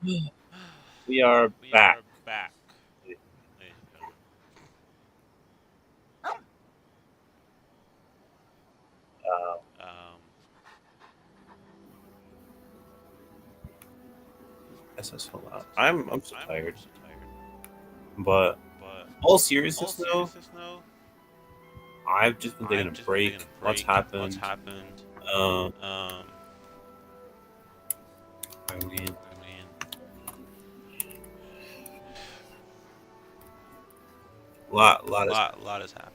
We are We back. are back, ladies and gentlemen. Uh, Um, that's so loud. I'm so I'm tired. so tired. But But all all seriousness though, seriousness, though, I've just been taking a I've just been break. taking a What's break. What's happened? happened? Um, Um, I mean, I mean, lot has lot has happened.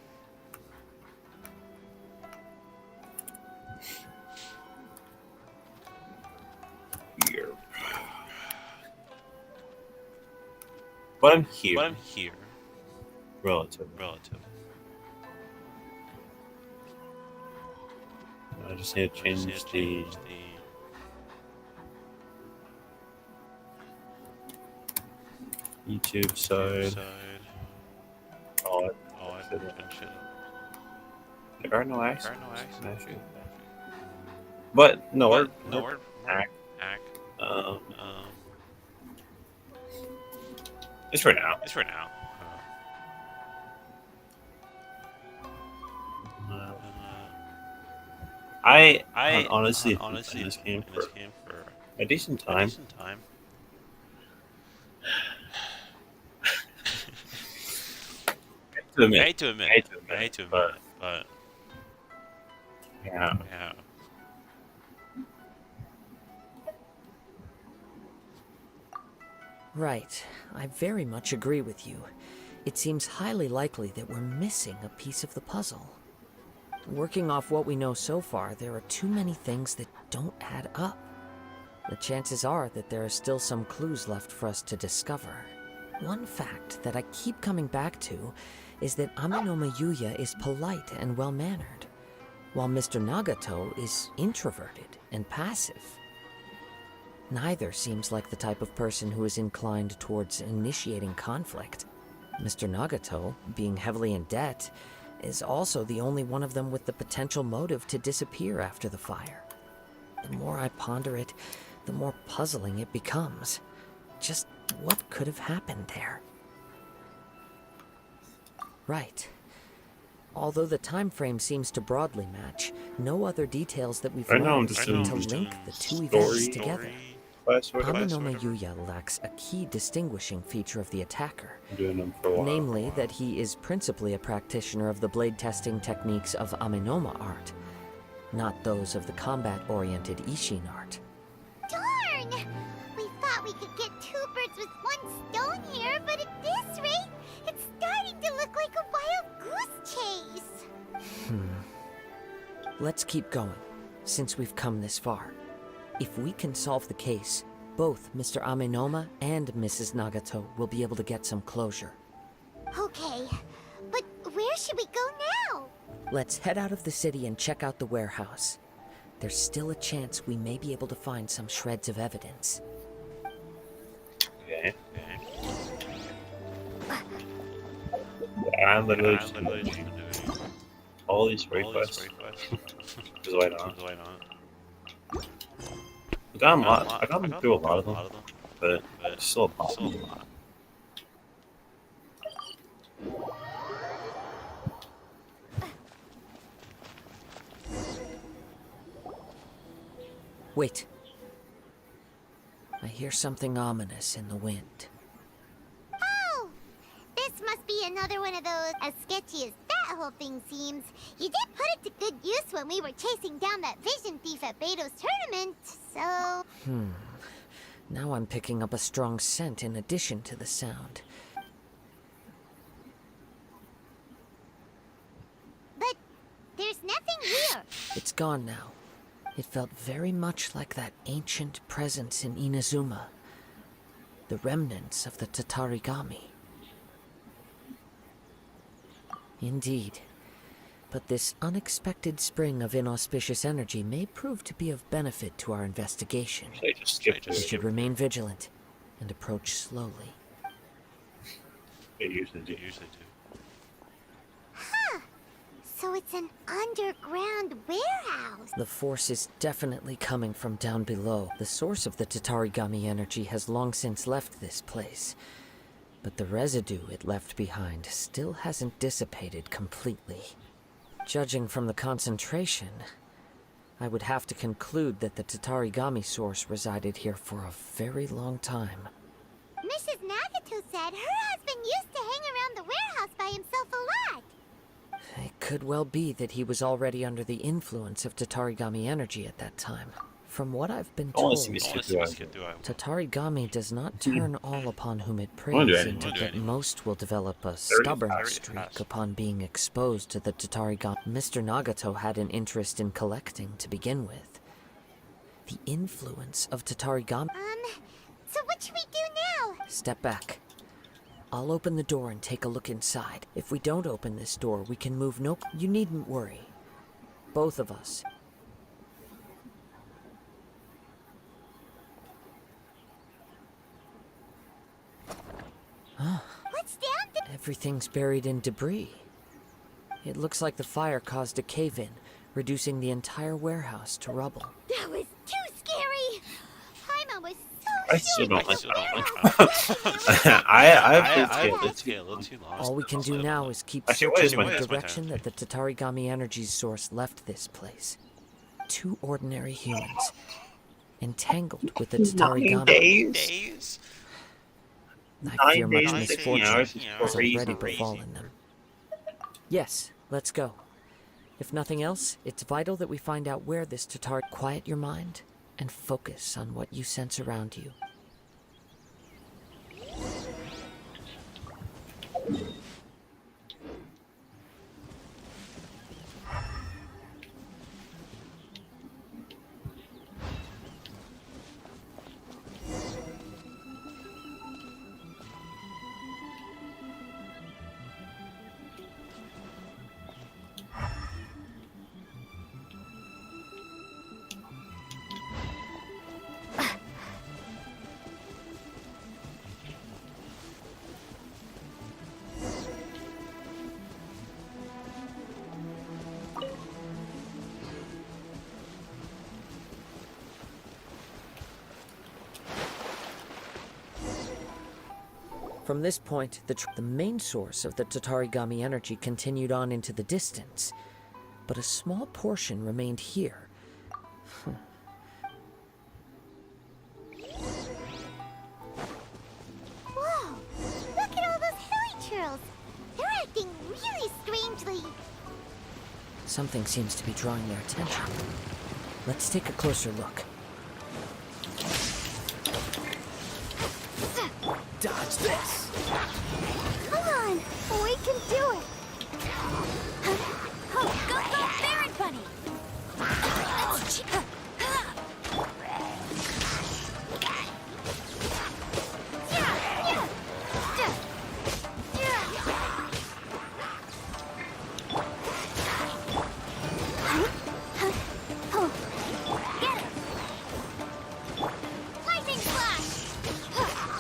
happened here. But I'm here, But I'm here, relatively. relatively. I just need to I just need to change the change the YouTube YouTube side. side. Oh, Oh, I said turn shit up. there are no There are accidents. no accidents, Actually. actually. But no, But no, we're we're back. back. Um, Um, just for now. it's for now. Uh, Uh, I I honestly have been playing honestly this been game playing this for game for a decent a time. decent time. I hate to I admit, hate to I admit hate it. to I admit hate it, to admit but it, but yeah, yeah. Right. I very much agree with you. It seems highly likely that we're missing a piece of the puzzle. Working off what we know so far, there are too many things that don't add up. The chances are that there are still some clues left for us to discover. One fact that I keep coming back to is that Aminoma Yuya is polite and well-mannered, while Mr. Nagato is introverted and passive. Neither seems like the type of person who is inclined towards initiating conflict. Mr. Nagato, being heavily in debt, is also the only one of them with the potential motive to disappear after the fire. The more I ponder it, the more puzzling it becomes. Just what could have happened there? Right. Although the time frame seems to broadly match, no other details that we've right now I'm learned just Right now seem I'm to doing just link doing the two events story together. class or whatever. class or Aminoma whatever. Yuya lacks a key distinguishing feature of the attacker, I'm doing them for a while. namely that he is principally a practitioner of the blade testing techniques of Aminoma art, not those of the combat-oriented Ishin art. Darn! We thought we could get two birds with one stone here, but at this rate, it's starting to look like a wild goose chase. Let's keep going, since we've come this far. If we can solve the case, both Mr. Aminoma and Mrs. Nagato will be able to get some closure. Okay, but where should we go now? Let's head out of the city and check out the warehouse. There's still a chance we may be able to find some shreds of evidence. Okay. Okay. I literally I just literally been just doing been doing all these all these requests. raid quests. Because why not? Because why not? I got them through a lot of them, but but still a still a problem. lot. Wait. I hear something ominous in the wind. Oh! This must be another one of those, as sketchy as that whole thing seems. You did put it to good use when we were chasing down that vision thief at Beto's tournament, so... Now I'm picking up a strong scent in addition to the sound. But there's nothing here. It's gone now. It felt very much like that ancient presence in Inazuma. The remnants of the Tatarigami. Indeed. But this unexpected spring of inauspicious energy may prove to be of benefit to our investigation. Should I just skip We this? should remain vigilant and approach slowly. They usually do. They usually do. So it's an underground warehouse. The force is definitely coming from down below. The source of the Tatarigami energy has long since left this place. But the residue it left behind still hasn't dissipated completely. Judging from the concentration, I would have to conclude that the Tatarigami source resided here for a very long time. Mrs. Nagato said her husband used to hang around the warehouse by himself a lot. It could well be that he was already under the influence of Tatarigami energy at that time. From what I've been I wanna told, see me skip Tatarigami does not turn all upon whom it Wanna do preys, anything. and Wanna do that anything. most will develop a stubborn Very streak fast. upon being exposed to the Tatarigami. Mr. Nagato had an interest in collecting to begin with. The influence of Tatarigami... So what should we do now? Step back. I'll open the door and take a look inside. If we don't open this door, we can move no... You needn't worry. Both of us. What's down there? Everything's buried in debris. It looks like the fire caused a cave-in, reducing the entire warehouse to rubble. That was too scary. Paimon was so I sure still don't that like the it. warehouse- I've played Let's Skate. get a little too lost. All we can do now is keep Actually, wait, searching in wait, the it's my direction turn. that the Tatarigami energy's source left this place. Two ordinary humans, entangled with the 9 Tatarigami. days? Days? I fear 9 much days and 16 misfortune hours is has already crazy. befallen them. Yes, let's go. If nothing else, it's vital that we find out where this Tatar... Quiet your mind and focus on what you sense around you. From this point, the main source of the Tatarigami energy continued on into the distance, but a small portion remained here. Whoa! Look at all those hilly churls. They're acting really strangely. Something seems to be drawing their attention. Let's take a closer look. Dodge this! Come on, we can do it. Go, Baron Bunny! Get it! Lightning Slash!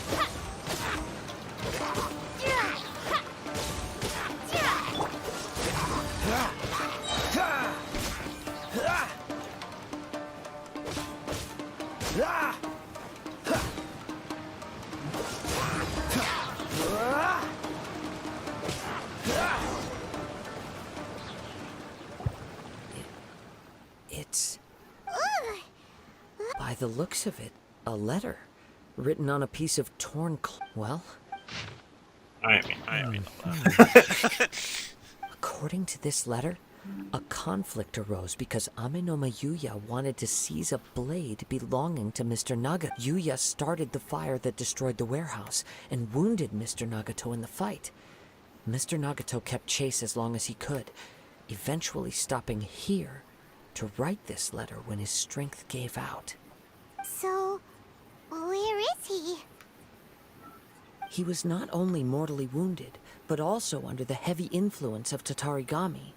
It's, Ugh. by the looks of it, a letter written on a piece of torn well, I mean, according to this letter, a conflict arose because Amenoma Yuya wanted to seize a blade belonging to Mr. Nagato. Yuya started the fire that destroyed the warehouse and wounded Mr. Nagato in the fight. Mr. Nagato kept chase as long as he could, eventually stopping here to write this letter when his strength gave out. So, where is he? He was not only mortally wounded, but also under the heavy influence of Tatarigami.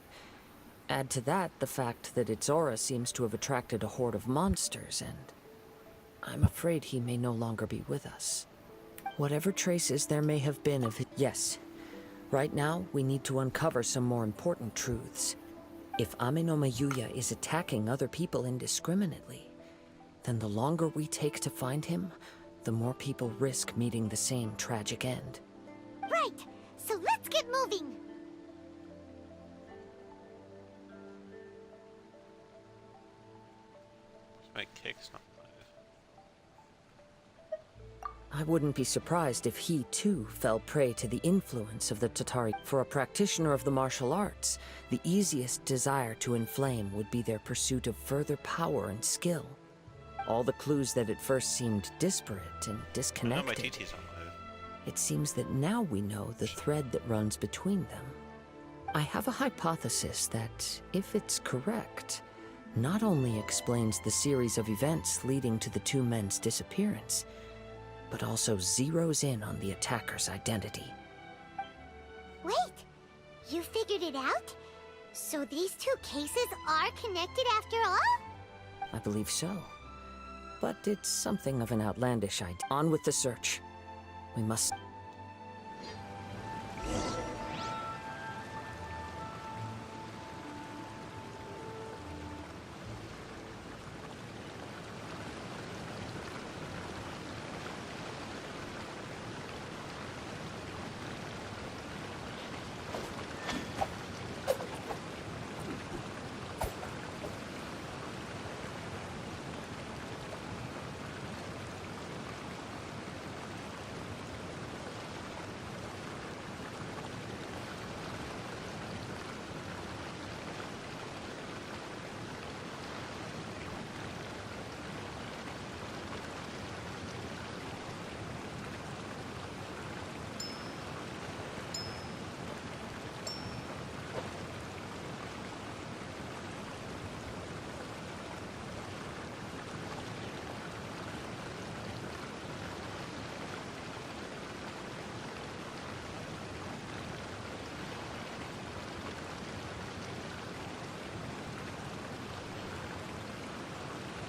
Add to that the fact that its aura seems to have attracted a horde of monsters, and I'm afraid he may no longer be with us. Whatever traces there may have been of it, yes. Right now, we need to uncover some more important truths. If Ame no Mayuya is attacking other people indiscriminately, then the longer we take to find him, the more people risk meeting the same tragic end. Right, so let's get moving. My kick's not live. I wouldn't be surprised if he, too, fell prey to the influence of the Tatari. For a practitioner of the martial arts, the easiest desire to inflame would be their pursuit of further power and skill. All the clues that at first seemed disparate and I know my disconnected, TT's not live. it seems that now we know the thread that runs between them. I have a hypothesis that, if it's correct, not only explains the series of events leading to the two men's disappearance, but also zeroes in on the attacker's identity. Wait, you figured it out? So these two cases are connected after all? I believe so. But it's something of an outlandish idea. On with the search. We must...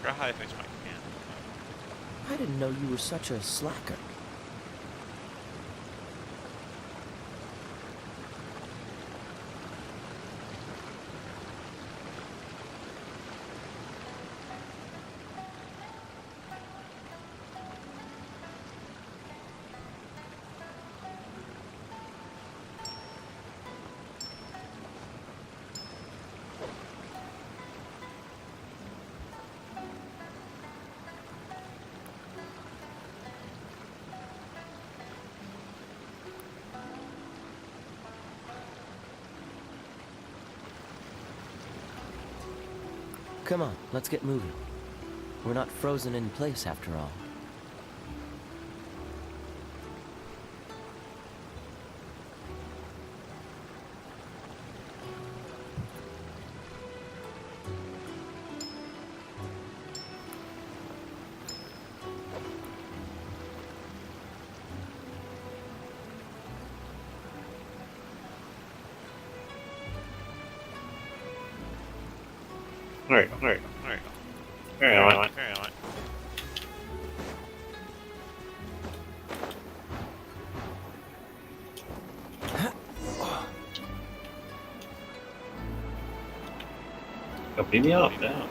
Forgot how I fix my can. I didn't know you were such a slacker. Come on, let's get moving. We're not frozen in place after all. Alright, Alright, carry on. carry on. Go beat me up, yeah.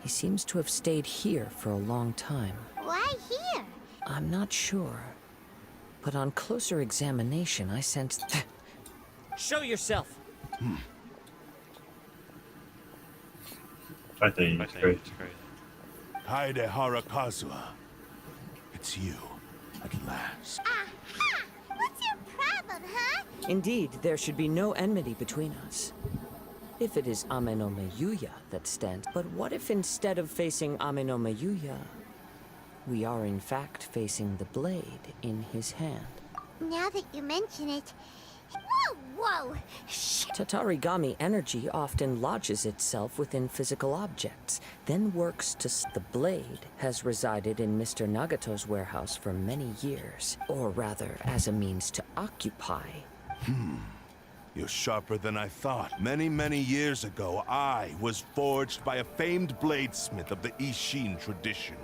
He seems to have stayed here for a long time. Why here? I'm not sure. But on closer examination, I sensed... Show yourself! Fighting My is thing great. is crazy. Kaede Harakazua. It's you, at last. Aha! What's your problem, huh? Indeed, there should be no enmity between us. If it is Ame no Mayuya that stands... But what if instead of facing Ame no Mayuya, we are in fact facing the blade in his hand? Now that you mention it... Whoa, whoa! Shh! Tatarigami energy often lodges itself within physical objects, then works to... The blade has resided in Mr. Nagato's warehouse for many years, or rather, as a means to occupy. You're sharper than I thought. Many, many years ago, I was forged by a famed bladesmith of the Ishin tradition.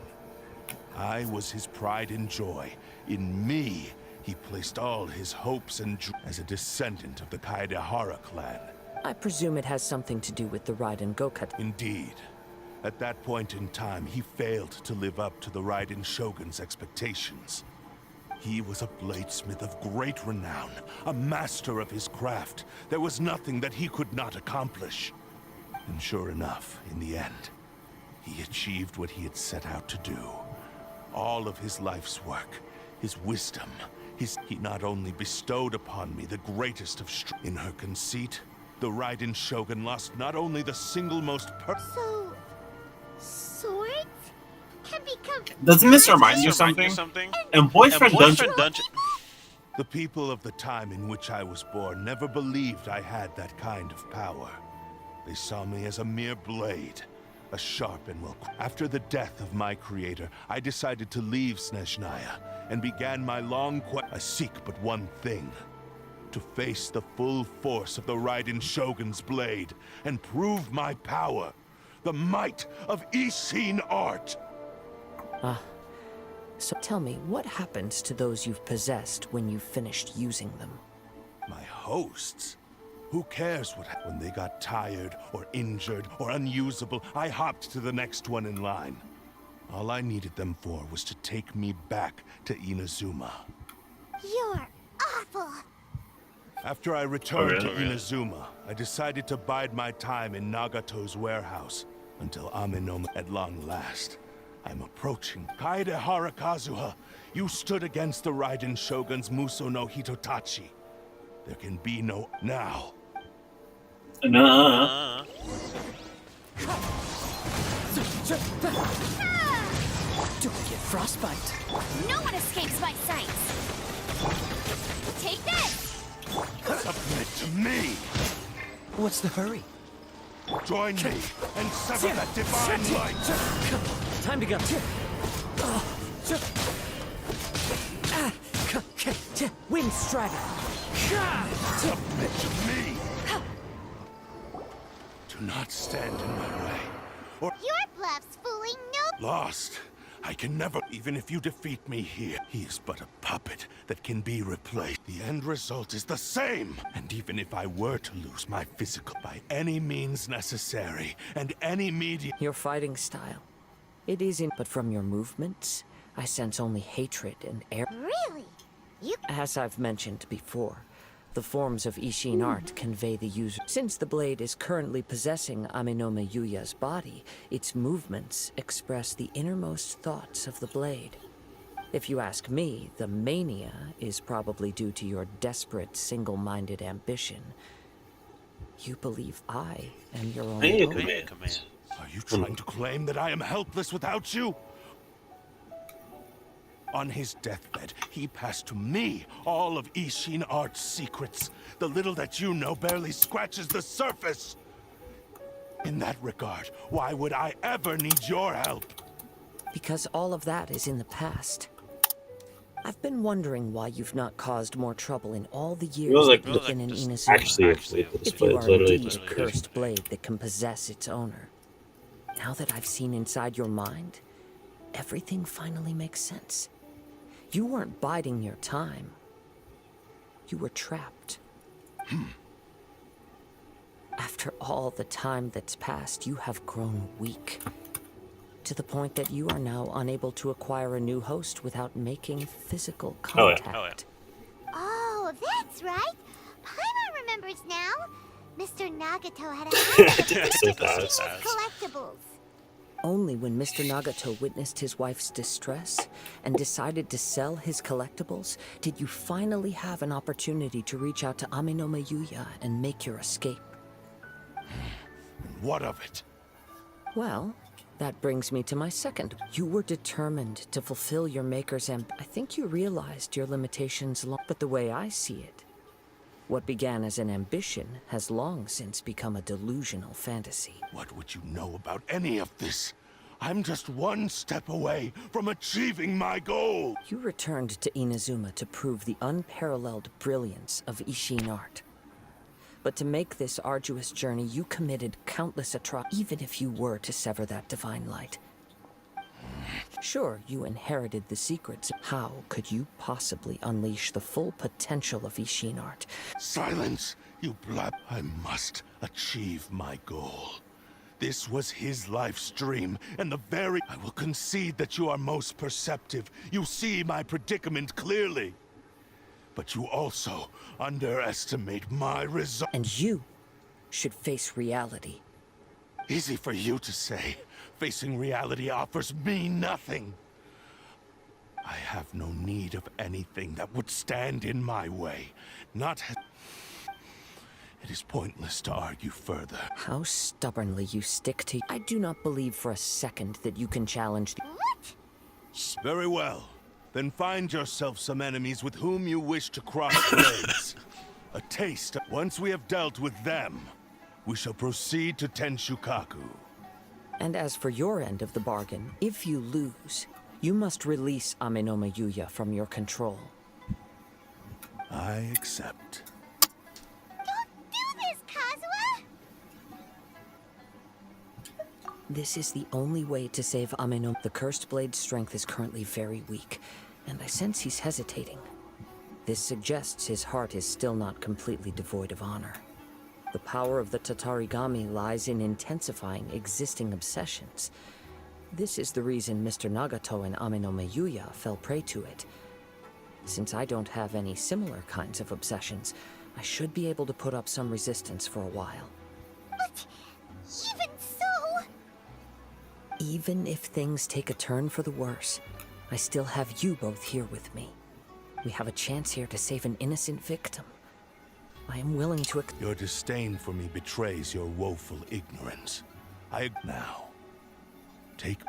I was his pride and joy. In me, he placed all his hopes and as a descendant of the Kaedehara clan. I presume it has something to do with the Raiden Gokat. Indeed. At that point in time, he failed to live up to the Raiden Shogun's expectations. He was a bladesmith of great renown, a master of his craft. There was nothing that he could not accomplish. And sure enough, in the end, he achieved what he had set out to do. All of his life's work, his wisdom, he not only bestowed upon me the greatest of in her conceit, the Raiden Shogun lost not only the single most So, swords can become... Doesn't this remind you something? And Boyfriend Dungeon. The people of the time in which I was born never believed I had that kind of power. They saw me as a mere blade, a sharp and well... After the death of my creator, I decided to leave Snezhnaya and began my long quest. I seek but one thing. To face the full force of the Raiden Shogun's blade and prove my power. The might of Ishin art. So tell me, what happens to those you've possessed when you've finished using them? My hosts? Who cares when they got tired or injured or unusable, I hopped to the next one in line. All I needed them for was to take me back to Inazuma. You're awful. After I returned to really? Inazuma, I decided to bide my time in Nagato's warehouse until Amenoma at long last. I'm approaching Kaedehara Kazuha. You stood against the Raiden Shogun's Muso no Hitotachi. There can be no now. Nah. Don't get frostbite. No one escapes my sight. Take this! Submit to me! What's the hurry? Join me and sever that divine light! Time to go. Wind Strider. Submit to me! Do not stand in my way. Or Your bluff's fooling no... lost. I can never, even if you defeat me here, he is but a puppet that can be replaced. The end result is the same. And even if I were to lose my physical by any means necessary, and any medium... Your fighting style. It isn't, but from your movements, I sense only hatred and air. Really? You... As I've mentioned before, the forms of Ishin art convey the user. Since the blade is currently possessing Amenome Yuya's body, its movements express the innermost thoughts of the blade. If you ask me, the mania is probably due to your desperate, single-minded ambition. You believe I am your only Hey, hope. Command. Are you trying to claim that I am helpless without you? On his deathbed, he passed to me all of Ishin art's secrets. The little that you know barely scratches the surface. In that regard, why would I ever need your help? Because all of that is in the past. I've been wondering why you've not caused more trouble in all the years Well, like, that you've been in just Inazuma. Actually, this If you blade are literally indeed just a cursed blade that can possess its owner. Now that I've seen inside your mind, everything finally makes sense. You weren't biding your time. You were trapped. After all the time that's passed, you have grown weak. To the point that you are now unable to acquire a new host without making physical Oh, yeah. contact. Oh, that's right. Paimon remembers now. Mr. Nagato had a habit of So gifting fast. his collectibles. Only when Mr. Nagato witnessed his wife's distress and decided to sell his collectibles did you finally have an opportunity to reach out to Amenome Yuya and make your escape. What of it? Well, that brings me to my second. You were determined to fulfill your maker's I think you realized your limitations but the way I see it, what began as an ambition has long since become a delusional fantasy. What would you know about any of this? I'm just one step away from achieving my goal. You returned to Inazuma to prove the unparalleled brilliance of Ishin art. But to make this arduous journey, you committed countless atrocities, even if you were to sever that divine light. Sure, you inherited the secrets. How could you possibly unleash the full potential of Ishin art? Silence, you blab. I must achieve my goal. This was his life's dream, and the very... I will concede that you are most perceptive. You see my predicament clearly. But you also underestimate my result. And you should face reality. Easy for you to say. Facing reality offers me nothing. I have no need of anything that would stand in my way. Not... It is pointless to argue further. How stubbornly you stick to... I do not believe for a second that you can challenge the... What? Very well. Then find yourself some enemies with whom you wish to cross blades. A taste. Once we have dealt with them, we shall proceed to Tenshukaku. And as for your end of the bargain, if you lose, you must release Amenoma Yuya from your control. I accept. Don't do this, Kazuha! This is the only way to save Amenoma. The Cursed Blade's strength is currently very weak, and I sense he's hesitating. This suggests his heart is still not completely devoid of honor. The power of the Tatarigami lies in intensifying existing obsessions. This is the reason Mr. Nagato and Amenoma Yuya fell prey to it. Since I don't have any similar kinds of obsessions, I should be able to put up some resistance for a while. But even so... Even if things take a turn for the worse, I still have you both here with me. We have a chance here to save an innocent victim. I am willing to... Your disdain for me betrays your woeful ignorance. Now, take...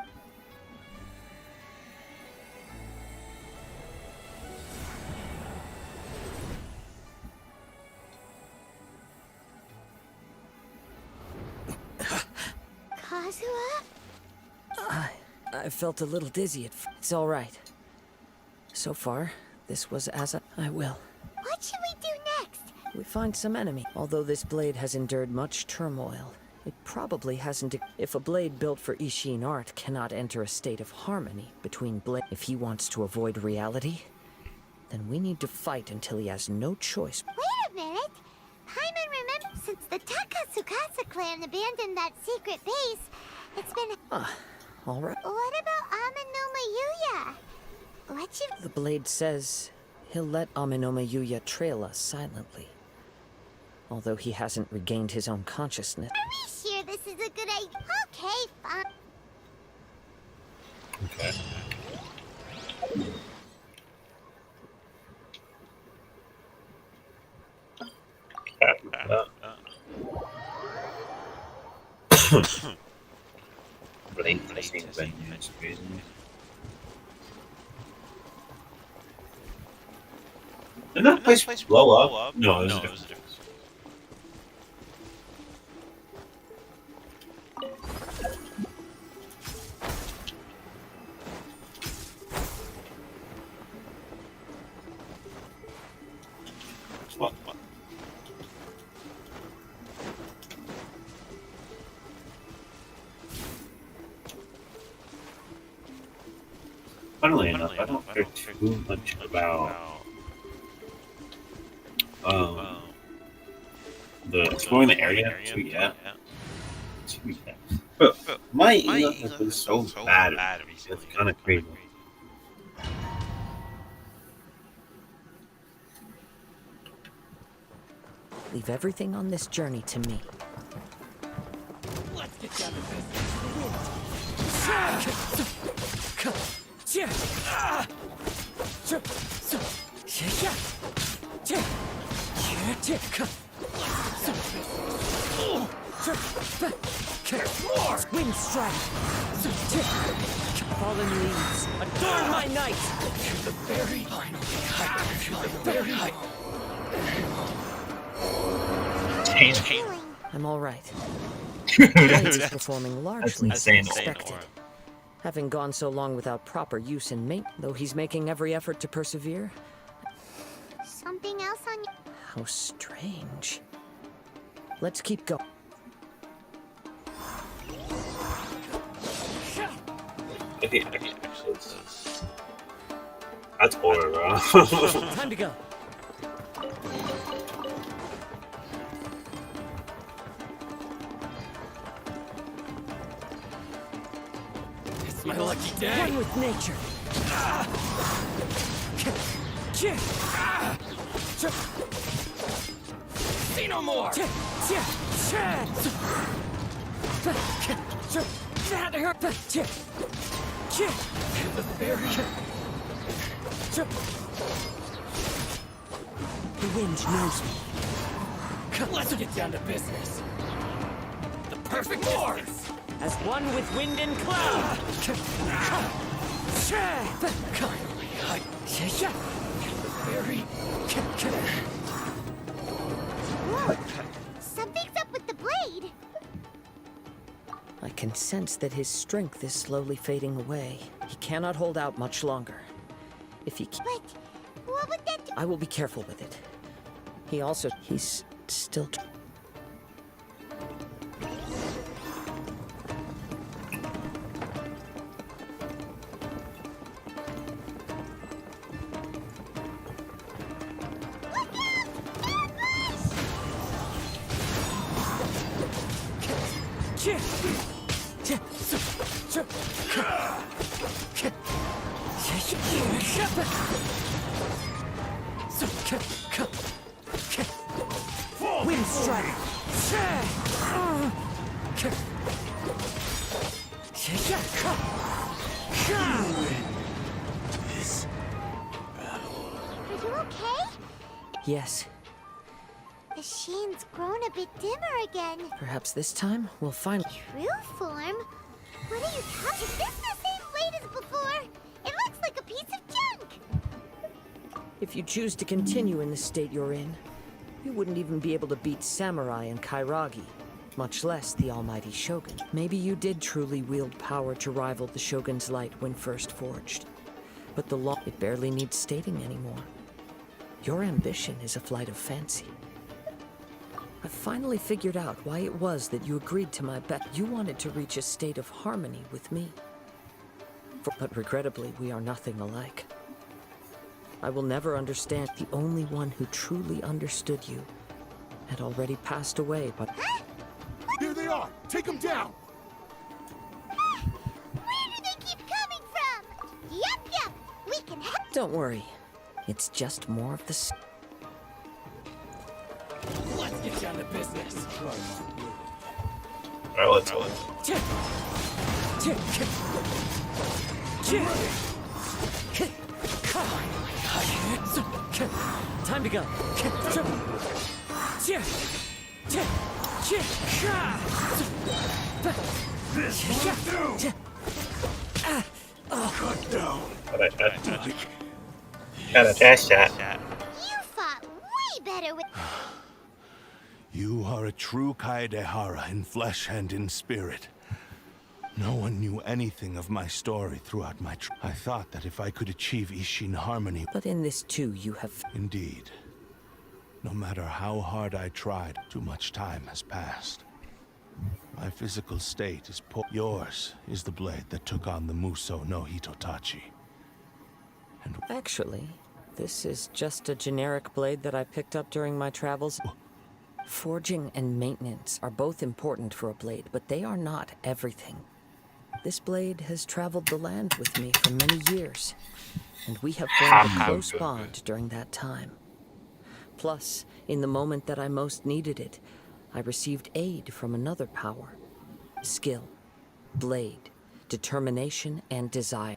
Kazuha? I felt a little dizzy It's all right. So far, this was as I will. What should we do next? We find some enemy. Although this blade has endured much turmoil, it probably hasn't... If a blade built for Ishin art cannot enter a state of harmony between blades... If he wants to avoid reality, then we need to fight until he has no choice. Wait a minute! Paimon remembers since the Takatsukasa clan abandoned that secret base, it's been... All right. What about Amenoma Yuya? What should... The blade says he'll let Amenoma Yuya trail us silently. Although he hasn't regained his own consciousness. Are we sure this is a good idea? Okay, fine. Blade placing venues, crazy. Did that place blow up? No, it was different. What? Funnily enough, I don't care too much about the exploring the area too yet. But my email has been so bad, it's kind of crazy. Leave everything on this journey to me. Let's get down to business. Wind strike! Fallen leaves, adorn my night! To the very final height. To the very height. I'm all right. Blade is performing largely as insane. expected. Having gone so long without proper use and maintenance, though he's making every effort to persevere. Something else on you? How strange. Let's keep going. If he actually does. That's boring, bro. Time to go. It's my lucky day. One with nature. See no more. That hurt. The berry. The wind knows me. Let's get down to business. The perfect distance. As one with wind and cloud. Berry. Whoa! Something's up with the blade! I can sense that his strength is slowly fading away. He cannot hold out much longer. If he But what would that do? I will be careful with it. He's still... Wind strike! Are you okay? Yes, The sheen's grown a bit dimmer again. perhaps this time we'll find... True form? What are you talking? Is this the same blade as before? It looks like a piece of junk! If you choose to continue in the state you're in, you wouldn't even be able to beat Samurai and Kairagi, much less the almighty Shogun. Maybe you did truly wield power to rival the Shogun's light when first forged. But the law, it barely needs stating anymore. Your ambition is a flight of fancy. I finally figured out why it was that you agreed to my bet. You wanted to reach a state of harmony with me. But regrettably, we are nothing alike. I will never understand. The only one who truly understood you had already passed away, but... Here they are! Take them down! Where do they keep coming from? Yup! We can help. Don't worry. It's just more of the... Let's get down to business. Alright, let's go. Time to go. Got a dash shot. You fought way better with. You are a true Kaedehara in flesh and in spirit. No one knew anything of my story throughout my I thought that if I could achieve Ishin harmony... But in this too, you have... Indeed. No matter how hard I tried, too much time has passed. My physical state is poor. Yours is the blade that took on the Muso no Hitotachi. And Actually, this is just a generic blade that I picked up during my travels. Forging and maintenance are both important for a blade, but they are not everything. This blade has traveled the land with me for many years, and we have formed a close bond during that time. Plus, in the moment that I most needed it, I received aid from another power. Skill, blade, determination, and desire.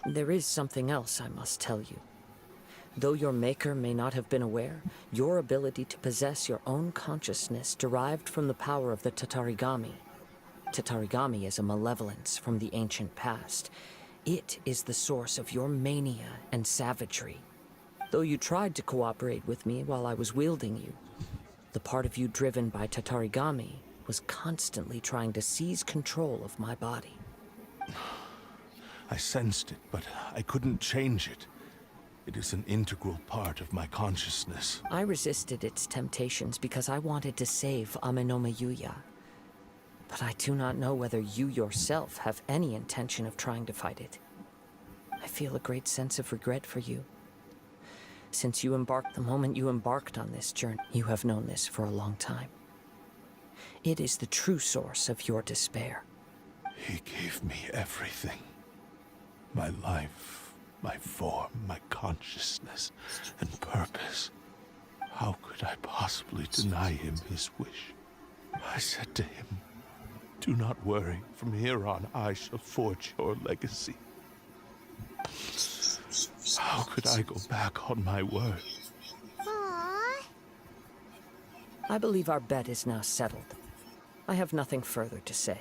There is something else I must tell you. Though your maker may not have been aware, your ability to possess your own consciousness derived from the power of the Tatarigami. Tatarigami is a malevolence from the ancient past. It is the source of your mania and savagery. Though you tried to cooperate with me while I was wielding you, the part of you driven by Tatarigami was constantly trying to seize control of my body. I sensed it, but I couldn't change it. It is an integral part of my consciousness. I resisted its temptations because I wanted to save Amenoma Yuya. But I do not know whether you yourself have any intention of trying to fight it. I feel a great sense of regret for you. Since you embarked, the moment you embarked on this journey, you have known this for a long time. It is the true source of your despair. He gave me everything. My life, my form, my consciousness, and purpose. How could I possibly deny him his wish? I said to him, "Do not worry. From here on, I shall forge your legacy." How could I go back on my word? Aww. I believe our bet is now settled. I have nothing further to say.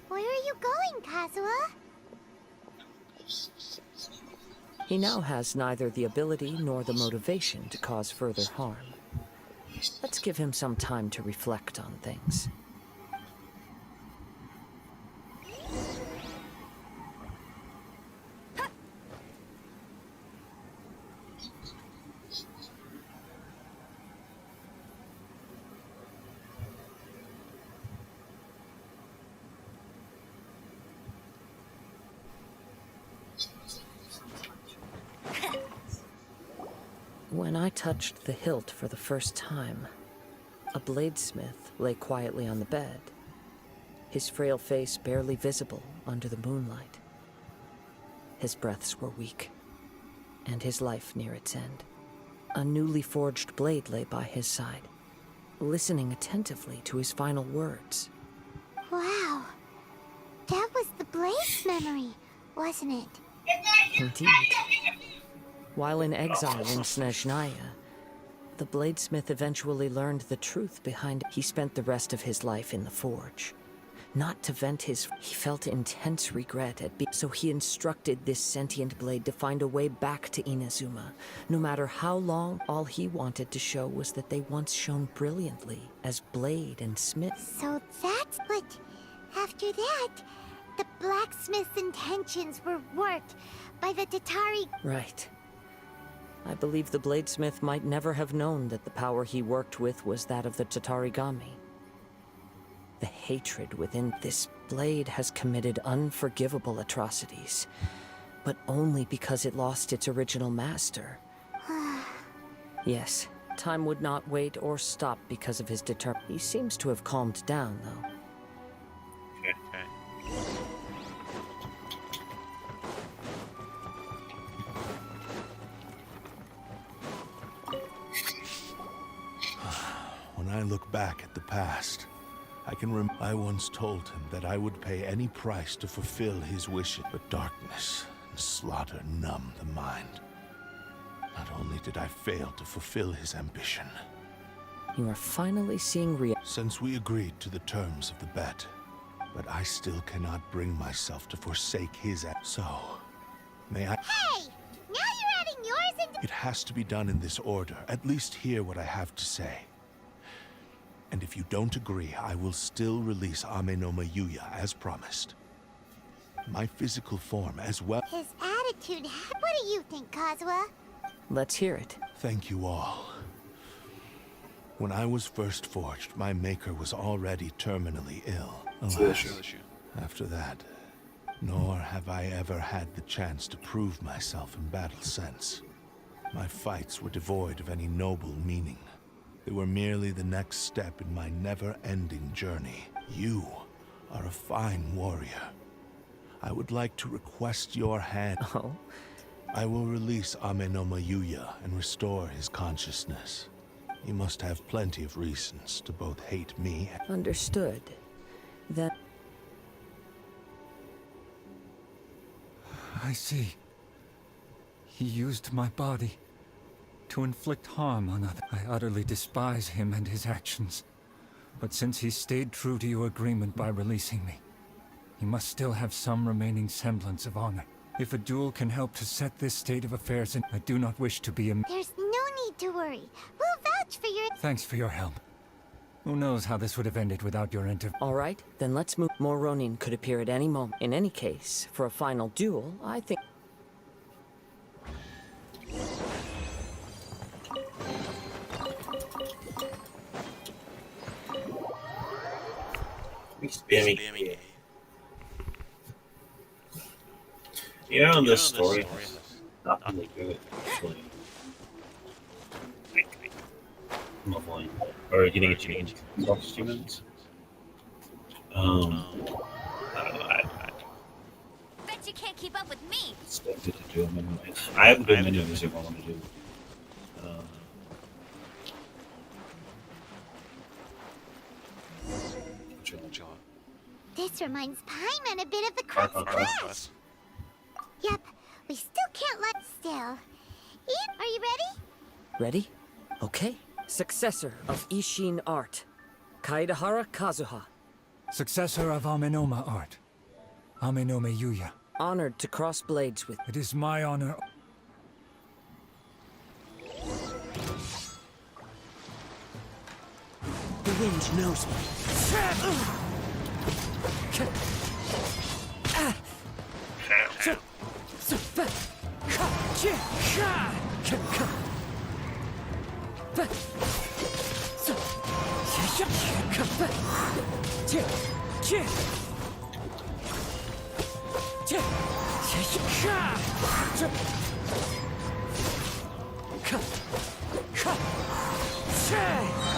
Where are you going, Kazuha? He now has neither the ability nor the motivation to cause further harm. Let's give him some time to reflect on things. When I touched the hilt for the first time, a bladesmith lay quietly on the bed, his frail face barely visible under the moonlight. His breaths were weak, and his life near its end. A newly forged blade lay by his side, listening attentively to his final words. Wow. That was the Blade's memory, wasn't it? Indeed. While in exile in Snezhnaya, the bladesmith eventually learned the truth behind it. He spent the rest of his life in the forge. Not to vent his... He felt intense regret at being... So he instructed this sentient blade to find a way back to Inazuma. No matter how long, all he wanted to show was that they once shone brilliantly as blade and smith. So that's what... After that, the blacksmith's intentions were worked by the Tatari... Right. I believe the bladesmith might never have known that the power he worked with was that of the Tatarigami. The hatred within this blade has committed unforgivable atrocities, but only because it lost its original master. Yes, time would not wait or stop because of his He seems to have calmed down, though. Okay. When I look back at the past, I can remember I once told him that I would pay any price to fulfill his wishes, but darkness and slaughter numb the mind. Not only did I fail to fulfill his ambition. You are finally seeing reality. Since we agreed to the terms of the bet, but I still cannot bring myself to forsake his so, may I... Hey! Now you're adding yours into... It has to be done in this order. At least hear what I have to say. And if you don't agree, I will still release Amenoma Yuya as promised. My physical form as well. His attitude... What do you think, Kazuha? Let's hear it. Thank you all. When I was first forged, my maker was already terminally ill. Alas, after that, nor have I ever had the chance to prove myself in battle since. My fights were devoid of any noble meaning. They were merely the next step in my never-ending journey. You are a fine warrior. I would like to request your hand. Oh? I will release Amenoma Yuya and restore his consciousness. He must have plenty of reasons to both hate me and... Understood. Then... I see. He used my body to inflict harm on others. I utterly despise him and his actions. But since he stayed true to your agreement by releasing me, he must still have some remaining semblance of honor. If a duel can help to set this state of affairs in, I do not wish to be a... There's no need to worry. We'll vouch for your... Thanks for your help. Who knows how this would have ended without your All right, then let's move. More Ronin could appear at any moment. In any case, for a final duel, I think... Spamming. You know, this story has not really good, actually. Muffling. Or getting a change in students. I don't know. Bet you can't keep up with me. It's good to do them anyway. I haven't done many of these I want to do. This reminds Paimon a bit of the Crux Crash. Yep, we still can't let still. Ian, are you ready? Ready? Okay. Successor of Ishin art. Kaedahara Kazuha. Successor of Amenoma art. Amenome Yuya. Honored to cross blades with... It is my honor... The wind knows me.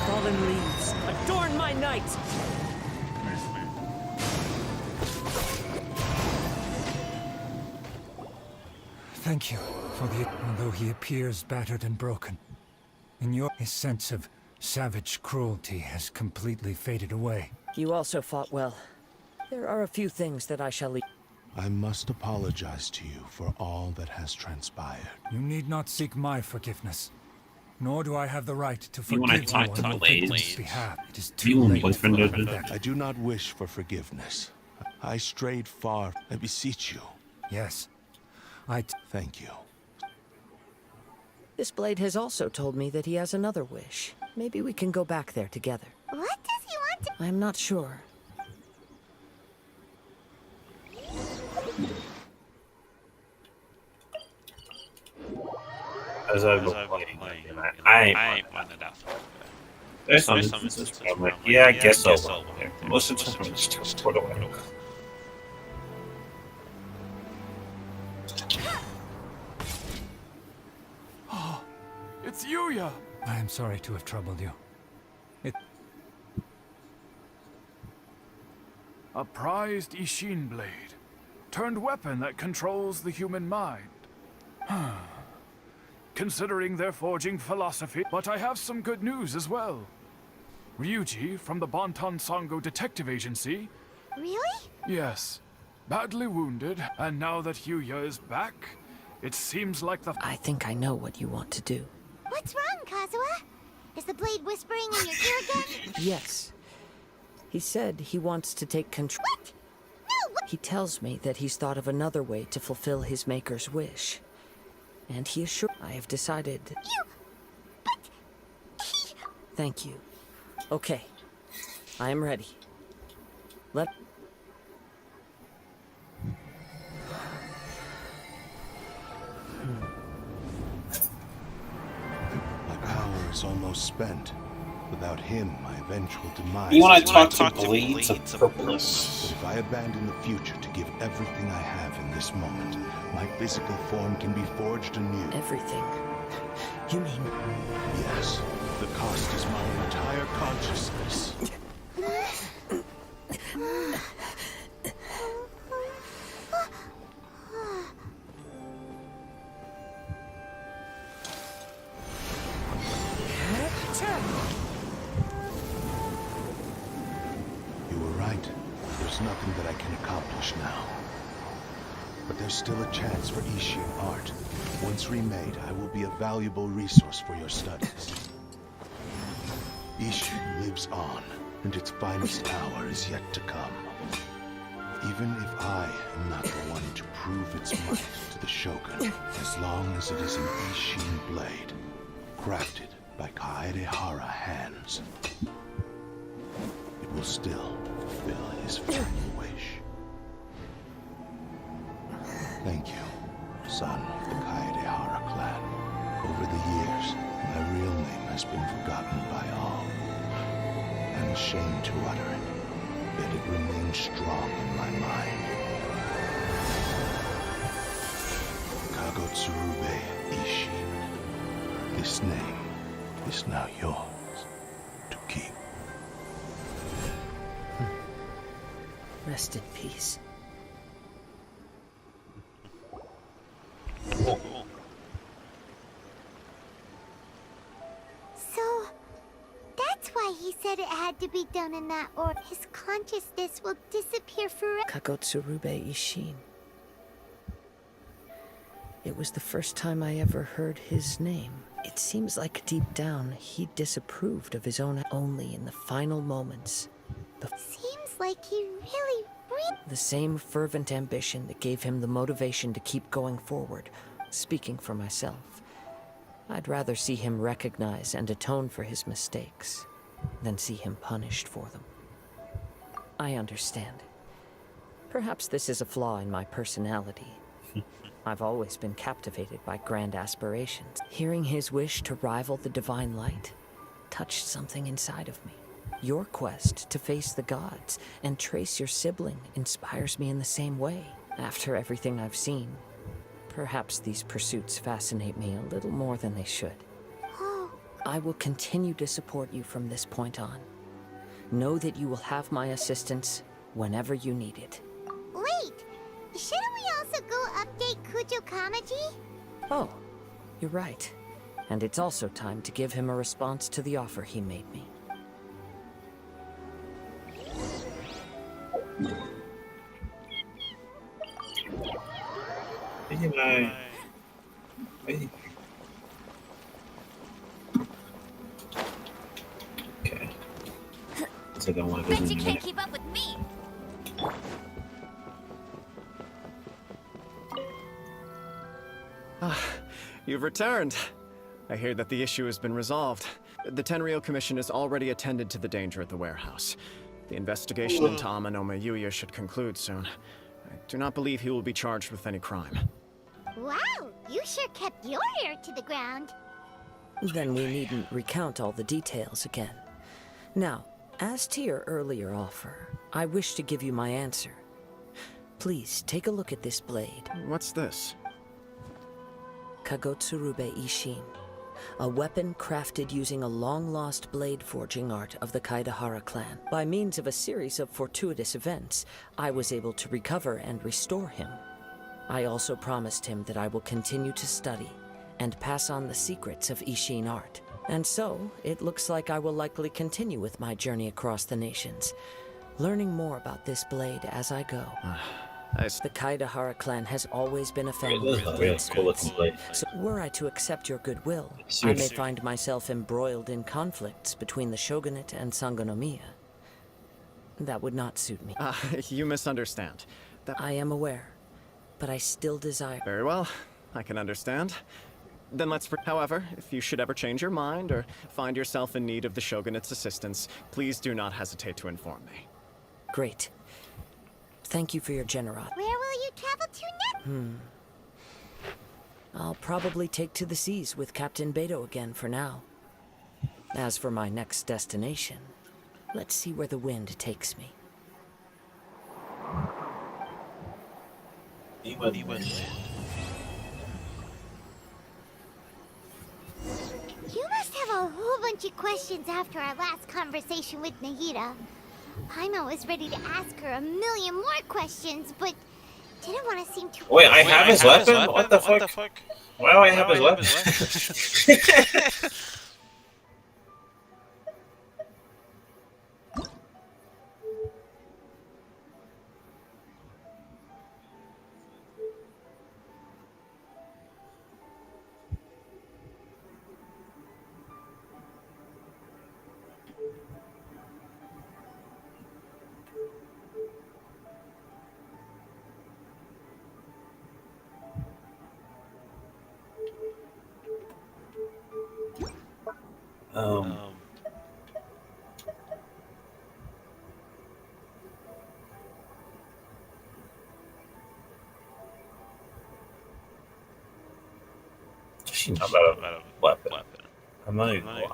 Fallen leaves, adorn my night! Thank you for the... Although he appears battered and broken, his sense of savage cruelty has completely faded away. You also fought well. There are a few things that I shall leave. I must apologize to you for all that has transpired. You need not seek my forgiveness. Nor do I have the right to You wanna forgive you talk to on the Blades? victim's behalf. It is You too and late boyfriend for did that. I do not wish for forgiveness. I strayed far. I beseech you. Yes. Thank you. This blade has also told me that he has another wish. Maybe we can go back there together. What does he want to... I'm not sure. As I go playing, I ain't finding out. There's some instances where I'm like, yeah, I guess so. Most of the time, it's just put away. It's Yuya! I am sorry to have troubled you. A prized Ishin blade. Turned weapon that controls the human mind. Considering their forging philosophy, but I have some good news as well. Ryuji from the Bonton Sango Detective Agency. Really? Yes. Badly wounded, and now that Yuya is back, it seems like the... I think I know what you want to do. What's wrong, Kazuha? Is the blade whispering in your ear again? Yes. He said he wants to take control. What? No, what? He tells me that he's thought of another way to fulfill his maker's wish. And he assured I have decided... You... But... He... Thank you. Okay. I am ready. Let... My power is almost spent. Without him, my eventual demise... You want to talk to Blades of Purpose? But if I abandon the future to give everything I have in this moment, my physical form can be forged anew. Everything. You mean... Yes. The cost is my entire consciousness. You were right. There's nothing that I can accomplish now. But there's still a chance for Ishin art. Once remade, I will be a valuable resource for your studies. Ishin lives on, and its finest hour is yet to come. Even if I am not the one to prove its might to the Shogun, as long as it is an Ishin blade, crafted by Kaedehara hands, it will still fulfill his final wish. Thank you, son of the Kaedehara clan. Over the years, my real name has been forgotten by all. I'm ashamed to utter it. yet it remains strong in my mind. Kagotsurube Ishin. This name is now yours to keep. Rest in peace. Cool. So, that's why he said it had to be done in that order. His consciousness will disappear forever. Kagotsurube Ishin. It was the first time I ever heard his name. It seems like deep down he disapproved of his own only in the final moments. Seems like he really The same fervent ambition that gave him the motivation to keep going forward. Speaking for myself, I'd rather see him recognize and atone for his mistakes than see him punished for them. I understand. Perhaps this is a flaw in my personality. I've always been captivated by grand aspirations. Hearing his wish to rival the divine light touched something inside of me. Your quest to face the gods and trace your sibling inspires me in the same way. After everything I've seen, perhaps these pursuits fascinate me a little more than they should. I will continue to support you from this point on. Know that you will have my assistance whenever you need it. Wait! Shouldn't we also go update Kujo Kamaji? Oh, you're right. And it's also time to give him a response to the offer he made me. Okay. So I don't want to Bet visit you in a can't minute. keep up with me! You've returned. I hear that the issue has been resolved. The Tenryou Commission has already attended to the danger at the warehouse. The investigation into Amanome Yuya should conclude soon. I do not believe he will be charged with any crime. Wow! You sure kept your ear to the ground. Then we needn't recount all the details again. Now, as to your earlier offer, I wish to give you my answer. Please, take a look at this blade. What's this? Kagotsurube Ishin. A weapon crafted using a long-lost blade forging art of the Kaidahara clan. By means of a series of fortuitous events, I was able to recover and restore him. I also promised him that I will continue to study and pass on the secrets of Ishin art. And so, it looks like I will likely continue with my journey across the nations, learning more about this blade as I go. The Kaidahara clan has always been a family It is of a really cool looking blade blade. so were I to accept your goodwill, I Seriously. may find myself embroiled in conflicts between the shogunate and Sangonomiya. That would not suit me. You misunderstand. I am aware, but I still desire... Very well, I can understand. Then however, if you should ever change your mind or find yourself in need of the shogunate's assistance, please do not hesitate to inform me. Great. Thank you for your generosity. Where will you travel to next? I'll probably take to the seas with Captain Beto again for now. As for my next destination, let's see where the wind takes me. You must have a whole bunch of questions after our last conversation with Nahida. Paimon was ready to ask her a million more questions, but didn't want to seem too... Wait, I have his weapon? What the fuck? Why do I have his weapon? She's not about a weapon. I'm not even lying.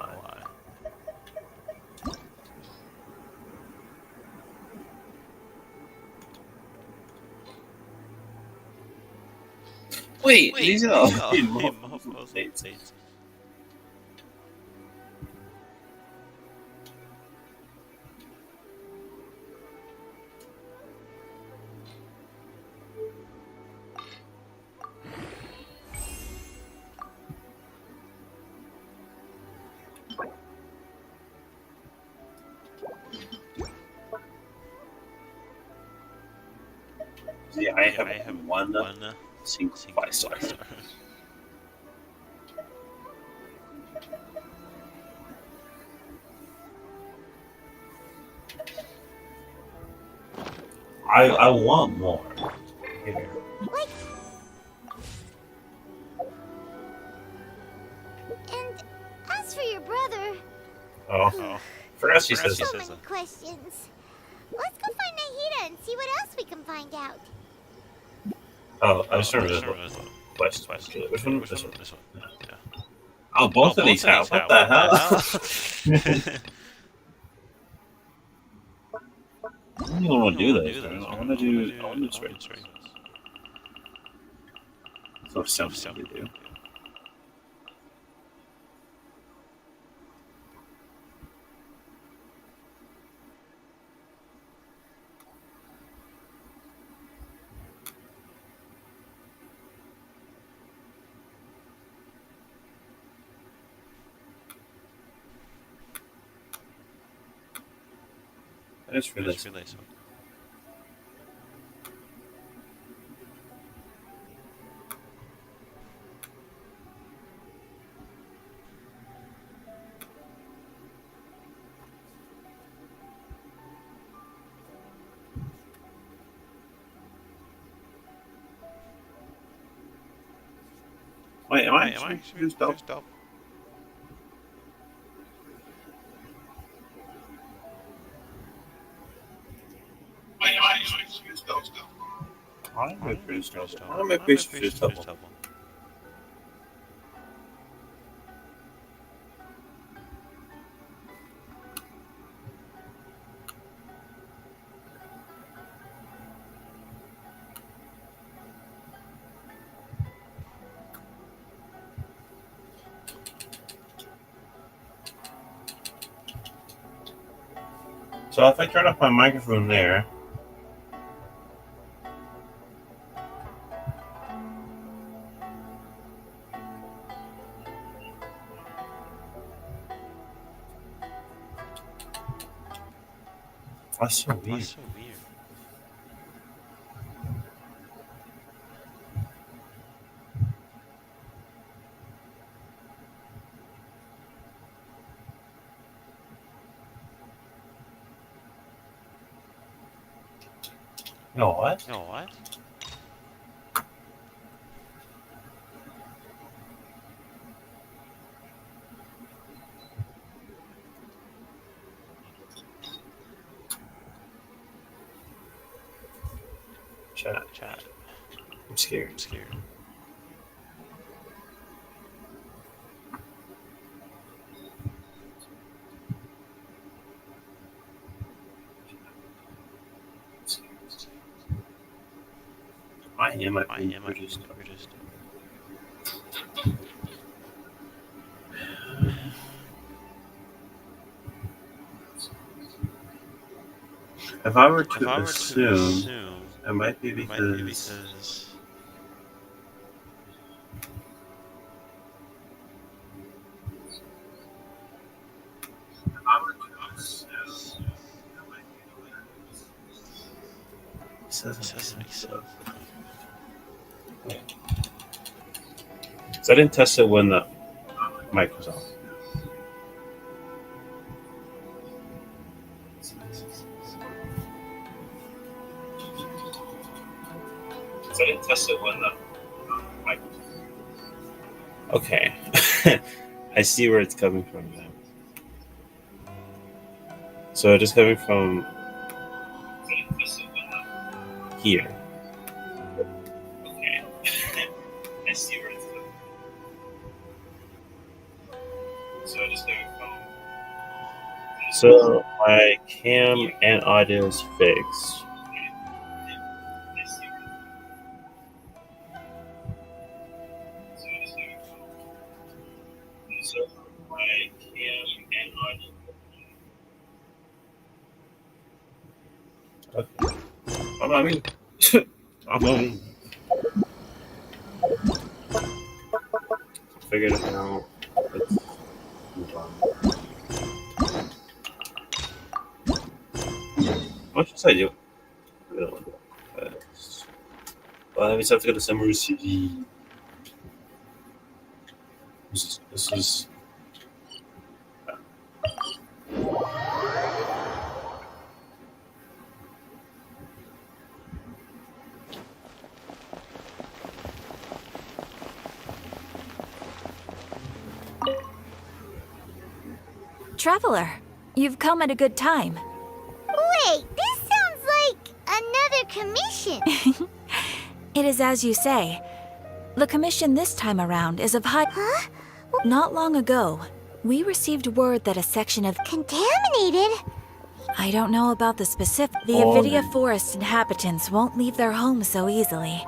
Wait, these are all multiple states. states. See, I have one single single 5-star. 5-star. I want more. Here. And as for your brother, Oh. First he says so many questions. Let's go find Nahida and see what else we can find out. Oh, I just remembered the quest. Which one? This one. Yeah. Oh, both of these have. What the hell? I don't even want to do this. I want to do straight. So simple to do. I just realized. Wait, am I confused up? I'm confused double. So if I turn off my microphone there, that's so weird. No, what? Chat. I'm scared. I am produced. If I were to assume, it might be because so I didn't test it when the mic was on. Okay. I see where it's coming from now. So it is coming from here. Okay. I see where it's coming from. So it is coming from. So my cam and audio is fixed. I cannot. Okay. I'm not me. I'm not me. Figured it out. Let's move on. What should I do? I don't want to do that. Well, I just have to go to Summer City. This is Traveler, you've come at a good time. Wait, this sounds like another commission. It is as you say. The commission this time around is of high... Huh? Not long ago, we received word that a section of... Contaminated? I don't know about the specific... The Avidia Forest inhabitants won't leave their homes so easily.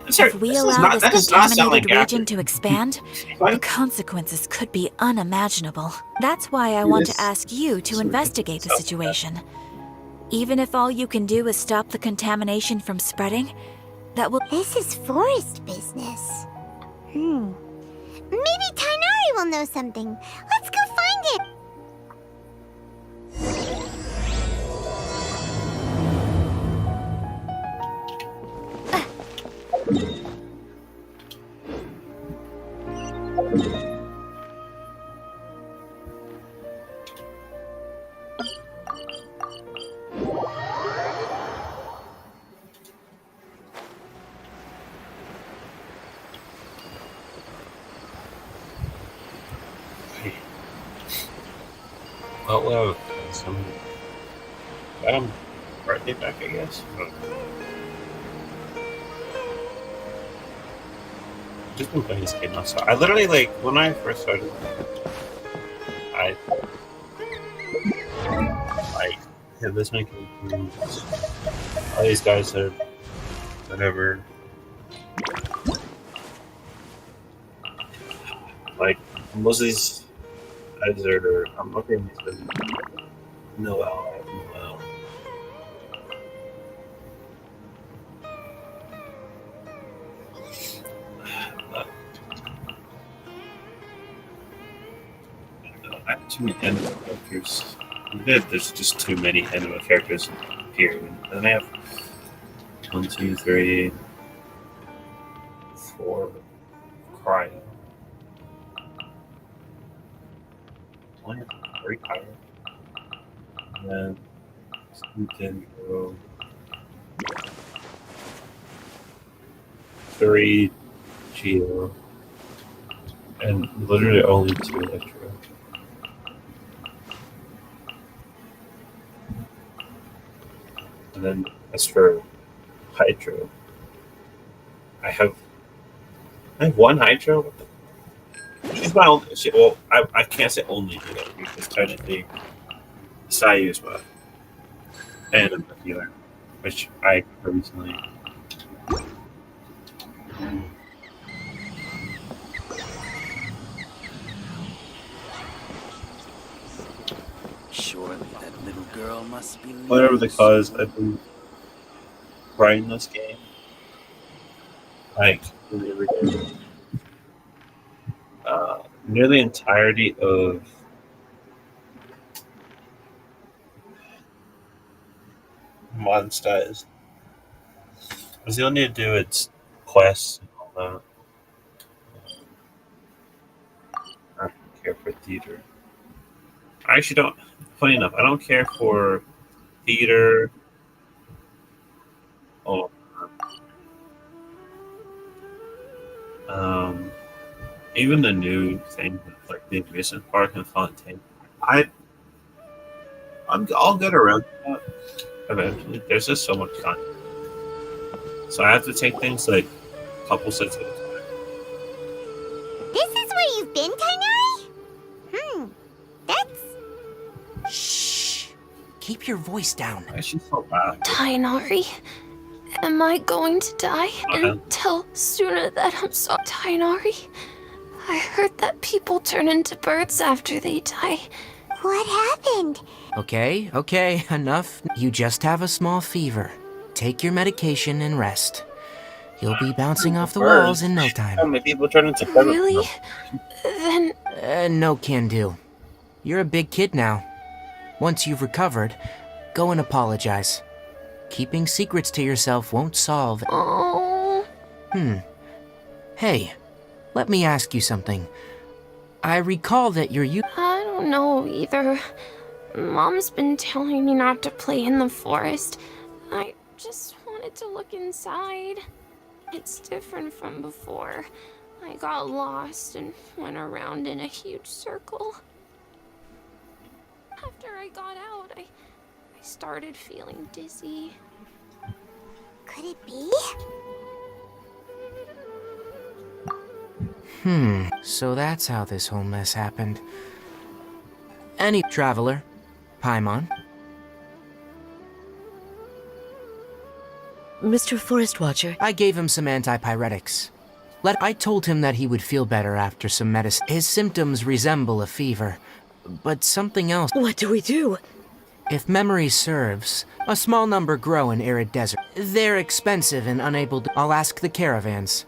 Sorry, If we allow this contaminated region to expand, the consequences could be unimaginable. That's why I want to ask you to investigate the situation. Even if all you can do is stop the contamination from spreading, that will... This is forest business. Maybe Tainari will know something. Let's go find it. well, some birthday back, I guess. Just been playing this game now, so I literally like when I first started, I had this many characters. All these guys are whatever. Like most of these guys are. I'm looking at Noel. I have too many anime characters. There's just too many anime characters here. And I have 1, 2, 3, 4 Cryo. 1, 3 Cryo. And then Nintendo. 3 Geo. And literally only 2 Electro. And then as for Hydro, I have 1 Hydro. She's my only. Well, I can't say only healer because technically Sayu is my and I'm a healer, which I recently. Surely that little girl must be Whatever the cause, I've been grinding this game. Like, near the entirety of Mondstadt. Because you don't need to do its quests and all that. I don't care for theater. I actually don't. Funny enough, I don't care for theater. Oh, even the new thing, like the amusement park and Fontaine. I'll get around to that eventually. There's just so much content, so I have to take things like a couple sets at a time. This is where you've been, Tainari? That's... Shh! Keep your voice down. Why is she so bad? Tainari, am I going to die until sooner that I'm sorry? Tainari, I heard that people turn into birds after they die. What happened? Okay, enough. You just have a small fever. Take your medication and rest. You'll be bouncing off the walls in no time. How many people turn into birds? Really? Then... No can do. You're a big kid now. Once you've recovered, go and apologize. Keeping secrets to yourself won't solve... Oh... Hey, let me ask you something. I recall that I don't know either. Mom's been telling me not to play in the forest. I just wanted to look inside. It's different from before. I got lost and went around in a huge circle. After I got out, I started feeling dizzy. Could it be? So that's how this whole mess happened. Any traveler, Paimon. Mr. Forest Watcher. I gave him some antipyretics. I told him that he would feel better after some medicine. His symptoms resemble a fever, but something else. What do we do? If memory serves, a small number grow in arid desert. They're expensive and unable to... I'll ask the caravans.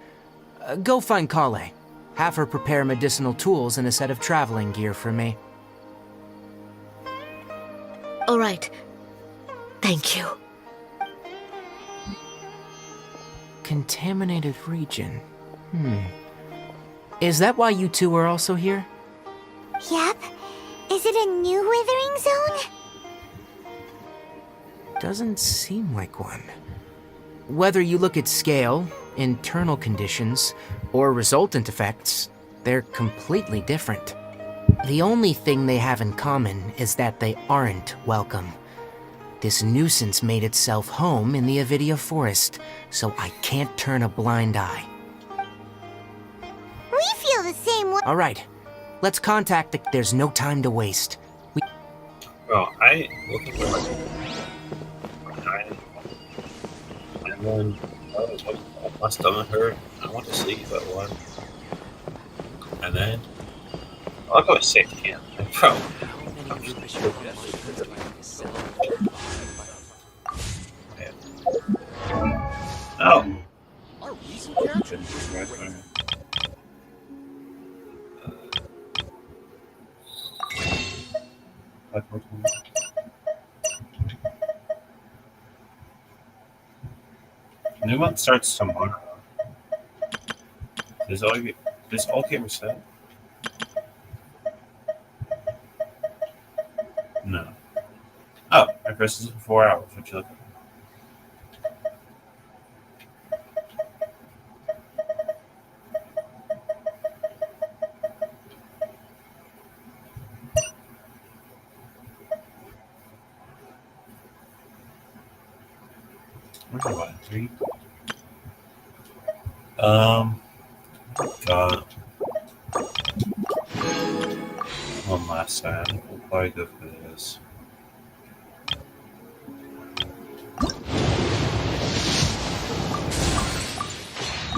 Go find Kale. Have her prepare medicinal tools and a set of traveling gear for me. All right. Thank you. Contaminated region. Is that why you two are also here? Yep. Is it a new withering zone? Doesn't seem like one. Whether you look at scale, internal conditions, or resultant effects, they're completely different. The only thing they have in common is that they aren't welcome. This nuisance made itself home in the Avidia forest, so I can't turn a blind eye. We feel the same way. All right, let's contact the... There's no time to waste. Well, I looking for and then my stomach hurt. I want to sleep at one, and then I'll go to safe camp. Bro, oh. New month starts tomorrow. This all game reset? No. Oh, my first is for 4 hours. What you looking Where's the button? 3? Got one last time. We'll probably go for this.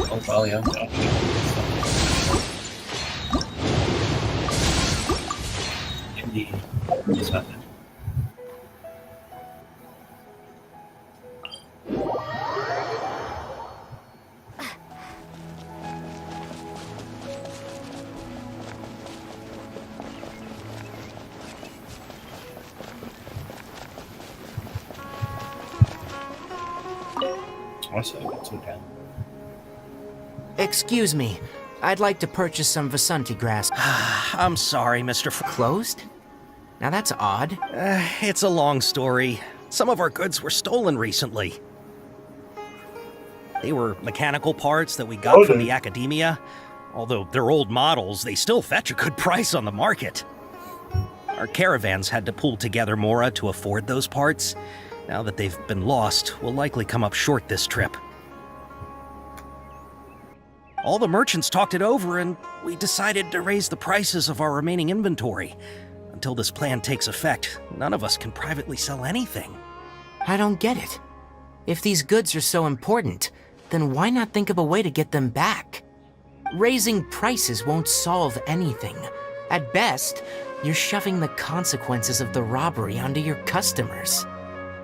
Oh, probably I'm done. Indeed. There's nothing. Excuse me, I'd like to purchase some Vasanti grass. I'm sorry, Mr. Closed? Now that's odd. It's a long story. Some of our goods were stolen recently. They were mechanical parts that we got from the academia. Although they're old models, they still fetch a good price on the market. Our caravans had to pull together Mora to afford those parts. Now that they've been lost, we'll likely come up short this trip. All the merchants talked it over, and we decided to raise the prices of our remaining inventory. Until this plan takes effect, none of us can privately sell anything. I don't get it. If these goods are so important, then why not think of a way to get them back? Raising prices won't solve anything. At best, you're shoving the consequences of the robbery onto your customers.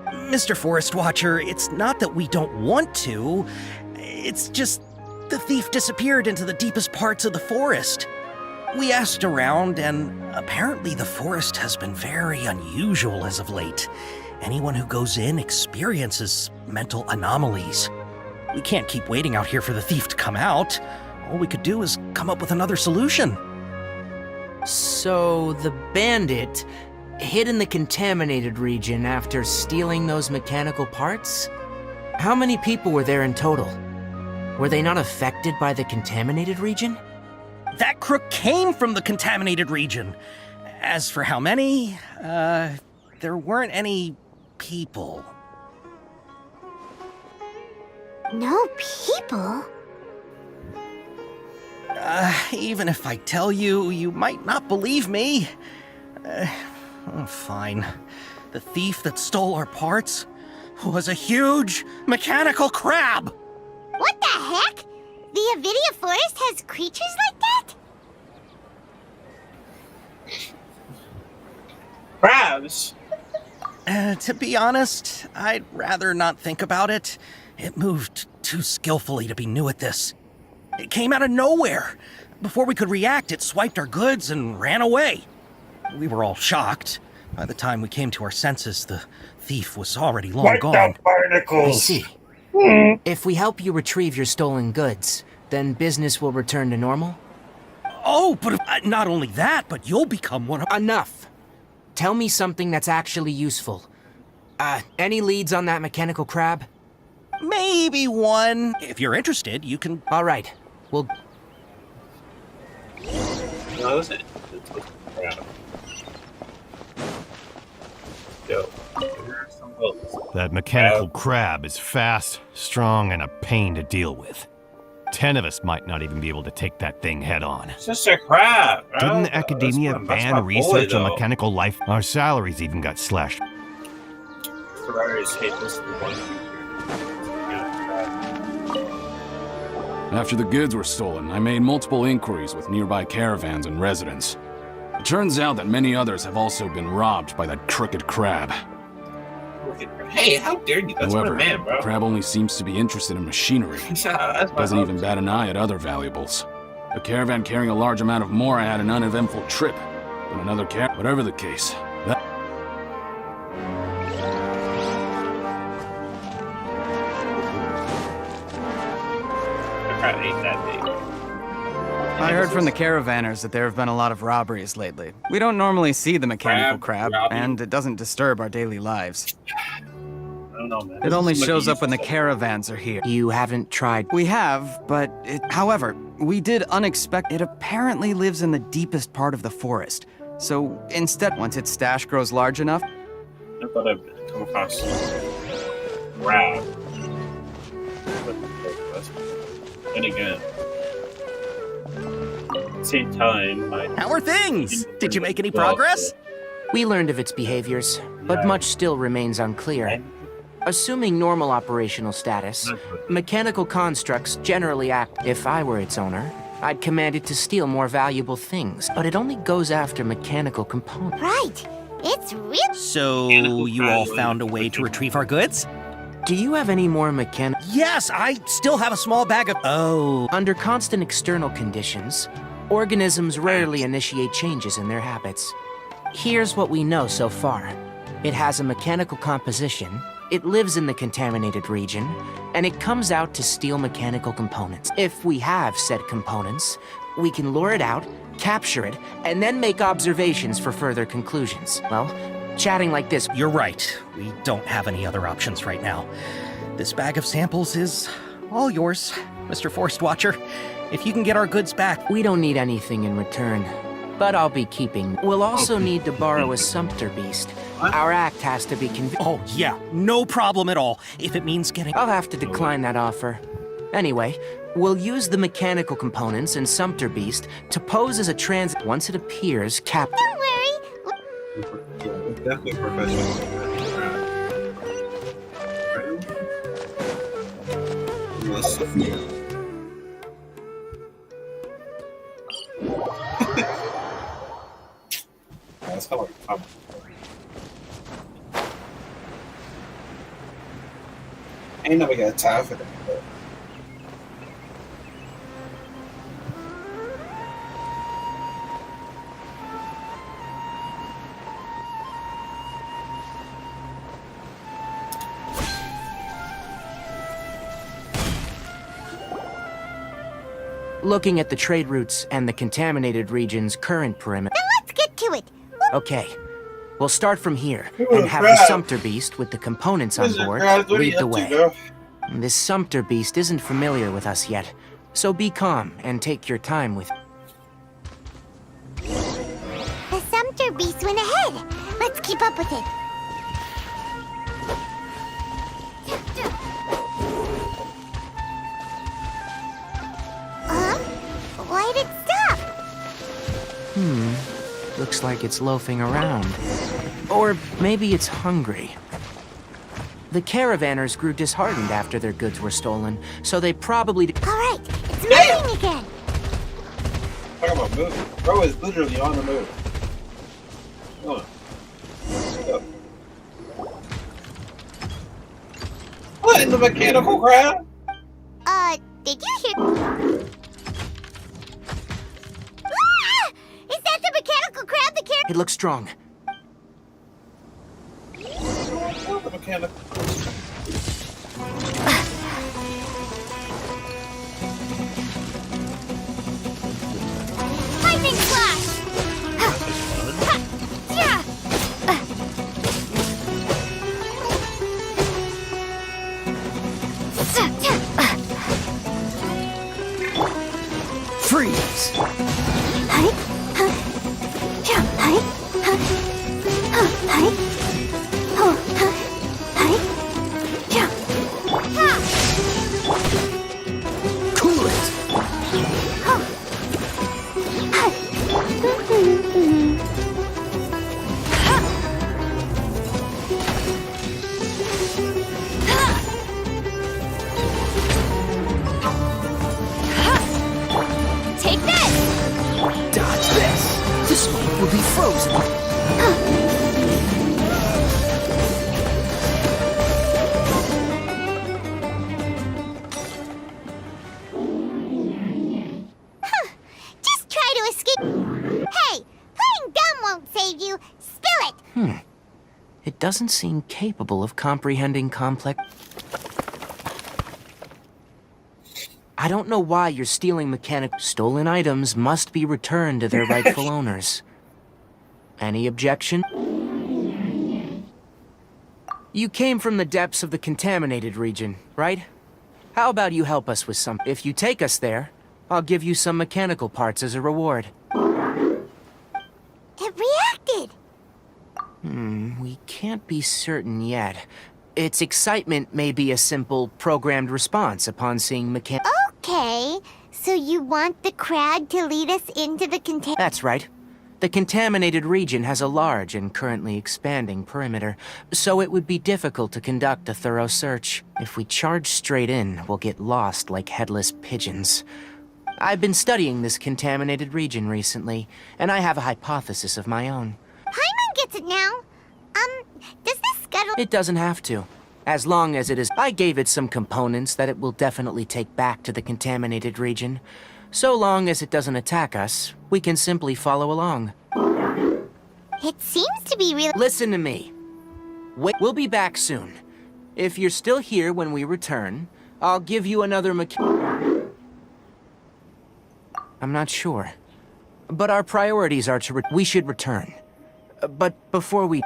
Mr. Forest Watcher, it's not that we don't want to. It's just the thief disappeared into the deepest parts of the forest. We asked around, and apparently the forest has been very unusual as of late. Anyone who goes in experiences mental anomalies. We can't keep waiting out here for the thief to come out. All we could do is come up with another solution. So, the bandit hid in the contaminated region after stealing those mechanical parts? How many people were there in total? Were they not affected by the contaminated region? That crook came from the contaminated region. As for how many, there weren't any people. No people? Even if I tell you, you might not believe me. Fine. The thief that stole our parts was a huge mechanical crab! What the heck? The Avidia Forest has creatures like that? Crabs? To be honest, I'd rather not think about it. It moved too skillfully to be new at this. It came out of nowhere. Before we could react, it swiped our goods and ran away. We were all shocked. By the time we came to our senses, the thief was already long gone. I barnacles! see. If we help you retrieve your stolen goods, then business will return to normal? Oh, but not only that, but you'll become one of— Enough! Tell me something that's actually useful. Any leads on that mechanical crab? Maybe one. If you're interested, you can— All right. Well... No, listen. It's a crab. Yo, here are some boats. That mechanical crab is fast, strong, and a pain to deal with. 10 of us might not even be able to take that thing head on. It's just a crab, bro. Didn't the academia That's my ban boy, research on though. mechanical life? Our salaries even got slashed. Ferraris hate this one. After the goods were stolen, I made multiple inquiries with nearby caravans and residents. It turns out that many others have also been robbed by that crooked crab. Hey, how dare you? That's However, my man, bro. the crab only seems to be interested in machinery. That's my Doesn't homie. even bat an eye at other valuables. A caravan carrying a large amount of more had an uneventful trip. But another whatever the case, that... The crab ate that big. I heard from the caravanners that there have been a lot of robberies lately. We don't normally see the mechanical crab, and it doesn't disturb our daily lives. I don't know, man. It only shows up when the caravans are here. You haven't tried... We have, but however, we did unexpect. It apparently lives in the deepest part of the forest. So instead, once its stash grows large enough... I thought I'd come across crab. And again, at the same time, How are things? Did you make any progress? We learned of its behaviors, but much still remains unclear. Assuming normal operational status, mechanical constructs generally act. If I were its owner, I'd command it to steal more valuable things, but it only goes after mechanical components. Right. It's real. So, you all found a way to retrieve our goods? Do you have any more mechanical... Yes, I still have a small bag of... Oh. Under constant external conditions, organisms rarely initiate changes in their habits. Here's what we know so far. It has a mechanical composition, it lives in the contaminated region, and it comes out to steal mechanical components. If we have said components, we can lure it out, capture it, and then make observations for further conclusions. Well, chatting like this... You're right. We don't have any other options right now. This bag of samples is all yours, Mr. Forest Watcher. If you can get our goods back... We don't need anything in return, but I'll be keeping... We'll also need to borrow a sumpter beast. Our act has to be Oh, yeah. No problem at all. If it means getting... I'll have to decline that offer. Anyway, we'll use the mechanical components and sumpter beast to pose as a Once it appears, Don't worry. definitely professional. it's kind of like a comic. Ain't nobody got time for that. But. Looking at the trade routes and the contaminated region's current perimeter. Then let's get to it. Okay. We'll start from here and have the Sumpter Beast with the components on board lead the way. This Sumpter Beast isn't familiar with us yet, so be calm and take your time with. The Sumpter Beast went ahead. Let's keep up with it. Why'd it stop? Looks like it's loafing around. Or maybe it's hungry. The caravanners grew disheartened after their goods were stolen, so they probably... Alright, it's moving again! Talk about moving. Bro is literally on the move. Come on. What in the mechanical crab? Did you hear... Is that the mechanical crab the It looks strong. The mechanical. Lightning flash! Freeze! Cool it! Take this! Dodge this! This one will be frozen! Just try to escape. Hey, playing dumb won't save you. Spill it! It doesn't seem capable of comprehending complex... I don't know why you're stealing mechanic... Stolen items must be returned to their rightful owners. Any objection? You came from the depths of the contaminated region, right? How about you help us with some... If you take us there, I'll give you some mechanical parts as a reward. It reacted! We can't be certain yet. Its excitement may be a simple, programmed response upon seeing Okay, so you want the crab to lead us into the That's right. The contaminated region has a large and currently expanding perimeter, so it would be difficult to conduct a thorough search. If we charge straight in, we'll get lost like headless pigeons. I've been studying this contaminated region recently, and I have a hypothesis of my own. Paimon gets it now. Does this scuttle... It doesn't have to. As long as it is... I gave it some components that it will definitely take back to the contaminated region. So long as it doesn't attack us, we can simply follow along. It seems to be real... Listen to me. We'll be back soon. If you're still here when we return, I'll give you another I'm not sure. But our priorities are to we should return. But before we...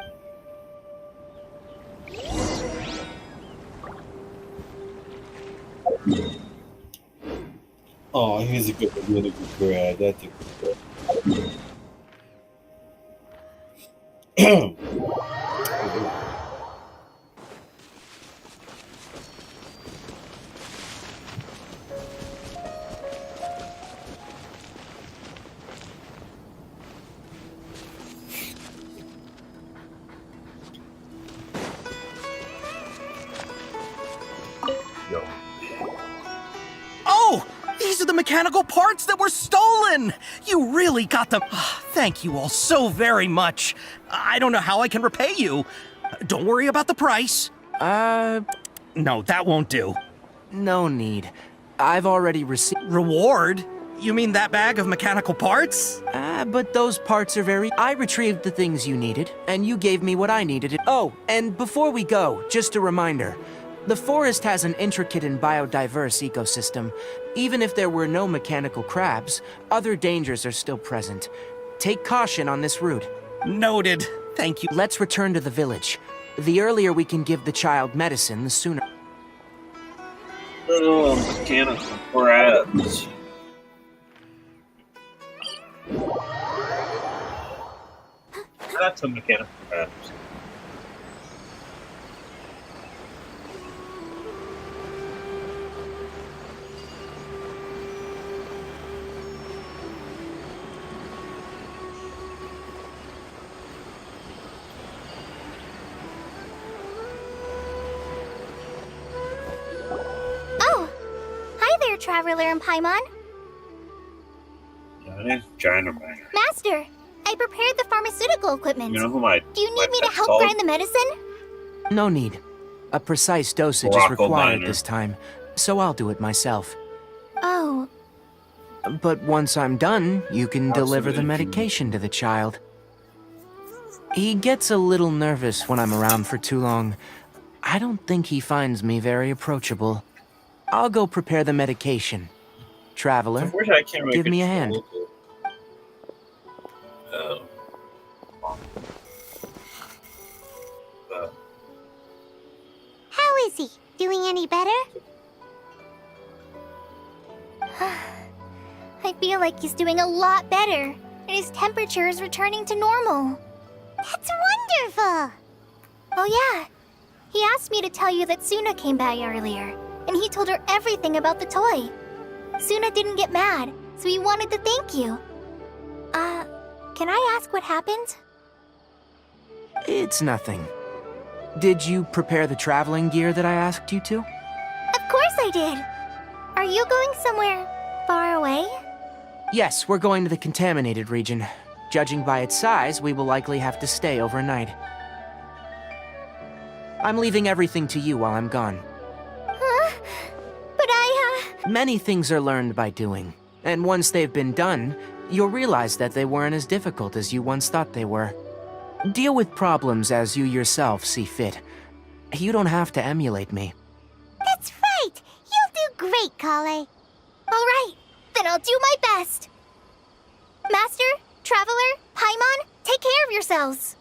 Oh, here's a good really good grad. That's a good grad. mechanical parts that were stolen! You really got them. Thank you all so very much. I don't know how I can repay you. Don't worry about the price. No, that won't do. No need. I've already received... Reward? You mean that bag of mechanical parts? But those parts are very... I retrieved the things you needed, and you gave me what I needed. Oh, and before we go, just a reminder. The forest has an intricate and biodiverse ecosystem. Even if there were no mechanical crabs, other dangers are still present. Take caution on this route. Noted. Thank you. Let's return to the village. The earlier we can give the child medicine, the sooner. Little mechanical crabs. That's a mechanical crabs. Oh! Hi there, Traveler and Paimon. My name's Ginorman. Master, I prepared the pharmaceutical equipment. You know who my... Do you need me to pet's help called? grind the medicine? No need. A precise dosage is Morocco required miner. this time, so I'll do it myself. Oh, But once I'm done, you can deliver the Absolutely. medication to the child. He gets a little nervous when I'm around for too long. I don't think he finds me very approachable. I'll go prepare the medication. Traveler, Unfortunately, I can't really give me a hand. control the- how is he? Doing any better? I feel like he's doing a lot better, and his temperature is returning to normal. That's wonderful! Oh yeah, he asked me to tell you that Suna came by earlier, and he told her everything about the toy. Suna didn't get mad, so he wanted to thank you. Can I ask what happened? It's nothing. Did you prepare the traveling gear that I asked you to? Of course I did! Are you going somewhere far away? Yes, we're going to the contaminated region. Judging by its size, we will likely have to stay overnight. I'm leaving everything to you while I'm gone. Huh? But Many things are learned by doing, and once they've been done, you'll realize that they weren't as difficult as you once thought they were. Deal with problems as you yourself see fit. You don't have to emulate me. That's right! You'll do great, Kale. Alright, then I'll do my best. Master, Traveler, Paimon, take care of yourselves.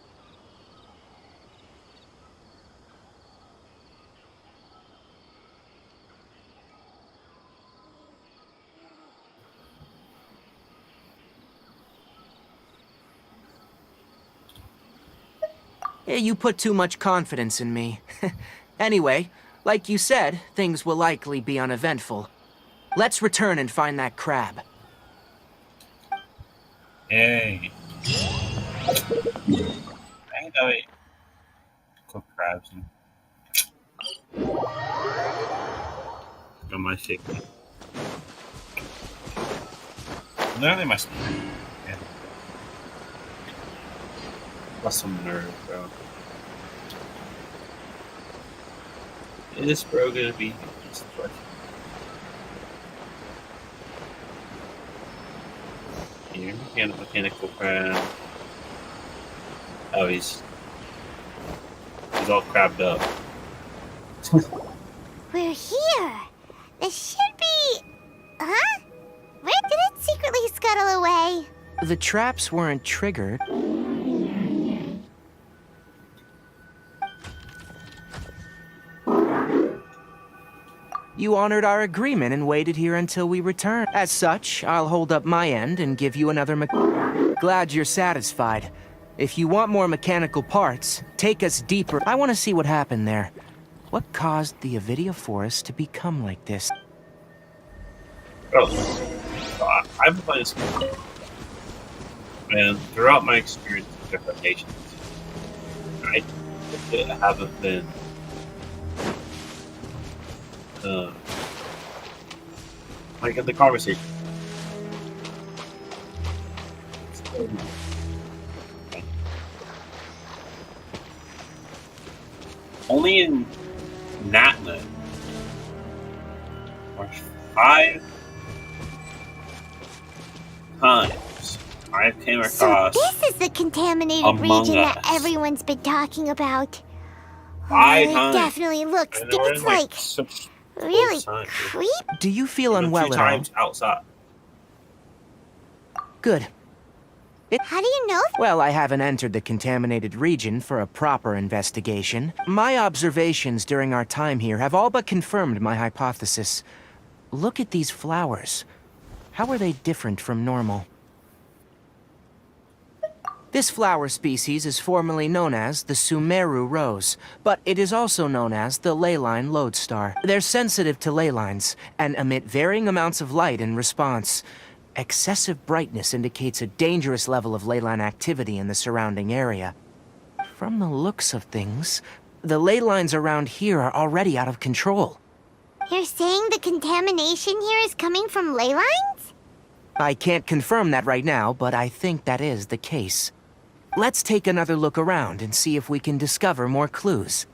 You put too much confidence in me. Anyway, like you said, things will likely be uneventful. Let's return and find that crab. Yay. I know it. Cook crabs and... On my safety. Literally my... Yeah. Lost some nerve, bro. Is this bro gonna be... Here, mechanical crab. Oh, he's all crabbed up. We're here. This should be... Huh? Where did it secretly scuttle away? The traps weren't triggered. You honored our agreement and waited here until we returned. As such, I'll hold up my end and give you another Glad you're satisfied. If you want more mechanical parts, take us deeper. I want to see what happened there. What caused the Avidia forest to become like this? Oh, I've been playing this game. And throughout my experience with different nations, I haven't been like in the conversation Only in Natlan. Or 5 times I came So across. this is the contaminated Among region that Us. everyone's been talking about. 5 it times. definitely looks. And they were It's in, like such really close time, too. creepy. Do you feel Even unwell 2 at all? times outside. Good. How do you know? Well, I haven't entered the contaminated region for a proper investigation. My observations during our time here have all but confirmed my hypothesis. Look at these flowers. How are they different from normal? This flower species is formerly known as the Sumeru rose, but it is also known as the leyline lodestar. They're sensitive to ley lines and emit varying amounts of light in response. Excessive brightness indicates a dangerous level of leyline activity in the surrounding area. From the looks of things, the ley lines around here are already out of control. You're saying the contamination here is coming from ley lines? I can't confirm that right now, but I think that is the case. Let's take another look around and see if we can discover more clues.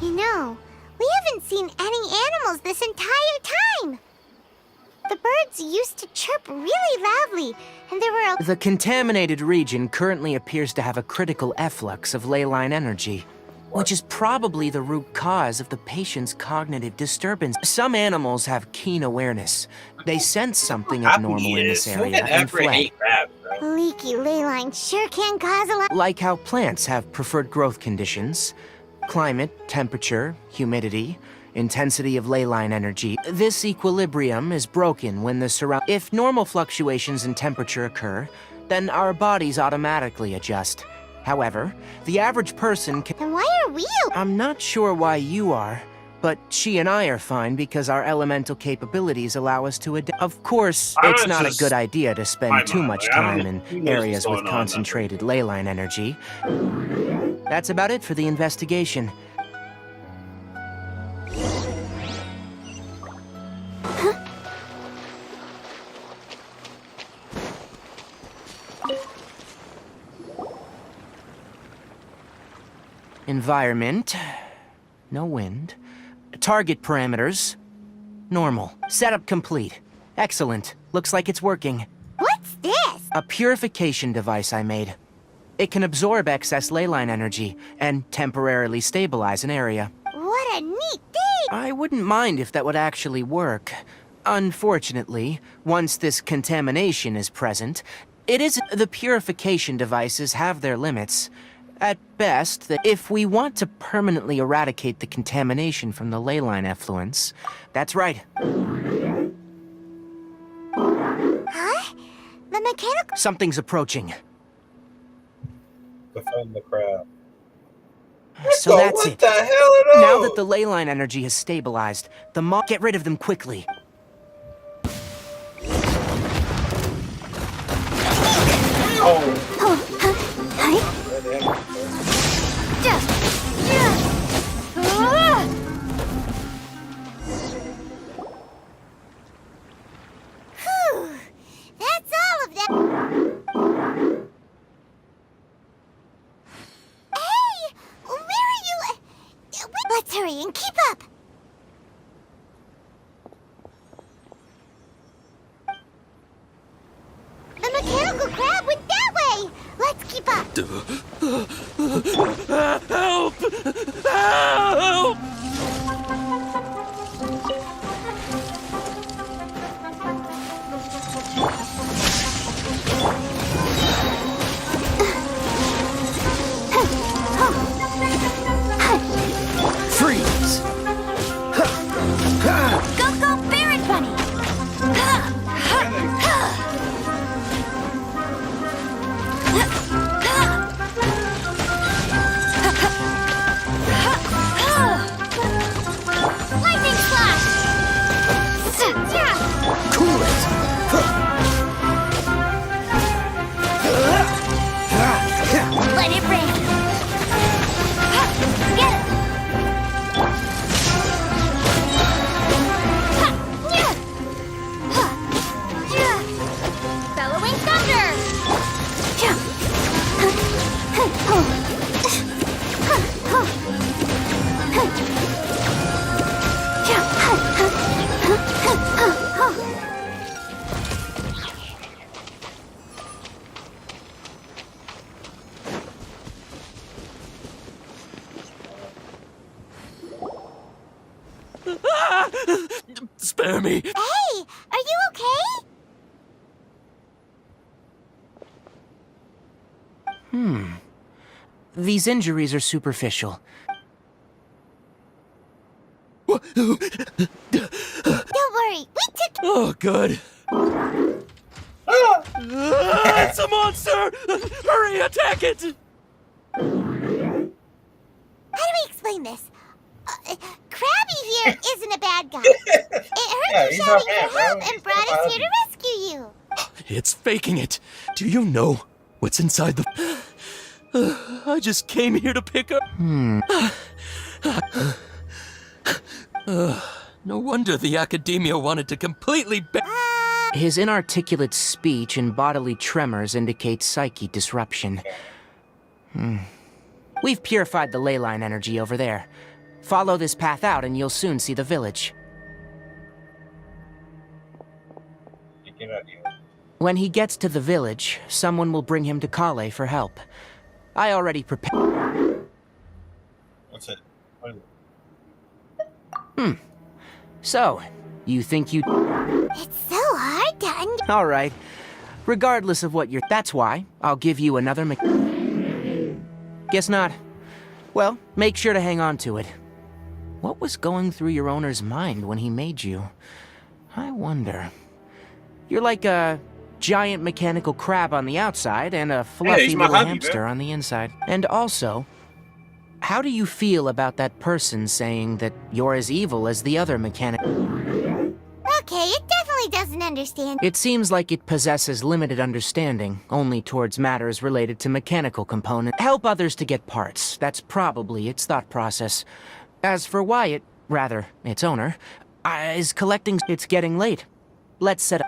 You know, we haven't seen any animals this entire time. The birds used to chirp really loudly, and there were The contaminated region currently appears to have a critical efflux of leyline energy, which is probably the root cause of the patient's cognitive disturbance. Some animals have keen awareness. They sense something abnormal in this area and fled. leaky ley lines sure can cause a lot. Like how plants have preferred growth conditions, climate, temperature, humidity, intensity of leyline energy. This equilibrium is broken when the surround. If normal fluctuations in temperature occur, then our bodies automatically adjust. However, the average person can. Then why are we? I'm not sure why you are, but she and I are fine because our elemental capabilities allow us to adapt. Of course, it's not a good idea to spend too much time in areas with concentrated leyline energy. That's about it for the investigation. Environment. No wind. Target parameters. Normal. Setup complete. Excellent. Looks like it's working. What's this? A purification device I made. It can absorb excess leyline energy and temporarily stabilize an area. What a neat thing! I wouldn't mind if that would actually work. Unfortunately, once this contamination is present, it isn't. The purification devices have their limits. At best, if we want to permanently eradicate the contamination from the leyline effluence, that's right. Huh? The mechanical. Something's approaching. Defend the crab. So that's what it. the hell are Now those? that the leyline energy has stabilized, get rid of them quickly. Whew. That's all of them. Hey! Where are you? Let's hurry and keep up. The mechanical crab went that way. Let's keep up. Help! Help! Freeze! Go, go, Barret Bunny! spare me! Hey, are you okay? These injuries are superficial. Don't worry, we took. Oh, good. It's a monster! Hurry, attack it! How do we explain this? Krabby here isn't a bad guy. It heard you shouting for help and brought us here to rescue you. It's faking it. Do you know what's inside the... I just came here to pick up... No wonder the Academia wanted to completely His inarticulate speech and bodily tremors indicate psyche disruption. We've purified the ley line energy over there. Follow this path out and you'll soon see the village. When he gets to the village, someone will bring him to Kale for help. I already prepared. What's it? So, you think you... It's so hard to All right. Regardless of what you're... That's why I'll give you another Guess not. Well, make sure to hang on to it. What was going through your owner's mind when he made you? I wonder. You're like a giant mechanical crab on the outside and a fluffy little hamster on the inside. And also, how do you feel about that person saying that you're as evil as the other mechanic? Okay, it definitely doesn't understand. It seems like it possesses limited understanding, only towards matters related to mechanical components. Help others to get parts. That's probably its thought process. As for Wyatt, rather, its owner, is collecting... It's getting late. Let's set up...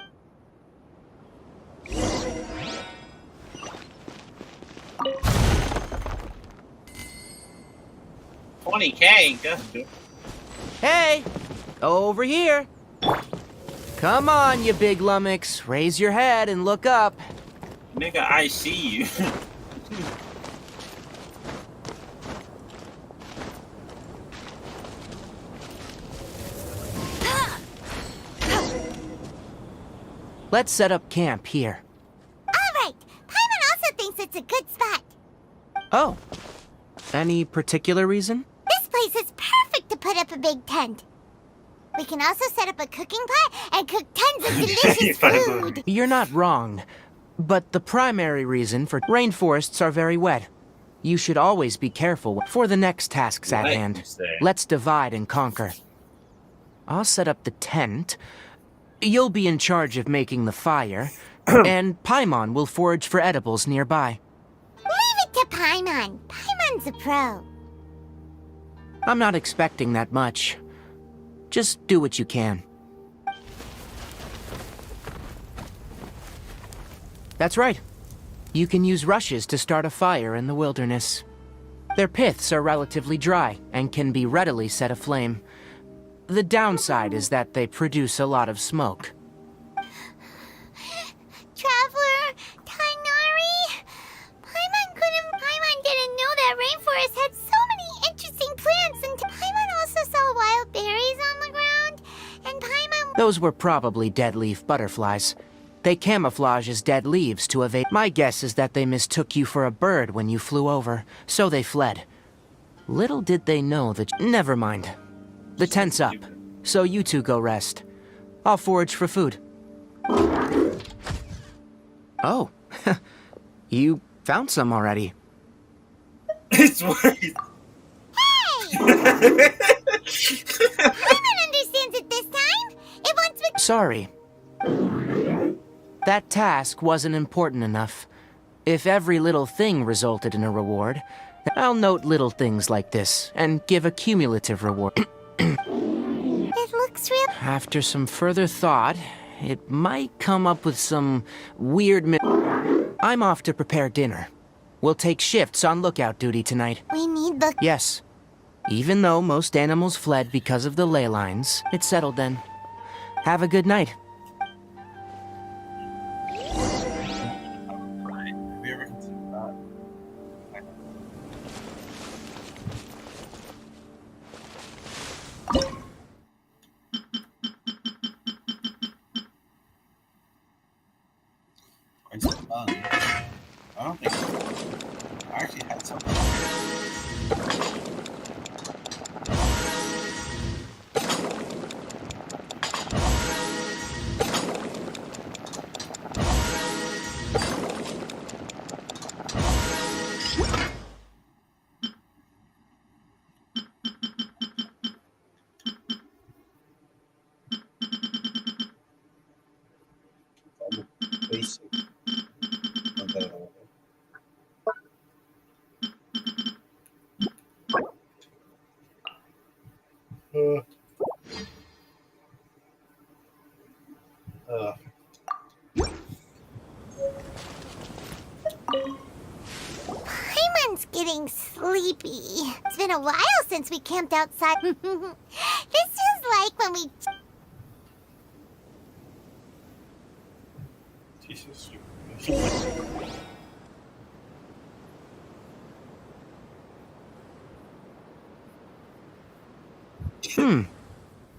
20K. Good. Hey! Over here! Come on, you big lummox. Raise your head and look up. Nigga, I see you. Let's set up camp here. Alright, Paimon also thinks it's a good spot. Oh. Any particular reason? This place is perfect to put up a big tent. We can also set up a cooking pot and cook tons of delicious food. You're not wrong. But the primary reason for rainforests are very wet. You should always be careful for the next tasks at hand. Let's divide and conquer. I'll set up the tent. You'll be in charge of making the fire. And Paimon will forage for edibles nearby. Leave it to Paimon. Paimon's a pro. I'm not expecting that much. Just do what you can. That's right. You can use rushes to start a fire in the wilderness. Their piths are relatively dry and can be readily set aflame. The downside is that they produce a lot of smoke. Traveler, Tainari, Paimon didn't know that rainforest had so many interesting plants, and Paimon also saw wild berries on the ground, and Paimon... Those were probably dead leaf butterflies. They camouflage as dead leaves to evade... My guess is that they mistook you for a bird when you flew over, so they fled. Little did they know that... Never mind. The tent's up, so you two go rest. I'll forage for food. Oh, you found some already. It's right. Hey! Paimon understands it this time. It wants me... Sorry. That task wasn't important enough. If every little thing resulted in a reward, I'll note little things like this and give a cumulative reward. It looks real... After some further thought, it might come up with some weird I'm off to prepare dinner. We'll take shifts on lookout duty tonight. We need the... Yes. Even though most animals fled because of the ley lines, it's settled then. Have a good night. And some fun. I don't think I actually had some fun. Basic. Paimon's getting sleepy. It's been a while since we camped outside. This is like when we... Jesus.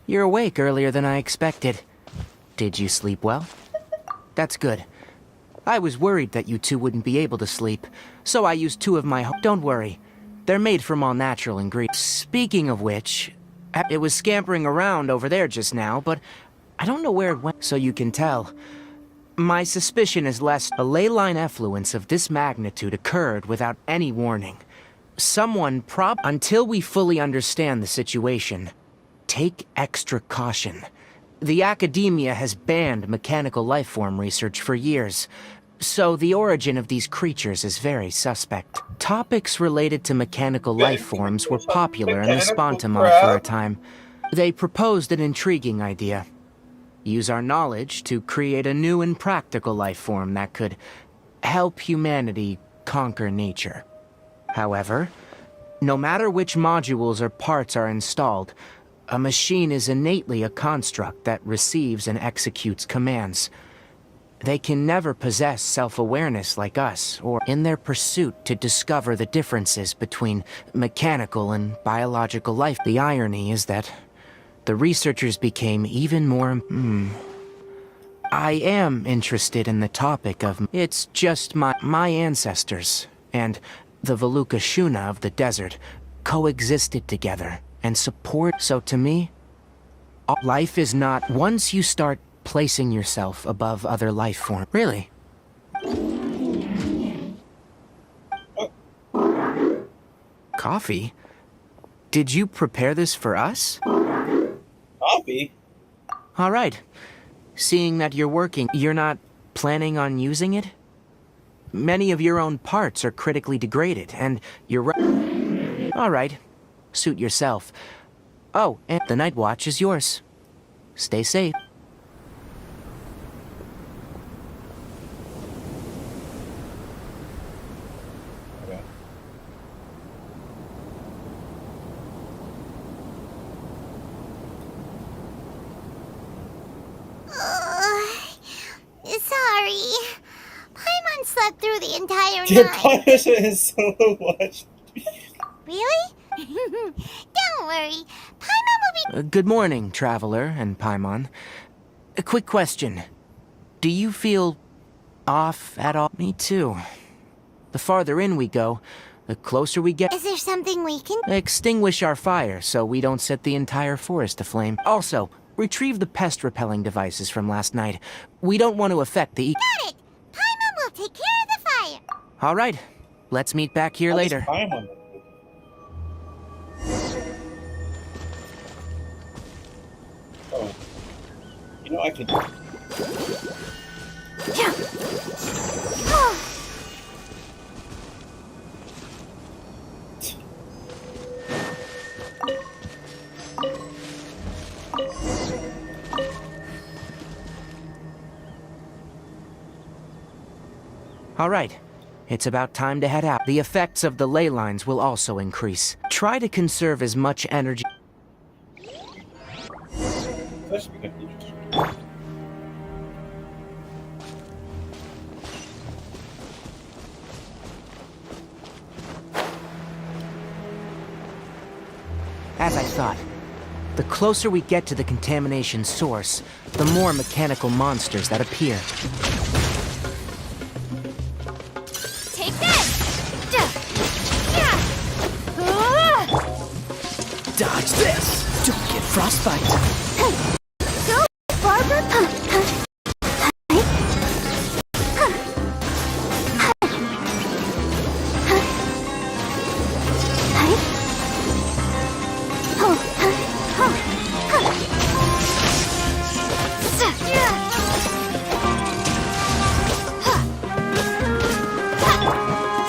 You're awake earlier than I expected. Did you sleep well? That's good. I was worried that you two wouldn't be able to sleep, so I used two of my... Don't worry. They're made from all natural ingredients. Speaking of which, it was scampering around over there just now, but I don't know where it went, so you can tell. My suspicion is less a ley line effluence of this magnitude occurred without any warning. Someone until we fully understand the situation, take extra caution. The academia has banned mechanical lifeform research for years, so the origin of these creatures is very suspect. Topics related to mechanical lifeforms were popular in the Spontamod for a time. They proposed an intriguing idea. Use our knowledge to create a new and practical lifeform that could help humanity conquer nature. However, no matter which modules or parts are installed, a machine is innately a construct that receives and executes commands. They can never possess self-awareness like us, or in their pursuit to discover the differences between mechanical and biological life. The irony is that the researchers became even more... I am interested in the topic of... It's just my ancestors and the Veluca Shuna of the desert coexisted together and support. So to me, life is not... Once you start placing yourself above other life forms... Really? Coffee? Did you prepare this for us? Coffee? All right. Seeing that you're working, you're not planning on using it? Many of your own parts are critically degraded, and you're... All right. Suit yourself. Oh, and the night watch is yours. Stay safe. Sorry. Paimon slept through the entire Your night. punishment is so much. Really? Don't worry. Paimon will be... Good morning, Traveler and Paimon. A quick question. Do you feel off at all? Me too. The farther in we go, the closer we get... Is there something we can... Extinguish our fire so we don't set the entire forest aflame. Also, retrieve the pest-repelling devices from last night. We don't want to affect the... Got it! Paimon will take care of the fire. All right. Let's meet back here later. Oh. You know, I could... All right. It's about time to head out. The effects of the ley lines will also increase. Try to conserve as much energy... As I thought, the closer we get to the contamination source, the more mechanical monsters that appear. frostbite. Go, Barber!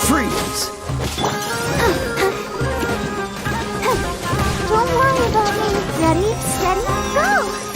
Freeze! Don't worry about me. Ready, steady, go!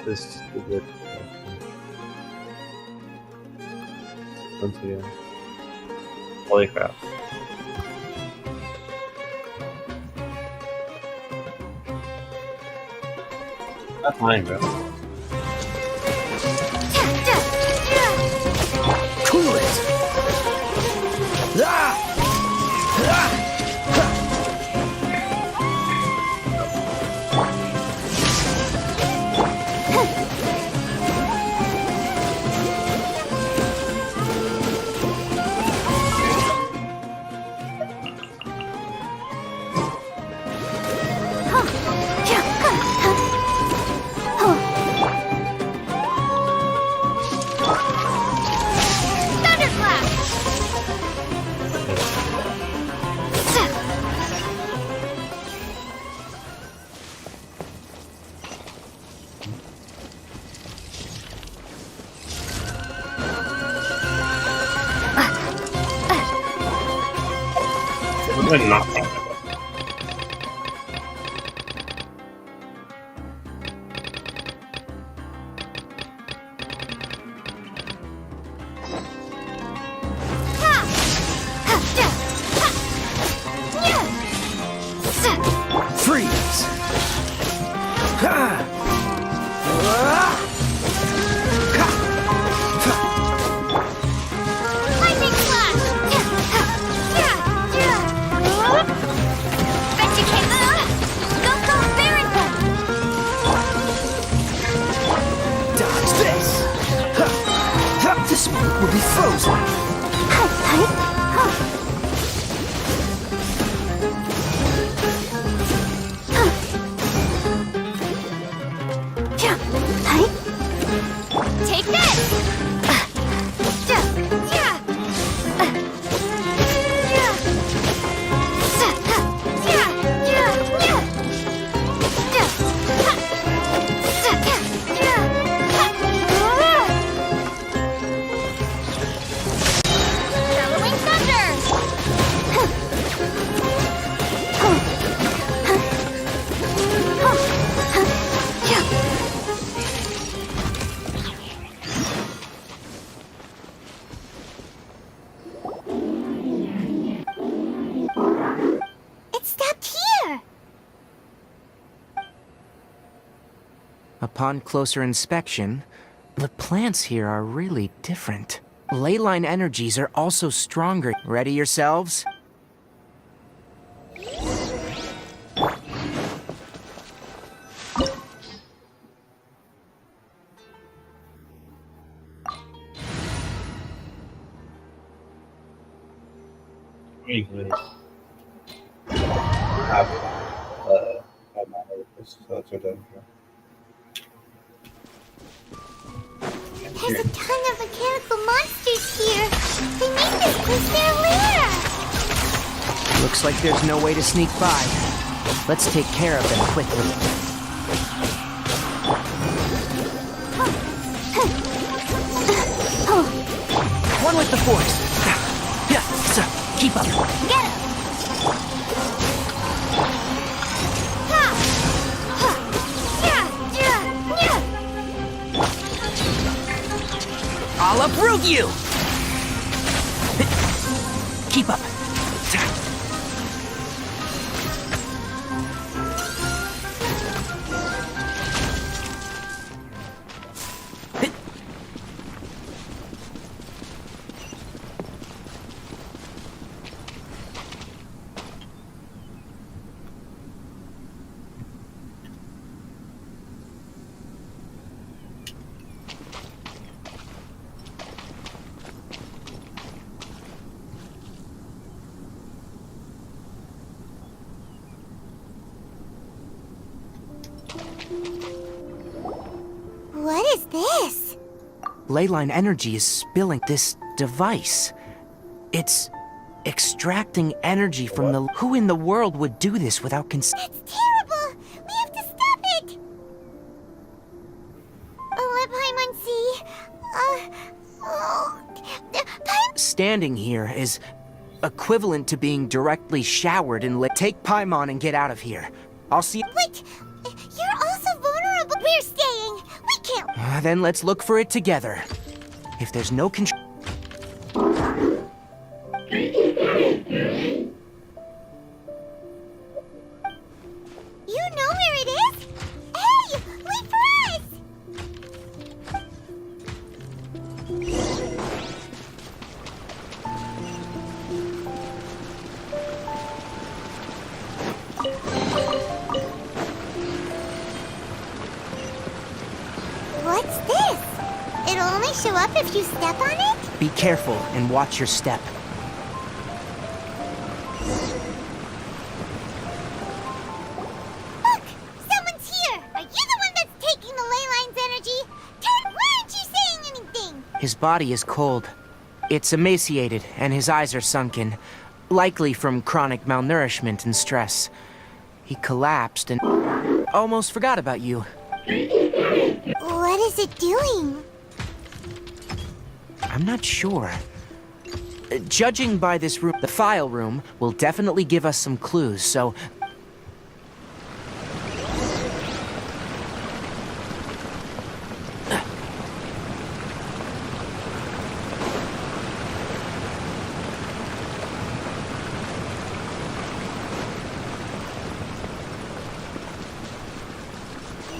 This stupid. Once again. Holy crap. That's fine, bro. Cool it! Ah! Ah! We're not talking about Freeze! Ha! Lightning flash! Bet you can't go Baron! Dodge this! Ha! This one will be frozen! Take this! Bellowing thunder! It stopped here! Upon closer inspection, the plants here are really different. Leyline energies are also stronger. Ready yourselves? pretty good. Have my purpose, so that's what I'm doing. There's a ton of mechanical monsters here. They made this place their lair. Looks like there's no way to sneak by. Let's take care of them quickly. One with the force. Yeah, sir. Keep up. Get him. I'll uproot you! Keep up. What is this? Leyline energy is spilling this device. It's extracting energy from the... Who in the world would do this without consent? It's terrible! We have to stop it! Paimon, Standing here is equivalent to being directly showered in Take Paimon and get out of here. I'll see... Wait! You're also vulnerable! We're staying! We Then let's look for it together. If there's no control... You know where it is? Hey, wait for us! What's this? It'll only show up if you step on it? Be careful and watch your step. Look! Someone's here! Are you the one that's taking the ley line's energy? Turn, why aren't you saying anything? His body is cold. It's emaciated, and his eyes are sunken, likely from chronic malnourishment and stress. He collapsed and almost forgot about you. What is it doing? I'm not sure. Judging by this room, the file room will definitely give us some clues, so...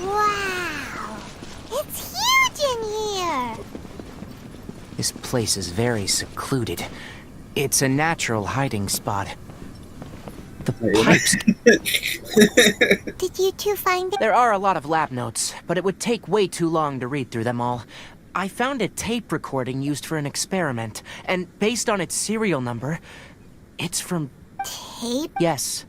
Wow! It's huge in here! This place is very secluded. It's a natural hiding spot. The pipes... Did you two find it? There are a lot of lab notes, but it would take way too long to read through them all. I found a tape recording used for an experiment, and based on its serial number, it's from... Tape? Yes.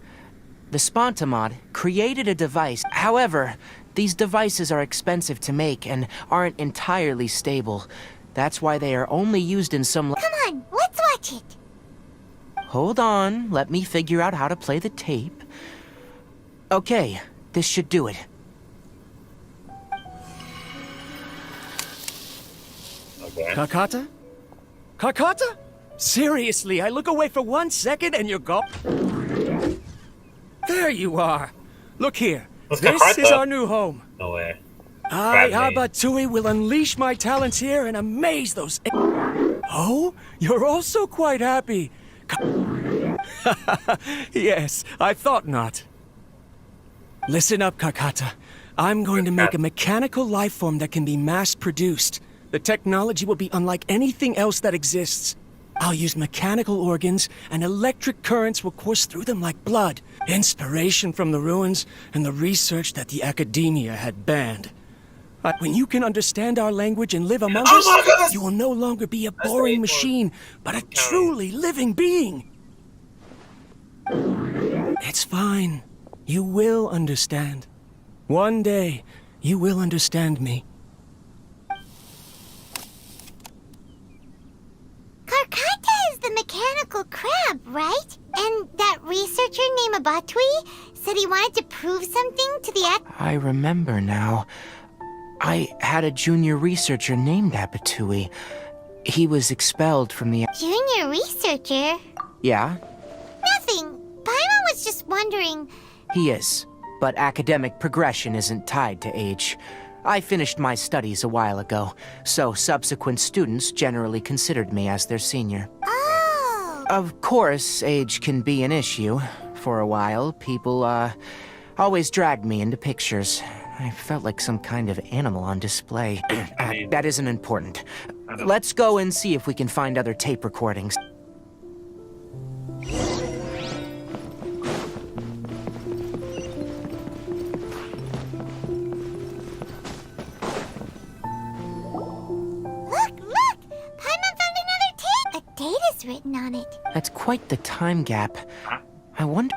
The Spontamod created a device. However, these devices are expensive to make and aren't entirely stable. That's why they are only used in some... Come on, let's watch it! Hold on, let me figure out how to play the tape. Okay, this should do it. Okay. Kakata? Kakata? Seriously, I look away for 1 second and you're gone. There you are. Look here. Let's This Kakata. is our new home. No way. I, Bad name. Abatui, will unleash my talents here and amaze those... Oh? You're also quite happy. Yes, I thought not. Listen up, Kakata. I'm going to make a mechanical life form that can be mass-produced. The technology will be unlike anything else that exists. I'll use mechanical organs, and electric currents will course through them like blood. Inspiration from the ruins and the research that the academia had banned. When you can understand our language and live among us, you will no longer be a boring machine, but a truly living being. It's fine. You will understand. One day, you will understand me. Karkata is the mechanical crab, right? And that researcher named Abatui said he wanted to prove something to the I remember now. I had a junior researcher named Abatui. He was expelled from the... Junior researcher? Yeah, Nothing. Paimon was just wondering... he is. But academic progression isn't tied to age. I finished my studies a while ago, so subsequent students generally considered me as their senior. Oh! Of course, age can be an issue. For a while, people, always dragged me into pictures. I felt like some kind of animal on display. That isn't important. Let's go and see if we can find other tape recordings. Look, look! Paimon found another tape! A date is written on it. That's quite the time gap. I wonder...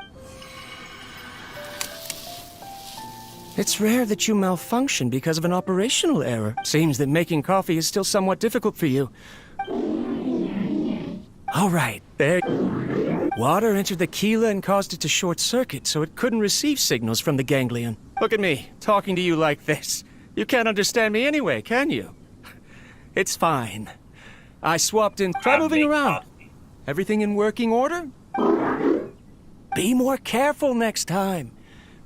It's rare that you malfunction because of an operational error. Seems that making coffee is still somewhat difficult for you. All right, there. Water entered the chela and caused it to short circuit, so it couldn't receive signals from the ganglion. Look at me, talking to you like this. You can't understand me anyway, can you? It's fine. I swapped in. Try moving around. Everything in working order? Be more careful next time.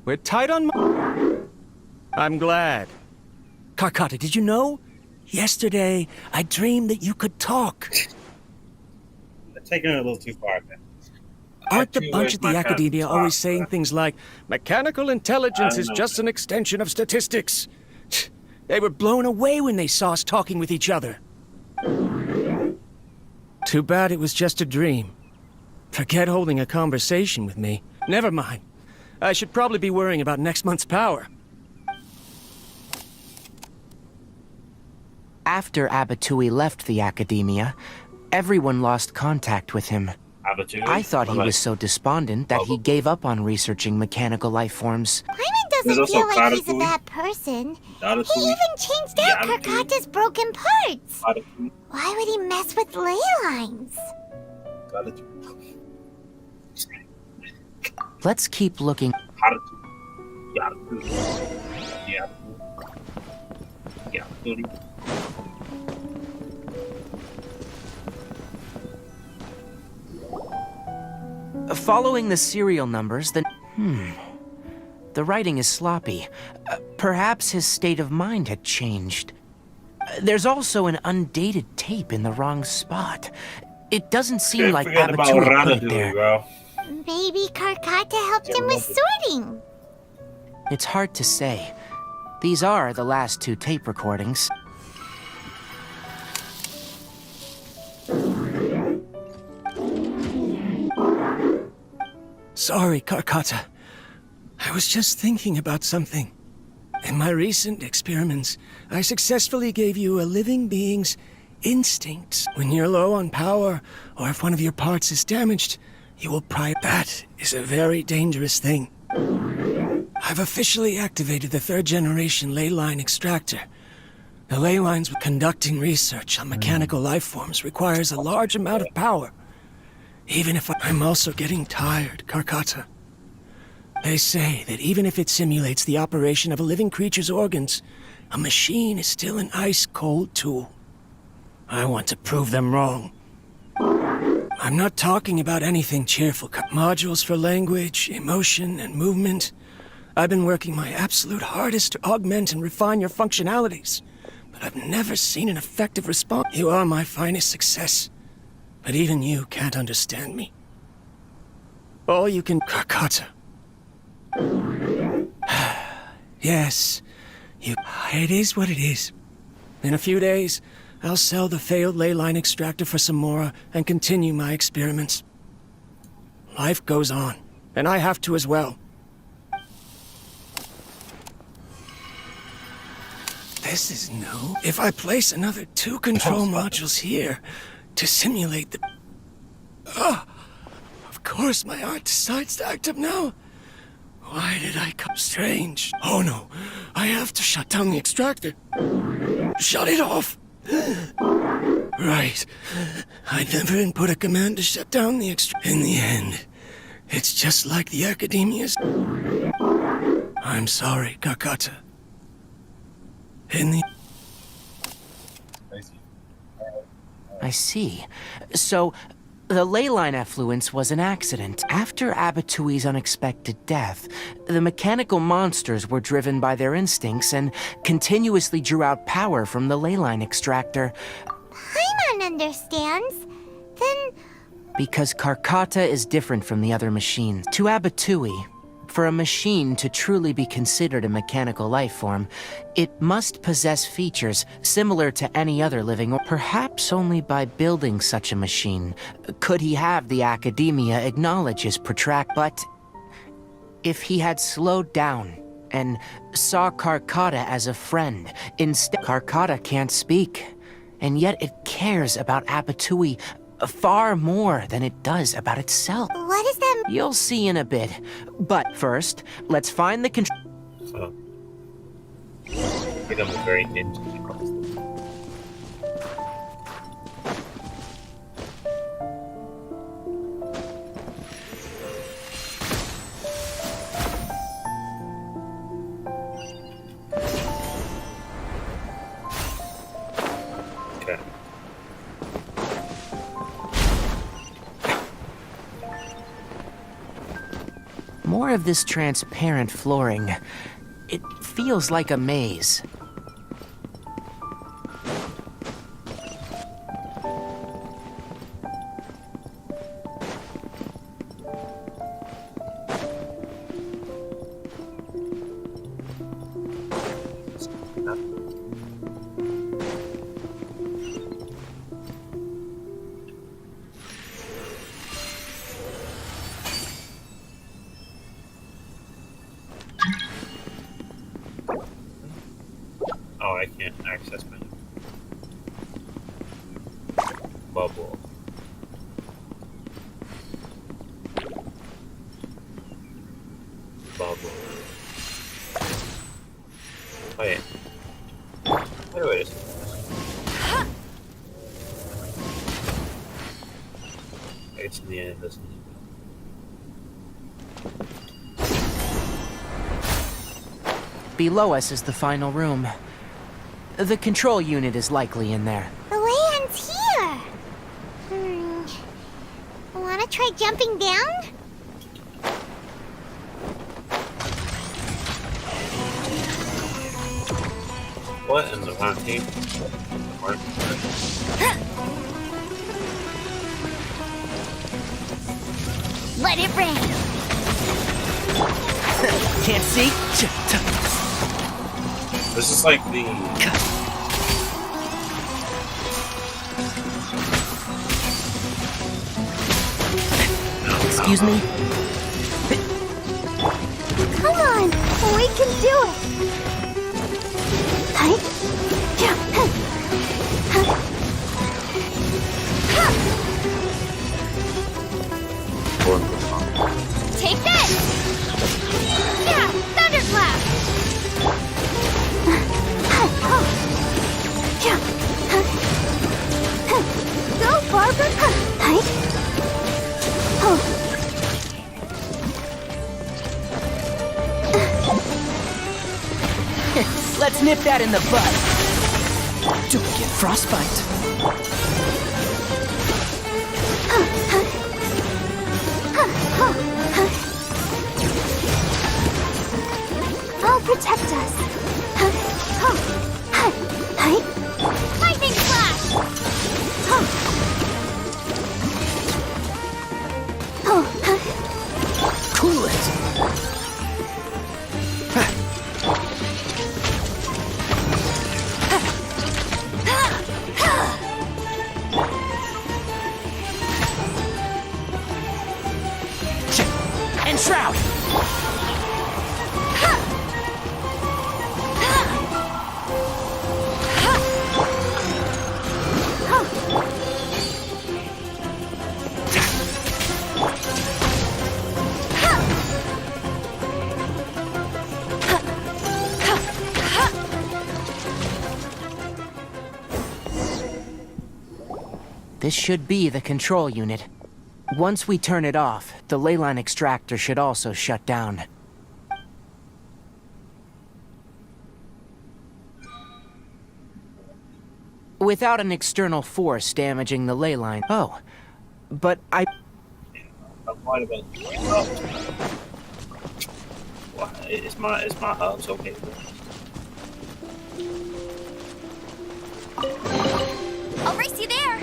We're tight on... I'm glad. Karkata, did you know? Yesterday, I dreamed that you could talk. I'm taking it a little too far, man. Aren't the bunch at the Academia always saying things like, mechanical intelligence is just an extension of statistics? They were blown away when they saw us talking with each other. Too bad it was just a dream. Forget holding a conversation with me. Never mind. I should probably be worrying about next month's power. After Abatui left the Academia, everyone lost contact with him. Abatui? I thought he was so despondent that he gave up on researching mechanical life forms. Paimon doesn't feel like he's a bad person. He even changed out Karkata's broken parts. Why would he mess with ley lines? Let's keep looking. Following the serial numbers, the writing is sloppy. Perhaps his state of mind had changed. There's also an undated tape in the wrong spot. It doesn't seem like Abatui put it there. Bro. Maybe Karkata helped him with sorting. It's hard to say. These are the last 2 tape recordings. Sorry, Karkata. I was just thinking about something. In my recent experiments, I successfully gave you a living being's instincts. When you're low on power, or if one of your parts is damaged, you will pry. That is a very dangerous thing. I've officially activated the 3rd generation ley line extractor. The ley lines conducting research on mechanical life forms requires a large amount of power. Even if I'm also getting tired, Karkata. They say that even if it simulates the operation of a living creature's organs, a machine is still an ice-cold tool. I want to prove them wrong. I'm not talking about anything cheerful. Modules for language, emotion, and movement. I've been working my absolute hardest to augment and refine your functionalities, but I've never seen an effective response. You are my finest success, but even you can't understand me. All you can... Karkata. Yes, it is what it is. In a few days, I'll sell the failed ley line extractor for some more and continue my experiments. Life goes on, and I have to as well. This is new. If I place another 2 control modules here to simulate the... Of course my art decides to act up now. Why did I come? Strange. Oh no, I have to shut down the extractor. Shut it off. Right. I never input a command to shut down the extractor. In the end, it's just like the Academia's. I'm sorry, Karkata. I see. So, the ley line effluence was an accident. After Abatui's unexpected death, the mechanical monsters were driven by their instincts and continuously drew out power from the ley line extractor. Paimon understands. Then... Because Karkata is different from the other machines. To Abatui, for a machine to truly be considered a mechanical life form, it must possess features similar to any other living, or perhaps only by building such a machine could he have the Academia acknowledge his protract. But if he had slowed down and saw Karkata as a friend, instead, Karkata can't speak, and yet it cares about Abatui far more than it does about itself. What is that? You'll see in a bit. But first, let's find the control. So, I think I'm a very ninja. More of this transparent flooring. It feels like a maze. Oh, I can't access menu. Bubble. Bubble. Wait. Wait. It's the end of this. Below us is the final room. The control unit is likely in there. The land's here. Wanna try jumping down? What in the monkey? Let it rain. Can't see? This is like the... Excuse me? Come on, we can do it. Hi. Take this! Yeah, thunderclap! Go, Barbara! Hi. Oh. Let's nip that in the bud. Don't get frostbite. I'll protect us. Lightning flash! Cool it. And shroud. This should be the control unit. Once we turn it off, the ley line extractor should also shut down. Without an external force damaging the ley line. Oh, but I might have been. Is my hubs okay? I'll race you there.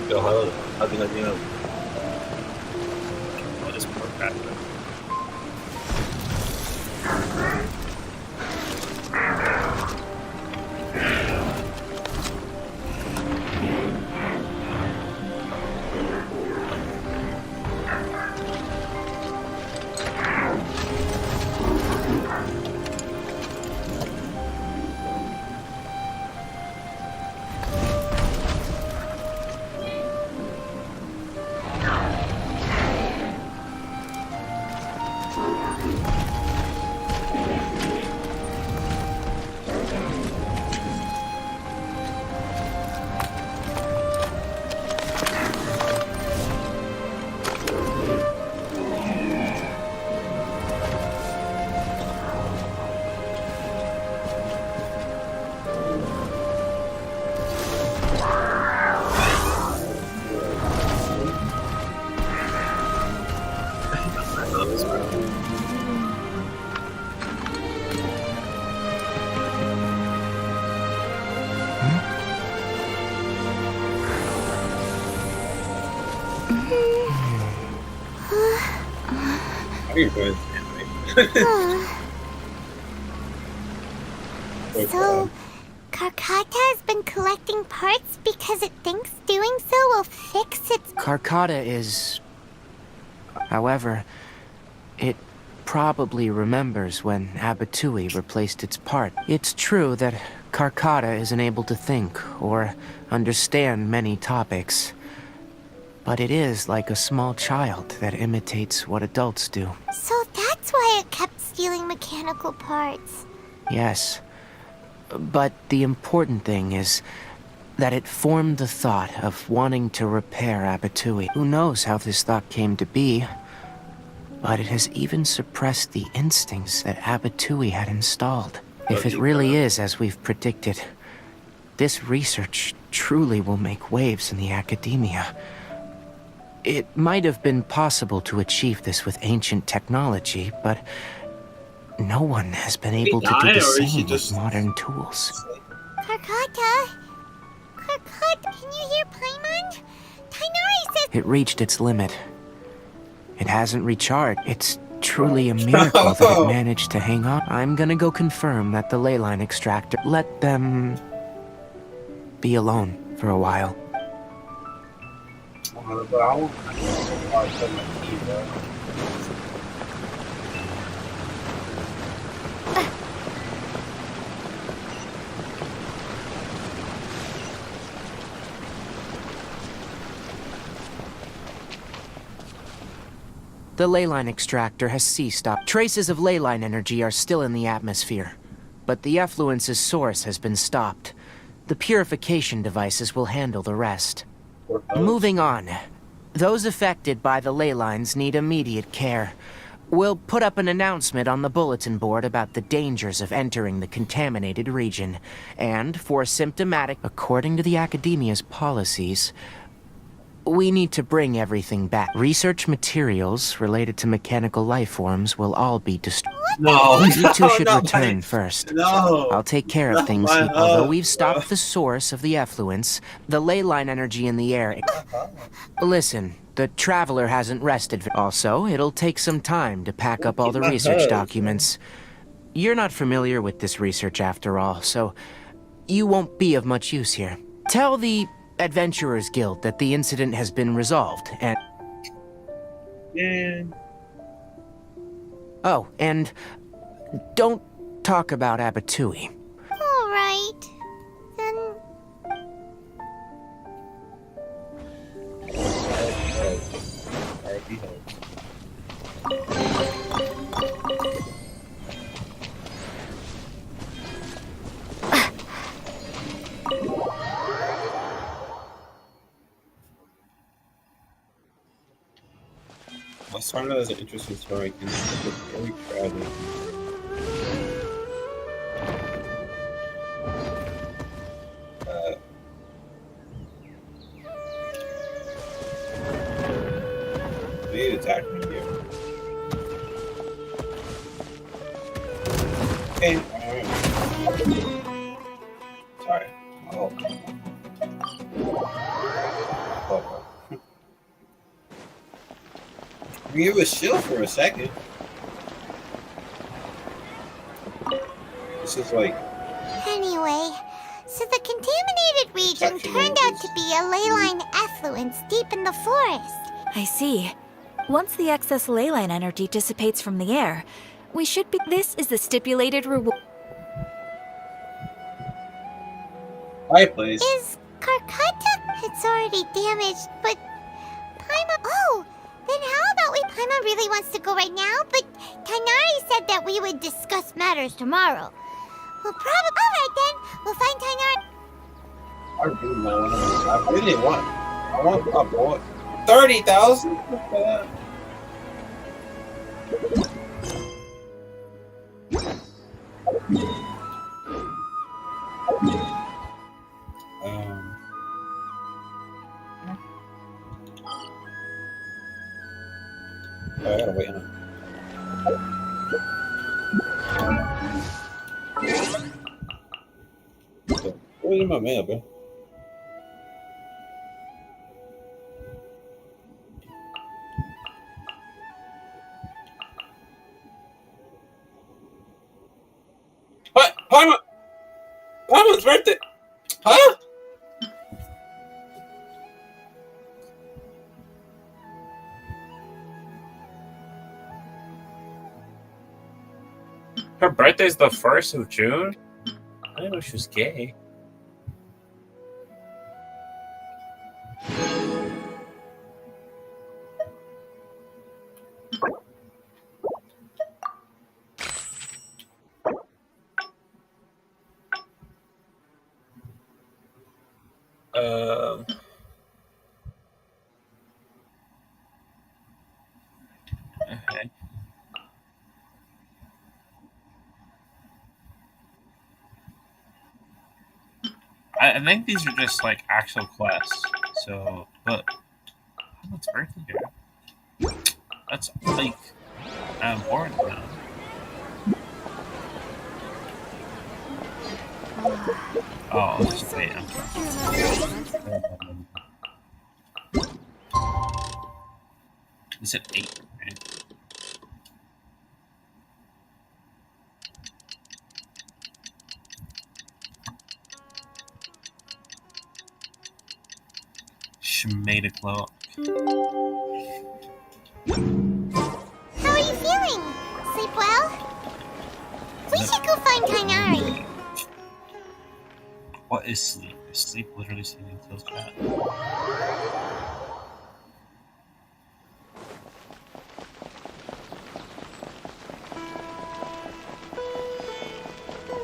Yo, how can I do that? Oh, this poor cat. You're good. So, Karkata has been collecting parts because it thinks doing so will fix its... Karkata is... However, it probably remembers when Abatui replaced its part. It's true that Karkata isn't able to think or understand many topics, but it is like a small child that imitates what adults do. So that's why it kept stealing mechanical parts. Yes, but the important thing is that it formed the thought of wanting to repair Abatui. Who knows how this thought came to be? But it has even suppressed the instincts that Abatui had installed. If it really is as we've predicted, this research truly will make waves in the academia. It might have been possible to achieve this with ancient technology, but no one has been able to do the same with modern tools. Karkata? Karkata, can you hear Paimon? Tainari says... It reached its limit. It hasn't recharged. It's truly a miracle that it managed to hang on. I'm gonna go confirm that the ley line extractor... Let them... be alone for a while. The ley line extractor has ceased up. Traces of ley line energy are still in the atmosphere, but the effluence's source has been stopped. The purification devices will handle the rest. Moving on. Those affected by the ley lines need immediate care. We'll put up an announcement on the bulletin board about the dangers of entering the contaminated region. And for symptomatic, according to the Academia's policies, we need to bring everything back. Research materials related to mechanical life forms will all be destroyed. No, you two should return first. No, I'll take care of things here. Although we've stopped the source of the effluence, the ley line energy in the air... Listen, the Traveler hasn't rested. Also, it'll take some time to pack up all the research documents. You're not familiar with this research after all, so you won't be of much use here. Tell the Adventurers Guild that the incident has been resolved, and... Yeah. Oh, and don't talk about Abatui. All right. Then... Masarna is an interesting story. It's very crowded. They attacked me here. Okay. Sorry. Oh. We was chill for a second. This is like... Anyway, so the contaminated region turned out to be a ley line effluence deep in the forest. I see. Once the excess ley line energy dissipates from the air, we should be... This is the stipulated reward. Hi, place. Is Karkata? It's already damaged, but... Paimon... Oh! Then how about Paimon really wants to go right now, but Tainari said that we would discuss matters tomorrow. We'll probably... Alright then, we'll find Tainari... I really want... I want a boy. 30,000? I gotta wait on it. Where's my mail, bro? Whose birthday? Huh? Her birthday's the 1st of June? I didn't know she was gay. Okay. I think these are just like actual quests. So, but what's birthday here? That's like important now. Oh, just wait. Is it 8? Right? Made a cloak. How are you feeling? Sleep well? We should go find Kainari. What is sleep? Is sleep literally sleeping till chat?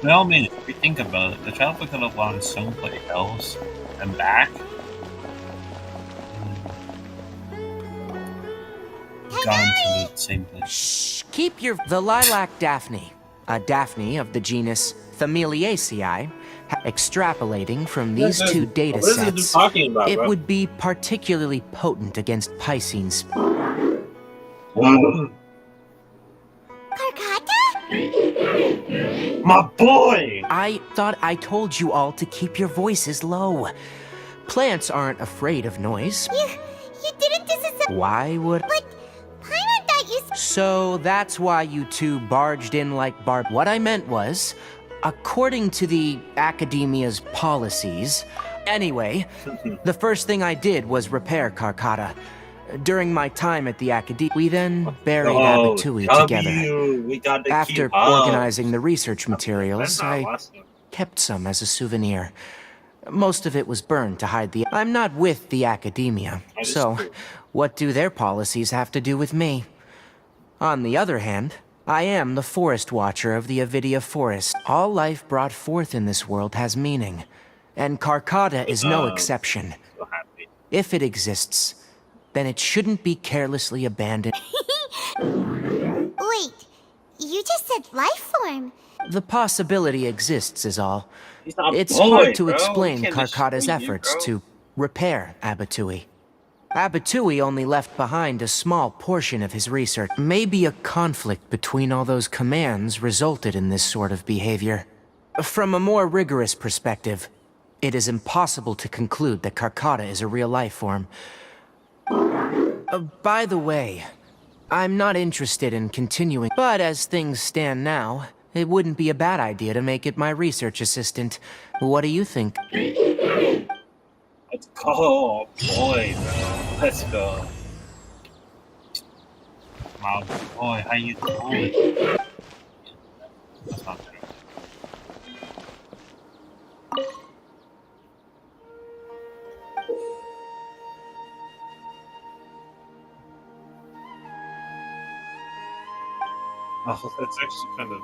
Well, I mean, if you think about it, the travel could have gone someplace else and back. Gone to the same place. Shh! Keep the lilac daphne, a daphne of the genus Familiaceae, extrapolating from these two data sets, it would be particularly potent against Piscenes. Karkata? My boy! I thought I told you all to keep your voices low. Plants aren't afraid of noise. You didn't disassemble. Why would... But Paimon thought you... So that's why you two barged in like barb... What I meant was, according to the Academia's policies... Anyway, the first thing I did was repair Karkata. During my time at the Academia, we then buried Abatui together. After organizing the research materials, I kept some as a souvenir. Most of it was burned to hide the... I'm not with the Academia, so what do their policies have to do with me? On the other hand, I am the Forest Watcher of the Avidia Forest. All life brought forth in this world has meaning, and Karkata is no exception. If it exists, then it shouldn't be carelessly abandoned. Wait, you just said life form. The possibility exists is all. It's boy, hard to bro. explain Can't Karkata's destroy you, efforts bro. to repair Abatui. Abatui only left behind a small portion of his research. Maybe a conflict between all those commands resulted in this sort of behavior. From a more rigorous perspective, it is impossible to conclude that Karkata is a real life form. By the way, I'm not interested in continuing, but as things stand now, it wouldn't be a bad idea to make it my research assistant. What do you think? Let's go, boy, bro. Let's go. My boy, how you doing? That's not true. Oh, that's actually kind of...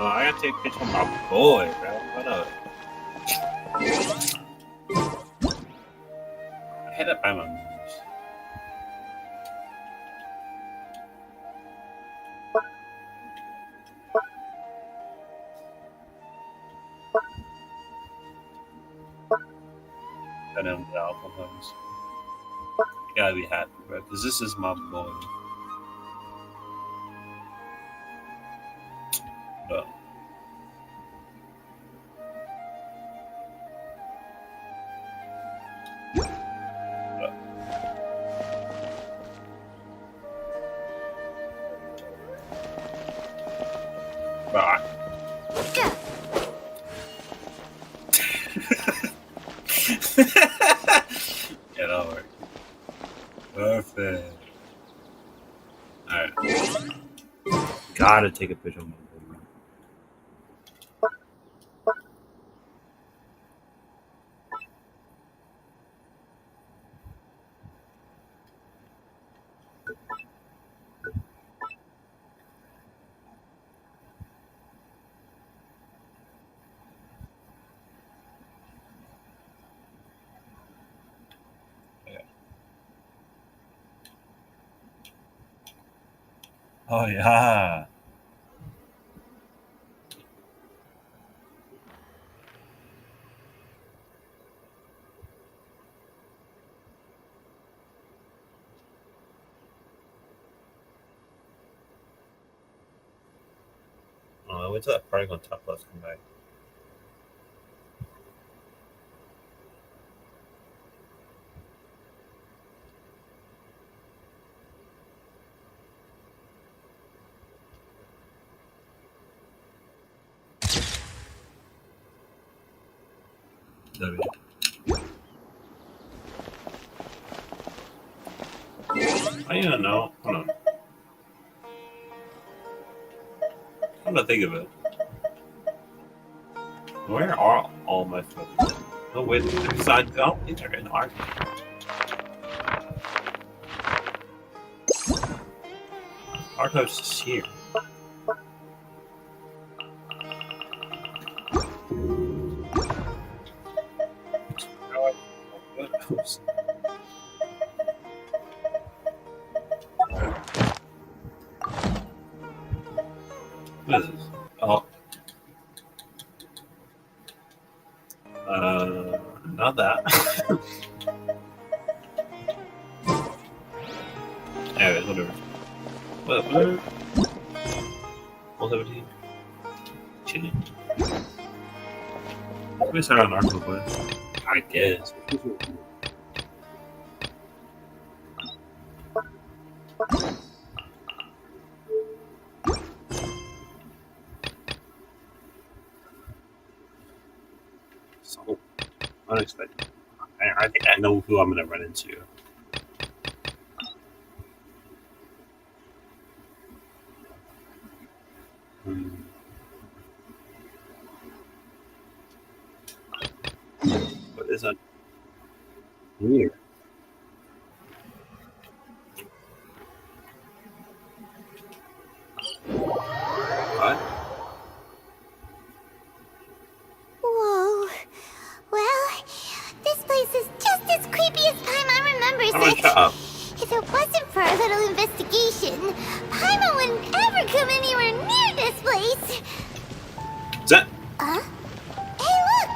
I gotta take a picture of my boy, bro. What up? I had it by my moves. I know the alpha ones. You gotta be happy, bro, because this is my boy. But Perfect. Alright. Gotta take a picture of my boy. Oh yeah. Oh, wait till that particle on top left come back. W. I don't know. Hold on. I'm gonna think of it. Where are all my photos? Oh wait, besides, oh, these are in art. Archives is here. Oops. What is this? Oh. Not that. Anyways, whatever. Whatever. 117. Chilling. Maybe start on Arco, but I guess. So unexpected. I think I know who I'm gonna run into. What is that? Weird. What? Whoa. Well, this place is just as creepy as Paimon remembers it. Shut up. If it wasn't for our little investigation, Paimon wouldn't ever come anywhere near this place. Is that? Huh? Hey, look!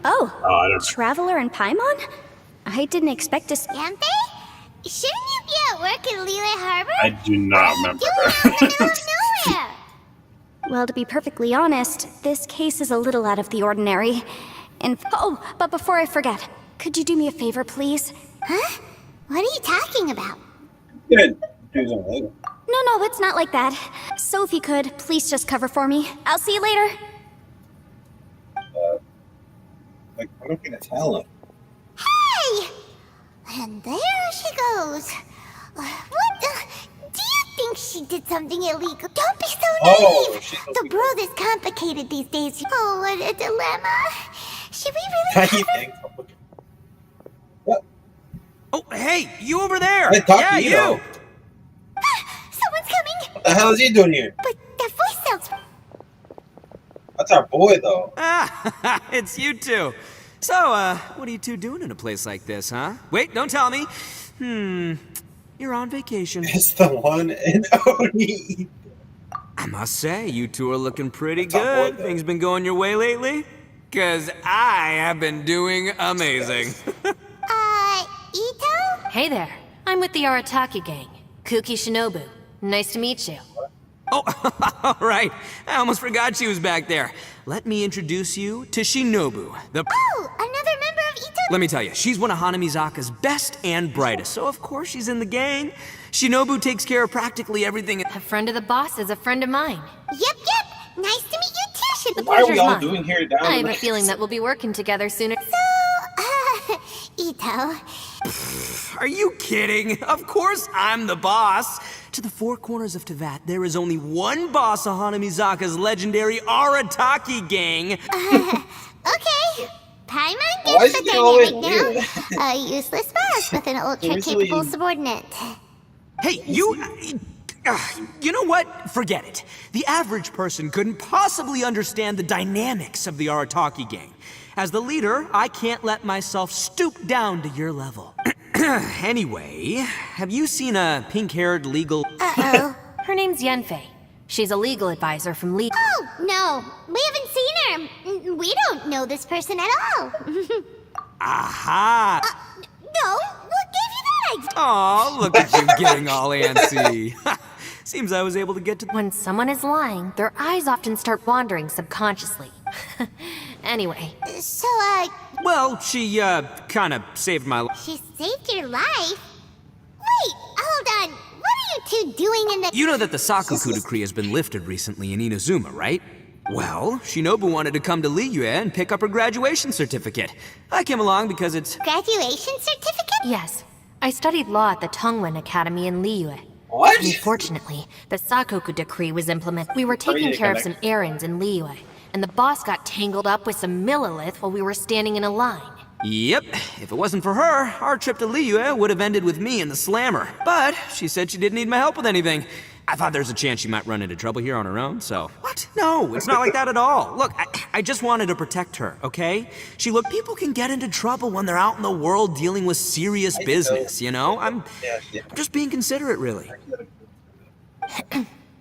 Oh, I don't know. Traveler and Paimon? I didn't expect to see. Can't they? Shouldn't you be at work in Lille Harbor? I do not remember. Nowhere. Well, to be perfectly honest, this case is a little out of the ordinary. Oh, but before I forget, could you do me a favor, please? Huh? What are you talking about? Good. Do something later. No, it's not like that. So if you could, please just cover for me. I'll see you later. Like, I'm not gonna tell him. Hey! And there she goes. What the? Do you think she did something illegal? Don't be so naive! The world is complicated these days. Oh, what a dilemma. Should we really have her? What? Oh, hey, you over there! Hey, talk yeah, to you. Someone's coming! What the hell is he doing here? But that voice sounds... That's our boy, though. Ah, it's you two. So, what are you two doing in a place like this, huh? Wait, don't tell me. You're on vacation. It's the one and only. I must say, you two are looking pretty That's our good. boy, Things been going your way lately? 'Cause I have been doing amazing. Ito? Hey there. I'm with the Arataki gang. Kuki Shinobu. Nice to meet you. Oh, all right. I almost forgot she was back there. Let me introduce you to Shinobu, the... Oh, another member of Ito? Let me tell you, she's one of Hanamizaka's best and brightest, so of course she's in the gang. Shinobu takes care of practically everything. A friend of the boss is a friend of mine. Yep. Nice to meet you too, The Why are we pleasure's all mine. doing here down I have there? a feeling that we'll be working together sooner. So, Ito. Are you kidding? Of course I'm the boss. To the four corners of Teyvat, there is only one boss of Hanamizaka's legendary Arataki gang. Okay. Paimon Why is gets the it always dynamic now. A useless boss with an ultra-capable subordinate. Hey, you know what? Forget it. The average person couldn't possibly understand the dynamics of the Arataki gang. As the leader, I can't let myself stoop down to your level. Anyway, have you seen a pink-haired legal... Uh-oh. Her name's Yenfei. She's a legal advisor from Lee. Oh, no. We haven't seen her. We don't know this person at all. Aha! No, what gave you that idea? Aw, look at you getting all antsy. Seems I was able to get to... When someone is lying, their eyes often start wandering subconsciously. Anyway. So, Well, she, kinda saved my life. she saved your life? Wait, hold on. What are you two doing in the... You know that the Sakoku decree has been lifted recently in Inazuma, right? Well, Shinobu wanted to come to Liyue and pick up her graduation certificate. I came along because it's... Graduation certificate? Yes. I studied law at the Tongwen Academy in Liyue. What? Unfortunately, the Sakoku decree was implemented. We were taking care of some errands in Liyue, and the boss got tangled up with some Millilith while we were standing in a line. Yep, if it wasn't for her, our trip to Liyue would have ended with me and the Slammer. But she said she didn't need my help with anything. I thought there's a chance she might run into trouble here on her own, so... What? No, it's not like that at all. Look, I just wanted to protect her, okay? People can get into trouble when they're out in the world dealing with serious business, you know? I'm just being considerate, really.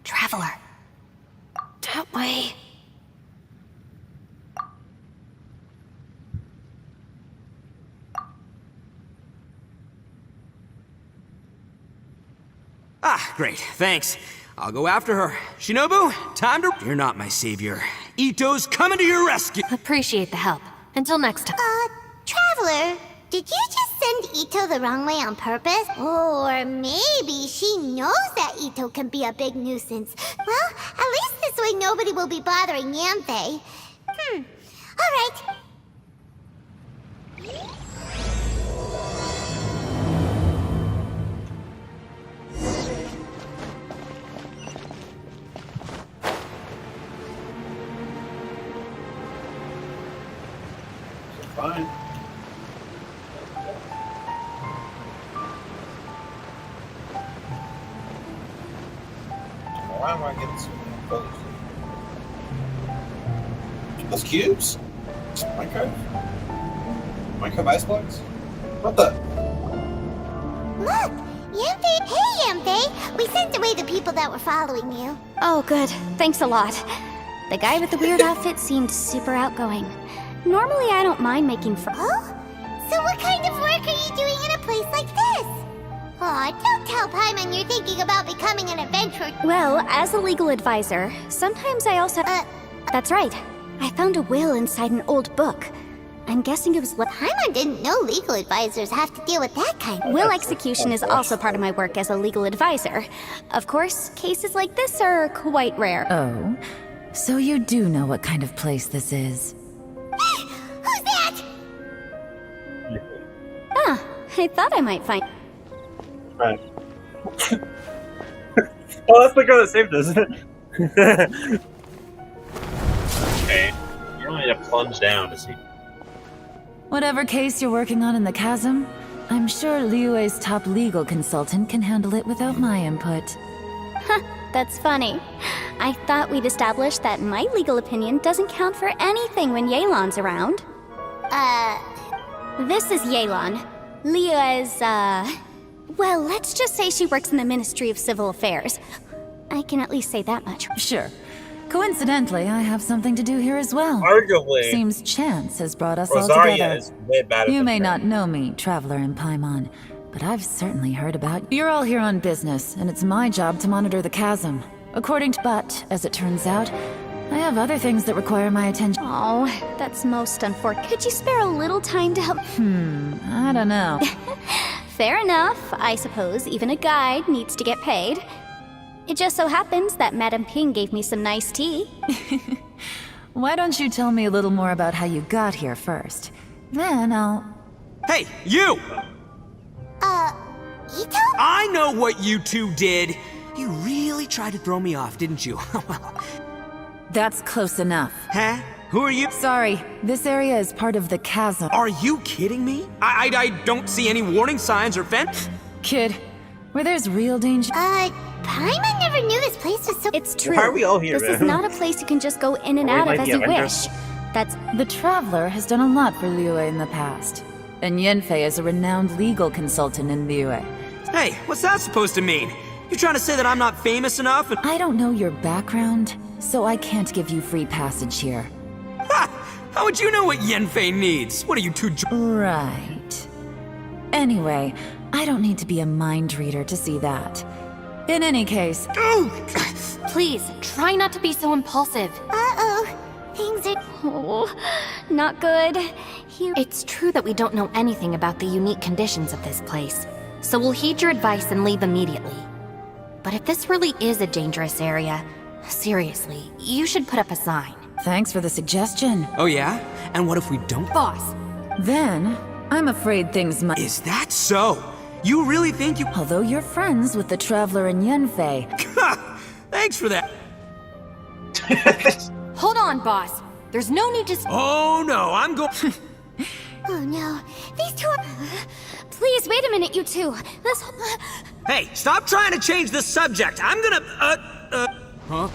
Traveler. That way. Ah, great, thanks. I'll go after her. Shinobu, time to... You're not my savior. Ito's coming to your rescue! Appreciate the help. Until next time. Traveler, did you just send Ito the wrong way on purpose? Or maybe she knows that Ito can be a big nuisance. Well, at least this way nobody will be bothering Yanfei. Alright. Fine. Why am I getting so many colors? Those cubes? Minecraft? Minecraft ice blocks? What the? Look! Yanfei! Hey, Yanfei! We sent away the people that were following you. Oh, good. Thanks a lot. The guy with the weird outfit seemed super outgoing. Normally, I don't mind making friends. Oh? So what kind of work are you doing in a place like this? Aw, don't tell Paimon you're thinking about becoming an adventurer. Well, as a legal advisor, sometimes I also... That's right. I found a will inside an old book. I'm guessing it was... Paimon didn't know legal advisors have to deal with that kind of... Will execution is also part of my work as a legal advisor. Of course, cases like this are quite rare. Oh, so you do know what kind of place this is. Who's that? Ah, I thought I might find... Right. Oh, that's the girl that saved us. Okay. You don't need to plunge down to see. Whatever case you're working on in the chasm, I'm sure Liyue's top legal consultant can handle it without my input. Huh, that's funny. I thought we'd established that my legal opinion doesn't count for anything when Yelan's around. This is Yelan. Liyue's, well, let's just say she works in the Ministry of Civil Affairs. I can at least say that much. Sure. Coincidentally, I have something to do here as well. Arguably. Seems chance has brought us all Rosaria together. is way better You than may her. not know me, Traveler in Paimon, but I've certainly heard about you. You're all here on business, and it's my job to monitor the chasm. But, as it turns out, I have other things that require my attention. Oh, that's most unfortunate. Could you spare a little time to help? I don't know. Fair enough. I suppose even a guide needs to get paid. It just so happens that Madame Ping gave me some nice tea. Why don't you tell me a little more about how you got here first? Then I'll... Hey, you! Ito? I know what you two did! You really tried to throw me off, didn't you? That's close enough. Huh? Who are you? Sorry, this area is part of the chasm. Are you kidding me? I don't see any warning signs or fence. Kid, where there's real danger... Paimon never knew this place was so... It's true. Why are we all here, This is man? not a place you can just go in and Are we out of like as the you Avengers? wish. That's... The Traveler has done a lot for Liyue in the past. And Yanfei is a renowned legal consultant in Liyue. Hey, what's that supposed to mean? You trying to say that I'm not famous enough? I don't know your background, so I can't give you free passage here. Ha! How would you know what Yanfei needs? What are you two... Right. Anyway, I don't need to be a mind reader to see that. In any case... Please, try not to be so impulsive. Uh-oh. Things are... Oh, not good. It's true that we don't know anything about the unique conditions of this place, so we'll heed your advice and leave immediately. But if this really is a dangerous area, seriously, you should put up a sign. Thanks for the suggestion. Oh yeah? And what if we don't? Boss! Then, I'm afraid things might... Is that so? You really think you... Although you're friends with the Traveler and Yanfei... Thanks for that. Hold on, boss. There's no need to... Oh no, I'm going... Oh no, these two are... Please, wait a minute, you two. Let's... Hey, stop trying to change the subject. I'm gonna... What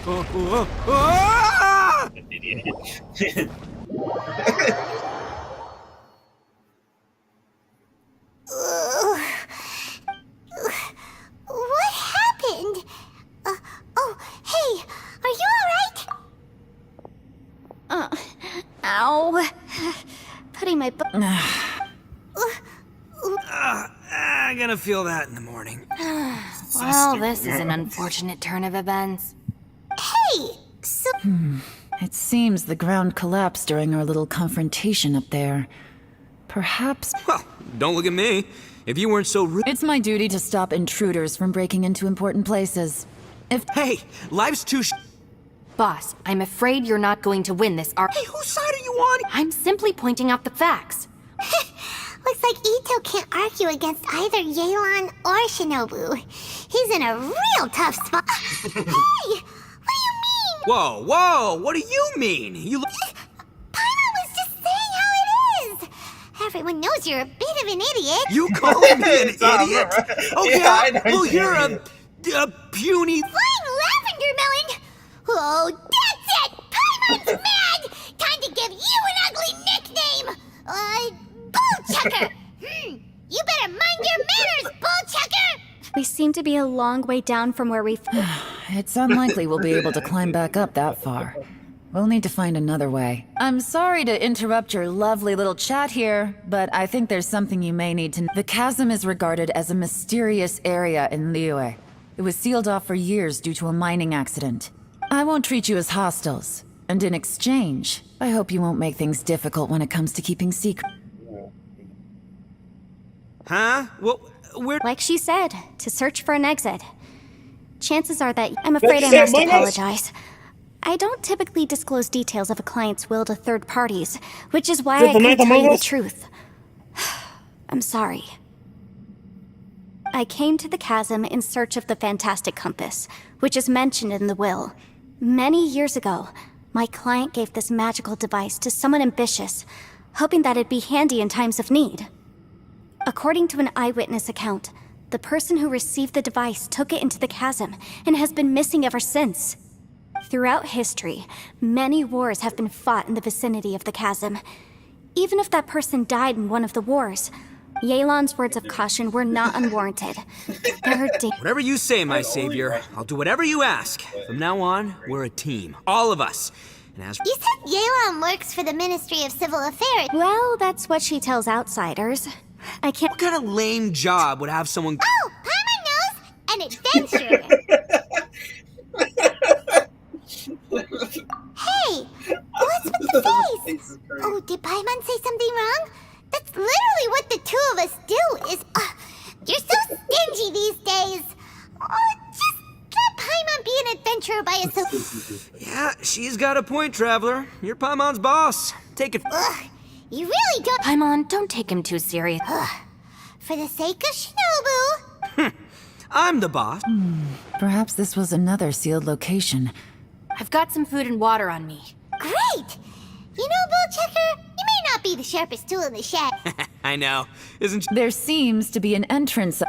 happened? Oh, hey, are you alright? Ow. Putting my butt... I'm gonna feel that in the morning. Well, this is an unfortunate turn of events. Hey, so... It seems the ground collapsed during our little confrontation up there. Perhaps... Well, don't look at me. If you weren't so rude... It's my duty to stop intruders from breaking into important places. If... Hey, life's too Boss, I'm afraid you're not going to win this Hey, whose side are you on? I'm simply pointing out the facts. Looks like Ito can't argue against either Yelan or Shinobu. He's in a real tough spot. Hey, what do you mean? Whoa, what do you mean? You look... Paimon was just saying how it is. Everyone knows you're a bit of an idiot. You calling me an idiot? Okay, Yeah, well, you're a puny... Flying lavender melon! Oh, that's it! Paimon's mad! Time to give you an ugly nickname! Bullchucker! You better mind your manners, Bullchucker! We seem to be a long way down from where we... It's unlikely we'll be able to climb back up that far. We'll need to find another way. I'm sorry to interrupt your lovely little chat here, but I think there's something you may need to know. The chasm is regarded as a mysterious area in Liyue. It was sealed off for years due to a mining accident. I won't treat you as hostiles, and in exchange, I hope you won't make things difficult when it comes to keeping secret. Huh? Well, we're... Like she said, to search for an exit. Chances are that... I'm afraid I must apologize. I don't typically disclose details of a client's will to third parties, which is why I can't tell you the truth. I'm sorry. I came to the chasm in search of the fantastic compass, which is mentioned in the will. Many years ago, my client gave this magical device to someone ambitious, hoping that it'd be handy in times of need. According to an eyewitness account, the person who received the device took it into the chasm and has been missing ever since. Throughout history, many wars have been fought in the vicinity of the chasm. Even if that person died in one of the wars, Yelan's words of caution were not unwarranted. Whatever you say, my savior. I'll do whatever you ask. From now on, we're a team. All of us. And as You said Yelan works for the Ministry of Civil Affairs. Well, that's what she tells outsiders. I can't... What kind of lame job would have someone... Oh, Paimon knows! An adventure! Hey! What's with the face? Oh, did Paimon say something wrong? That's literally what the two of us do is... you're so stingy these days! Oh, just let Paimon be an adventurer by herself. Yeah, she's got a point, Traveler. You're Paimon's boss. Take it... Ugh, You really don't. Paimon, don't take him too serious. For the sake of Shinobu. I'm the boss. Perhaps this was another sealed location. I've got some food and water on me. Great! You know, Bullchecker, you may not be the sharpest tool in the shed. I know. Isn't There seems to be an entrance.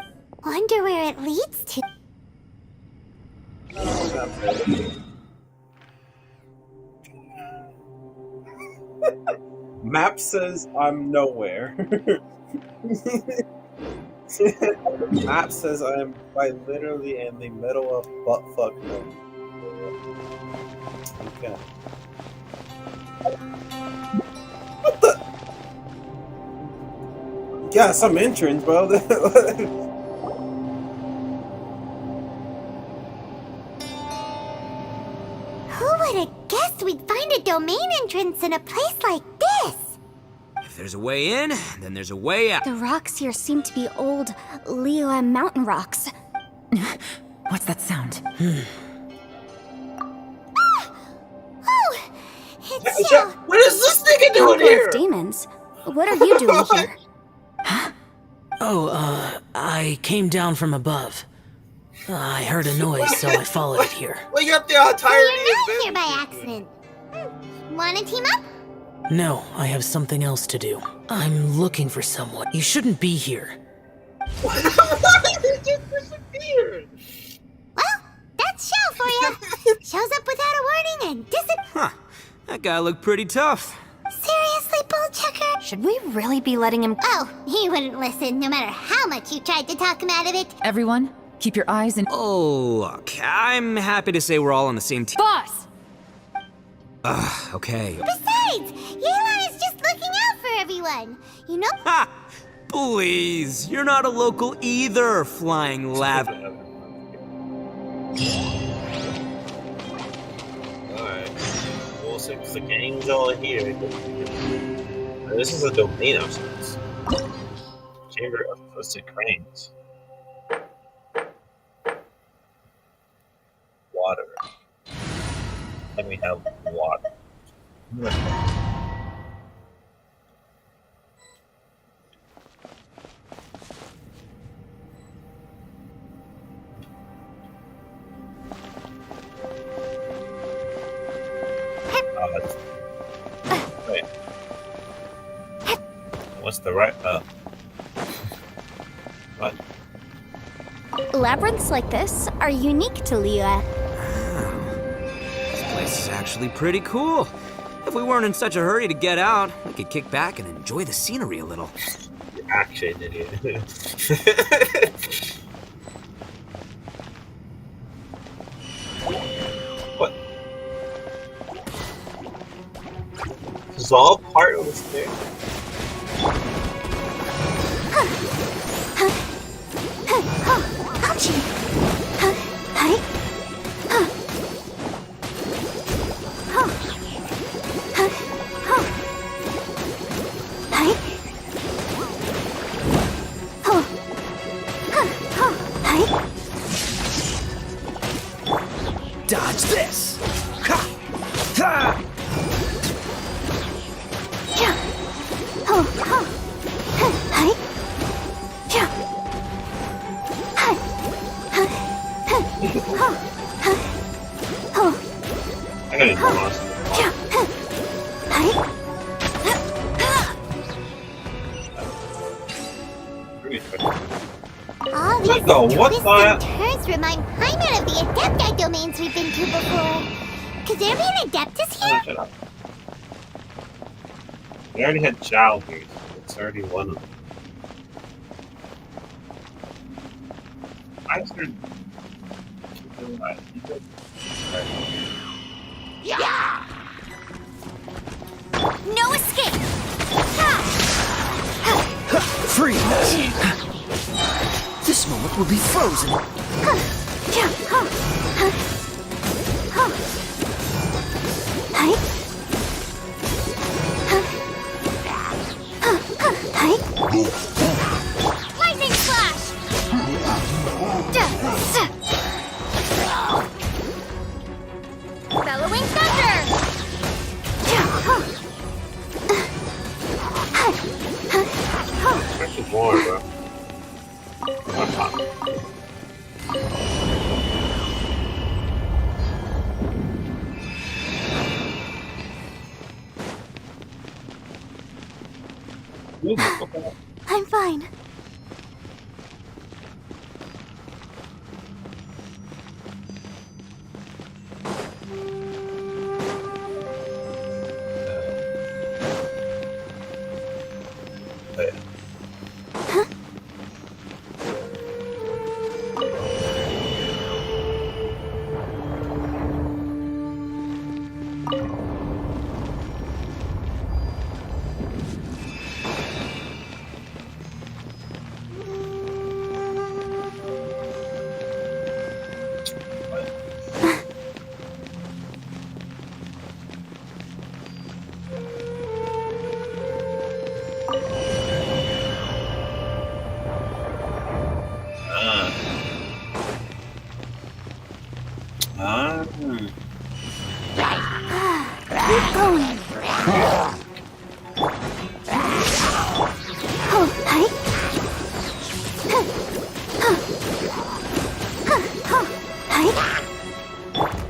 Wonder where it leads to. Map says I'm nowhere. Map says I am quite literally in the middle of buttfuck mode. Okay. What the? Yeah, some entrance, bro. Who would have guessed we'd find a domain entrance in a place like this? If there's a way in, then there's a way out. The rocks here seem to be old Liyue mountain rocks. What's that sound? Oh, it's Shell. What is this nigga doing Couple here? of demons. What are you doing here? I came down from above. I heard a noise, so I followed it here. Well, you got the So entirety you're not of here by accident. Wanna team up? No, I have something else to do. I'm looking for someone. You shouldn't be here. Why did you just disappear? Well, that's Shell for you. Shows up without a warning and disappears. Huh. That guy looked pretty tough. Seriously, Bullchecker? Should we really be letting him... Oh, he wouldn't listen no matter how much you tried to talk him out of it. Everyone, keep your eyes and... Oh, look, I'm happy to say we're all on the same team. Boss! Okay. Besides, Yelan is just looking out for everyone. You know? Ha! Please, you're not a local either, flying lav. Alright. Well, since the gang's all here, this is a domain of sorts. Chamber of Twisted Cranes. Water. And we have water. Wait. What's the right? What? Labyrinths like this are unique to Liyue. This place is actually pretty cool. If we weren't in such a hurry to get out, we could kick back and enjoy the scenery a little. You're actually an idiot. What? This is all part of this thing. Dodge this! Ha! Ha! I gotta get lost. All these twists and turns remind Paimon of the Adepti domains we've been to before. Could there be an Adeptus here? Shut up. We already had Chow here. So it's already one of them. I started. Yeah! No escape! Freeze! This moment will be frozen. Lightning flash! Bellowing thunder! There's more, bro. I'm fine. Keep going. Oh, hi.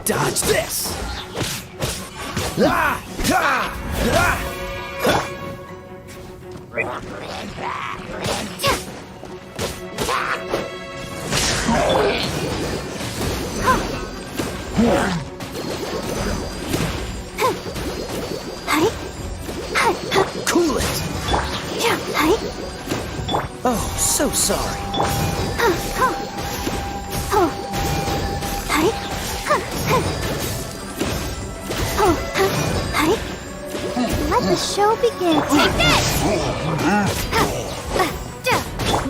Dodge this! Cool it! Yeah, hi. Oh, so sorry. Let the show begin. Take this!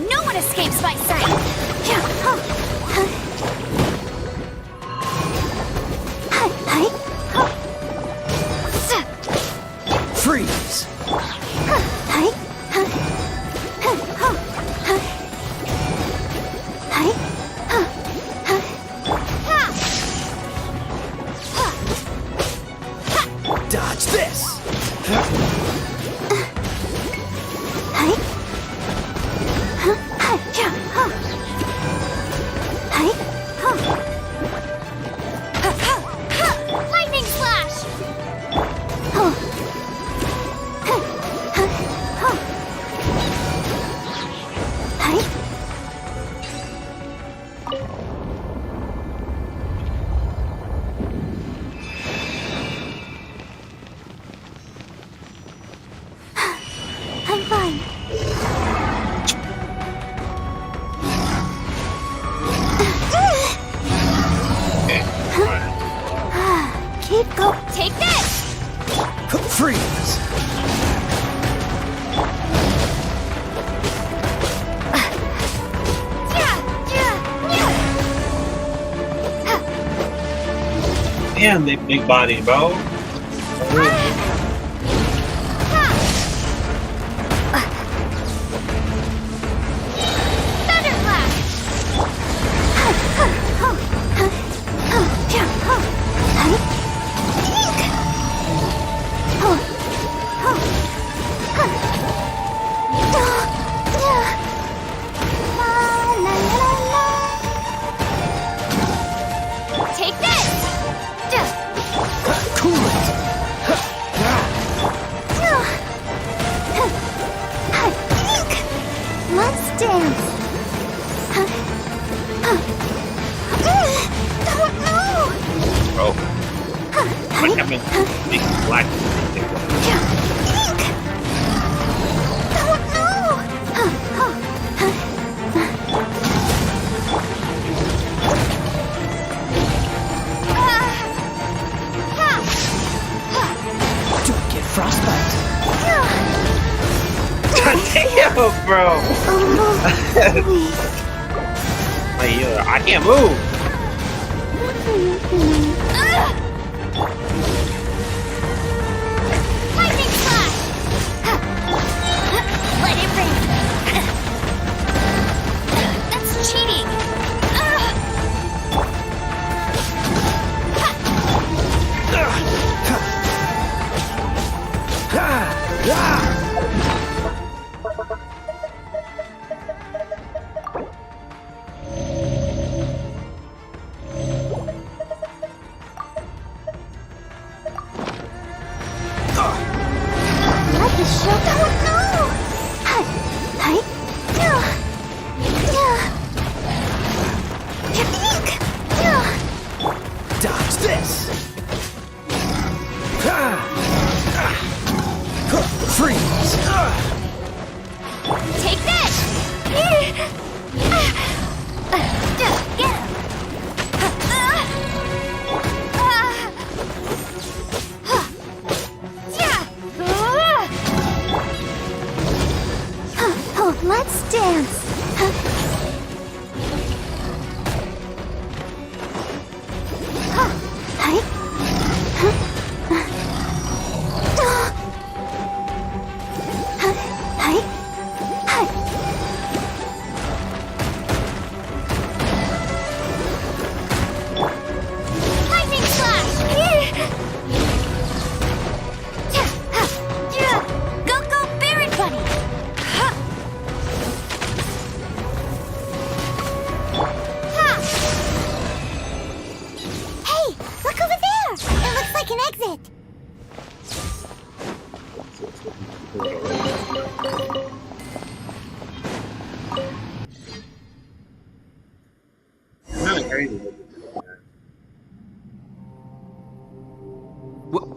No one escapes my sight! Freeze! Dodge this! Lightning slash! I'm fine. Keep going. Take this! Freeze! Damn, they big body, bro. Take this! Cool it! Let's dance. Bro. What happened? Big black. Don't get frostbite. Damn, bro. I can't move. Lightning slash! Let it rain! That's cheating!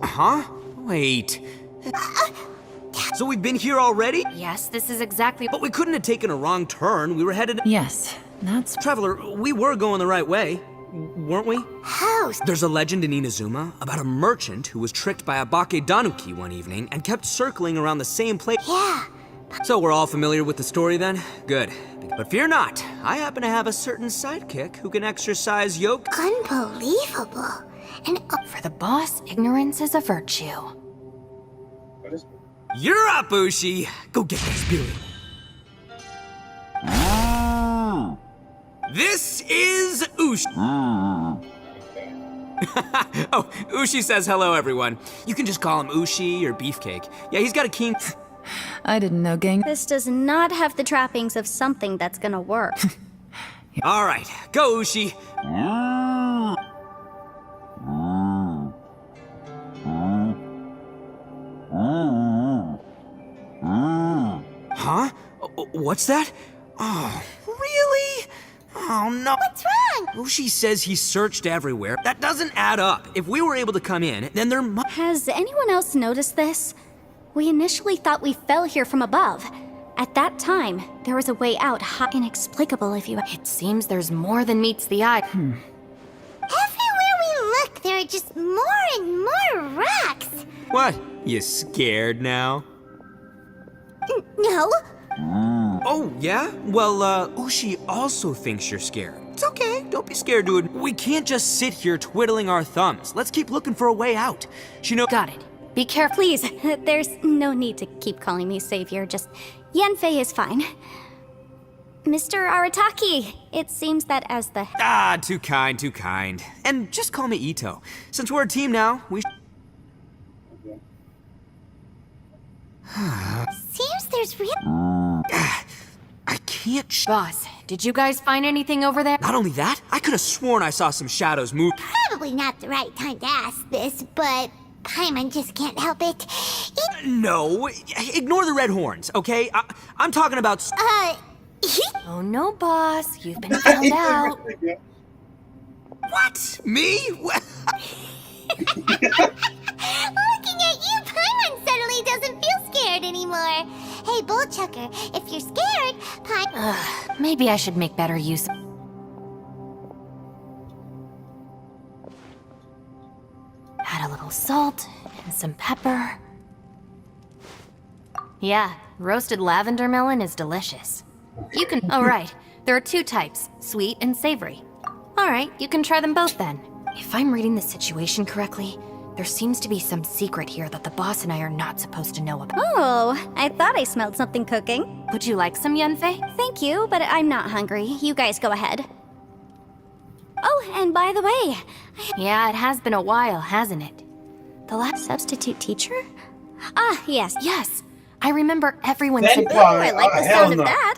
Huh? Wait. So we've been here already? Yes, this is exactly. But we couldn't have taken a wrong turn. We were headed. Yes, that's. Traveler, we were going the right way, weren't we? How? There's a legend in Inazuma about a merchant who was tricked by a Bakedanuki one evening and kept circling around the same place. Yeah. So we're all familiar with the story then? Good. But fear not, I happen to have a certain sidekick who can exercise yoke. Unbelievable. And for the boss, ignorance is a virtue. You're up, Ushi. Go get that spirit. This is Ushi. Oh, Ushi says hello, everyone. You can just call him Ushi or Beefcake. Yeah, he's got a keen... I didn't know, gang. This does not have the trappings of something that's gonna work. All right, go, Ushi. Huh? What's that? Oh, really? Oh, no. What's wrong? Ushi says he searched everywhere. That doesn't add up. If we were able to come in, then there must... Has anyone else noticed this? We initially thought we fell here from above. At that time, there was a way out, inexplicable if you... It seems there's more than meets the eye. Everywhere we look, there are just more and more rocks. What? You scared now? No. Oh, yeah? Well, Ushi also thinks you're scared. It's okay, don't be scared, dude. We can't just sit here twiddling our thumbs. Let's keep looking for a way out. She knows... Got it. Be careful. Please, there's no need to keep calling me savior, just... Yanfei is fine. Mr. Arataki, it seems that as the... Ah, too kind, too kind. And just call me Ito. Since we're a team now, we... Seems there's real... I can't... Boss, did you guys find anything over there? Not only that, I could have sworn I saw some shadows move. Probably not the right time to ask this, but Paimon just can't help it. No, ignore the red horns, okay? I'm talking about... Oh no, boss, you've been found out. What? Me? Looking at you, Paimon suddenly doesn't feel scared anymore. Hey, Bullchucker, if you're scared, Paimon... Maybe I should make better use. Add a little salt and some pepper. Yeah, roasted lavender melon is delicious. You can... Oh, right. There are two types, sweet and savory. All right, you can try them both then. If I'm reading the situation correctly, there seems to be some secret here that the boss and I are not supposed to know about. Oh, I thought I smelled something cooking. Would you like some, Yanfei? Thank you, but I'm not hungry. You guys go ahead. Oh, and by the way... Yeah, it has been a while, hasn't it? The last substitute teacher? Ah, yes. Yes. I remember everyone said, said... "Oh, I like the sound of that."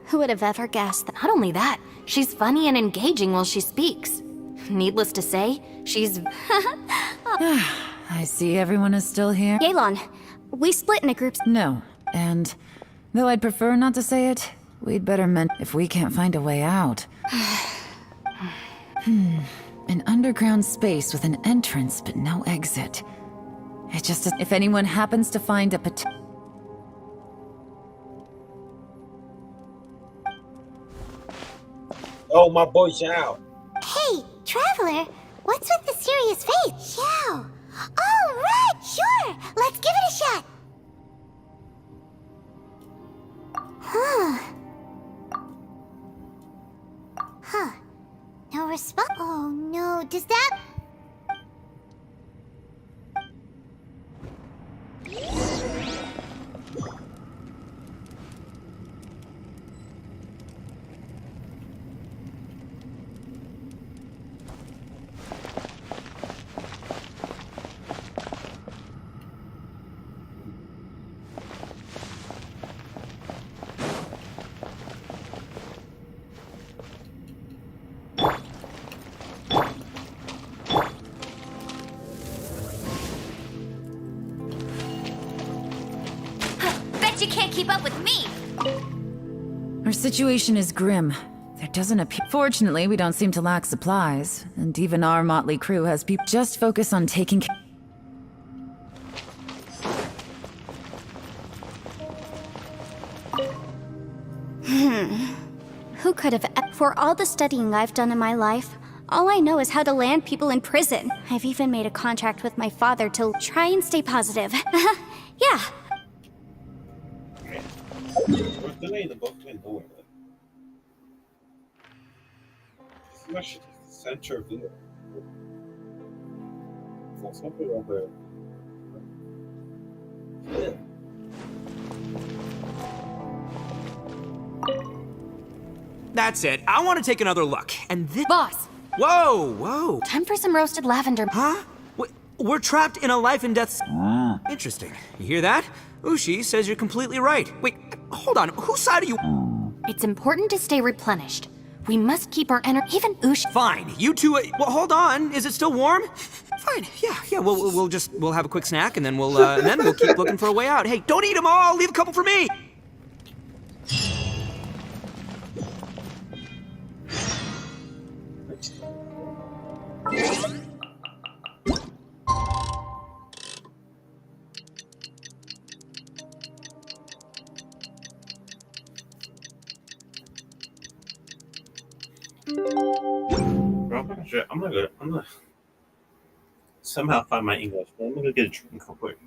Who would have ever guessed that? Not only that, she's funny and engaging while she speaks. Needless to say, she's... I see everyone is still here. Yelan, we split into groups. No, and though I'd prefer not to say it, we'd better if we can't find a way out. An underground space with an entrance but no exit. It just... If anyone happens to find a Oh, my boy Xiao. Hey, Traveler, what's with the serious face? Xiao. Oh, right, sure. Let's give it a shot. Huh. No response. Oh, no. Does that... Bet you can't keep up with me! Our situation is grim. There doesn't appear. Fortunately, we don't seem to lack supplies, and even our motley crew has people. Just focus on taking care. Who could have... For all the studying I've done in my life, all I know is how to land people in prison. I've even made a contract with my father to try and stay positive. Yeah. We're delaying the book to nowhere. This is actually the center of the. There's something over there. That's it. I want to take another look. And this. Boss! Whoa, whoa. Time for some roasted lavender. Huh? We're trapped in a life and death. Interesting. You hear that? Ushi says you're completely right. Wait, hold on. Whose side are you? It's important to stay replenished. We must keep our energy. Even Ushi. Fine. You two. Well, hold on. Is it still warm? Fine. Yeah. We'll have a quick snack and then we'll keep looking for a way out. Hey, don't eat them all. Leave a couple for me. I'm gonna somehow find my English, but I'm gonna get a drink real quick.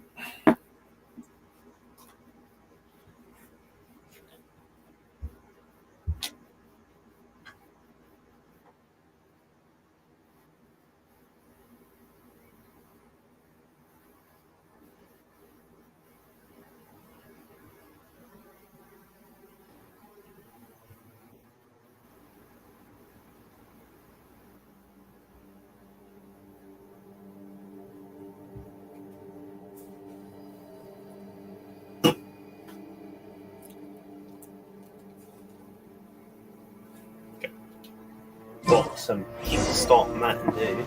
Got some stop matinee.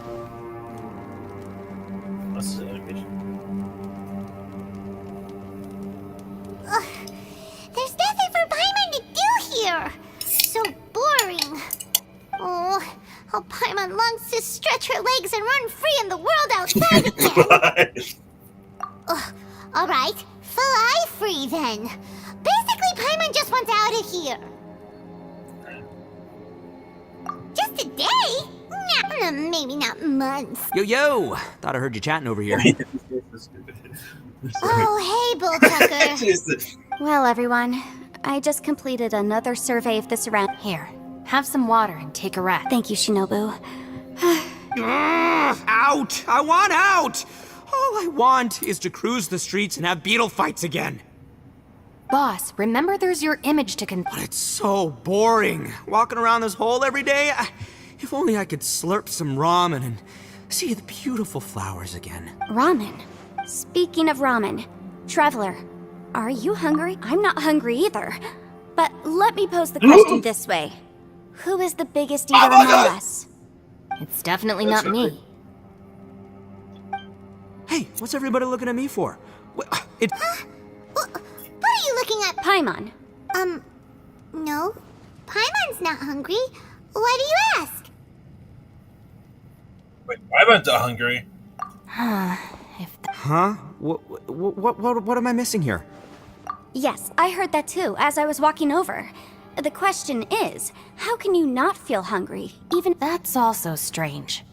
That's the animation. There's nothing for Paimon to do here. So boring. Oh, how Paimon longs to stretch her legs and run free in the world outside again. All right, fly free then. Basically, Paimon just wants out of here. Just a day? Nah, maybe not months. Yo! Thought I heard you chatting over here. Oh, hey, Bull Tucker. Well, everyone, I just completed another survey of the surround. Here, have some water and take a rest. Thank you, Shinobu. Out! I want out! All I want is to cruise the streets and have beetle fights again. Boss, remember there's your image to But it's so boring. Walking around this hole every day. If only I could slurp some ramen and see the beautiful flowers again. Ramen. Speaking of ramen, Traveler, are you hungry? I'm not hungry either. But let me pose the question this way. Who is the biggest eater among us? It's definitely not me. Hey, what's everybody looking at me for? What are you looking at? Paimon. No. Paimon's not hungry. Why do you ask? Wait, Paimon's not hungry. Huh? What am I missing here? Yes, I heard that too, as I was walking over. The question is, how can you not feel hungry, even... That's also strange.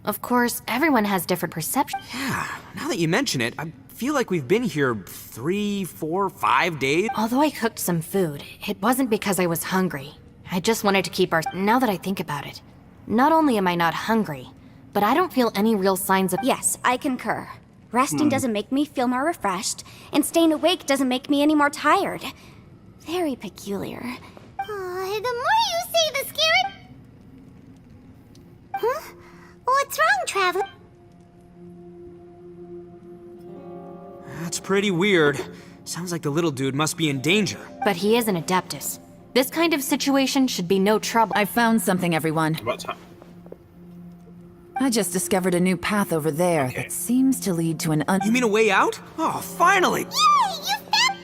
Of course, everyone has different perceptions. Yeah, now that you mention it, I feel like we've been here 3, 4, 5 days. Although I cooked some food, it wasn't because I was hungry. I just wanted to keep our... Now that I think about it, not only am I not hungry, but I don't feel any real signs of... Yes, I concur. Resting doesn't make me feel more refreshed, and staying awake doesn't make me any more tired. Very peculiar. The more you say, the scarier... Huh? What's wrong, Traveler? That's pretty weird. Sounds like the little dude must be in danger. But he is an Adeptus. This kind of situation should be no trouble. I found something, everyone. About time. I just discovered a new path over there that seems to lead to an You mean a way out? Oh, finally! Yay! You found...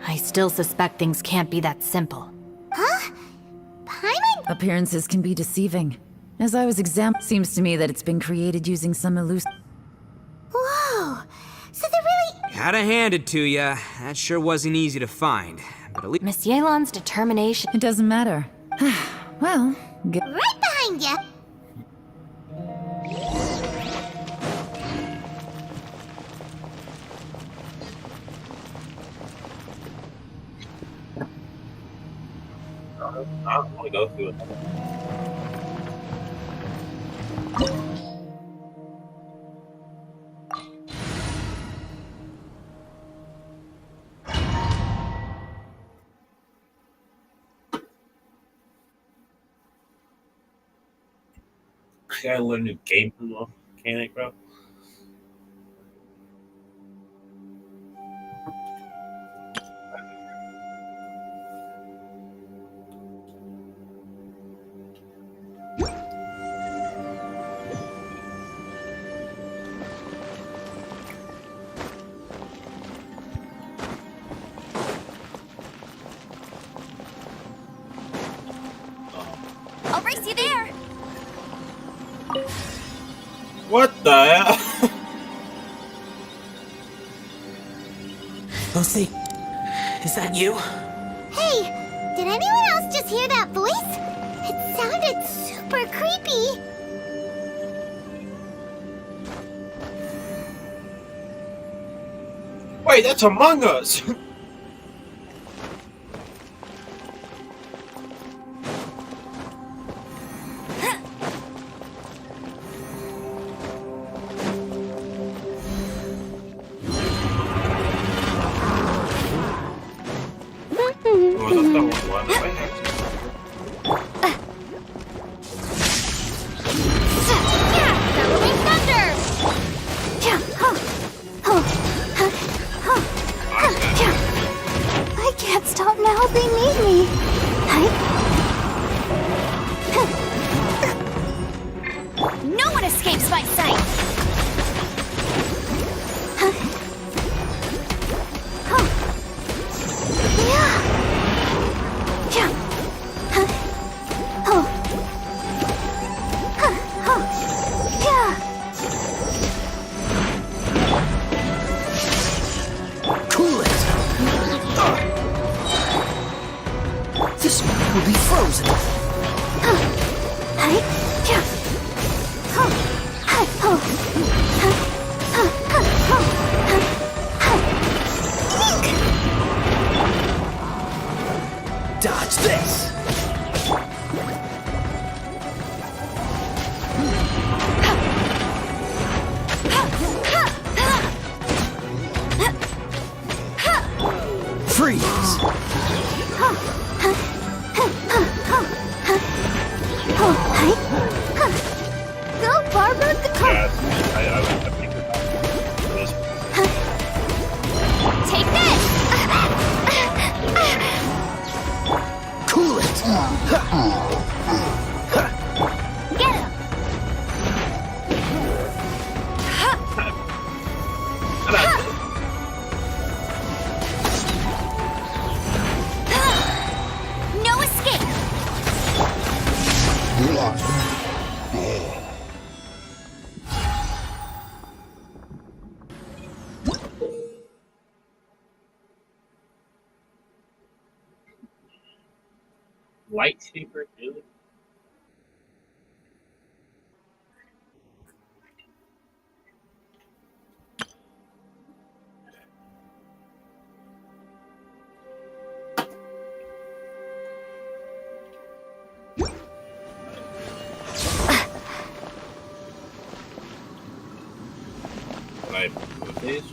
I still suspect things can't be that simple. Huh? Appearances can be deceiving. As I was seems to me that it's been created using some elusive... Whoa! So they're really... Gotta hand it to ya. That sure wasn't easy to find. But at least... Miss Yelan's determination... It doesn't matter. Well, Right behind ya! I don't want to go through it. I gotta learn a new game mechanic, bro. I'll race you there! What the hell? Lucy, is that you? Hey, did anyone else just hear that voice? It sounded super creepy. Wait, that's Among Us! I can't stop now. They need me. No one escapes my sight! Cool it! This one will be frozen. Dodge this! Freeze! Go, Barbara! I think this. Take this! Cool it! Get him! No escape! Lightsaber, dude. Can I move these?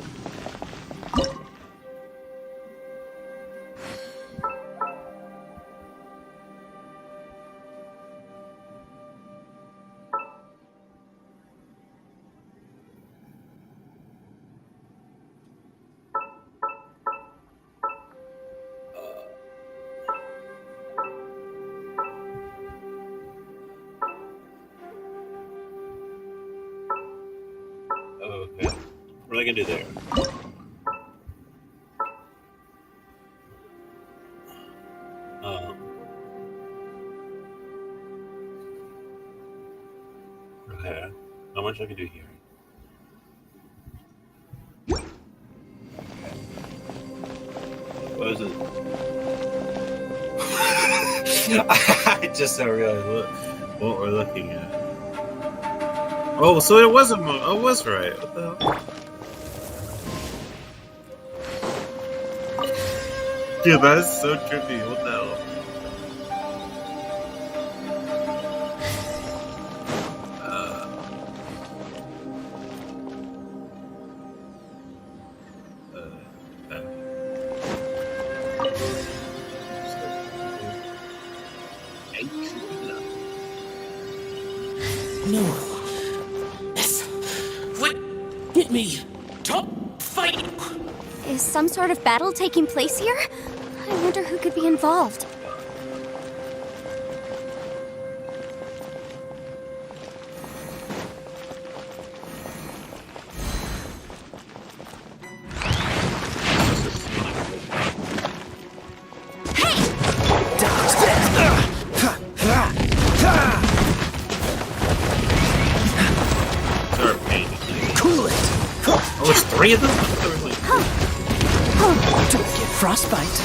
Okay. What am I gonna do there? much I can do here. What is it? I just don't realize what we're looking at. Oh, so it was I was right. What the hell? Dude, that is so trippy. What the hell? No. Yes. What? Get me. Top fight. Is some sort of battle taking place here? I wonder who could be involved. Cool it. Oh, there's 3 of them? Don't get frostbite.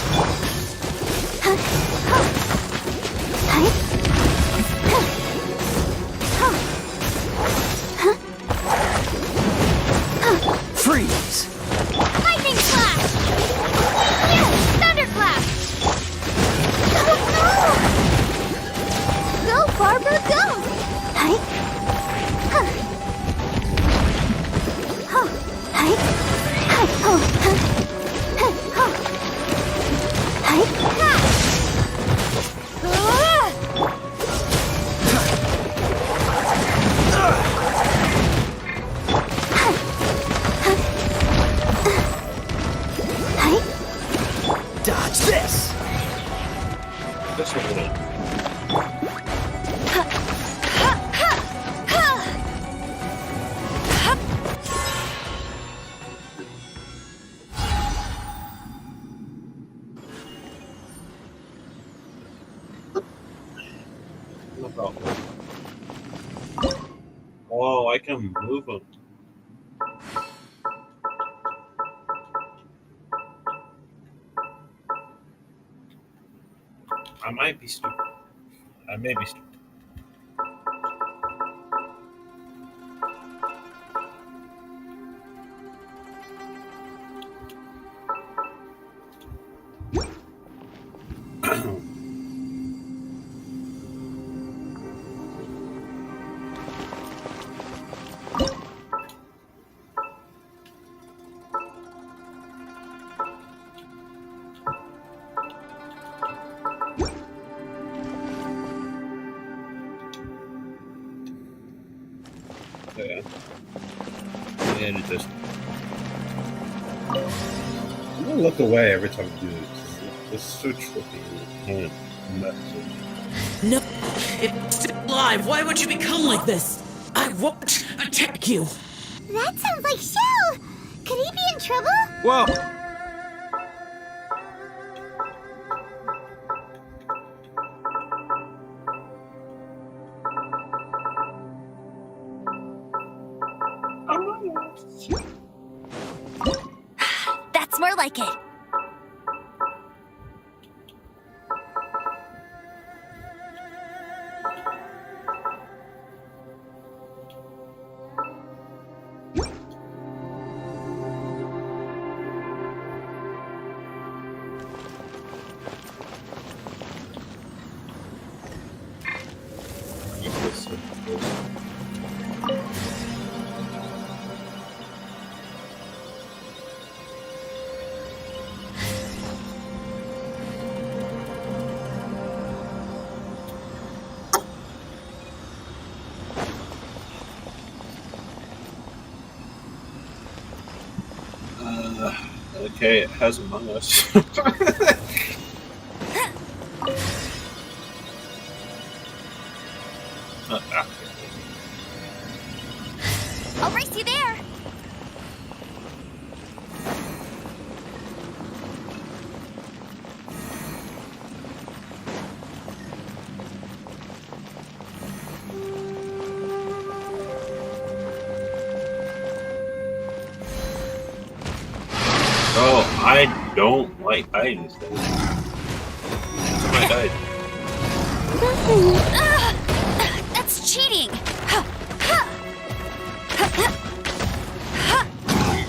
Freeze. Lightning Slash! Yes! Thunderclap! Oh no! Go, Barbara, go! Hi. Huh. Huh. Hi. Hi. Oh. Huh. Huh. Huh. Hi. Ha. Dodge this. That's what we're Oh, I can move them. I might be stupid. I may be stupid. Yeah. And it just. I'm gonna look away every time I do this. It's so trippy. And No, it's still alive. Why would you become like this? I won't attack you. That sounds like Shell! Could he be in trouble? Whoa! That's more like it. Okay, it has Among Us. I'll race you there. don't like dying these days. That's when I died. That's cheating!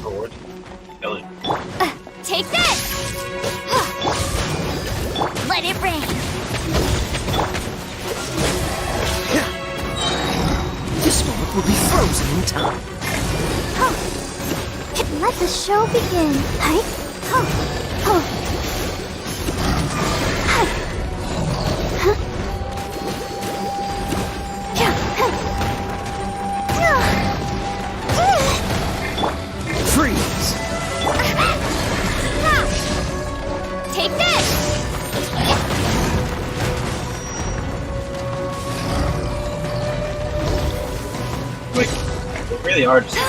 Forward. Killing. Take this! Let it rain! This moment will be frozen in time. Let the show begin. Hi. Freeze! Take this! Wait, it's really hard to see.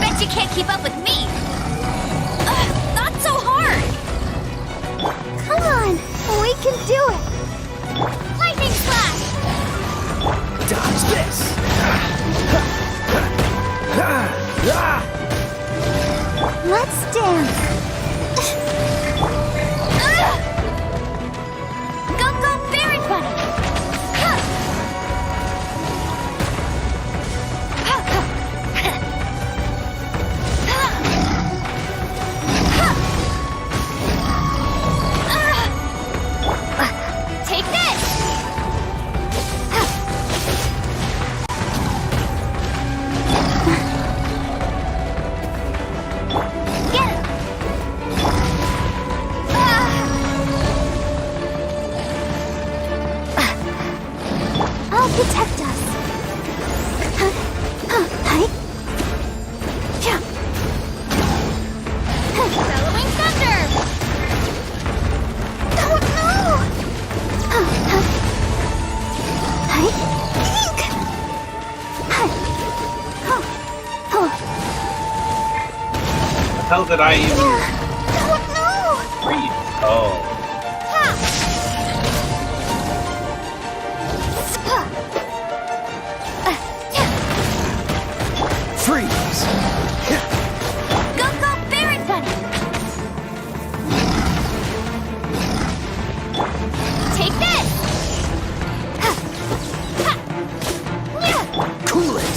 Bet you can't keep up with me! Not so hard! Come on, we can do it. Lightning slash! Dodge this! Let's dance. Go, Berry Bunny! Take this! Get him! I'll protect us. Hi. Bellowing Thunder! Oh no! Hi. Eek. Hi. How did I even Oh no! breathe? Oh. Freeze! Go, Berry Bunny! Take this! Cool it!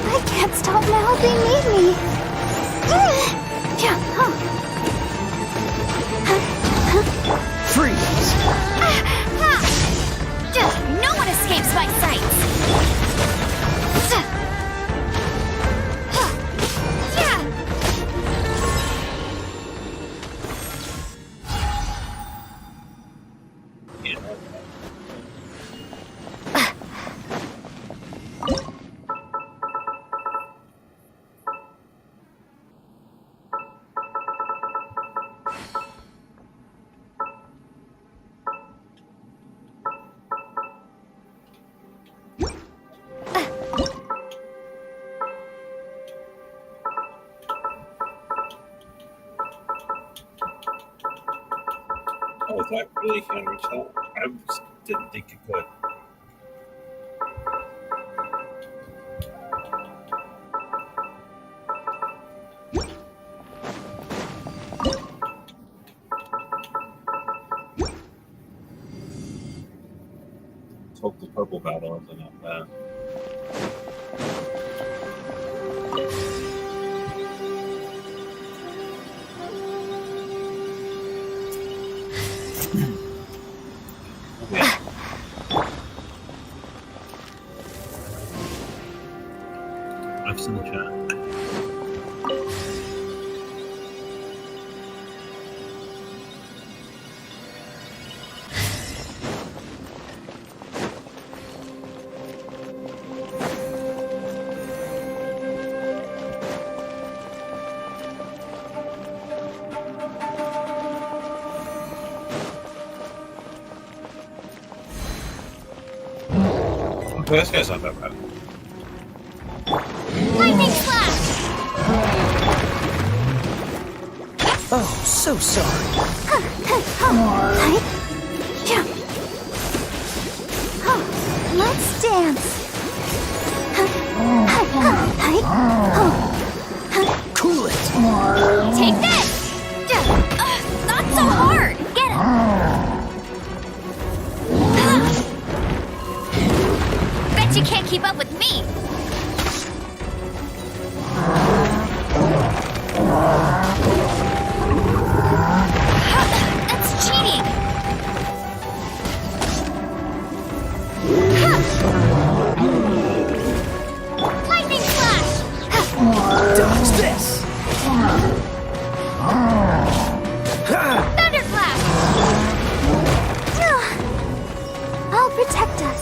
I can't stop now. They need me. Freeze! No one escapes my sights! Oh, is that really can reach that? I just didn't think it could. Let's hope the purple battle isn't up bad. I've seen the chat. Okay, this guy's not that bad. Lightning slash! Oh, so sorry. Let's dance. Cool it. Take this! Not so hard! Get him! Bet you can't keep up with me! That's cheating! Lightning flash! Dodge this. Thunder flash! I'll protect us.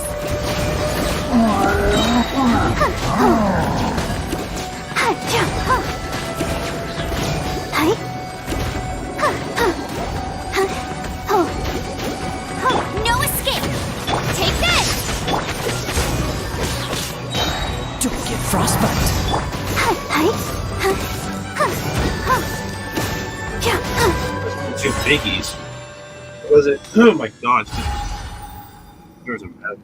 No escape! Take this! Don't get frostbite. Two biggies. What was it? Oh my god. There's a map.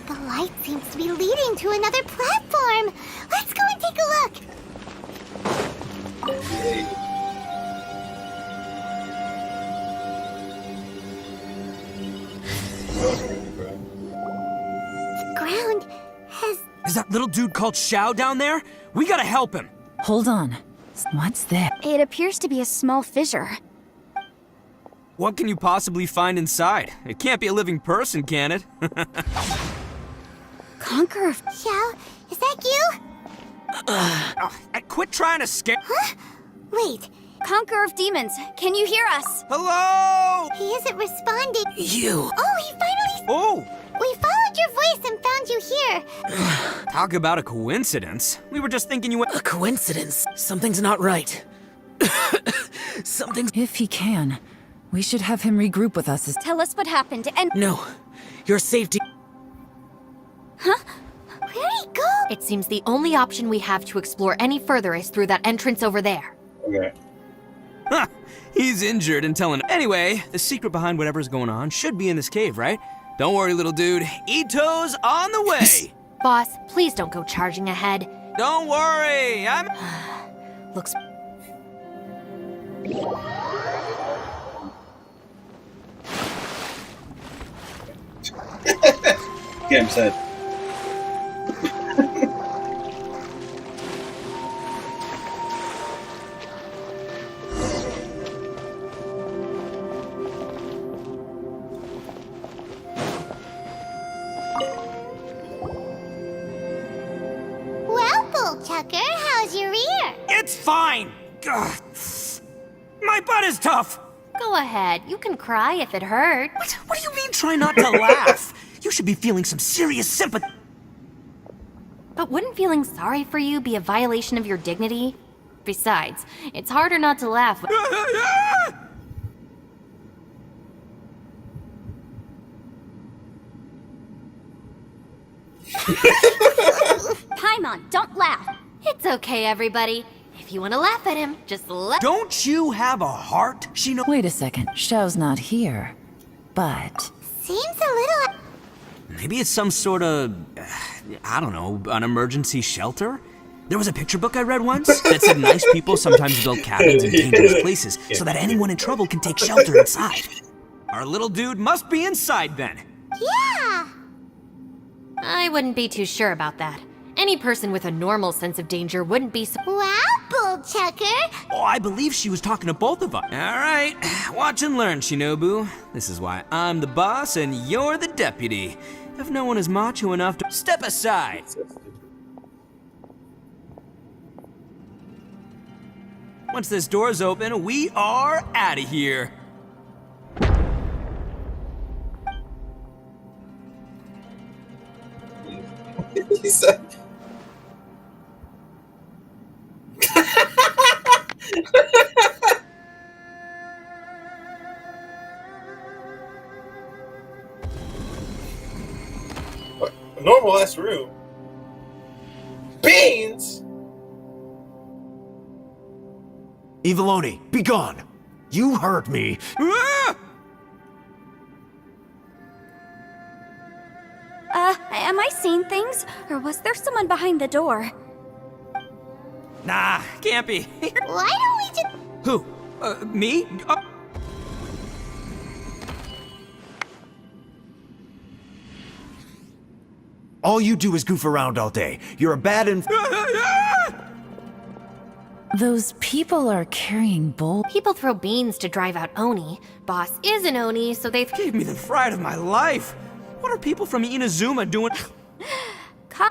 The light seems to be leading to another platform. Let's go and take a look. The ground has... Is that little dude called Xiao down there? We gotta help him. Hold on. What's there? It appears to be a small fissure. What can you possibly find inside? It can't be a living person, can it? Conqueror of... Xiao, is that you? Quit trying to scare... Huh? Wait. Conqueror of demons, can you hear us? Hello? He isn't responding. You. Oh, he finally... Oh! We followed your voice and found you here. Talk about a coincidence. We were just thinking you went... A coincidence. Something's not right. Something's... If he can, we should have him regroup with us. Tell us what happened and... No. Your safety... Huh? Where'd he go? It seems the only option we have to explore any further is through that entrance over there. Okay. Huh. He's injured and telling... Anyway, the secret behind whatever's going on should be in this cave, right? Don't worry, little dude. Ito's on the way! Boss, please don't go charging ahead. Don't worry, I'm... Looks... Get him said. Well, Bullchucker, how's your ear? It's fine! Ugh. My butt is tough! Go ahead, you can cry if it hurt. What do you mean try not to laugh? You should be feeling some serious sympathy. But wouldn't feeling sorry for you be a violation of your dignity? Besides, it's harder not to laugh. Paimon, don't laugh. It's okay, everybody. If you want to laugh at him, just let... Don't you have a heart? She knows... Wait a second. Xiao's not here. But... Seems a little... Maybe it's some sort of... I don't know, an emergency shelter? There was a picture book I read once that said nice people sometimes build cabins in dangerous places so that anyone in trouble can take shelter inside. Our little dude must be inside then. Yeah! I wouldn't be too sure about that. Any person with a normal sense of danger wouldn't be so— Wow, Bull Chucker! Oh, I believe she was talking to both of us. All right, watch and learn, Shinobu. This is why I'm the boss and you're the deputy. If no one is macho enough to step aside. Once this door's open, we are out of here. He said. A normal ass room. Beans. Eviloni, be gone! You heard me! Am I seeing things? Or was there someone behind the door? Nah, can't be. Why don't we just— Who? Me? All you do is goof around all day. You're a bad Those people are carrying bowls. People throw beans to drive out Oni. Boss is an Oni, so they've— Gave me the fright of my life. What are people from Inazuma doing?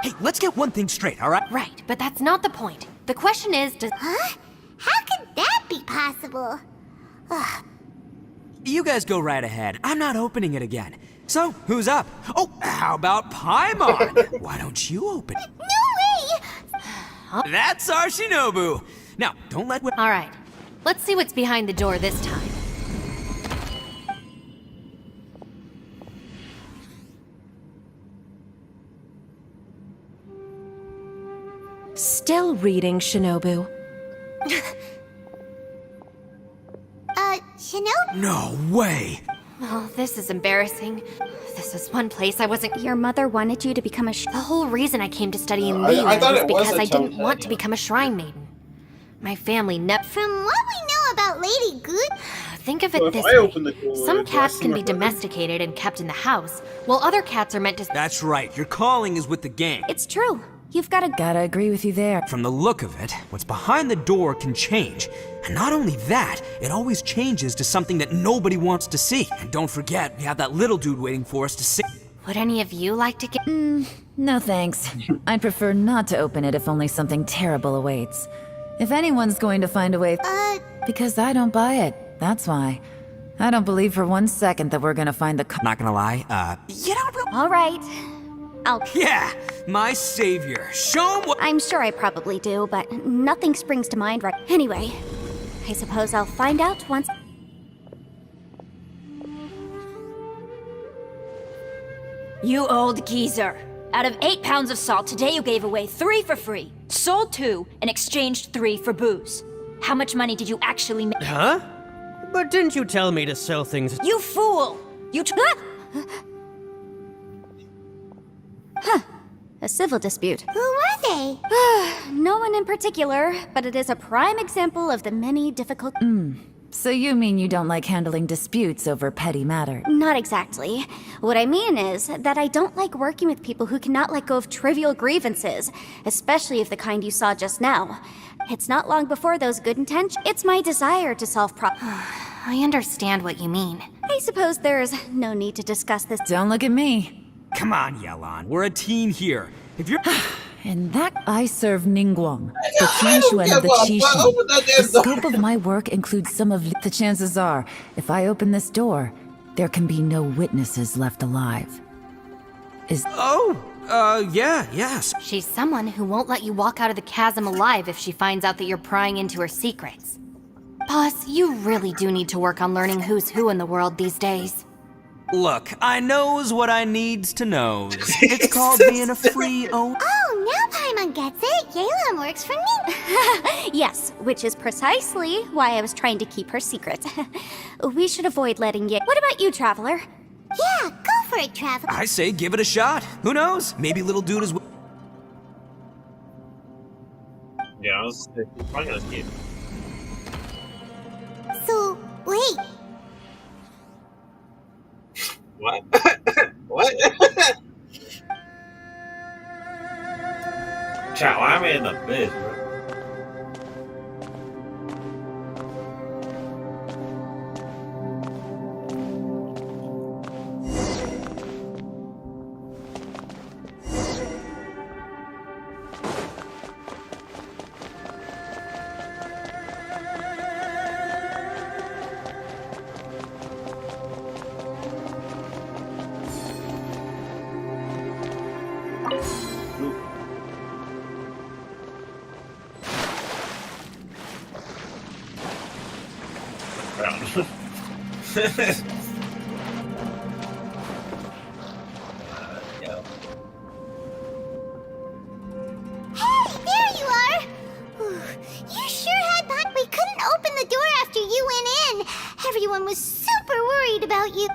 Hey, let's get one thing straight, all right? Right, but that's not the point. The question is, does— Huh? How could that be possible? Ugh. You guys go right ahead. I'm not opening it again. So, who's up? Oh, how about Paimon? Why don't you open it? No way! That's our Shinobu. Now, don't let— All right, let's see what's behind the door this time. Still reading, Shinobu. Shinobu? No way! Oh, this is embarrassing. This is one place I wasn't— Your mother wanted you to become a The whole reason I came to study in I Liyue thought was it was because a I didn't tone want thing. to become a shrine maiden. My family From what we know about Lady Good, Think of it So if this I way. open the door, Some do I cats see can my be brother? domesticated and kept in the house, while other cats are meant to— That's right, your calling is with the gang. It's true. You've got to— Gotta agree with you there. From the look of it, what's behind the door can change. And not only that, it always changes to something that nobody wants to see. And don't forget, we have that little dude waiting for us to see. Would any of you like to get— No thanks. I'd prefer not to open it if only something terrible awaits. If anyone's going to find a way— Because I don't buy it, that's why. I don't believe for 1 second that we're gonna find the— Not gonna lie, you don't really— All right. I'll— Yeah, my savior. Show him what— I'm sure I probably do, but nothing springs to mind right— Anyway, I suppose I'll find out once— You old geezer. Out of 8 pounds of salt, today you gave away 3 for free, sold 2, and exchanged 3 for booze. How much money did you actually make? Huh? But didn't you tell me to sell things? You fool! You A civil dispute. who were they? No one in particular, but it is a prime example of the many difficult— So you mean you don't like handling disputes over petty matters? Not exactly. What I mean is that I don't like working with people who cannot let go of trivial grievances, especially of the kind you saw just now. It's not long before those good intentions. It's my desire to solve problems. I understand what you mean. I suppose there's no need to discuss this. Don't look at me. Come on, Yelan, we're a team here. If you're— And that I serve Ningguang, the Qianshuan of the Qixing. The scope of my work includes some of the chances are, if I open this door, there can be no witnesses left alive. Yes. She's someone who won't let you walk out of the chasm alive if she finds out that you're prying into her secrets. Boss, you really do need to work on learning who's who in the world these days. Look, I knows what I needs to knows. It's called being a free own. Oh, now Paimon gets it. Yelan works for me. Yes, which is precisely why I was trying to keep her secret. We should avoid letting you— What about you, Traveler? Yeah, go for it, Traveler. I say give it a shot. Who knows? Maybe little dude is... Yeah, I was probably gonna skip. So, wait. What? What? in the biz, bro. Hey, there you are! You sure had fun. We couldn't open the door after you went in. Everyone was super worried about you.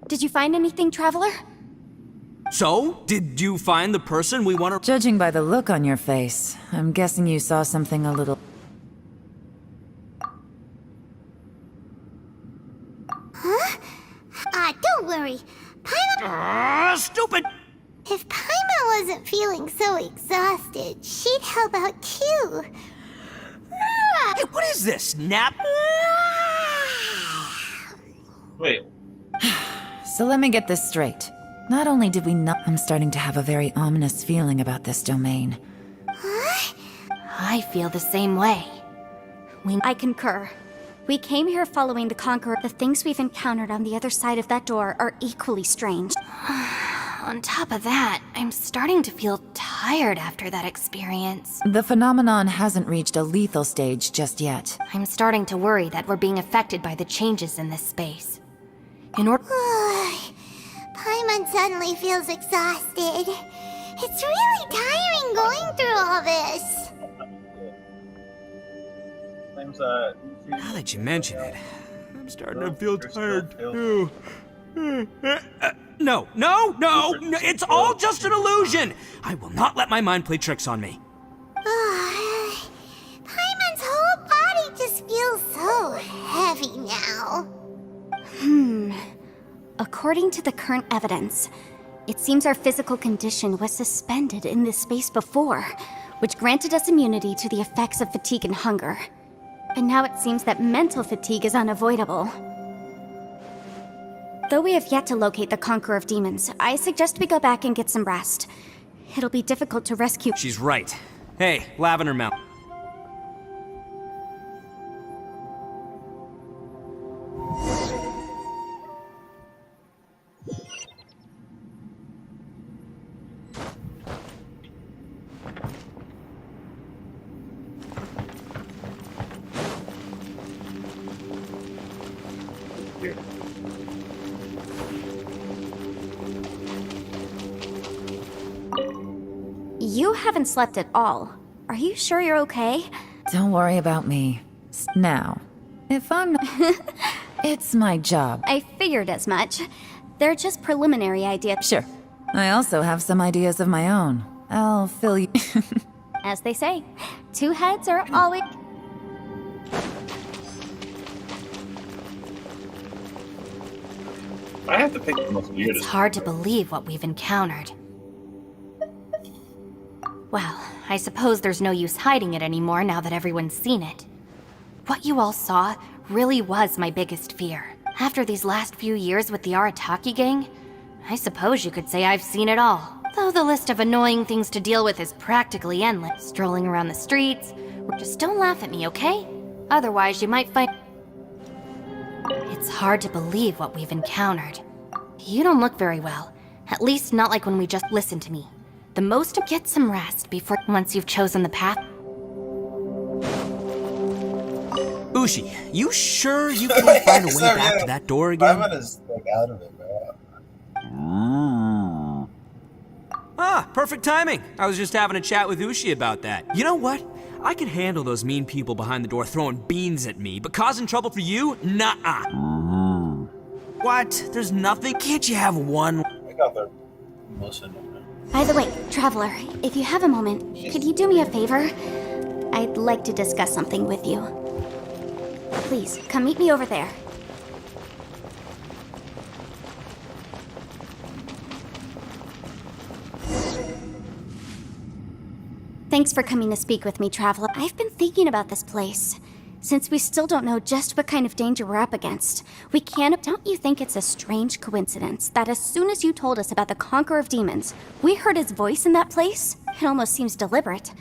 Did you find anything, Traveler? So, did you find the person we want to... Judging by the look on your face, I'm guessing you saw something a little... Huh? Don't worry. Paimon... stupid! If Paimon wasn't feeling so exhausted, she'd help out too. Hey, what is this? Nap? Wait. So let me get this straight. Not only did we not... I'm starting to have a very ominous feeling about this domain. Huh? I feel the same way. I concur. We came here following the Conqueror. The things we've encountered on the other side of that door are equally strange. On top of that, I'm starting to feel tired after that experience. The phenomenon hasn't reached a lethal stage just yet. I'm starting to worry that we're being affected by the changes in this space. In order... Paimon suddenly feels exhausted. It's really tiring going through all this. Now that you mention it, I'm starting to feel tired too. No, it's all just an illusion! I will not let my mind play tricks on me. Paimon's whole body just feels so heavy now. According to the current evidence, it seems our physical condition was suspended in this space before, which granted us immunity to the effects of fatigue and hunger. And now it seems that mental fatigue is unavoidable. Though we have yet to locate the Conqueror of Demons, I suggest we go back and get some rest. It'll be difficult to rescue— She's right. Hey, Lavender Mountain. You haven't slept at all. Are you sure you're okay? Don't worry about me. Now, if I'm not... It's my job. I figured as much. They're just preliminary ideas. Sure. I also have some ideas of my own. I'll fill you... As they say, two heads are always... I have to pick the most weirdest. It's hard to believe what we've encountered. Well, I suppose there's no use hiding it anymore now that everyone's seen it. What you all saw really was my biggest fear. After these last few years with the Arataki gang, I suppose you could say I've seen it all. Though the list of annoying things to deal with is practically endless. Strolling around the streets. Just don't laugh at me, okay? Otherwise, you might find... It's hard to believe what we've encountered. You don't look very well. At least not like when we just listened to me. The most to get some rest before once you've chosen the path. Bushi, you sure you can't find a way back to that door again? Paimon is like out of it, bro. Ah, perfect timing. I was just having a chat with Ushi about that. You know what? I can handle those mean people behind the door throwing beans at me, but causing trouble for you? Nuh-uh. What? There's nothing? Can't you have one? I got the emotion. By the way, Traveler, if you have a moment, could you do me a favor? I'd like to discuss something with you. Please, come meet me over there. Thanks for coming to speak with me, Traveler. I've been thinking about this place. Since we still don't know just what kind of danger we're up against, we can't... Don't you think it's a strange coincidence that as soon as you told us about the Conqueror of Demons, we heard his voice in that place? It almost seems deliberate.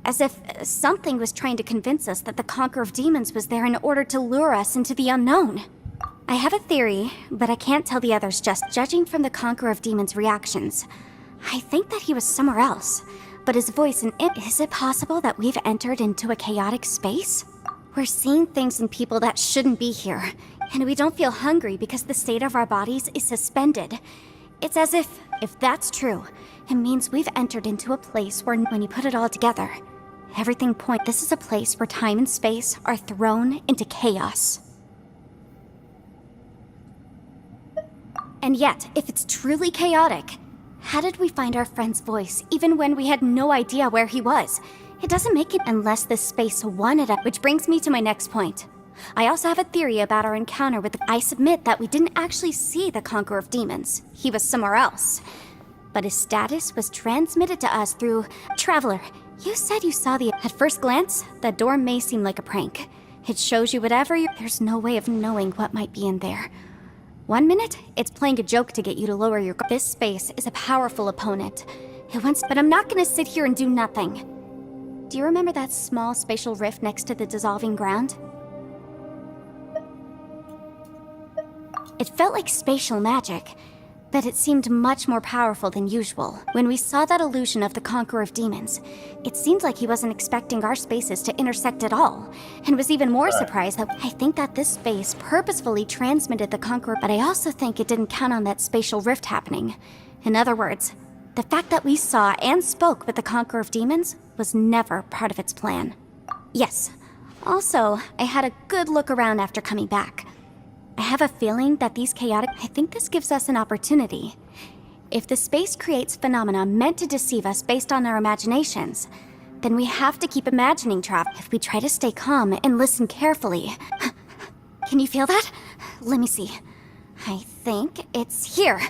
As if something was trying to convince us that the Conqueror of Demons was there in order to lure us into the unknown. I have a theory, but I can't tell the others just judging from the Conqueror of Demons' reactions. I think that he was somewhere else, but his voice and it... Is it possible that we've entered into a chaotic space? We're seeing things in people that shouldn't be here, and we don't feel hungry because the state of our bodies is suspended. It's as if that's true, it means we've entered into a place where when you put it all together, everything points. This is a place where time and space are thrown into chaos. And yet, if it's truly chaotic, how did we find our friend's voice even when we had no idea where he was? It doesn't make it unless this space wanted it, which brings me to my next point. I also have a theory about our encounter with I submit that we didn't actually see the Conqueror of Demons. He was somewhere else. But his status was transmitted to us through... Traveler, you said you saw the... At first glance, the door may seem like a prank. It shows you whatever you... There's no way of knowing what might be in there. One minute, it's playing a joke to get you to lower your... This space is a powerful opponent. It wants... But I'm not gonna sit here and do nothing. Do you remember that small spatial rift next to the dissolving ground? It felt like spatial magic, but it seemed much more powerful than usual. When we saw that illusion of the Conqueror of Demons, it seemed like he wasn't expecting our spaces to intersect at all, and was even more surprised that I think that this space purposefully transmitted the Conqueror, but I also think it didn't count on that spatial rift happening. In other words, the fact that we saw and spoke with the Conqueror of Demons was never part of its plan. Yes. Also, I had a good look around after coming back. I have a feeling that these chaotic... I think this gives us an opportunity. If the space creates phenomena meant to deceive us based on our imaginations, then we have to keep imagining travel. If we try to stay calm and listen carefully... Can you feel that? Let me see. I think it's here.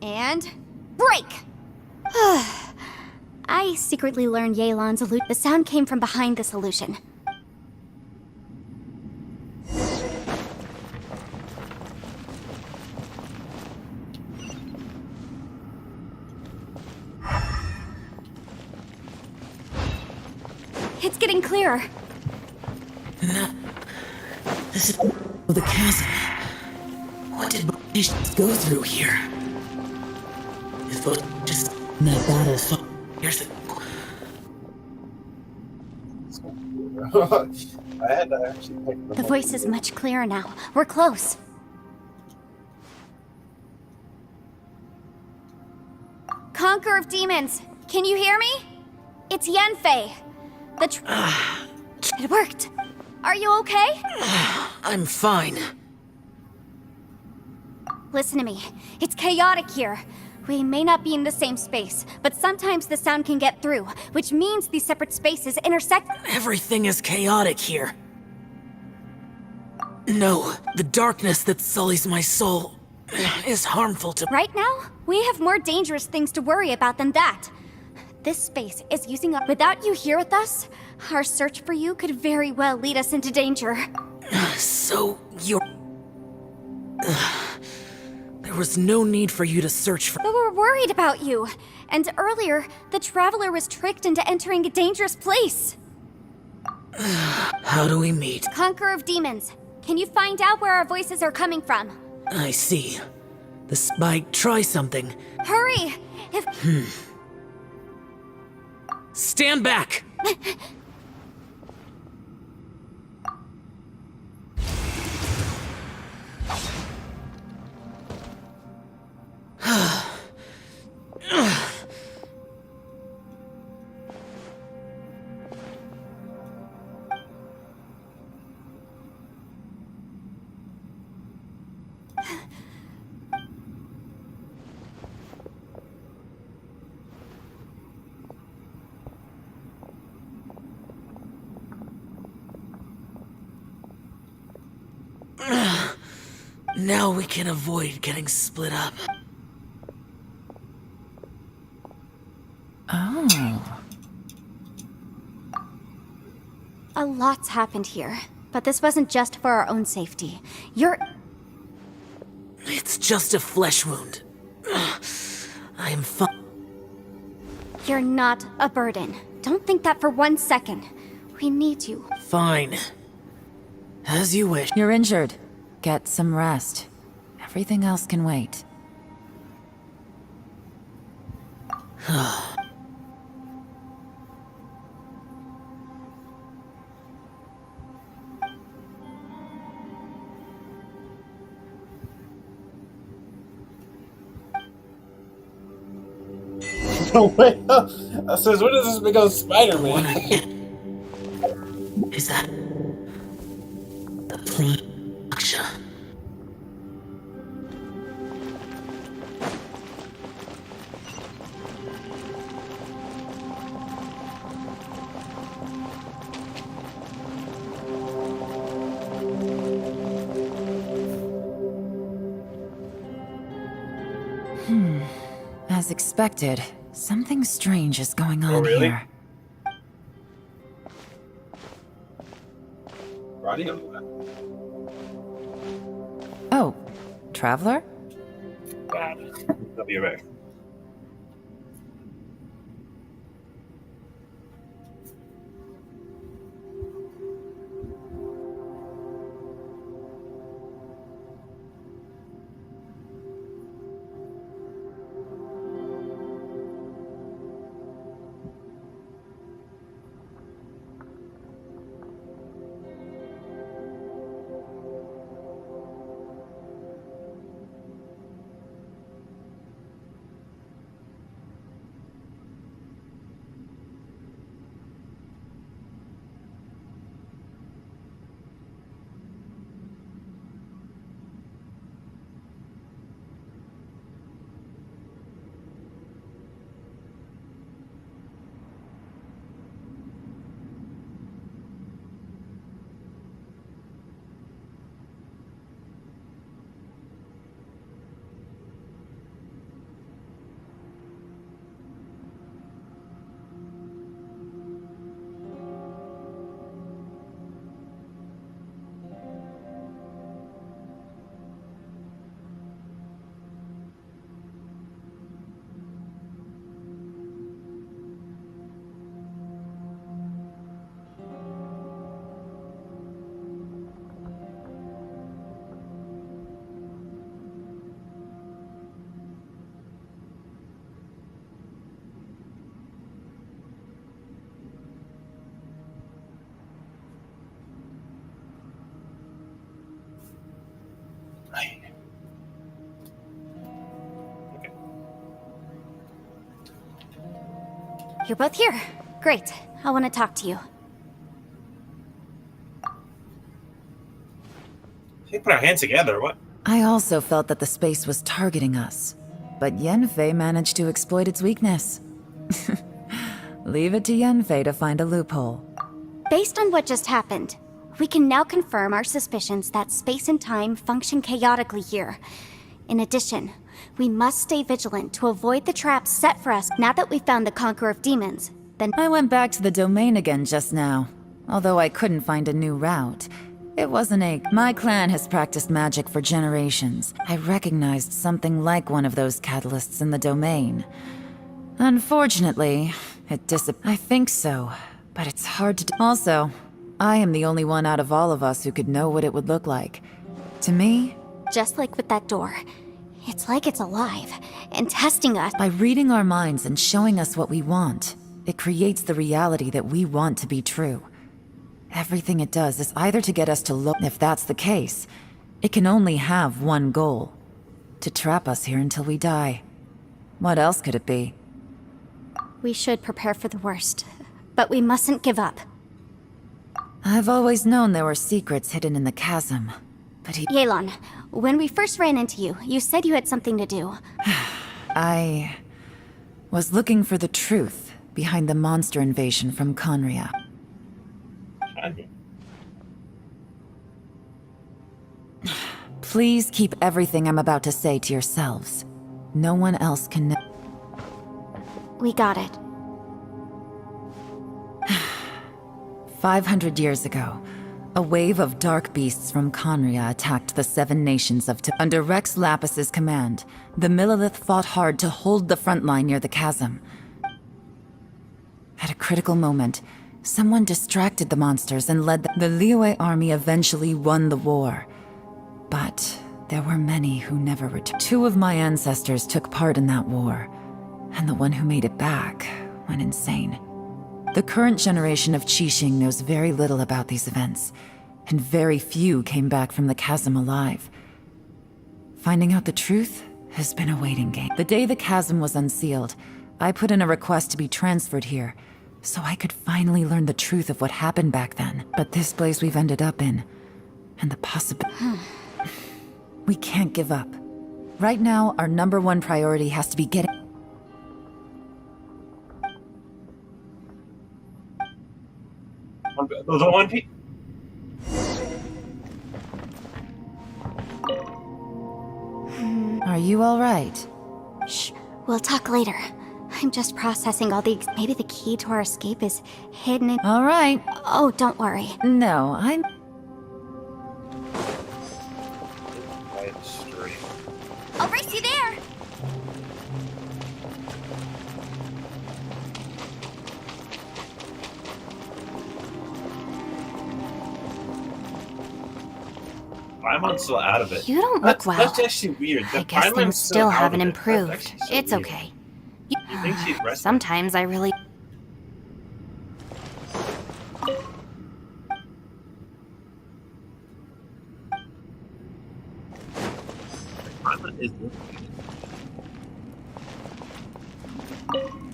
And... break! I secretly learned Yelan's illusion. The sound came from behind this illusion. It's getting clearer. No. This is the chasm. What did patients go through here? It was just that battle fought years ago. I had to actually pick The voice is much clearer now. We're close. Conqueror of Demons, can you hear me? It's Yenfei. It worked. Are you okay? I'm fine. Listen to me. It's chaotic here. We may not be in the same space, but sometimes the sound can get through, which means these separate spaces intersect. Everything is chaotic here. No, the darkness that sullies my soul is harmful to... Right now, we have more dangerous things to worry about than that. This space is using up... Without you here with us, our search for you could very well lead us into danger. So, you're... There was no need for you to search for... But we're worried about you. And earlier, the Traveler was tricked into entering a dangerous place. How do we meet? Conqueror of Demons, can you find out where our voices are coming from? I see. The spike, try something. Hurry! Stand back! Now we can avoid getting split up. Lots happened here, but this wasn't just for our own safety. It's just a flesh wound. I am fine. You're not a burden. Don't think that for 1 second. We need you. Fine. As you wish. You're injured. Get some rest. Everything else can wait. Says, when does this become Spider-Man? Is that the Aksha? As expected, something strange is going on here. Oh, Traveler? I'll be right back. You're both here. Great. I want to talk to you. We put our hands together, what? I also felt that the space was targeting us, but Yenfei managed to exploit its weakness. Leave it to Yenfei to find a loophole. Based on what just happened, we can now confirm our suspicions that space and time function chaotically here. In addition, we must stay vigilant to avoid the traps set for us now that we've found the Conqueror of Demons. Then I went back to the domain again just now, although I couldn't find a new route. It wasn't my clan has practiced magic for generations. I recognized something like one of those catalysts in the domain. Unfortunately, it I think so, but it's hard to Also, I am the only one out of all of us who could know what it would look like. To me, just like with that door, it's like it's alive and testing us. By reading our minds and showing us what we want, it creates the reality that we want to be true. Everything it does is either to get us to look. If that's the case, it can only have one goal: to trap us here until we die. What else could it be? We should prepare for the worst, but we mustn't give up. I've always known there were secrets hidden in the chasm, but Yelan, when we first ran into you, you said you had something to do. I was looking for the truth behind the monster invasion from Conria. Please keep everything I'm about to say to yourselves. No one else can know. We got it. 500 years ago, a wave of dark beasts from Conria attacked the 7 nations of Under Rex Lapis's command, the Millelith fought hard to hold the front line near the chasm. At a critical moment, someone distracted the monsters and led the Liyue army eventually won the war. But there were many who never returned. 2 of my ancestors took part in that war, and the one who made it back went insane. The current generation of Qixing knows very little about these events, and very few came back from the chasm alive. Finding out the truth has been a waiting game. The day the chasm was unsealed, I put in a request to be transferred here, so I could finally learn the truth of what happened back then. But this place we've ended up in, and the possibility... We can't give up. Right now, our #1 priority has to be getting... The one piece. Are you all right? Shh, we'll talk later. I'm just processing all the... Maybe the key to our escape is hidden in... All right. Oh, don't worry. No, I'm... I'll race you there! Paimon's still out of it. You don't look well. That's actually weird. I guess things still haven't improved. It's okay. I think she's resting. Sometimes I really...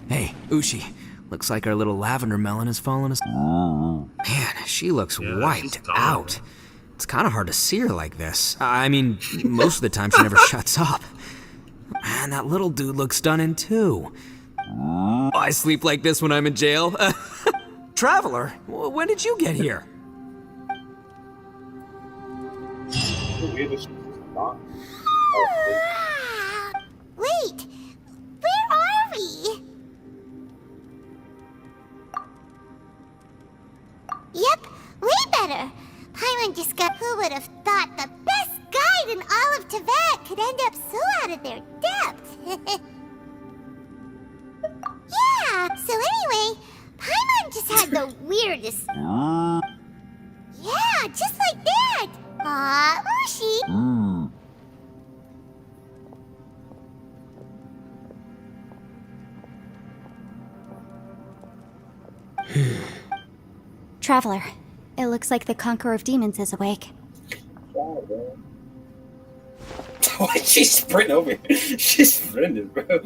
Hey, Ushi. Looks like our little lavender melon has fallen asleep. Man, she looks wiped out. It's kind of hard to see her like this. I mean, most of the time she never shuts up. Man, that little dude looks stunning too. I sleep like this when I'm in jail. Traveler, when did you get here? Wait! Where are we? Yep, way better. Paimon just got... Who would have thought the best guide in all of Teyvat could end up so out of their depth? Yeah, so anyway, Paimon just had the weirdest... Yeah, just like that! Aw, Ushi! Traveler, it looks like the Conqueror of Demons is awake. Why'd she sprint over here? She sprinted, bro.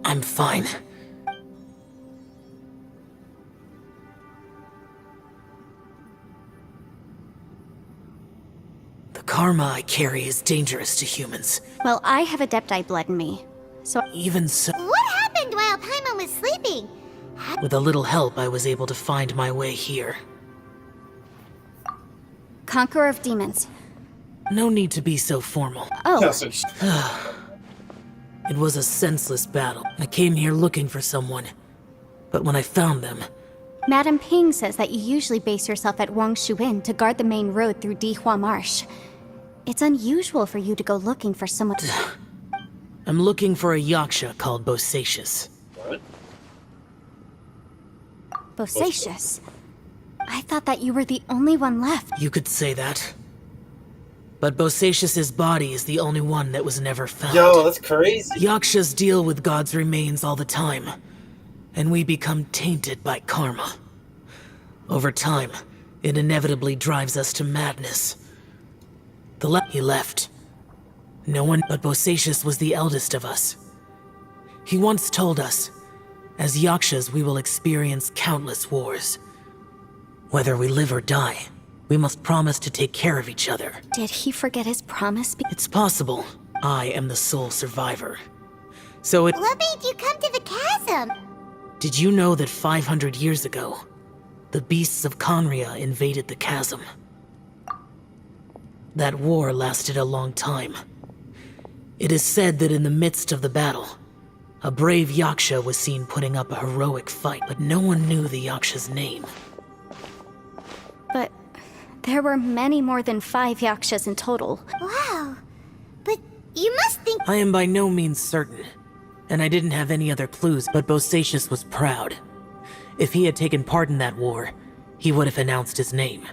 I'm fine. The karma I carry is dangerous to humans. Well, I have Adepti blood in me, so... Even so, What happened while Paimon was sleeping? with a little help, I was able to find my way here. Conqueror of Demons. No need to be so formal. Oh. It was a senseless battle. I came here looking for someone, but when I found them... Madam Ping says that you usually base yourself at Wangshu Inn to guard the main road through Dihua Marsh. It's unusual for you to go looking for someone... I'm looking for a yaksha called Bosacius. What? Bosacius? I thought that you were the only one left. You could say that. But Bosacius's body is the only one that was never found. Yo, that's crazy. Yakshas deal with God's remains all the time, and we become tainted by karma. Over time, it inevitably drives us to madness. He left. No one but Bosacius was the eldest of us. He once told us, as Yakshas we will experience countless wars. Whether we live or die, we must promise to take care of each other. Did he forget his promise? It's possible I am the sole survivor. So it... What made you come to the chasm? Did you know that 500 years ago, the beasts of Conria invaded the chasm? That war lasted a long time. It is said that in the midst of the battle, A brave Yaksha was seen putting up a heroic fight, but no one knew the Yaksha's name. But there were many more than 5 Yakshas in total. Wow. But you must think... I am by no means certain, and I didn't have any other clues, but Bosacius was proud. If he had taken part in that war, he would have announced his name.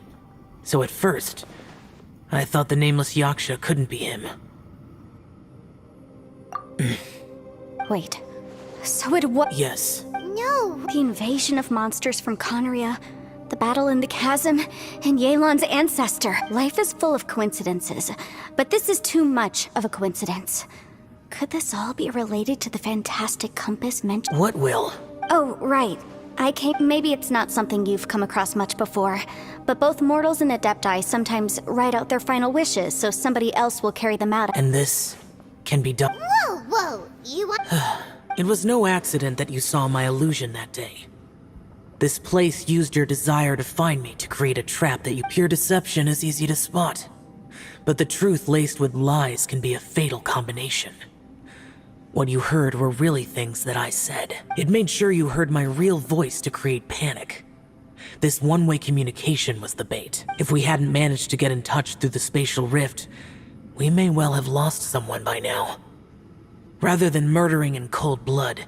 So at first, I thought the nameless Yaksha couldn't be him. Wait, so it was... Yes. No. The invasion of monsters from Conria, the battle in the chasm, and Yelan's ancestor. Life is full of coincidences, but this is too much of a coincidence. Could this all be related to the fantastic compass mentioned? What will? Oh, right. Maybe it's not something you've come across much before, but both mortals and adepti sometimes write out their final wishes so somebody else will carry them out. And this can be done. Whoa, you want... It was no accident that you saw my illusion that day. This place used your desire to find me to create a trap that pure deception is easy to spot. But the truth laced with lies can be a fatal combination. What you heard were really things that I said. It made sure you heard my real voice to create panic. This one-way communication was the bait. If we hadn't managed to get in touch through the spatial rift, we may well have lost someone by now. Rather than murdering in cold blood,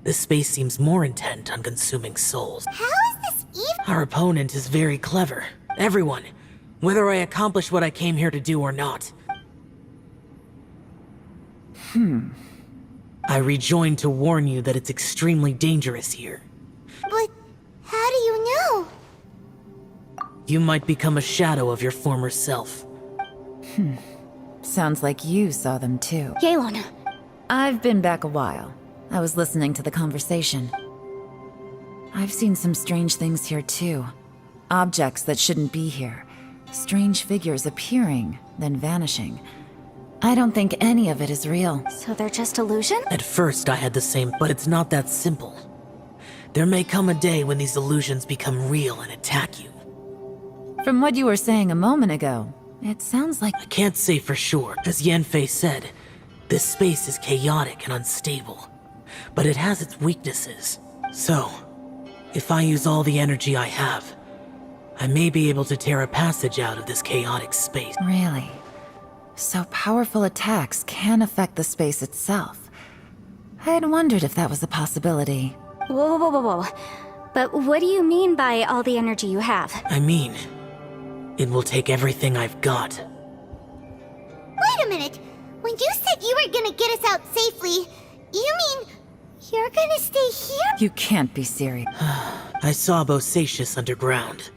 this space seems more intent on consuming souls. How is this even? Our opponent is very clever. Everyone, whether I accomplish what I came here to do or not. I rejoined to warn you that it's extremely dangerous here. But how do you know? You might become a shadow of your former self. Sounds like you saw them too. Yelan. I've been back a while. I was listening to the conversation. I've seen some strange things here too. Objects that shouldn't be here. Strange figures appearing, then vanishing. I don't think any of it is real. So they're just illusion? At first I had the same, but it's not that simple. There may come a day when these illusions become real and attack you. From what you were saying a moment ago, it sounds like... I can't say for sure. As Yanfei said, this space is chaotic and unstable. But it has its weaknesses. So, if I use all the energy I have, I may be able to tear a passage out of this chaotic space. Really? So powerful attacks can affect the space itself. I had wondered if that was a possibility. Whoa. But what do you mean by all the energy you have? I mean, it will take everything I've got. Wait a minute. When you said you were gonna get us out safely, you mean you're gonna stay here? You can't be serious. I saw Bosacius underground.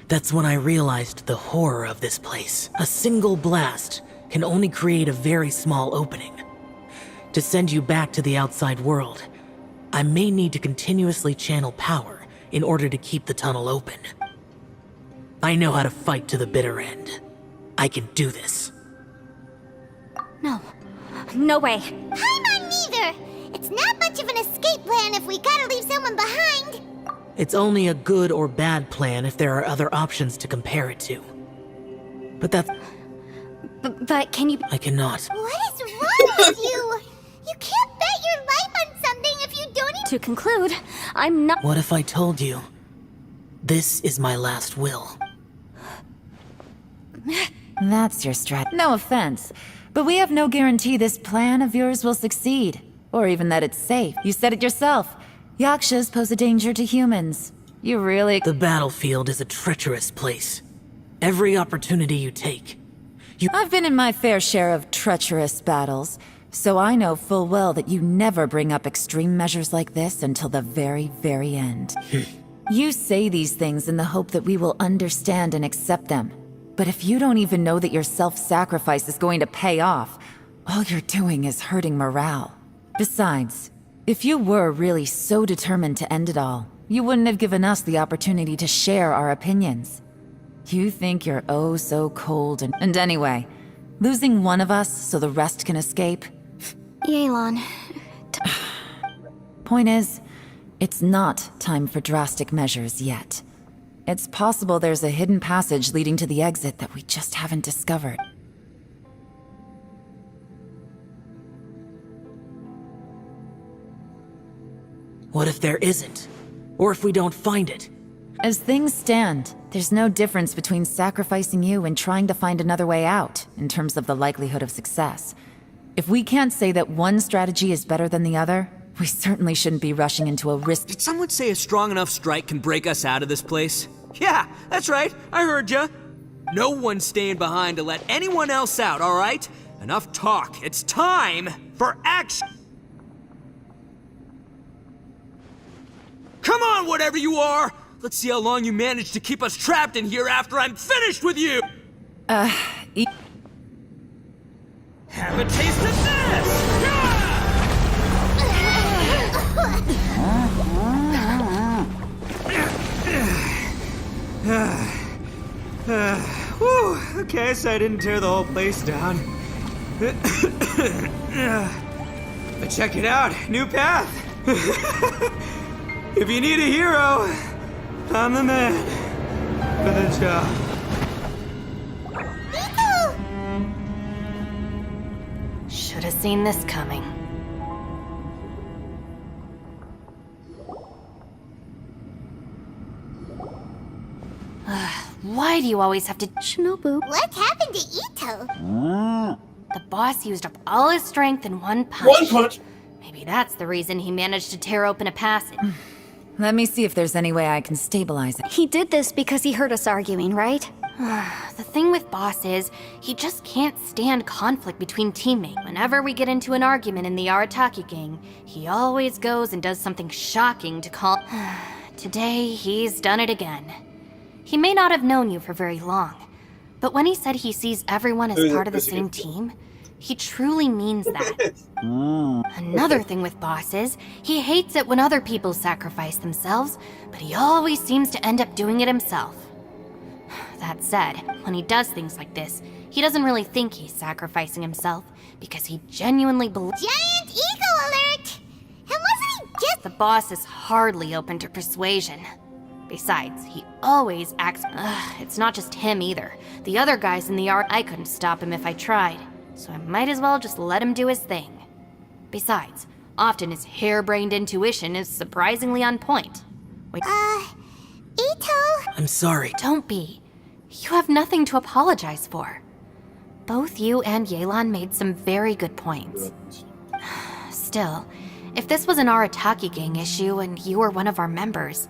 That's when I realized the horror of this place. A single blast can only create a very small opening. To send you back to the outside world, I may need to continuously channel power in order to keep the tunnel open. I know how to fight to the bitter end. I can do this. No way. I'm on neither. It's not much of an escape plan if we gotta leave someone behind. It's only a good or bad plan if there are other options to compare it to. But that's... But can you... I cannot. What is wrong with you? You can't bet your life on something if you don't even... To conclude, I'm not... What if I told you? This is my last will. That's your strat. No offense, but we have no guarantee this plan of yours will succeed. Or even that it's safe. You said it yourself. Yakshas pose a danger to humans. You really... The battlefield is a treacherous place. Every opportunity you take, I've been in my fair share of treacherous battles, so I know full well that you never bring up extreme measures like this until the very, very end. You say these things in the hope that we will understand and accept them. But if you don't even know that your self-sacrifice is going to pay off, all you're doing is hurting morale. Besides, if you were really so determined to end it all, you wouldn't have given us the opportunity to share our opinions. You think you're oh so cold and anyway, losing one of us so the rest can escape? Yelan. Point is, it's not time for drastic measures yet. It's possible there's a hidden passage leading to the exit that we just haven't discovered. What if there isn't? Or if we don't find it? As things stand, there's no difference between sacrificing you and trying to find another way out, in terms of the likelihood of success. If we can't say that one strategy is better than the other, we certainly shouldn't be rushing into a risk. Did someone say a strong enough strike can break us out of this place? Yeah, that's right, I heard ya. No one's staying behind to let anyone else out, alright? Enough talk, it's time for action! Come on, whatever you are! Let's see how long you manage to keep us trapped in here after I'm finished with you! Have a taste of this! Whew, okay, so I didn't tear the whole place down. But check it out, new path! If you need a hero, I'm the man for the job. Should have seen this coming. Why do you always have to... Shinobu. What happened to Ito? The boss used up all his strength in one punch. One punch? Maybe that's the reason he managed to tear open a passage. Let me see if there's any way I can stabilize it. He did this because he heard us arguing, right? The thing with Boss is, he just can't stand conflict between teammates. Whenever we get into an argument in the Arataki gang, he always goes and does something shocking to calm... Today, he's done it again. He may not have known you for very long, but when he said he sees everyone as part of the same team, he truly means that. Another thing with Boss is, he hates it when other people sacrifice themselves, but he always seems to end up doing it himself. That said, when he does things like this, he doesn't really think he's sacrificing himself, because he genuinely believes— Giant ego alert! And wasn't he just— The boss is hardly open to persuasion. Besides, he always acts— it's not just him either. The other guys in the art— I couldn't stop him if I tried, so I might as well just let him do his thing. Besides, often his harebrained intuition is surprisingly on point. Wait. Ito? I'm sorry. Don't be. You have nothing to apologize for. Both you and Yelan made some very good points. Still, if this was an Arataki gang issue and you were one of our members,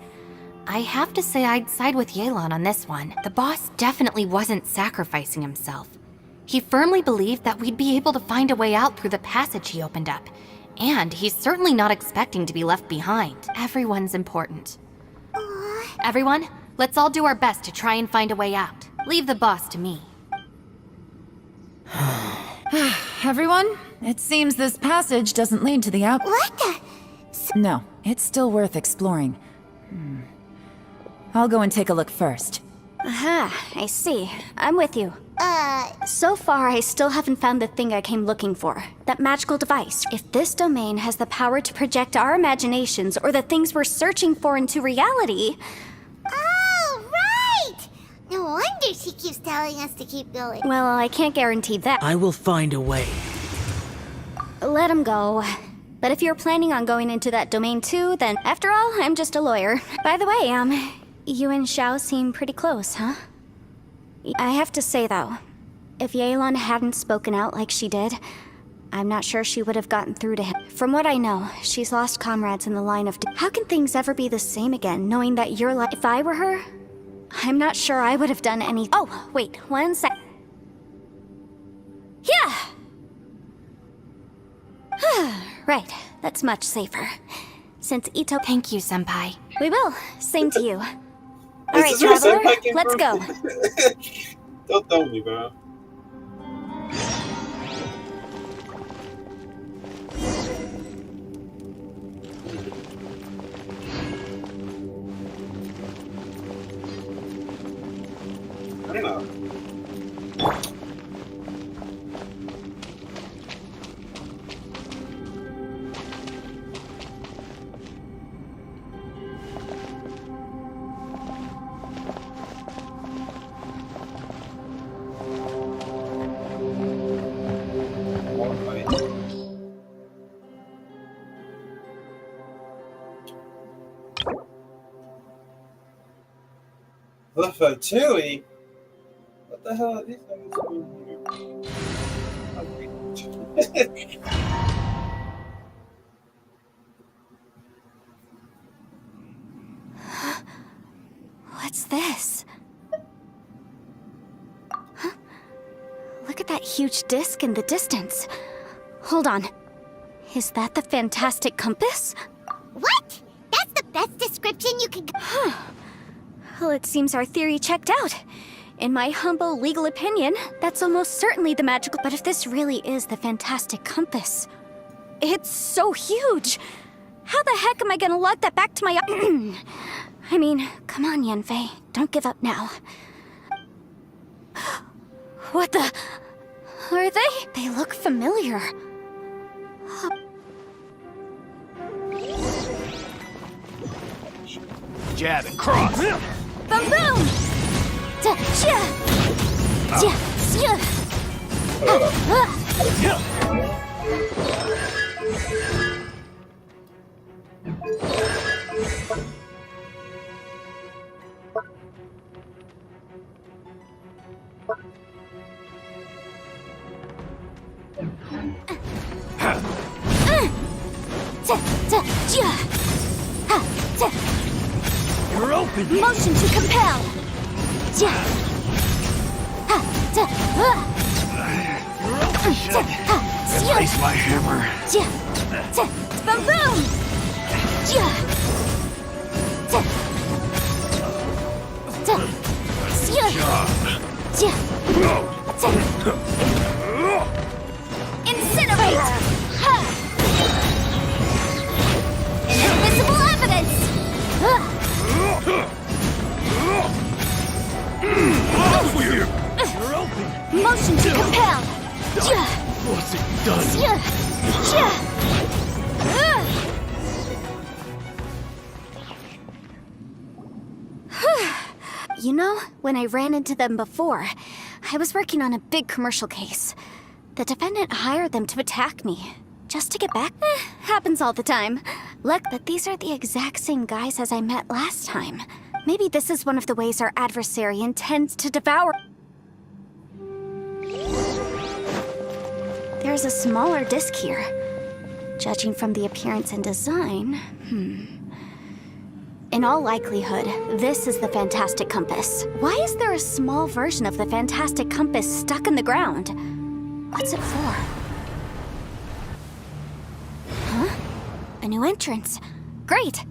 I have to say I'd side with Yelan on this one. The boss definitely wasn't sacrificing himself. He firmly believed that we'd be able to find a way out through the passage he opened up. And he's certainly not expecting to be left behind. Everyone's important. Everyone, let's all do our best to try and find a way out. Leave the boss to me. Everyone, it seems this passage doesn't lead to the out— What the— No, it's still worth exploring. I'll go and take a look first. Aha, I see. I'm with you. So far, I still haven't found the thing I came looking for. That magical device. If this domain has the power to project our imaginations or the things we're searching for into reality... Oh, right! No wonder she keeps telling us to keep going. Well, I can't guarantee that. I will find a way. Let him go. But if you're planning on going into that domain too, then after all, I'm just a lawyer. By the way, you and Xiao seem pretty close, huh? I have to say, though, if Yelan hadn't spoken out like she did, I'm not sure she would have gotten through to him. From what I know, she's lost comrades in the line of... How can things ever be the same again, knowing that you're like... If I were her, I'm not sure I would have done any... Oh, wait, one sec... Yeah! Right, that's much safer. Since Ito... Thank you, Senpai. We will. Same to you. Alright, Traveler, let's go. Don't tell me, bro. I don't know. Tui? What the hell are these things doing here? What's this? Huh? Look at that huge disc in the distance. Hold on. Is that the fantastic compass? What? That's the best description you can... Well, it seems our theory checked out. In my humble legal opinion, that's almost certainly the magical... But if this really is the fantastic compass, it's so huge! How the heck am I gonna lug that back to my... I mean, come on, Yanfei. Don't give up now. What the... Are they? They look familiar. Jab and cross. Boom boom! Ja, ja, ja, You're open. Motion to compel. Ja. You're open, Shug. Replace my hammer. Ja. Boom boom. Ja. Incinerate! Invisible evidence! You're open. Motion to compel! What's it done? You know, when I ran into them before, I was working on a big commercial case. The defendant hired them to attack me, just to get back. Happens all the time. Look, but these are the exact same guys as I met last time. Maybe this is one of the ways our adversary intends to devour. There's a smaller disc here. Judging from the appearance and design, In all likelihood, this is the fantastic compass. Why is there a small version of the fantastic compass stuck in the ground? What's it for? Huh? A new entrance. Great!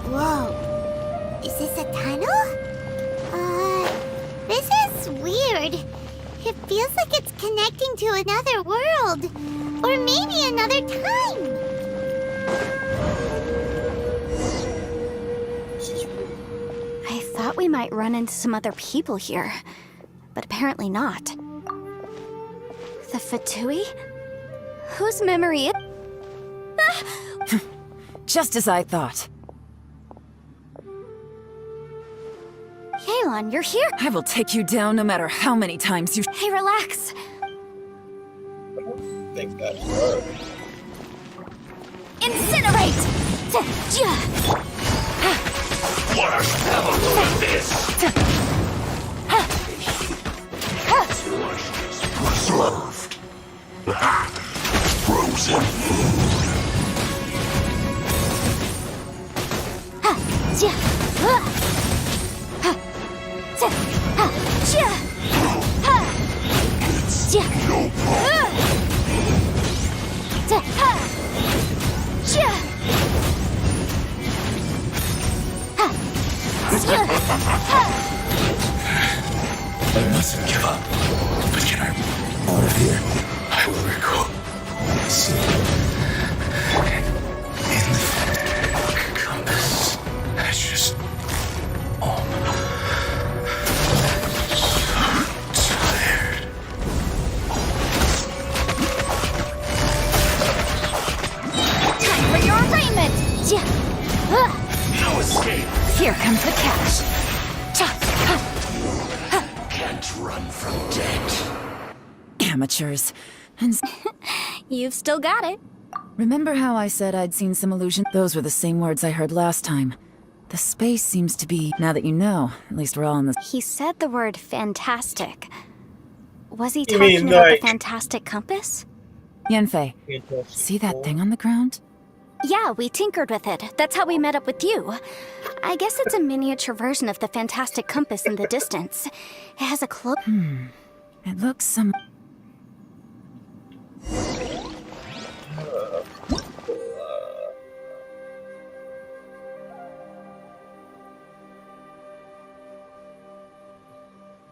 Whoa. Is this a tunnel? This is weird. It feels like it's connecting to another world. Or maybe another time. I thought we might run into some other people here, but apparently not. The Fatui? Whose memory is... Just as I thought. Yelan, you're here? I will take you down no matter how many times you... Hey, relax. I think that's her. Incinerate! Let us have a look at this. Preserved. Frozen food. No I mustn't give up. But can I out of here? I will recall. See. In the compass. I just tired. run from debt. Amateurs. And You've still got it. remember how I said I'd seen some illusion? Those were the same words I heard last time. The space seems to be, now that you know, at least we're all in the... He said the word fantastic. Was he You talking mean, about like- the fantastic compass? Yanfei, see that thing on the ground? Yeah, we tinkered with it. That's how we met up with you. I guess it's a miniature version of the fantastic compass in the distance. It has a cloak. It looks some...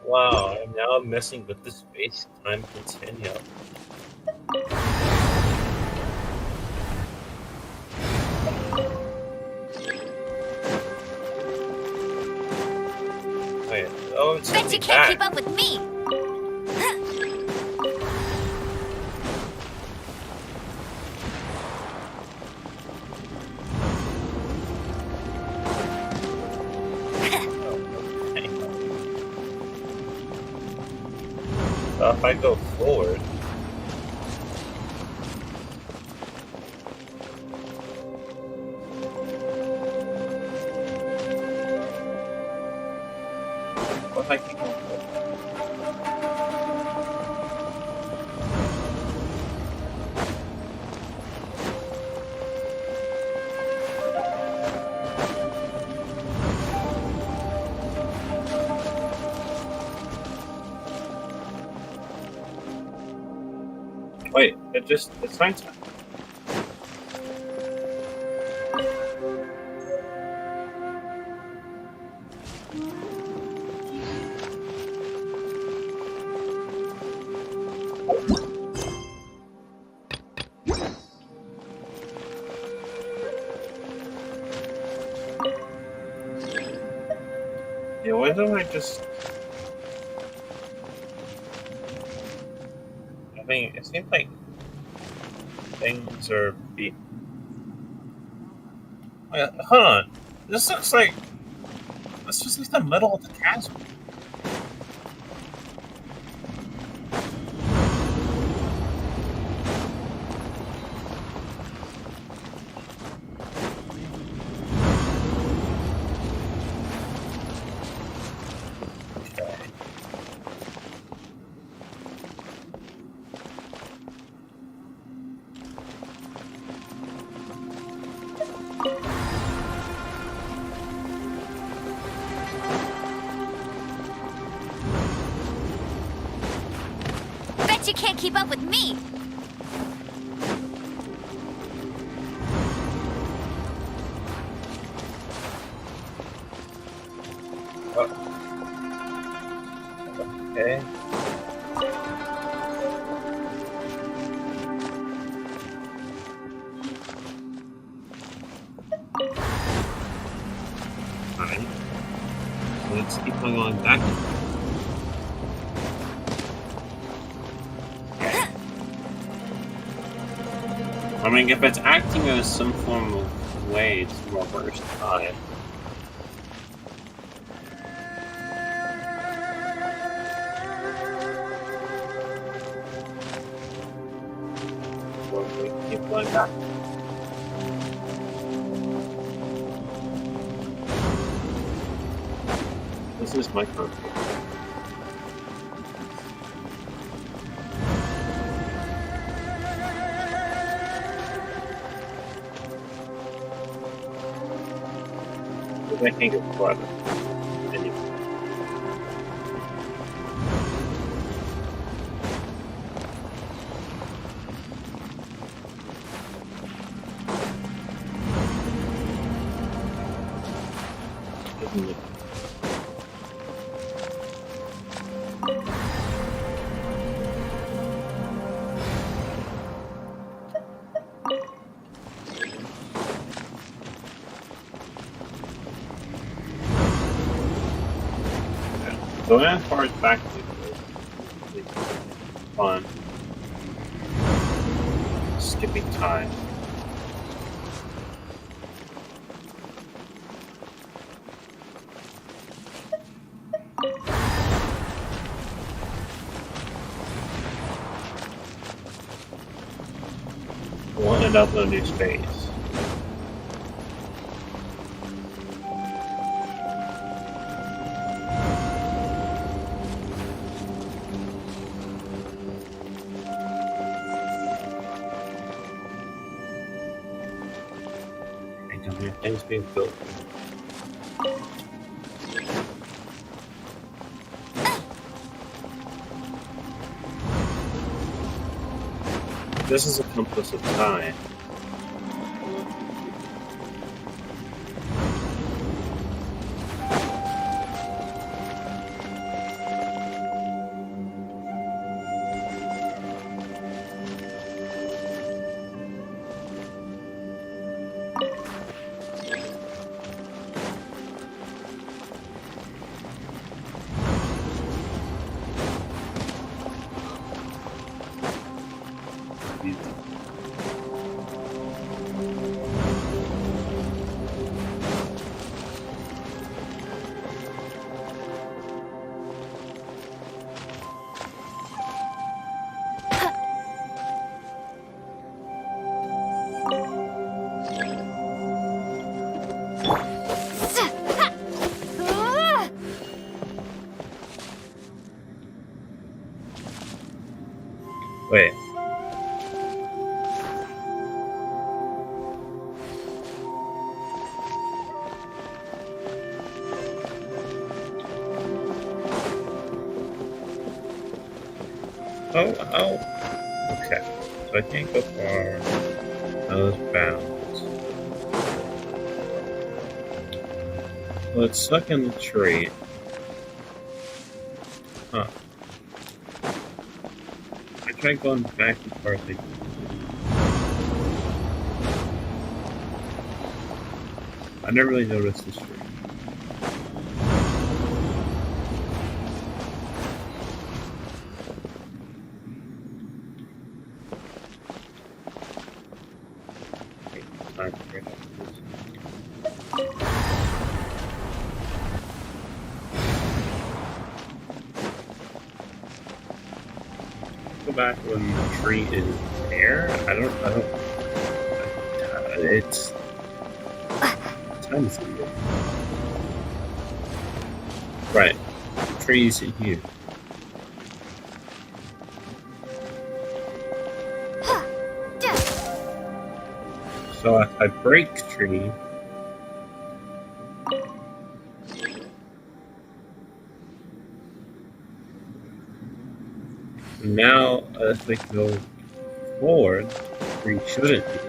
Wow, I'm now messing with the space-time continuum. Wait, oh, it's Bet you coming can't back. keep up with me! So if I go forward, what if I keep going forward? Wait, it's nighttime. Yeah, why don't I just... I mean, it seems like things are Wait, hold on. This looks like the middle of the chasm. Bet you can't keep up with me! Okay. Alright. Let's keep on going back. I mean, if it's acting as some form of way to reverse time. Well, we keep going back. This is my code. I can't get farther. Anyway. Going as far as back to fun. Skipping time. We'll end up in a new space. Things being built. This is a compass of time. Wait. Oh. Okay. So I can't go far. Those bounds. Well, it's stuck in the tree. Huh. I tried going back as far as I could. I never really noticed this tree. Go back when the tree is there. I don't. It's time is here. Right. The tree's here. So if I break the tree, now if I go forward, the tree shouldn't be.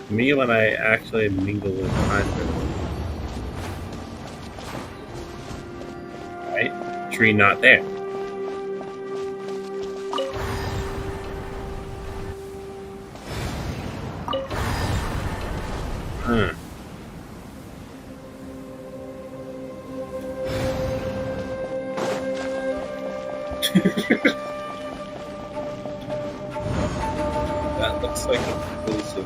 Me when I actually mingle with time. Right? Tree not there. That looks like a piece of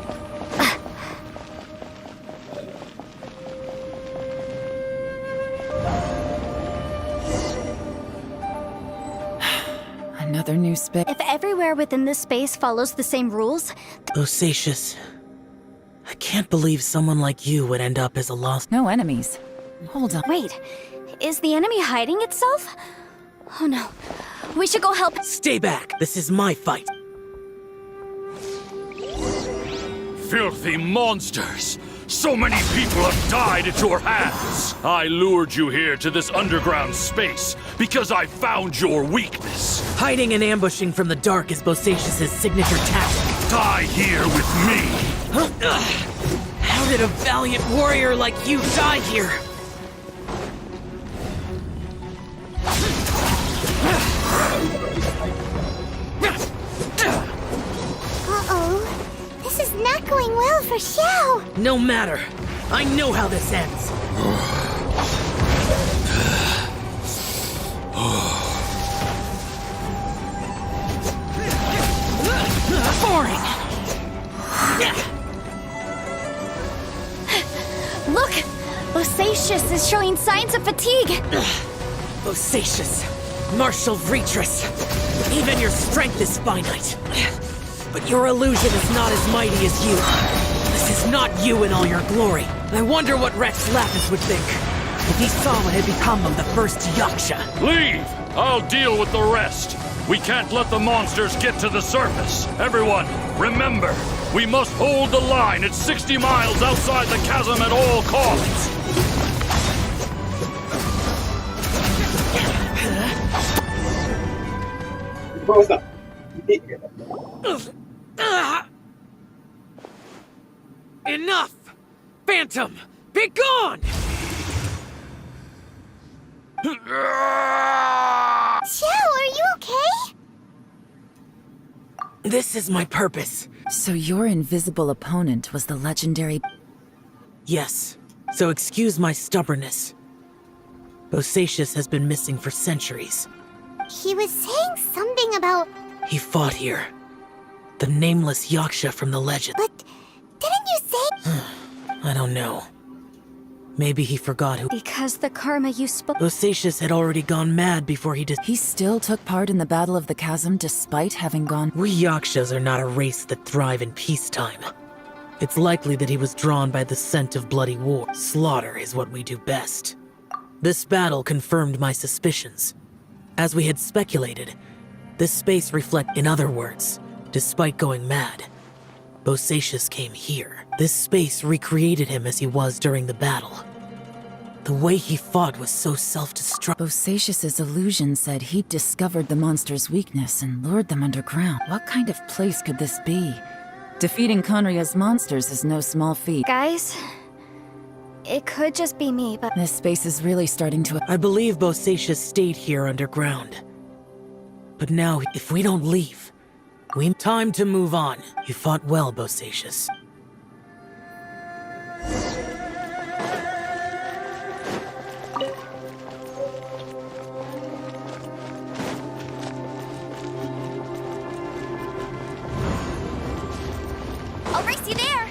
Another new space. If everywhere within this space follows the same rules... Bosacius. I can't believe someone like you would end up as a lost... No enemies. Hold on. Wait, is the enemy hiding itself? Oh no. We should go help... Stay back! This is my fight! Filthy monsters! So many people have died at your hands! I lured you here to this underground space because I found your weakness. Hiding and ambushing from the dark is Bosacius' signature tactic. Die here with me! How did a valiant warrior like you die here? Uh-oh. This is not going well for Xiao. No matter. I know how this ends. Boring. Look! Bosacius is showing signs of fatigue. Bosacious, martial Vretress, even your strength is finite. But your illusion is not as mighty as you. This is not you in all your glory. I wonder what Rex Lapis would think if he saw what had become of the first Yaksha. Leave! I'll deal with the rest. We can't let the monsters get to the surface. Everyone, remember, we must hold the line at 60 miles outside the chasm at all costs. Enough! Phantom, be gone! Joe, are you okay? This is my purpose. So your invisible opponent was the legendary... Yes, so excuse my stubbornness. Bosacious has been missing for centuries. He was saying something about... He fought here. The nameless Yaksha from the legend. But didn't you say... I don't know. Maybe he forgot who... Because the karma you spoke... Bosacious had already gone mad before he He still took part in the Battle of the Chasm despite having gone... We Yakshas are not a race that thrive in peacetime. It's likely that he was drawn by the scent of bloody war. Slaughter is what we do best. This battle confirmed my suspicions. As we had speculated, this space reflects... In other words, despite going mad, Bosacious came here. This space recreated him as he was during the battle. The way he fought was so self-destructive. Bosacious's illusion said he'd discovered the monster's weakness and lured them underground. What kind of place could this be? Defeating Conria's monsters is no small feat. Guys, it could just be me, but... This space is really starting to... I believe Bosacious stayed here underground. But now, if we don't leave, time to move on. You fought well, Bosacious. I'll race you there!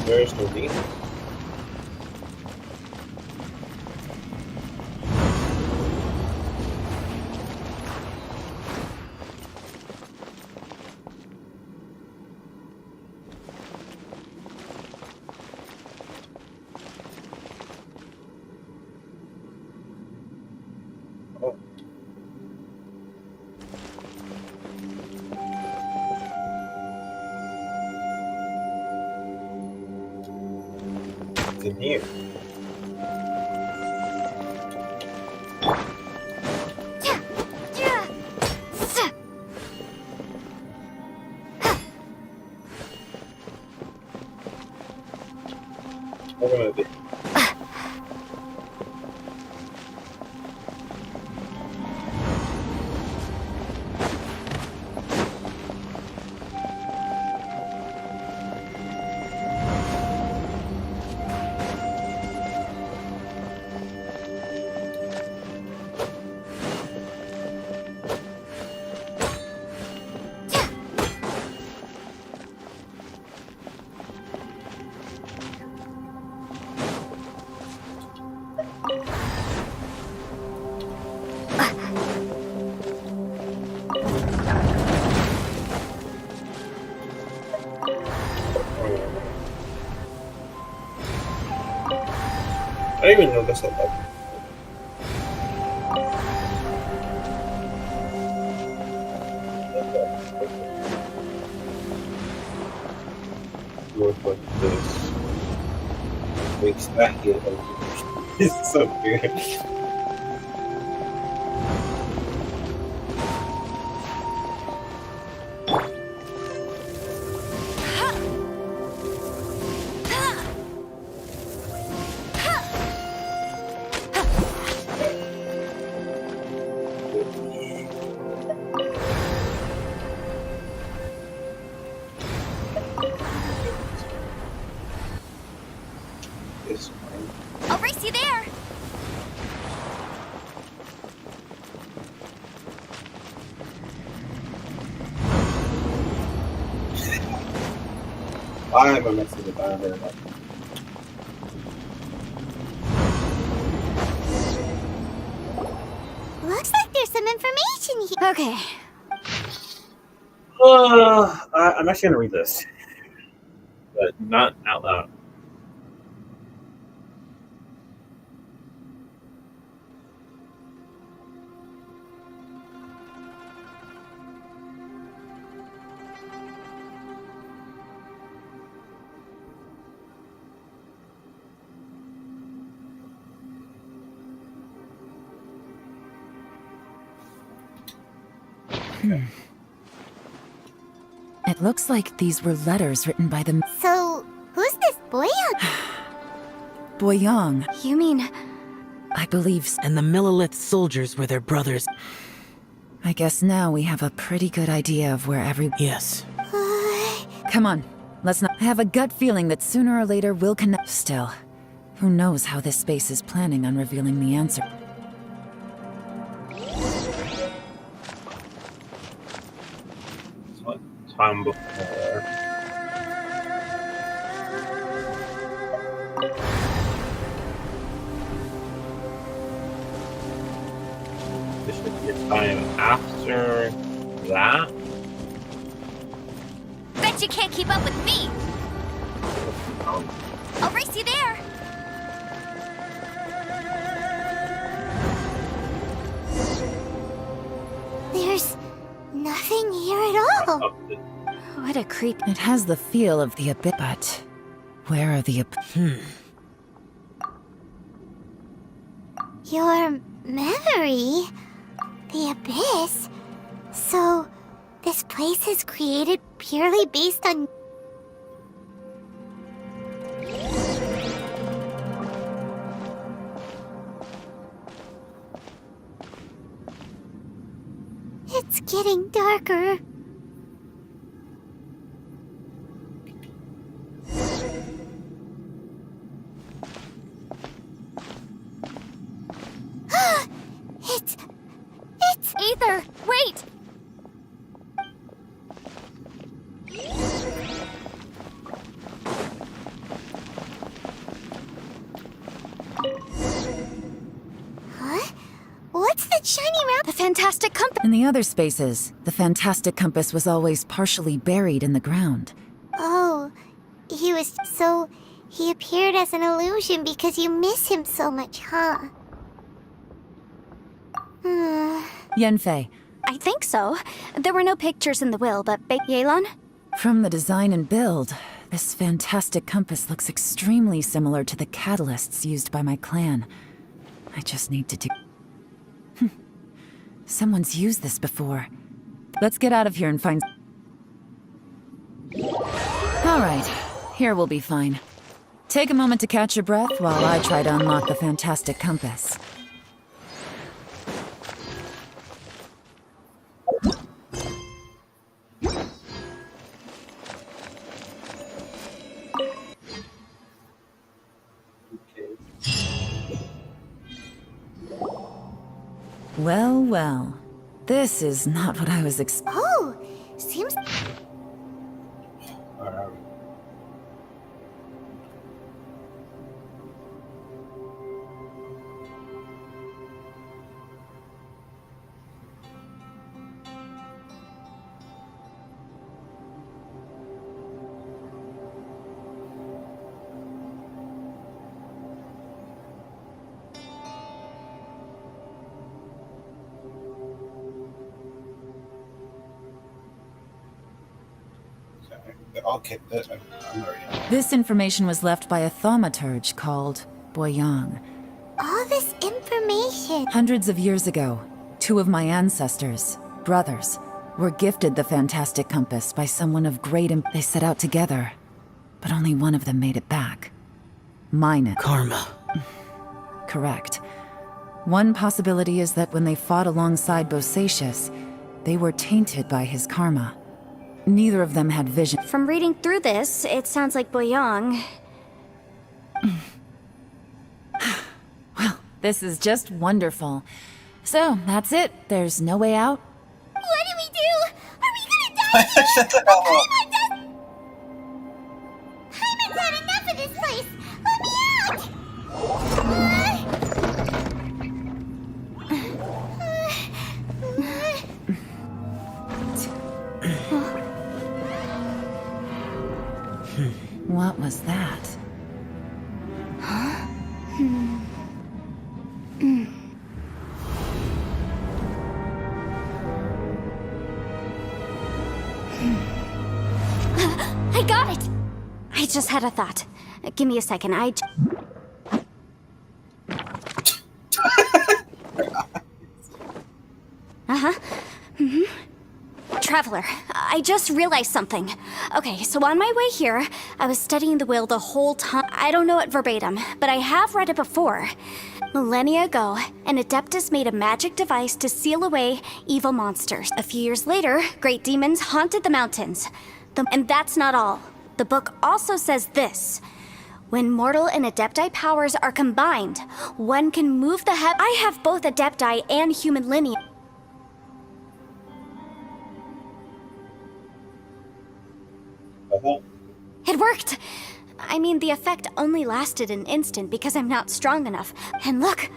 Where's the lead? What's in here? What am I doing? I didn't even know this up. Look like this. Makes that get it's so good. I'll race you there. I'm a mess of the time very much. Looks like there's some information here. Okay. I'm actually gonna read this, but not out loud. It looks like these were letters written by the So, who's this boy? Boyang. You mean... I believe so. And the Millilith soldiers were their brothers. I guess now we have a pretty good idea of where every... Yes. Come on, let's not... I have a gut feeling that sooner or later we'll connect. Still, who knows how this space is planning on revealing the answer. Time before. This should be a time after that. Bet you can't keep up with me. I'll race you there. There's nothing here at all. What a creep. It has the feel of the abyss, but where are the Your memory? The abyss? So, this place is created purely based on... It's getting darker. It's Aether! Wait! Huh? What's that shiny round? The fantastic compass. In the other spaces, the fantastic compass was always partially buried in the ground. Oh, he was... So, he appeared as an illusion because you miss him so much, huh? Yenfei, I think so. There were no pictures in the will, but Yelon? from the design and build, This fantastic compass looks extremely similar to the catalysts used by my clan. I just need to do... Someone's used this before. Let's get out of here and find... Alright, here we'll be fine. Take a moment to catch your breath while I try to unlock the fantastic compass. Well, well. This is not what I was expecting. Oh, seems... Okay, I'm already. This information was left by a thaumaturge called Boyang. All this information. Hundreds of years ago, two of my ancestors, brothers, were gifted the fantastic compass by someone of great They set out together, but only one of them made it back. Mine. Karma. Correct. One possibility is that when they fought alongside Bosacius, they were tainted by his karma. Neither of them had vision. From reading through this, it sounds like Boyang... Well, this is just wonderful. So, that's it. There's no way out. What do we do? Are we gonna die here? Hyman's had enough of this place. Let me out! What was that? Huh? I got it! I just had a thought. Give me a second, Uh-huh. Traveler, I just realized something. Okay, so on my way here, I was studying the will the whole time. I don't know it verbatim, but I have read it before. Millennia ago, an Adeptus made a magic device to seal away evil monsters. A few years later, great demons haunted the mountains. And that's not all. The book also says this. When mortal and Adepti powers are combined, one can move the I have both Adepti and human lineage. It worked! I mean, the effect only lasted an instant because I'm not strong enough. And look,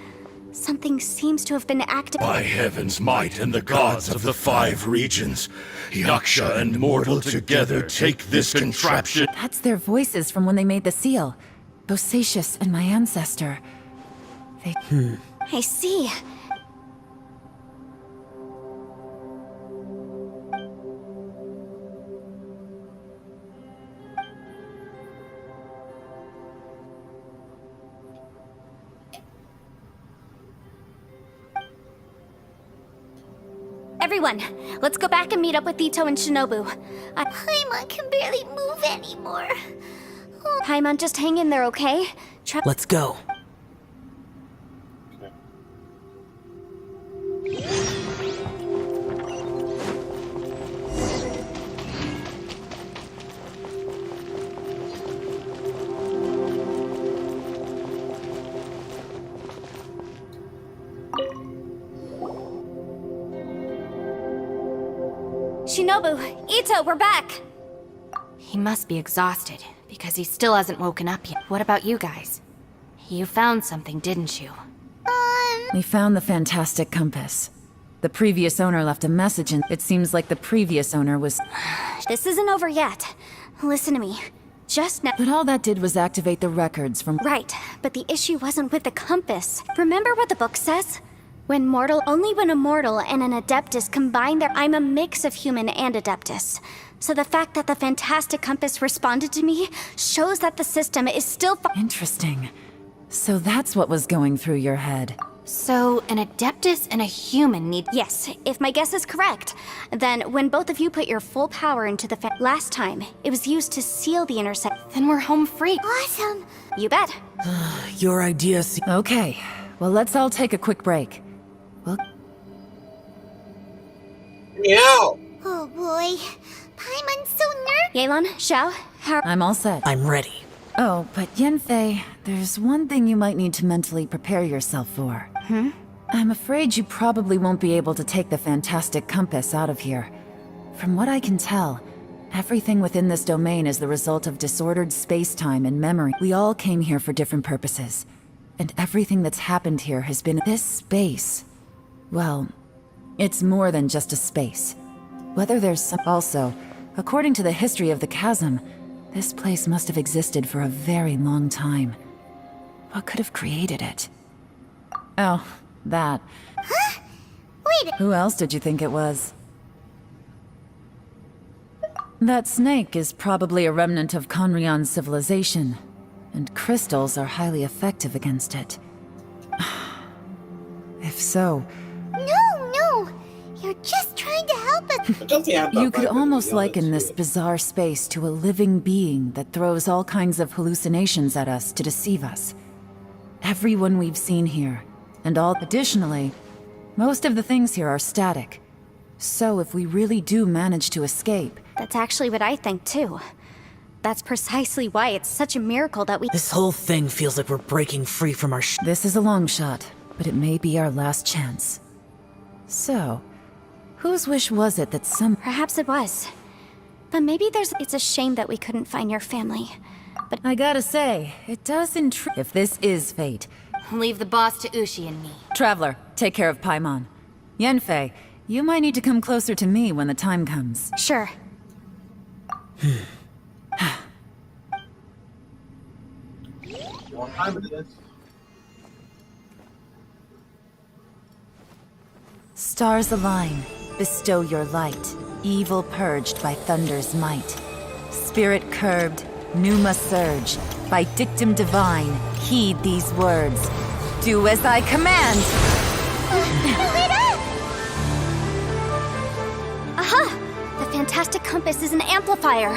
something seems to have been activated. By heaven's might and the gods of the 5 regions, Yaksha and mortal together take this contraption. That's their voices from when they made the seal. Bosacius and my ancestor. They... I see. Everyone, let's go back and meet up with Ito and Shinobu. Paimon can barely move anymore. Oh. Paimon, just hang in there, okay? Let's go. Shinobu, Ito, we're back! He must be exhausted, because he still hasn't woken up yet. What about you guys? You found something, didn't you? We found the fantastic compass. The previous owner left a message and it seems like the previous owner was... This isn't over yet. Listen to me. Just now... But all that did was activate the records from... Right, but the issue wasn't with the compass. Remember what the book says? Only when a mortal and an Adeptus combine I'm a mix of human and Adeptus. So the fact that the fantastic compass responded to me shows that the system is still Interesting. So that's what was going through your head. So, an Adeptus and a human need. Yes, if my guess is correct. Then, when both of you put your full power into the last time, it was used to seal the intercept. Then we're home free. Awesome! You bet. Your idea Okay, well, let's all take a quick break. Well... Meow! Oh boy. Paimon's so nervous. Yelan, Xiao, how... I'm all set. I'm ready. Oh, but Yanfei, there's one thing you might need to mentally prepare yourself for. I'm afraid you probably won't be able to take the fantastic compass out of here. From what I can tell, everything within this domain is the result of disordered space-time and memory. We all came here for different purposes, and everything that's happened here has been this space. Well, it's more than just a space. Whether there's some... Also, according to the history of the chasm, this place must have existed for a very long time. What could have created it? Oh, that. Huh? Wait. Who else did you think it was? That snake is probably a remnant of Conrion's civilization, and crystals are highly effective against it. If so... No! You're just trying to help us. You could almost liken this bizarre space to a living being that throws all kinds of hallucinations at us to deceive us. Everyone we've seen here, and all... Additionally, most of the things here are static. So if we really do manage to escape... That's actually what I think, too. That's precisely why it's such a miracle that we... This whole thing feels like we're breaking free from our This is a long shot, but it may be our last chance. So... whose wish was it that some... Perhaps it was. But maybe it's a shame that we couldn't find your family. But I gotta say, it does intrigue... If this is fate... Leave the boss to Ushi and me. Traveler, take care of Paimon. Yanfei, you might need to come closer to me when the time comes. Sure. What time it is? Stars align, bestow your light. Evil purged by thunder's might. Spirit curbed, pneuma surge. By dictum divine, heed these words. Do as I command! Aha! The fantastic compass is an amplifier.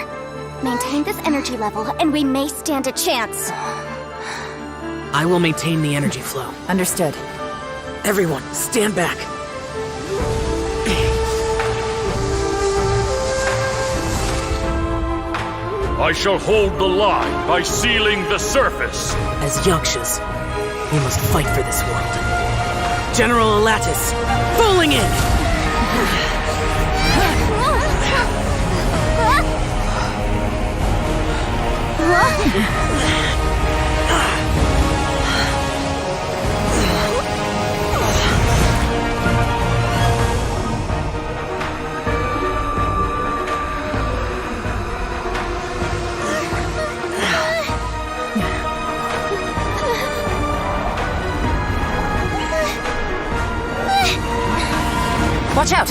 Maintain this energy level, and we may stand a chance. I will maintain the energy flow. Understood. Everyone, stand back. I shall hold the line by sealing the surface. As Yakshas, we must fight for this world. General Elatus, falling in! Watch out!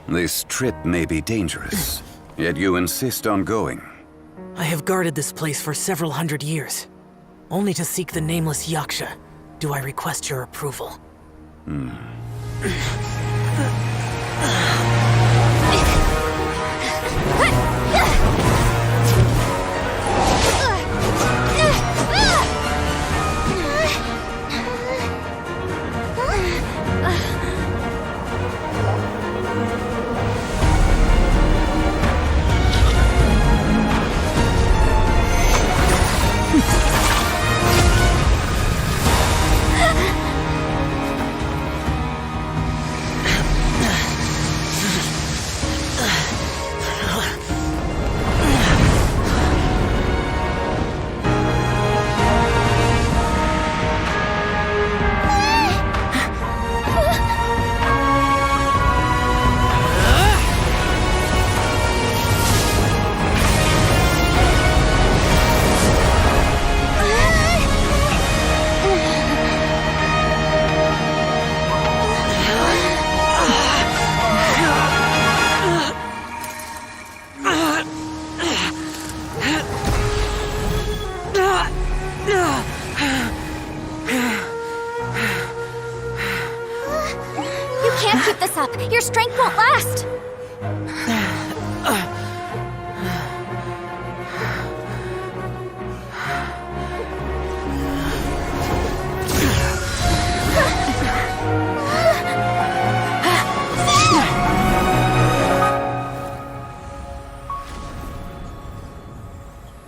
This trip may be dangerous, yet you insist on going. I have guarded this place for several hundred years. Only to seek the nameless Yaksha do I request your approval. can't keep this up. Your strength won't last.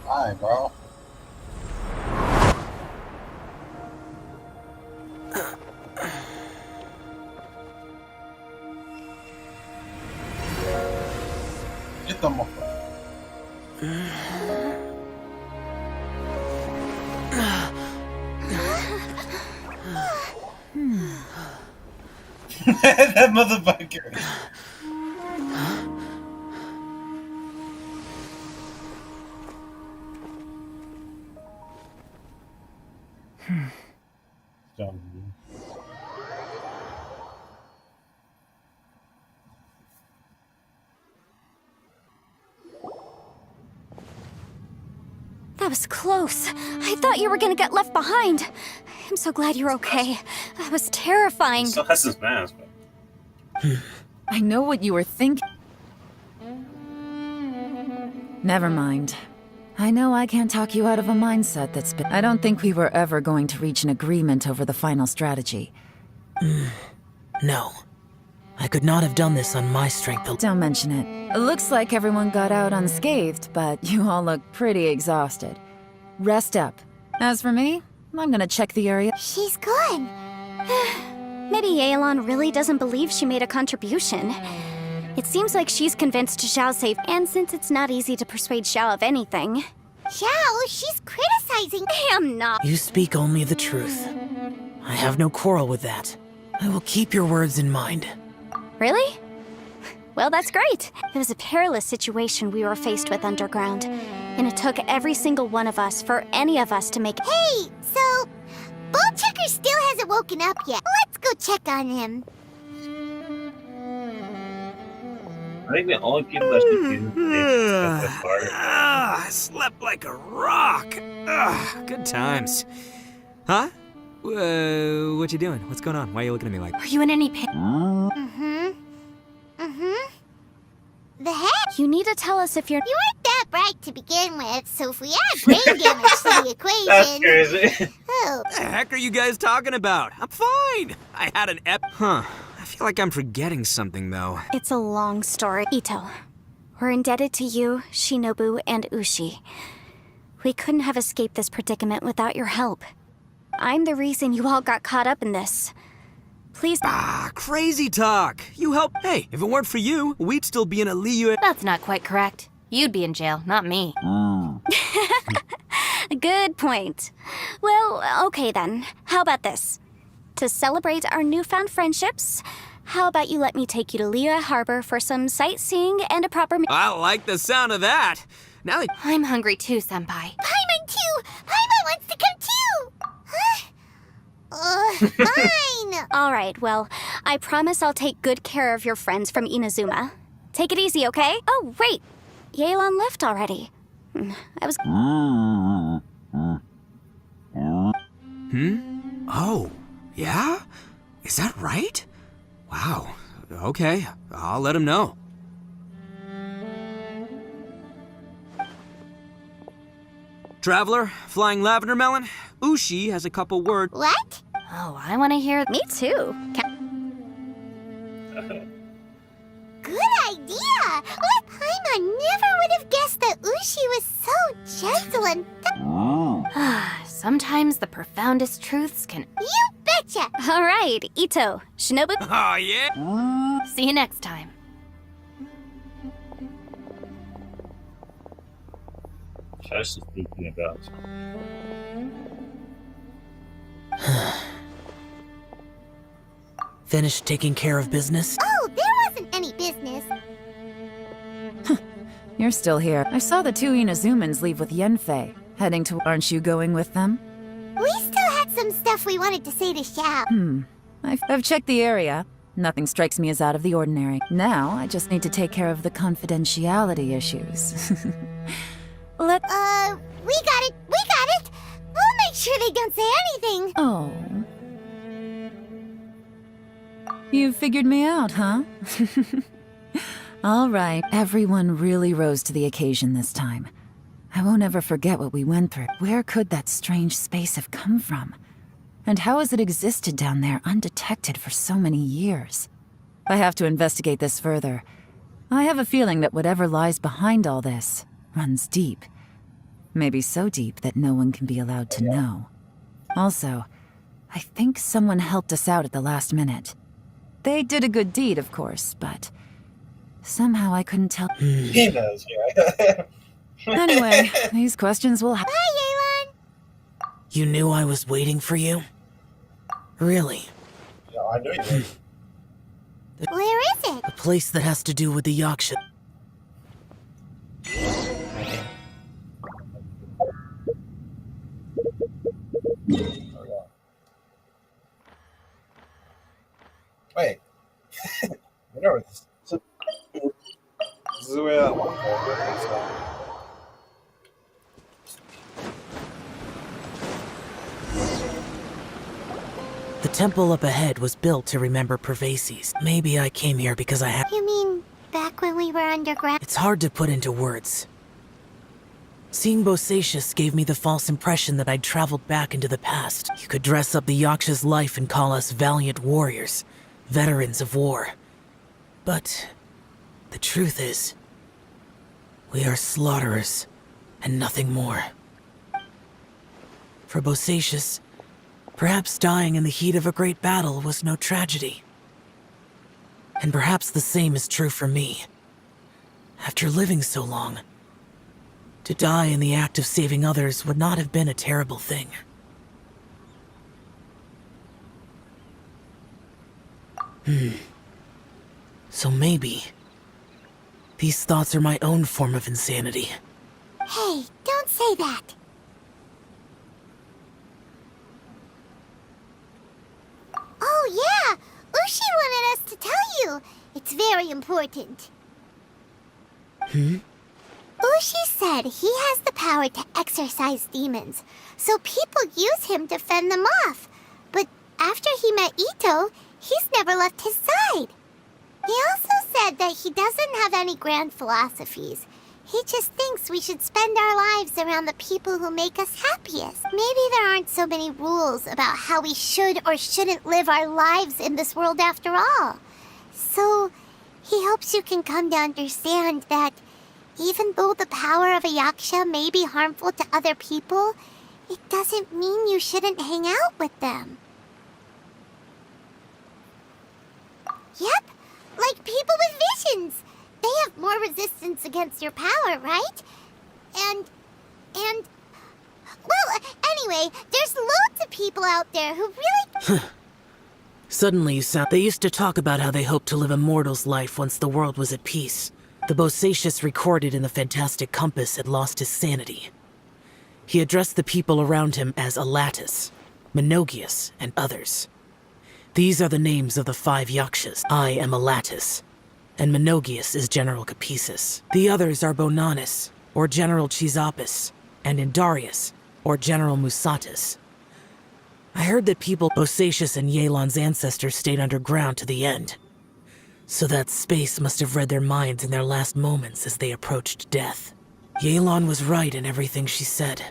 Hi, bro. Get them off. That motherfucker. That was close. I thought you were gonna get left behind. I'm so glad you're okay. That was terrifying. Still has his mask. I know what you were thinking. Never mind. I know I can't talk you out of a mindset that's been. I don't think we were ever going to reach an agreement over the final strategy. No. I could not have done this on my strength. Don't mention it. It looks like everyone got out unscathed, but you all look pretty exhausted. Rest up. As for me, I'm gonna check the area. She's good. Maybe Yelan really doesn't believe she made a contribution. It seems like she's convinced Xiao's safe, and since it's not easy to persuade Xiao of anything... Xiao, she's criticizing. I am not. You speak only the truth. I have no quarrel with that. I will keep your words in mind. Really? Well, that's great. It was a perilous situation we were faced with underground, and it took every single one of us for any of us to make... Hey, so... Bullchecker still hasn't woken up yet. Let's go check on him. I think the only people that should do is I slept like a rock. Good times. Huh? What you doing? What's going on? Why are you looking at me like... Are you in any pain? The heck? You need to tell us if you're... You weren't that bright to begin with, so if we add brain damage to the equation... That's crazy. Oh. What the heck are you guys talking about? I'm fine. I had an Huh. I feel like I'm forgetting something, though. It's a long story. Ito, we're indebted to you, Shinobu, and Ushi. We couldn't have escaped this predicament without your help. I'm the reason you all got caught up in this. Please... Crazy talk. You helped... Hey, if it weren't for you, we'd still be in a Liyue... That's not quite correct. You'd be in jail, not me. Good point. Well, okay then. How about this? To celebrate our newfound friendships, how about you let me take you to Liyue Harbor for some sightseeing and a proper... I like the sound of that. Now that... I'm hungry too, Senpai. Paimon too! Paimon wants to come too! Fine! All right, well, I promise I'll take good care of your friends from Inazuma. Take it easy, okay? Oh, wait. Yelan left already. I was... Oh, yeah? Is that right? Wow. Okay, I'll let him know. Traveler, Flying Lavender Melon, Ushi has a couple words. What? Oh, I want to hear... Me too. Good idea! Paimon never would have guessed that Ushi was so gentle and... Sometimes the profoundest truths can... You betcha! All right, Ito, Shinobu... Oh, yeah? See you next time. Just thinking about. Finished taking care of business? Oh, there wasn't any business. You're still here. I saw the two Inazumans leave with Yenfei. Heading to... Aren't you going with them? We still had some stuff we wanted to say to Xiao. I've checked the area. Nothing strikes me as out of the ordinary. Now, I just need to take care of the confidentiality issues. We got it! We'll make sure they don't say anything! Oh. You figured me out, huh? All right, everyone really rose to the occasion this time. I won't ever forget what we went through. Where could that strange space have come from? And how has it existed down there undetected for so many years? I have to investigate this further. I have a feeling that whatever lies behind all this runs deep. Maybe so deep that no one can be allowed to know. Also, I think someone helped us out at the last minute. They did a good deed, of course, but somehow I couldn't tell. He knows, yeah. Anyway, these questions will Bye, Yelan! You knew I was waiting for you? Really? Yeah, I knew you would. Where is it? A place that has to do with the Yaksha. Wait. Whatever this is the way I want to. The temple up ahead was built to remember Pervases. Maybe I came here because I had... You mean back when we were underground? It's hard to put into words. Seeing Bosacius gave me the false impression that I'd traveled back into the past. You could dress up the Yaksha's life and call us valiant warriors, veterans of war. But the truth is, we are slaughterers and nothing more. For Bosacius, perhaps dying in the heat of a great battle was no tragedy. And perhaps the same is true for me. After living so long, to die in the act of saving others would not have been a terrible thing. So maybe these thoughts are my own form of insanity. Hey, don't say that. Oh yeah, Ushi wanted us to tell you. It's very important. Ushi said he has the power to exorcise demons, so people use him to fend them off. But after he met Ito, he's never left his side. He also said that he doesn't have any grand philosophies. He just thinks we should spend our lives around the people who make us happiest. Maybe there aren't so many rules about how we should or shouldn't live our lives in this world after all. So, he hopes you can come to understand that even though the power of a yaksha may be harmful to other people, it doesn't mean you shouldn't hang out with them. Yep, like people with visions. They have more resistance against your power, right? And, well, anyway, there's loads of people out there who really... Suddenly you sound... They used to talk about how they hoped to live a mortal's life once the world was at peace. The Bosacius recorded in the Fantastic Compass had lost his sanity. He addressed the people around him as Alatus, Menogius, and others. These are the names of the 5 Yakshas. I am Alatus, and Menogius is General Capisis. The others are Bonanis, or General Chisapis, and Indarius, or General Musatus. I heard that people Bosacius and Yelan's ancestors stayed underground to the end. So that space must have read their minds in their last moments as they approached death. Yelan was right in everything she said.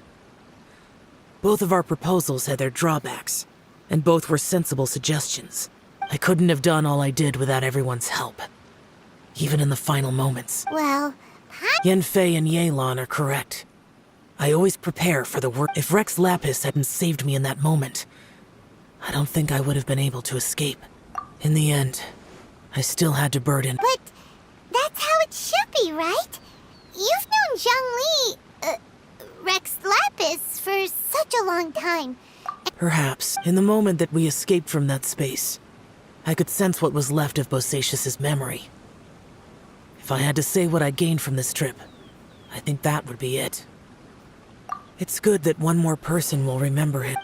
Both of our proposals had their drawbacks, and both were sensible suggestions. I couldn't have done all I did without everyone's help, even in the final moments. Well, Yanfei and Yelan are correct. I always prepare for the worst. If Rex Lapis hadn't saved me in that moment, I don't think I would have been able to escape. In the end, I still had to burden. But that's how it should be, right? You've known Zhang Li, Rex Lapis, for such a long time. Perhaps, in the moment that we escaped from that space, I could sense what was left of Bosacius' memory. If I had to say what I gained from this trip, I think that would be it. It's good that one more person will remember it.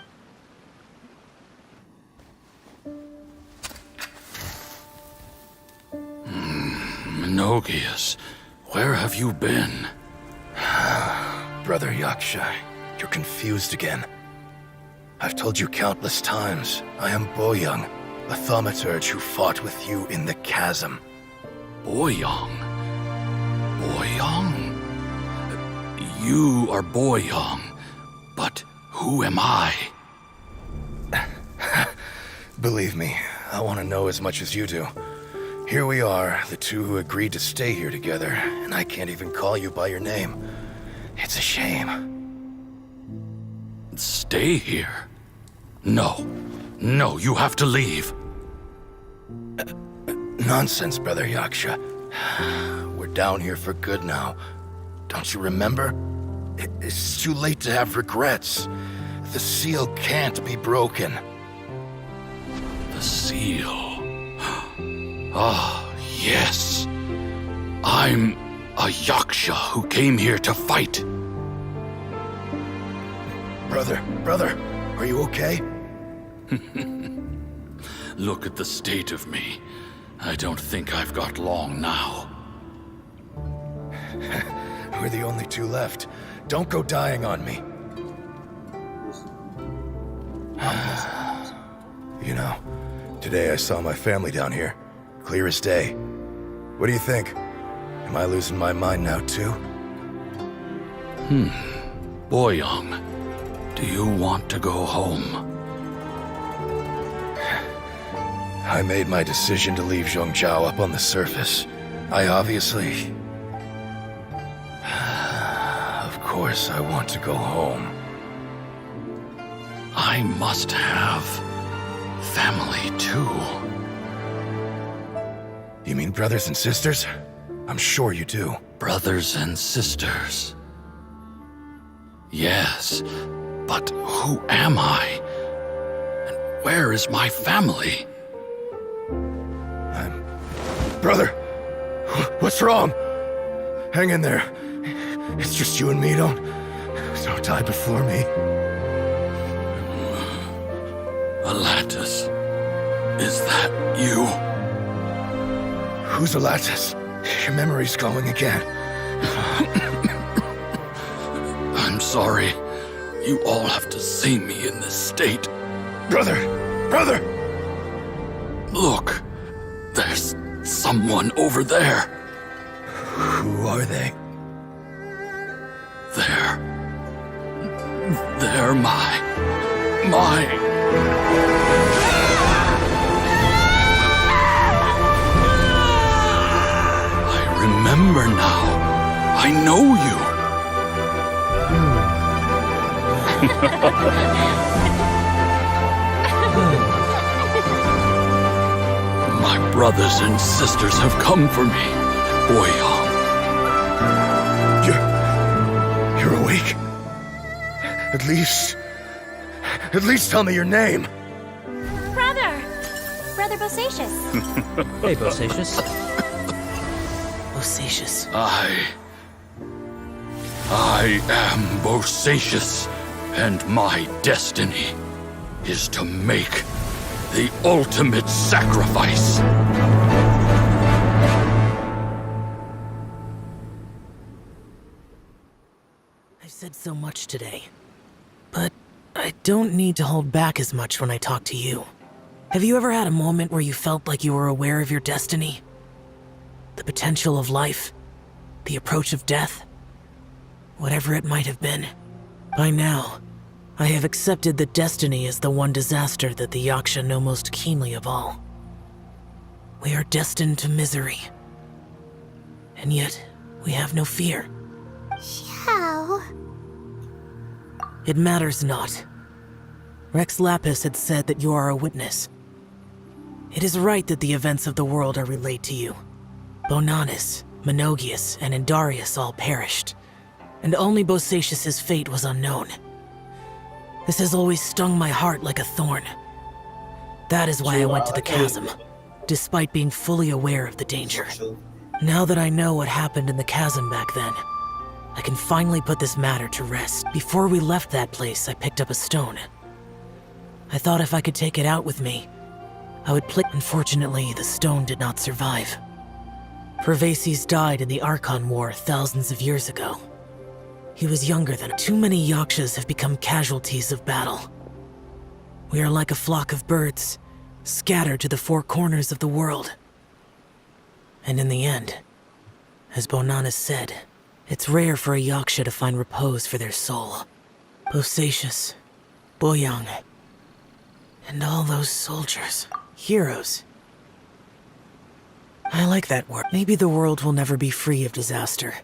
Menogius, where have you been? Brother Yaksha, you're confused again. I've told you countless times, I am Boyoung, a thaumaturge who fought with you in the chasm. Boyong? Boyong? You are Boyong, but who am I? Believe me, I want to know as much as you do. Here we are, the two who agreed to stay here together, and I can't even call you by your name. It's a shame. Stay here? No. No, you have to leave. Nonsense, Brother Yaksha. We're down here for good now. Don't you remember? It's too late to have regrets. The seal can't be broken. The seal. Ah, yes. I'm a Yaksha who came here to fight. Brother, are you okay? Look at the state of me. I don't think I've got long now. We're the only two left. Don't go dying on me. You know, today I saw my family down here. Clear as day. What do you think? Am I losing my mind now, too? Boyong, do you want to go home? I made my decision to leave Zhongzhao up on the surface. I obviously... Of course I want to go home. I must have family, too. You mean brothers and sisters? I'm sure you do. Brothers and sisters. Yes, but who am I? And where is my family? Brother! What's wrong? Hang in there. It's just you and me, don't die before me. Alatus, is that you? Who's Alatus? Your memory's going again. I'm sorry. You all have to see me in this state. Brother! Look, there's someone over there. Who are they? They're my... I remember now. I know you. My brothers and sisters have come for me, Boyong. You're awake? At least tell me your name. Brother Bosacius. Hey, Bosacius. Bosacius. I am Bosacius, and my destiny is to make the ultimate sacrifice. I've said so much today, but I don't need to hold back as much when I talk to you. Have you ever had a moment where you felt like you were aware of your destiny? The potential of life? The approach of death? Whatever it might have been. By now, I have accepted that destiny is the one disaster that the Yaksha know most keenly of all. We are destined to misery. And yet, we have no fear. How? It matters not. Rex Lapis had said that you are a witness. It is right that the events of the world are relayed to you. Bonanis, Menogius, and Indarius all perished, and only Bosacius's fate was unknown. This has always stung my heart like a thorn. That is why I went to the chasm, despite being fully aware of the danger. Now that I know what happened in the chasm back then, I can finally put this matter to rest. Before we left that place, I picked up a stone. I thought if I could take it out with me, I would play. Unfortunately, the stone did not survive. Pervases died in the Archon War thousands of years ago. He was younger than. Too many Yakshas have become casualties of battle. We are like a flock of birds, scattered to the four corners of the world. And in the end, as Bonanas said, it's rare for a Yaksha to find repose for their soul. Bosacius, Boyang, and all those soldiers. Heroes. I like that word. Maybe the world will never be free of disaster.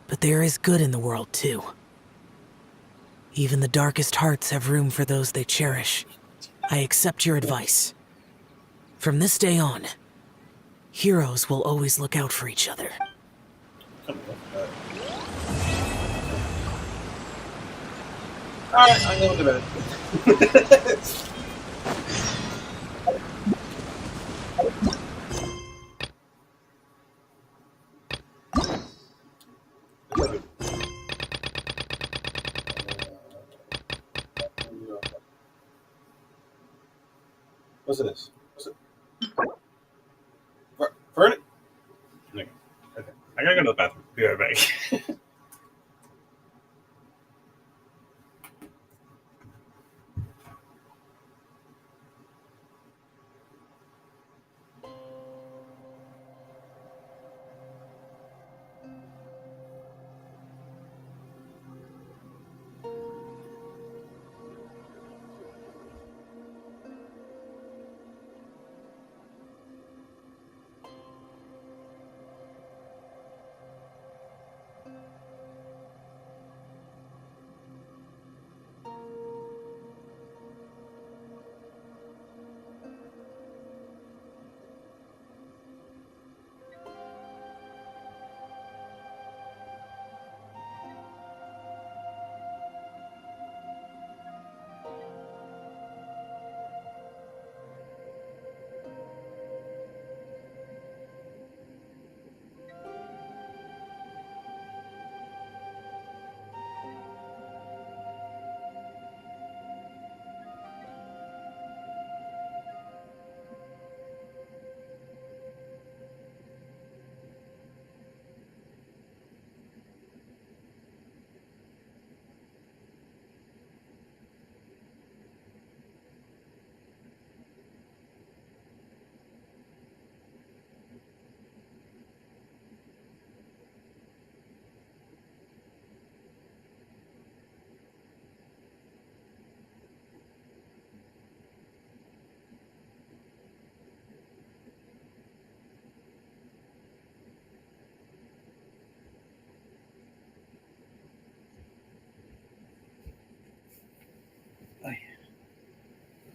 But there is good in the world, too. Even the darkest hearts have room for those they cherish. I accept your advice. From this day on, heroes will always look out for each other. Alright, I'm going to bed. What's this? What's it? Burn it? Okay. I gotta go to the bathroom. Be right back.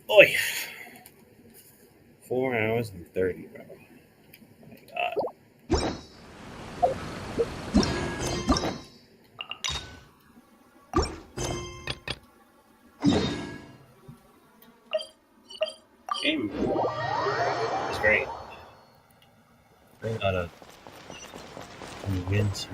Oi. 4 hours and 30, bro. Oh my god. Game. It's great. I gotta convince you.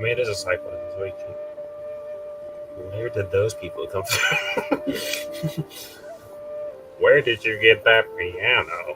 Made as a cyclist is way cheap. Where did those people come from? Where did you get that piano?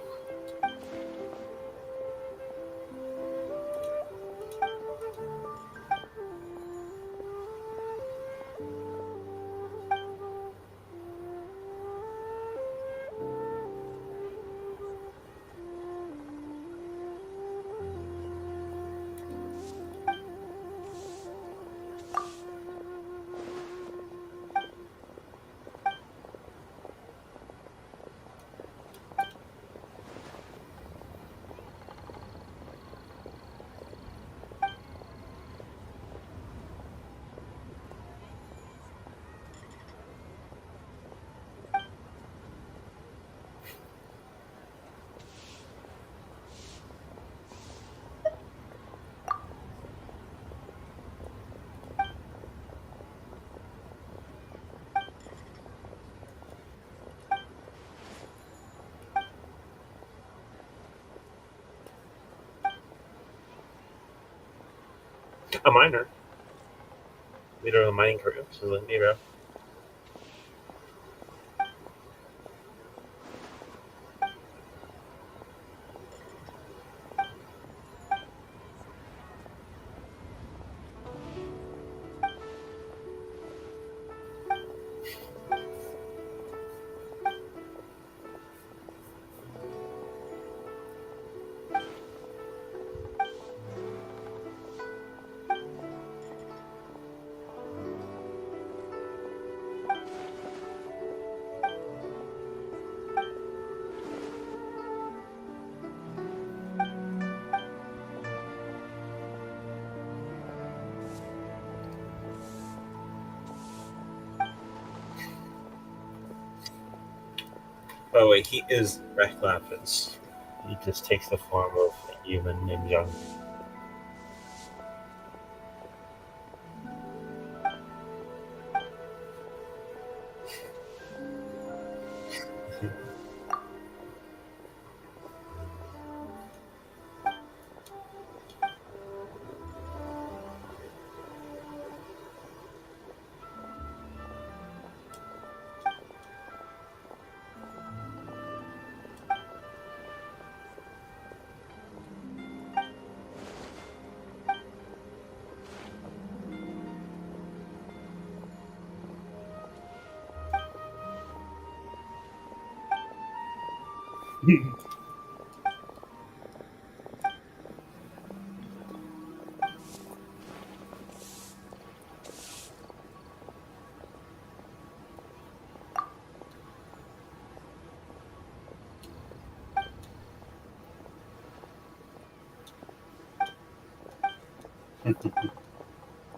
A miner. Leader of the mining crew. So Lindy, bro. By the way, he is Recklapis. He just takes the form of a human named Young.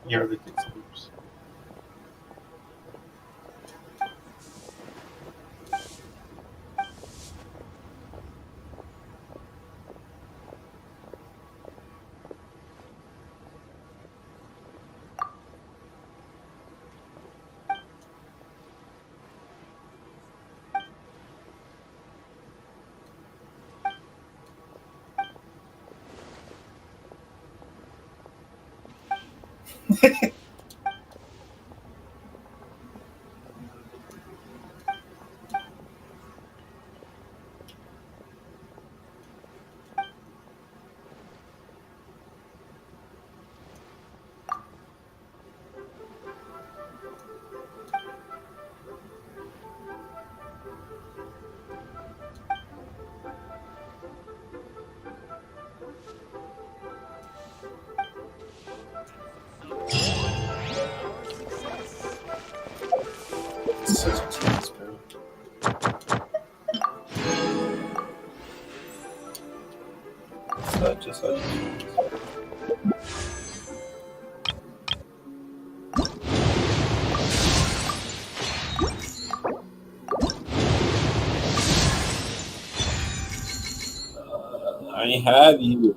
You're the good scoops. Such a I have you.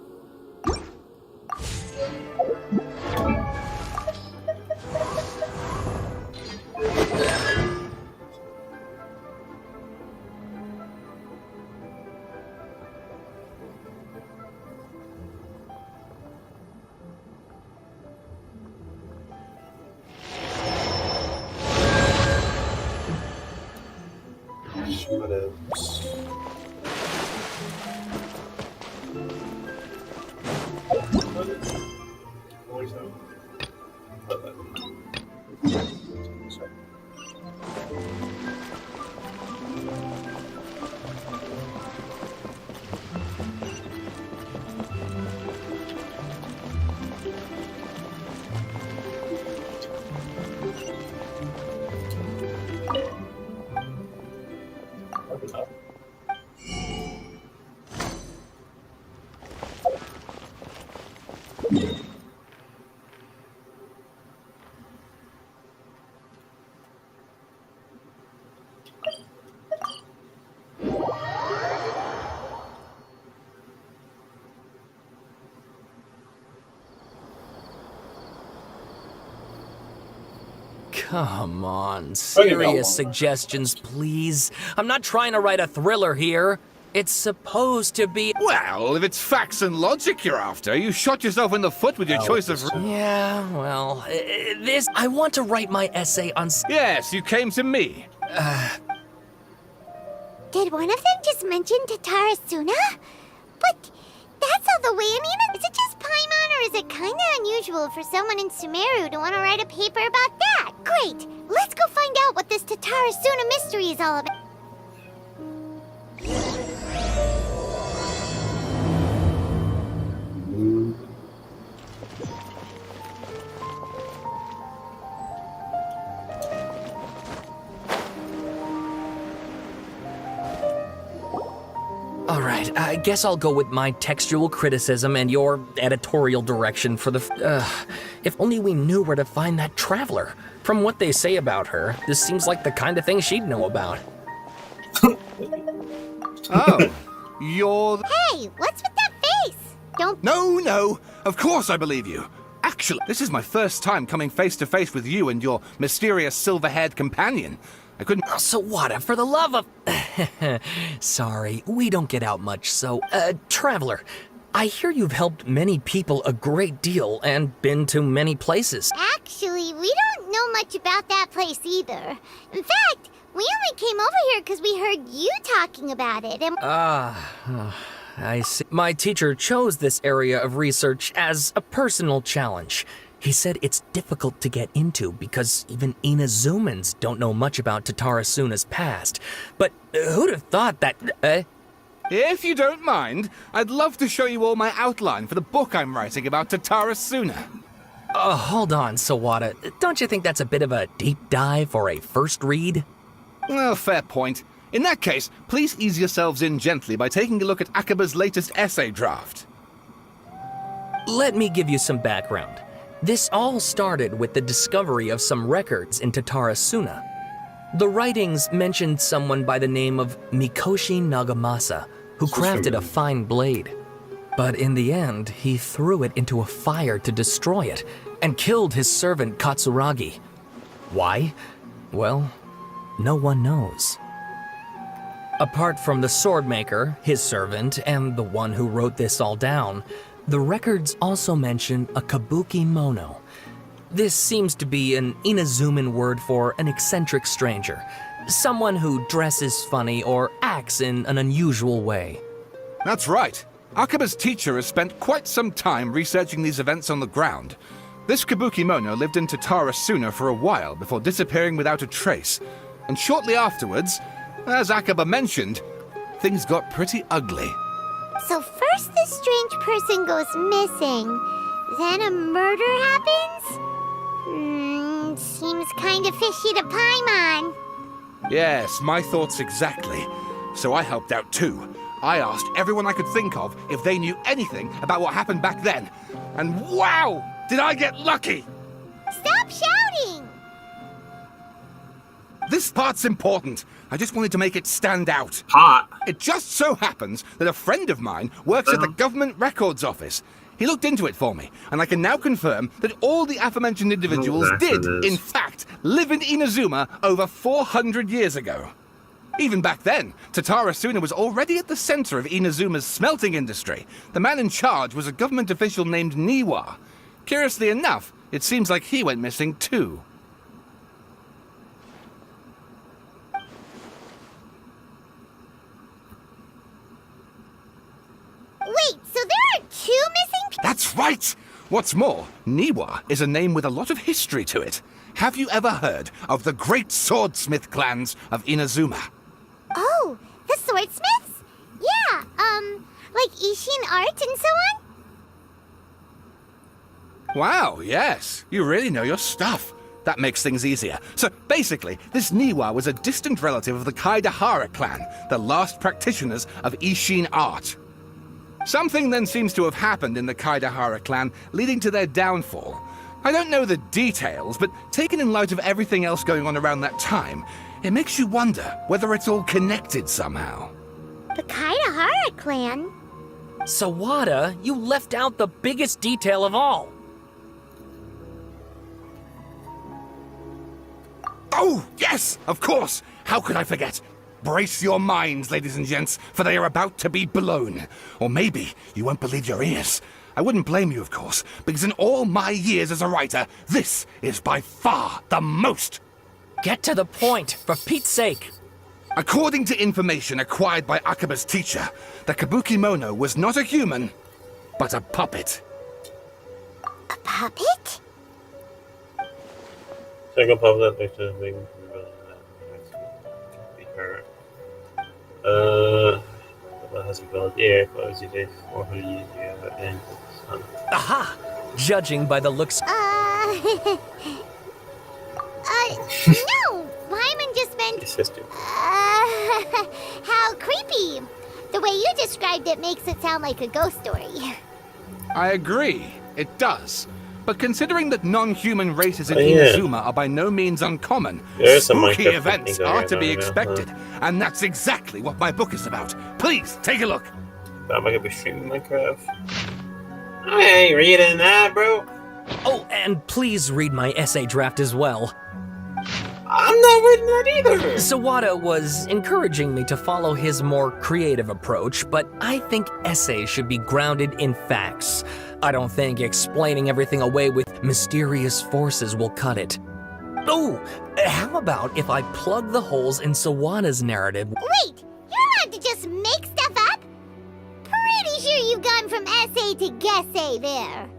Come on, serious suggestions, please. I'm not trying to write a thriller here. It's supposed to be... Well, if it's facts and logic you're after, you shot yourself in the foot with your choice of... Yeah, well, I want to write my essay on... Yes, you came to me. Did one of them just mention Tatarasuna? But that's all the way. I mean, is it just Paimon, or is it kind of unusual for someone in Sumeru to want to write a paper about that? Great! Let's go find out what this Tatarasuna mystery is all about. All right, I guess I'll go with my textual criticism and your editorial direction for the... if only we knew where to find that traveler. From what they say about her, this seems like the kind of thing she'd know about. Oh, you're... Hey, what's with that face? Don't... No, of course I believe you. Actually, this is my first time coming face to face with you and your mysterious silver-haired companion. I couldn't... So what, for the love of... Sorry, we don't get out much, so... Traveler, I hear you've helped many people a great deal and been to many places. Actually, we don't know much about that place either. In fact, we only came over here because we heard you talking about it, and... I see. My teacher chose this area of research as a personal challenge. He said it's difficult to get into because even Inazumans don't know much about Tatarasuna's past. But who'd have thought that... If you don't mind, I'd love to show you all my outline for the book I'm writing about Tatarasuna. Hold on, Sawada. Don't you think that's a bit of a deep dive or a first read? Well, fair point. In that case, please ease yourselves in gently by taking a look at Akaba's latest essay draft. Let me give you some background. This all started with the discovery of some records in Tatarasuna. The writings mentioned someone by the name of Mikoshi Nagamasa, who crafted a fine blade. But in the end, he threw it into a fire to destroy it, and killed his servant Katsuragi. Why? Well, no one knows. Apart from the swordmaker, his servant, and the one who wrote this all down, the records also mention a kabuki mono. This seems to be an Inazuman word for an eccentric stranger, someone who dresses funny or acts in an unusual way. That's right. Akaba's teacher has spent quite some time researching these events on the ground. This kabuki mono lived in Tatarasuna for a while before disappearing without a trace. And shortly afterwards, as Akaba mentioned, things got pretty ugly. So first this strange person goes missing, then a murder happens? Seems kinda fishy to Paimon. Yes, my thoughts exactly. So I helped out too. I asked everyone I could think of if they knew anything about what happened back then. And wow, did I get lucky! Stop shouting! This part's important. I just wanted to make it stand out. Hot. It just so happens that a friend of mine works at the government records office. He looked into it for me, and I can now confirm that all the aforementioned individuals did, in fact, live in Inazuma over 400 years ago. Even back then, Tatarasuna was already at the center of Inazuma's smelting industry. The man in charge was a government official named Niwa. Curiously enough, it seems like he went missing too. Wait, so there are two missing people? That's right! What's more, Niwa is a name with a lot of history to it. Have you ever heard of the great swordsmith clans of Inazuma? Oh, the swordsmiths? Yeah, like Ishin art and so on? Wow, yes. You really know your stuff. That makes things easier. So basically, this Niwa was a distant relative of the Kaidahara clan, the last practitioners of Ishin art. Something then seems to have happened in the Kaidahara clan, leading to their downfall. I don't know the details, but taken in light of everything else going on around that time, it makes you wonder whether it's all connected somehow. The Kaidahara clan? Sawada, you left out the biggest detail of all. Oh, yes, of course. How could I forget? Brace your minds, ladies and gents, for they are about to be blown. Or maybe you won't believe your ears. I wouldn't blame you, of course, because in all my years as a writer, this is by far the most. Get to the point, for Pete's sake. According to information acquired by Akaba's teacher, the Kabuki Mono was not a human, but a puppet. A puppet? Second puppet next to being be her. Has ability, close your face, or who you and Aha! Judging by the looks. No! Paimon just meant. Sister. How creepy! The way you described it makes it sound like a ghost story. I agree, it does. But considering that non-human races in Oh, yeah. Inazuma are by no means uncommon, There's some spooky Minecraft events things are going to on be right now, expected. And that's exactly what my book is about. Please, take a look. Am I gonna be streaming Minecraft? I ain't reading that, bro. Oh, and please read my essay draft as well. I'm not reading that either. Sawada was encouraging me to follow his more creative approach, but I think essays should be grounded in facts. I don't think explaining everything away with mysterious forces will cut it. Oh, how about if I plug the holes in Sawada's narrative? Wait! You're allowed to just make stuff up? Pretty sure you've gone from essay to guessay there.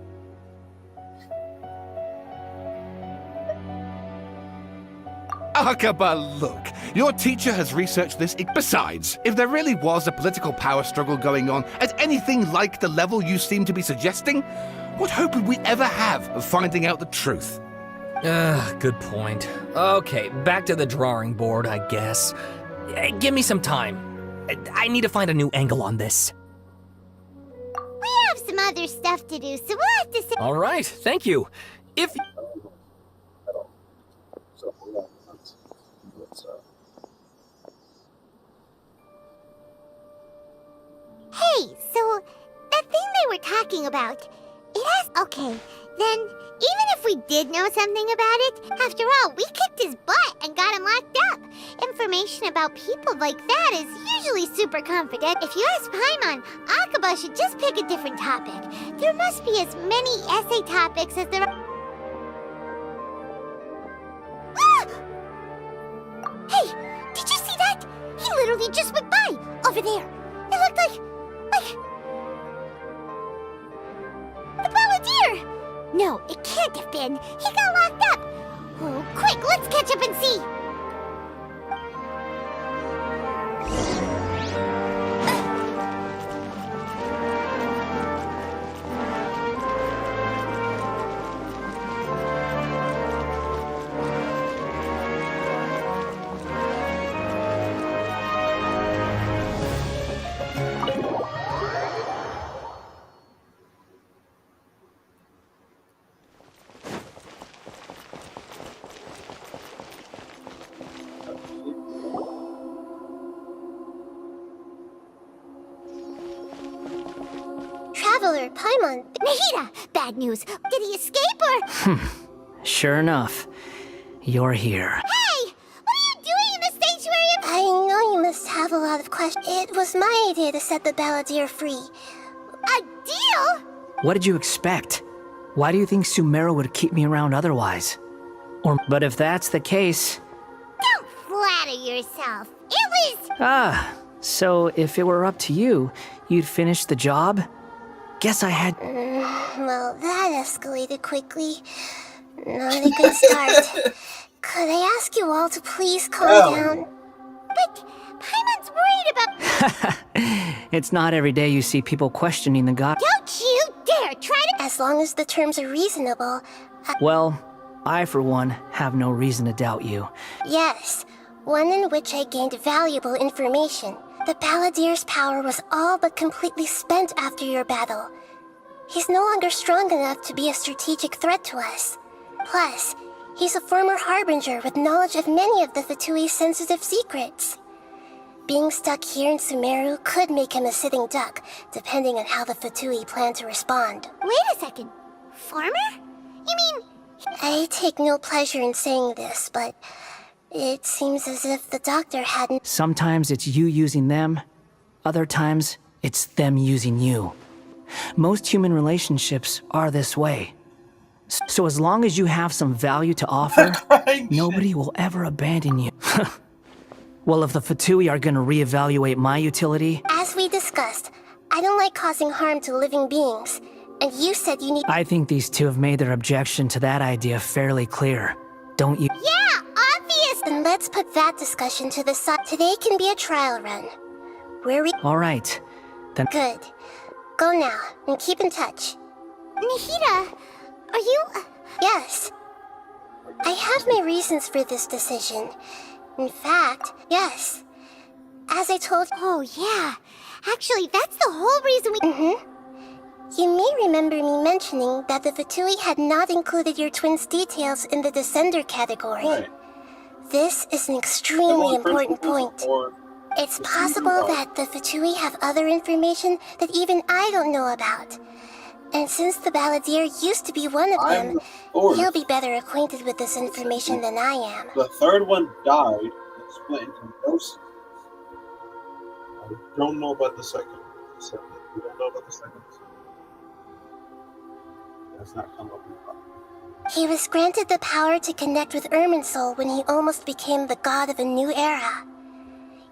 Akaba, look, your teacher has researched this. Besides, if there really was a political power struggle going on at anything like the level you seem to be suggesting, what hope would we ever have of finding out the truth? Good point. Okay, back to the drawing board, I guess. Give me some time. I need to find a new angle on this. We have some other stuff to do, so we'll have to say. All right, thank you. If Hey, so that thing they were talking about, it has. Okay, then even if we did know something about it, after all, we kicked his butt and got him locked up. Information about people like that is usually super confident. If you ask Paimon, Akaba should just pick a different topic. There must be as many essay topics as there are. Ah! Hey, did you see that? He literally just went by over there. It looked like the Balladeer! No, it can't have been. He got locked up. Oh, quick, let's catch up and see. Traveler, Paimon, Nahida! Bad news. Did he escape or? Sure enough, you're here. Hey! What are you doing in the sanctuary? I know you must have a lot of questions. It was my idea to set the Balladeer free. A deal? What did you expect? Why do you think Sumeru would keep me around otherwise? But if that's the case... Don't flatter yourself. It was... Ah, so if it were up to you, you'd finish the job? Guess I had... Well, that escalated quickly. Not a good start. Could I ask you all to please calm down? But Paimon's worried about... It's not every day you see people questioning the god... Don't you dare try to... As long as the terms are reasonable. Well, I, for one, have no reason to doubt you. Yes, one in which I gained valuable information. The Balladeer's power was all but completely spent after your battle. He's no longer strong enough to be a strategic threat to us. Plus, he's a former Harbinger with knowledge of many of the Fatui's sensitive secrets. Being stuck here in Sumeru could make him a sitting duck, depending on how the Fatui plan to respond. Wait a second. Former? You mean... I take no pleasure in saying this, but It seems as if the doctor hadn't. Sometimes it's you using them, other times it's them using you. Most human relationships are this way. So as long as you have some value to offer, nobody will ever abandon you. Well, if the Fatui are gonna reevaluate my utility... As we discussed, I don't like causing harm to living beings. And you said you need... I think these two have made their objection to that idea fairly clear. Don't you? Yeah, obvious! Then let's put that discussion to the side. Today can be a trial run. Where we... Alright, then... Good. Go now, and keep in touch. Nahida, are you... Yes. I have my reasons for this decision. In fact, yes. As I told... Oh, yeah. Actually, that's the whole reason we... You may remember me mentioning that the Fatui had not included your twins' details in the Descender category. Right. This is an extremely important point. It's possible that the Fatui have other information that even I don't know about. And since the Balladeer used to be one of them, he'll be better acquainted with this information than I am. The third one died and split into ghosts. I don't know about the second. We don't know about the second. That's not come up in the problem. He was granted the power to connect with Irminsul when he almost became the god of a new era.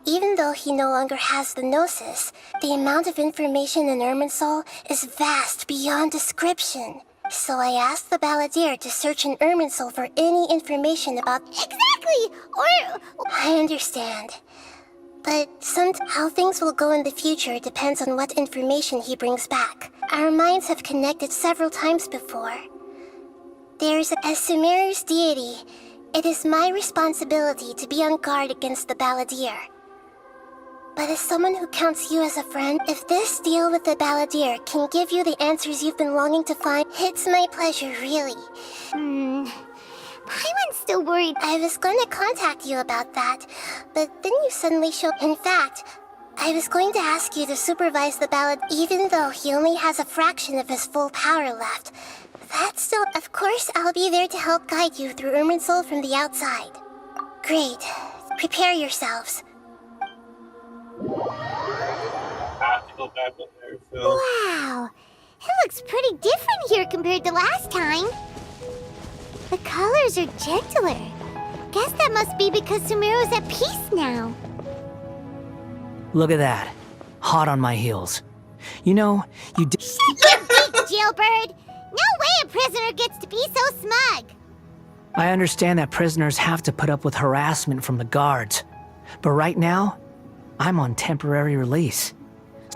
Even though he no longer has the Gnosis, the amount of information in Irminsul is vast beyond description. So I asked the Balladeer to search in Irminsul for any information about... Exactly! Or... I understand. But how things will go in the future depends on what information he brings back. Our minds have connected several times before. As Sumeru's deity, it is my responsibility to be on guard against the Balladeer. But as someone who counts you as a friend, if this deal with the Balladeer can give you the answers you've been longing to find, it's my pleasure, really. Paimon's still worried. I was going to contact you about that, but then you suddenly showed... In fact, I was going to ask you to supervise the Ballad, even though he only has a fraction of his full power left. That's still... Of course, I'll be there to help guide you through Irminsul from the outside. Great. Prepare yourselves. Wow, it looks pretty different here compared to last time. The colors are gentler. Guess that must be because Sumeru's at peace now. Look at that. Hot on my heels. You know, you did... Shut your beak, jailbird! No way a prisoner gets to be so smug! I understand that prisoners have to put up with harassment from the guards. But right now, I'm on temporary release.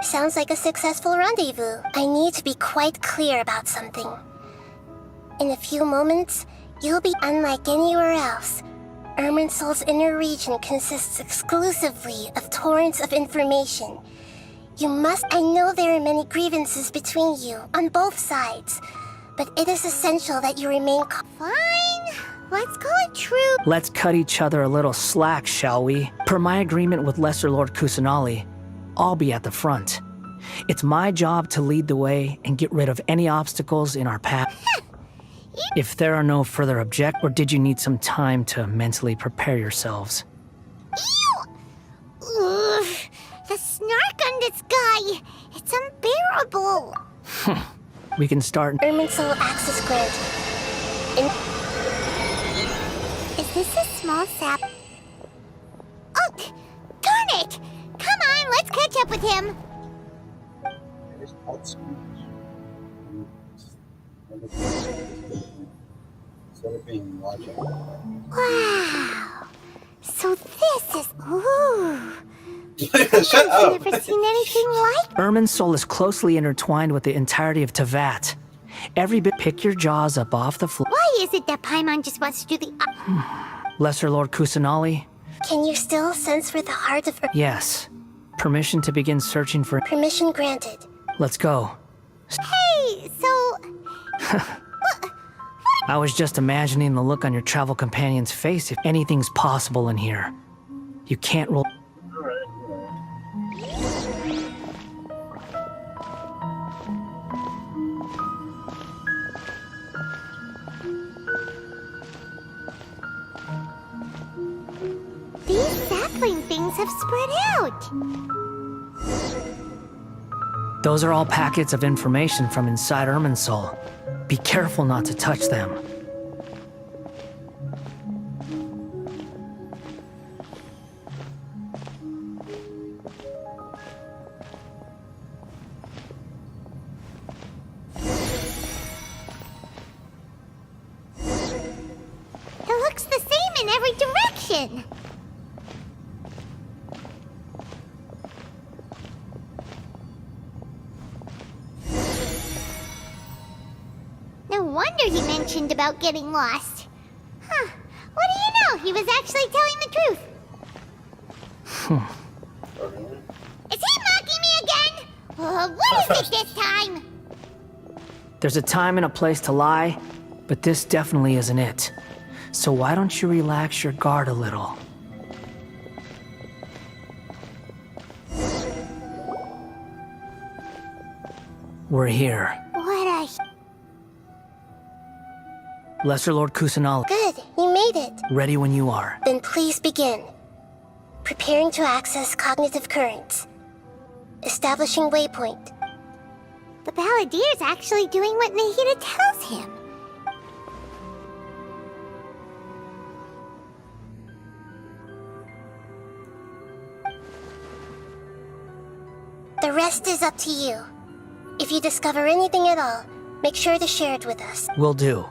Sounds like a successful rendezvous. I need to be quite clear about something. In a few moments, you'll be unlike anywhere else. Irminsul's inner region consists exclusively of torrents of information. I know there are many grievances between you, on both sides. But it is essential that you remain Fine. Let's call it true. Let's cut each other a little slack, shall we? Per my agreement with Lesser Lord Kusanali, I'll be at the front. It's my job to lead the way and get rid of any obstacles in our path. If there are no further objections, or did you need some time to mentally prepare yourselves? Ew! Ugh, the snark on this guy! It's unbearable! We can start... Irminsul access granted. Is this a small sap? Oh, darn it! Come on, let's catch up with him! Wow! So this is... Ooh! Shut up! I've never seen anything like... Irminsul is closely intertwined with the entirety of Teyvat. Every bit... Pick your jaws up off the floor. Why is it that Paimon just wants to do the... Lesser Lord Kusanali? Can you still sense where the heart of... Yes. Permission to begin searching for... Permission granted. Let's go. Hey, so... I was just imagining the look on your travel companion's face if anything's possible in here. You can't roll... things have spread out. Those are all packets of information from inside Irminsul. Be careful not to touch them. It looks the same in every direction. No wonder he mentioned about getting lost. Huh. What do you know? He was actually telling the truth. Is he mocking me again? What is it this time? There's a time and a place to lie, but this definitely isn't it. So why don't you relax your guard a little? We're here. What a... Lesser Lord Kusanali. Good, you made it. Ready when you are. Then please begin. Preparing to access cognitive currents. Establishing waypoint. The Balladier's actually doing what Nahida tells him. The rest is up to you. If you discover anything at all, make sure to share it with us. Will do.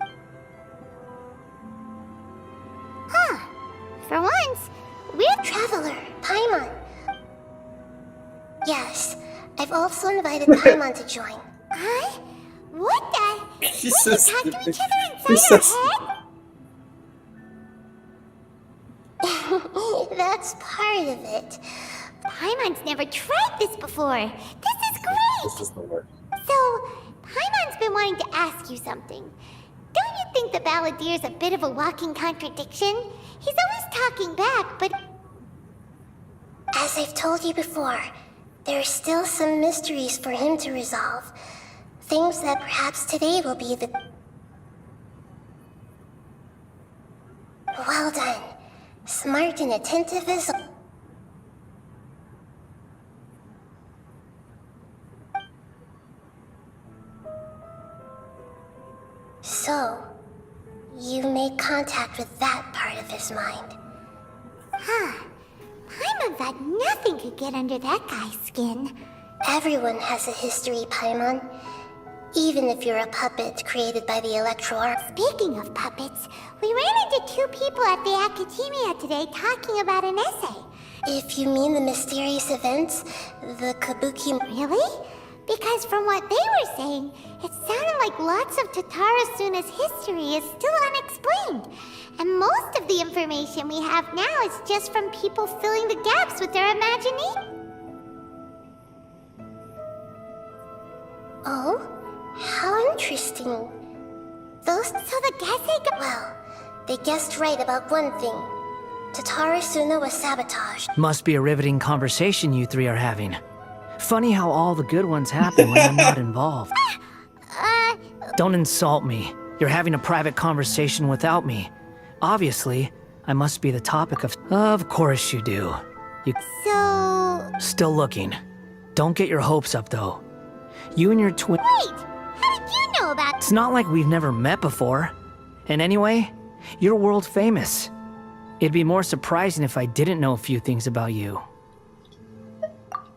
Huh. For once, we're... Traveler, Paimon. Yes, I've also invited Paimon to join. Huh? What the? He's We so can talk to stupid. each other He's inside so our head? That's part of it. Paimon's never tried this before. This is great! This doesn't work. So, Paimon's been wanting to ask you something. Don't you think the Balladier's a bit of a walking contradiction? He's always talking back, but... As I've told you before, there are still some mysteries for him to resolve. Things that perhaps today will be the... Well done. Smart and attentive as... So, you made contact with that part of his mind. Huh. Paimon thought nothing could get under that guy's skin. Everyone has a history, Paimon. Even if you're a puppet created by the Electro Art. Speaking of puppets, we ran into two people at the Academia today talking about an essay. If you mean the mysterious events, the Kabuki... Really? Because from what they were saying, it sounded like lots of Tatara Suna's history is still unexplained. And most of the information we have now is just from people filling the gaps with their imagination. Oh? How interesting. Those... So the Gesei... Well, they guessed right about one thing. Tatara Suna was sabotaged. Must be a riveting conversation you three are having. Funny how all the good ones happen when I'm not involved. Don't insult me. You're having a private conversation without me. Obviously, I must be the topic of... Of course you do. You... So... Still looking. Don't get your hopes up, though. You and your twin... Wait! How did you know about... It's not like we've never met before. And anyway, you're world famous. It'd be more surprising if I didn't know a few things about you.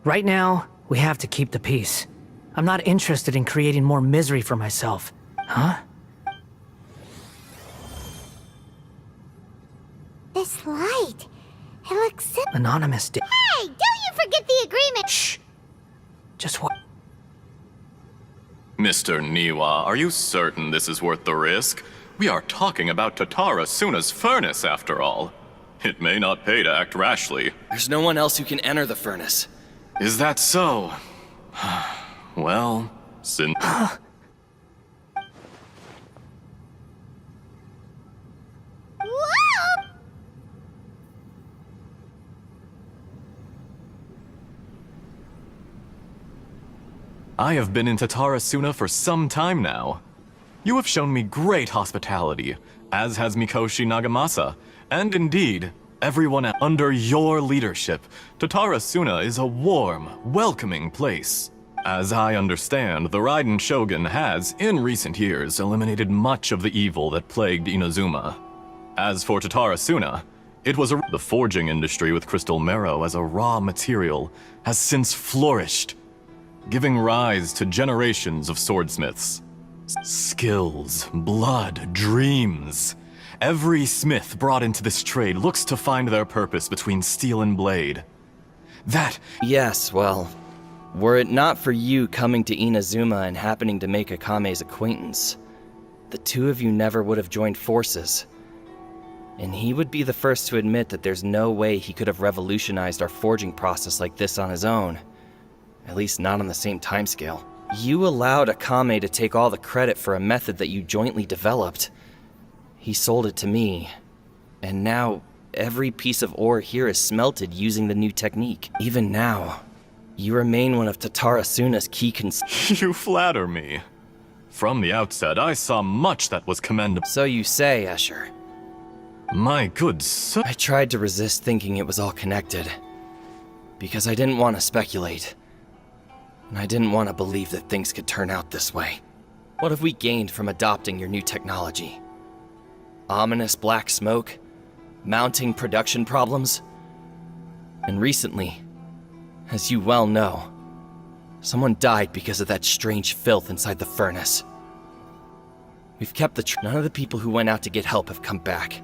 Right now, we have to keep the peace. I'm not interested in creating more misery for myself. Huh? This light... It looks so... Anonymous did... Hey! Don't you forget the agreement! Shh! Just what... Mr. Niwa, are you certain this is worth the risk? We are talking about Tatara Suna's furnace, after all. It may not pay to act rashly. There's no one else who can enter the furnace. Is that so? Well, since... Whoa! I have been in Tatara Suna for some time now. You have shown me great hospitality, as has Mikoshi Nagamasa, and indeed, everyone under your leadership, Tatara Suna is a warm, welcoming place. As I understand, the Raiden Shogun has, in recent years, eliminated much of the evil that plagued Inazuma. As for Tatara Suna, it was the forging industry with crystal marrow as a raw material has since flourished, giving rise to generations of swordsmiths. Skills, blood, dreams. Every smith brought into this trade looks to find their purpose between steel and blade. That... Yes, well, were it not for you coming to Inazuma and happening to make Akame's acquaintance, the two of you never would have joined forces. And he would be the first to admit that there's no way he could have revolutionized our forging process like this on his own. At least not on the same timescale. You allowed Akame to take all the credit for a method that you jointly developed. He sold it to me, and now every piece of ore here is smelted using the new technique. Even now, you remain one of Tatara Suna's key You flatter me. From the outset, I saw much that was commendable. So you say, Escher. My good sir. I tried to resist thinking it was all connected, because I didn't want to speculate. And I didn't want to believe that things could turn out this way. What have we gained from adopting your new technology? Ominous black smoke? Mounting production problems? And recently, as you well know, someone died because of that strange filth inside the furnace. We've kept the none of the people who went out to get help have come back.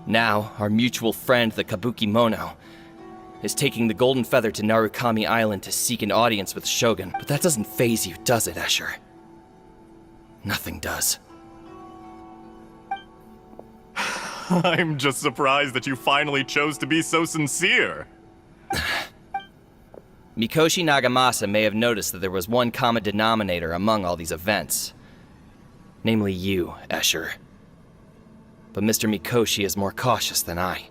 Now, our mutual friend, the Kabuki Mono, is taking the Golden Feather to Narukami Island to seek an audience with Shogun. But that doesn't faze you, does it, Escher? Nothing does. I'm just surprised that you finally chose to be so sincere. Mikoshi Nagamasa may have noticed that there was one common denominator among all these events. Namely you, Escher. But Mr. Mikoshi is more cautious than I.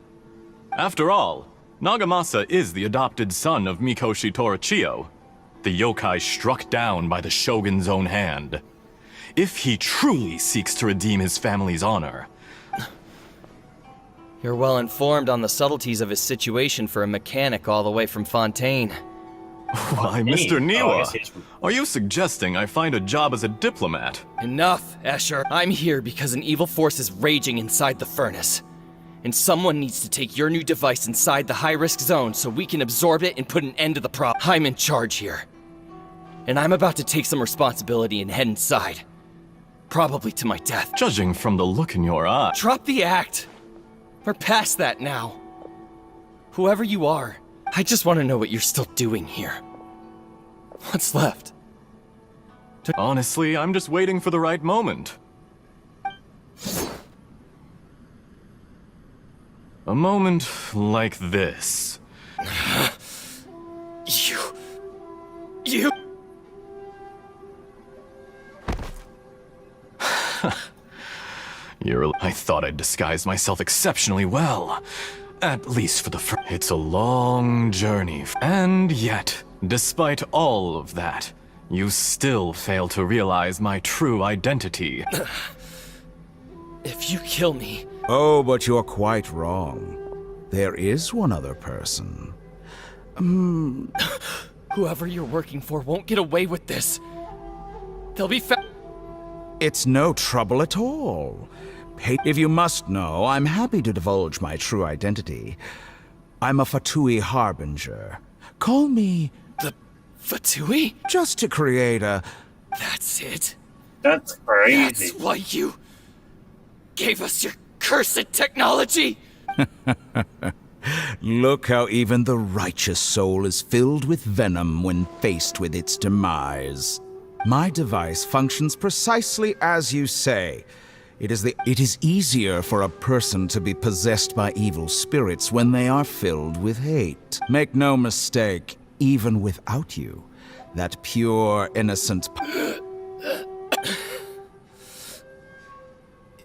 After all, Nagamasa is the adopted son of Mikoshi Torachiyo, the yokai struck down by the Shogun's own hand. If he truly seeks to redeem his family's honor... You're well informed on the subtleties of his situation for a mechanic all the way from Fontaine. Why, Mr. Niwa, are you suggesting I find a job as a diplomat? Enough, Escher. I'm here because an evil force is raging inside the furnace. And someone needs to take your new device inside the high-risk zone so we can absorb it and put an end to the problem. I'm in charge here. And I'm about to take some responsibility and head inside. Probably to my death. Judging from the look in your eye... Drop the act! We're past that now. Whoever you are, I just want to know what you're still doing here. What's left? Honestly, I'm just waiting for the right moment. A moment like this. You... I thought I'd disguised myself exceptionally well. At least for the first... It's a long journey. And yet, despite all of that, you still fail to realize my true identity. If you kill me... Oh, but you're quite wrong. There is one other person. Whoever you're working for won't get away with this. They'll be It's no trouble at all. If you must know, I'm happy to divulge my true identity. I'm a Fatui Harbinger. Call me... The Fatui? Just to create a... That's it. That's crazy. That's why you gave us your cursed technology? Look how even the righteous soul is filled with venom when faced with its demise. My device functions precisely as you say. It is easier for a person to be possessed by evil spirits when they are filled with hate. Make no mistake, even without you, that pure, innocent...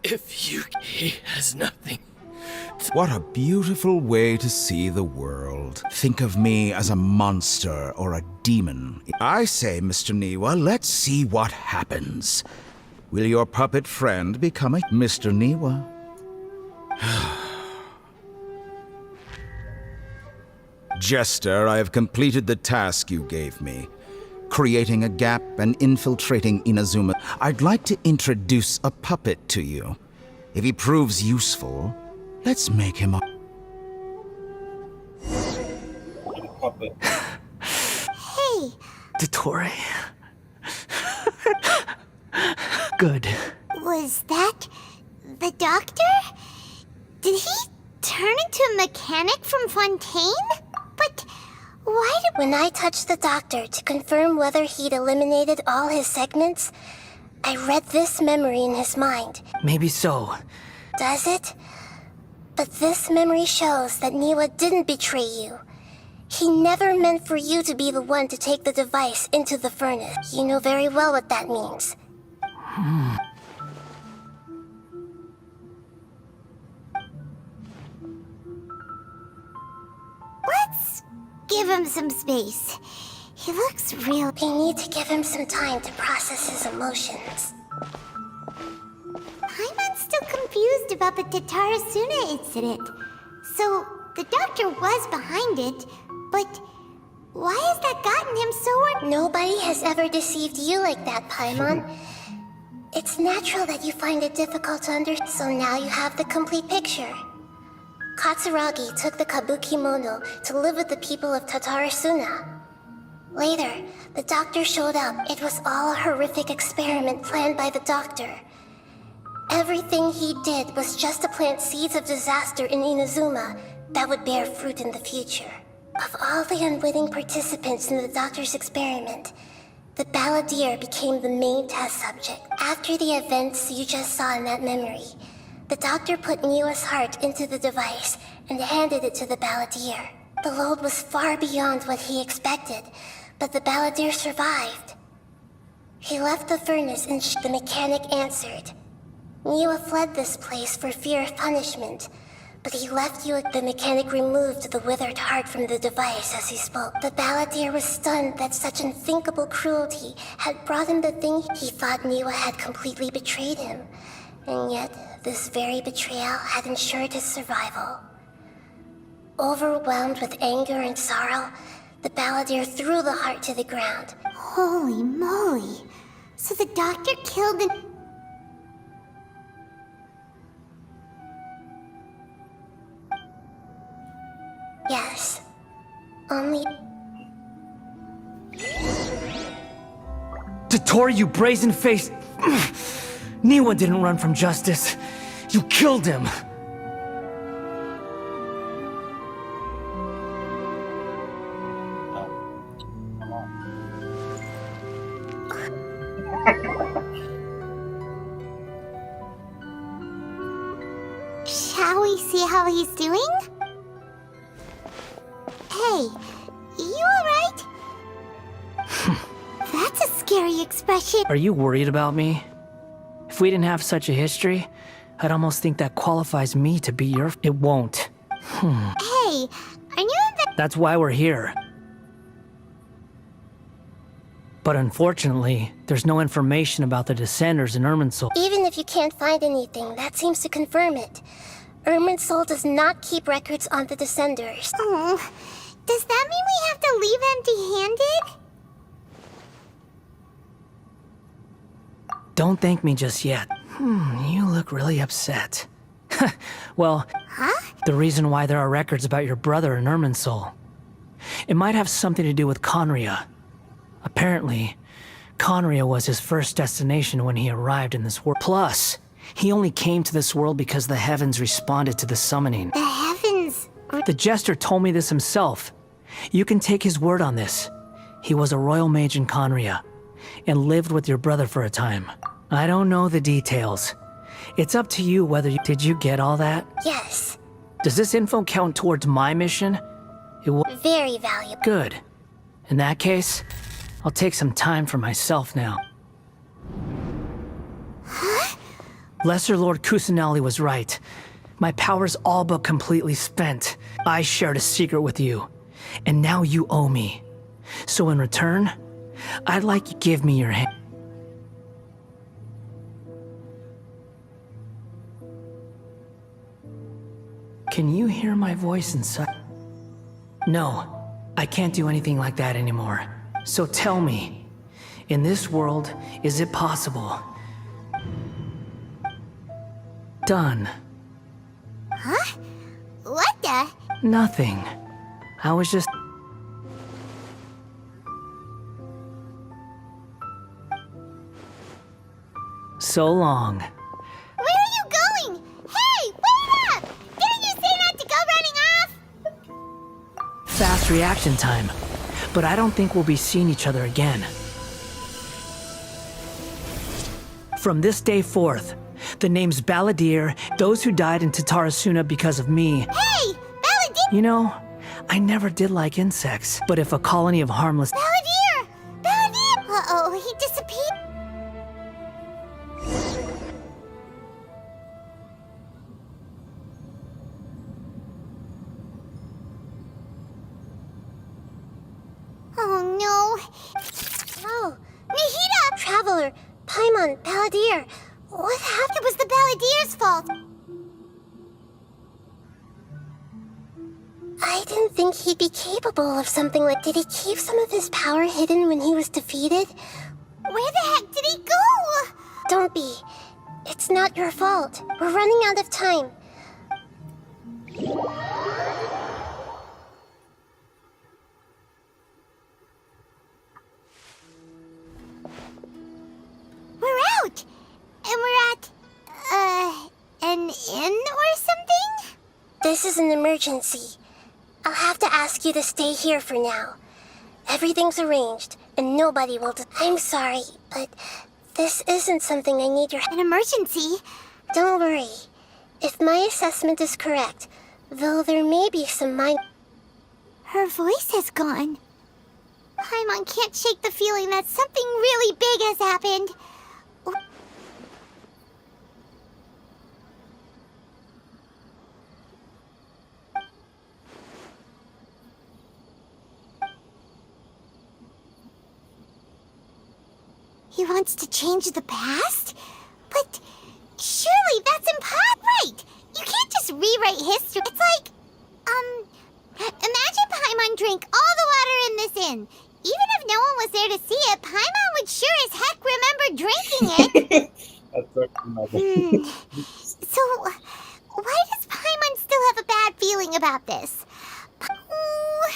He has nothing. What a beautiful way to see the world. Think of me as a monster or a demon. I say, Mr. Niwa, let's see what happens. Will your puppet friend become a Mr. Niwa? Jester, I have completed the task you gave me. Creating a gap and infiltrating Inazuma. I'd like to introduce a puppet to you. If he proves useful, let's make him a Puppet. Hey, Dottore. Good. was that the doctor? Did he turn into a mechanic from Fontaine? But why did... When I touched the doctor to confirm whether he'd eliminated all his segments, I read this memory in his mind. Maybe so. Does it? But this memory shows that Niwa didn't betray you. He never meant for you to be the one to take the device into the furnace. You know very well what that means. Let's give him some space. He looks real... We need to give him some time to process his emotions. Paimon's still confused about the Tatarasuna incident. So, the doctor was behind it, but why has that gotten him so... Nobody has ever deceived you like that, Paimon. It's natural that you find it difficult to understand, so now you have the complete picture. Katsuragi took the kabuki mono to live with the people of Tatarasuna. Later, the doctor showed up. It was all a horrific experiment planned by the doctor. Everything he did was just to plant seeds of disaster in Inazuma that would bear fruit in the future. Of all the unwitting participants in the doctor's experiment, the balladeer became the main test subject. After the events you just saw in that memory, the doctor put Niwa's heart into the device and handed it to the balladeer. The load was far beyond what he expected, but the balladeer survived. He left the furnace and the mechanic answered. Niwa fled this place for fear of punishment, but he left you. The mechanic removed the withered heart from the device as he spoke. The balladeer was stunned that such unthinkable cruelty had brought him the thing. He thought Niwa had completely betrayed him, and yet this very betrayal had ensured his survival. Overwhelmed with anger and sorrow, the balladeer threw the heart to the ground. Holy moly! So the doctor killed the... Yes. Only... Dottore, you brazen-faced... Niwa didn't run from justice. You killed him. Shall we see how he's doing? Hey, you alright? That's a scary expression. Are you worried about me? If we didn't have such a history, I'd almost think that qualifies me to be your... It won't. Hey, are you in the... That's why we're here. But unfortunately, there's no information about the Descenders in Irminsul. Even if you can't find anything, that seems to confirm it. Irminsul does not keep records on the Descenders. Oh, does that mean we have to leave empty-handed? Don't thank me just yet. You look really upset. Well, the reason why there are records about your brother in Irminsul. It might have something to do with Conria. Apparently, Conria was his first destination when he arrived in this world. Plus, he only came to this world because the heavens responded to the summoning. The heavens... The Jester told me this himself. You can take his word on this. He was a royal mage in Conria, and lived with your brother for a time. I don't know the details. It's up to you whether you... Did you get all that? Yes. Does this info count towards my mission? It will... Very valuable. Good. In that case, I'll take some time for myself now. Lesser Lord Kusanali was right. My power's all but completely spent. I shared a secret with you, and now you owe me. So in return, I'd like you to give me your hand. Can you hear my voice inside? No, I can't do anything like that anymore. So tell me, in this world, is it possible? Done. Huh? What the? Nothing. I was just... So long. Where are you going? Hey, wait up! Didn't you say not to go running off? Fast reaction time. But I don't think we'll be seeing each other again. From this day forth, the names Balladeer, those who died in Tatarasuna because of me. Hey! Balladeer! You know, I never did like insects, but if a colony of harmless... Balladeer! Balladeer! Uh-oh, he disappeared. Oh no! Oh, Nihida! Traveler, Paimon, Balladeer. What happened? It was the Balladier's fault. I didn't think he'd be capable of something like... Did he keep some of his power hidden when he was defeated? Where the heck did he go? Don't be. It's not your fault. We're running out of time. We're out! And we're at, an inn or something? This is an emergency. I'll have to ask you to stay here for now. Everything's arranged, and nobody will... I'm sorry, but this isn't something I need your... An emergency? Don't worry. If my assessment is correct, though there may be some mind... Her voice has gone. Paimon can't shake the feeling that something really big has happened. He wants to change the past? But surely that's impossible. Right! You can't just rewrite history. It's like, imagine Paimon drank all the water in this inn. Even if no one was there to see it, Paimon would sure as heck remember drinking it. So, why does Paimon still have a bad feeling about this? Oh,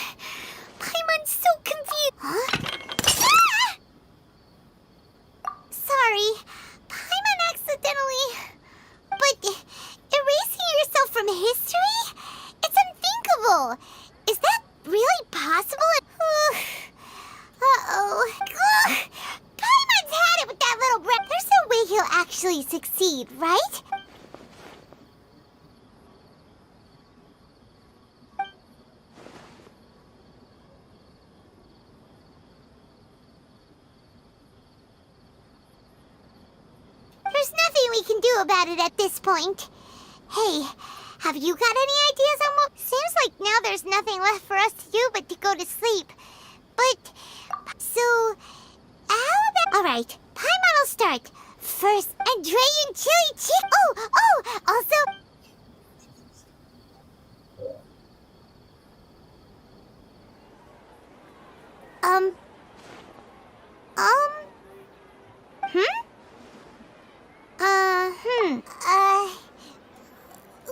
Paimon's so confused. Huh? Ah! Sorry, Paimon accidentally... But erasing yourself from history? It's unthinkable. Is that really possible? Uh-oh. Paimon's had it with that little brat. There's no way he'll actually succeed, right? There's nothing we can do about it at this point. Hey, have you got any ideas on what... Seems like now there's nothing left for us to do but to go to sleep. But, so, how about... Alright, Paimon will start. First, Andrean chili chick... Oh, also...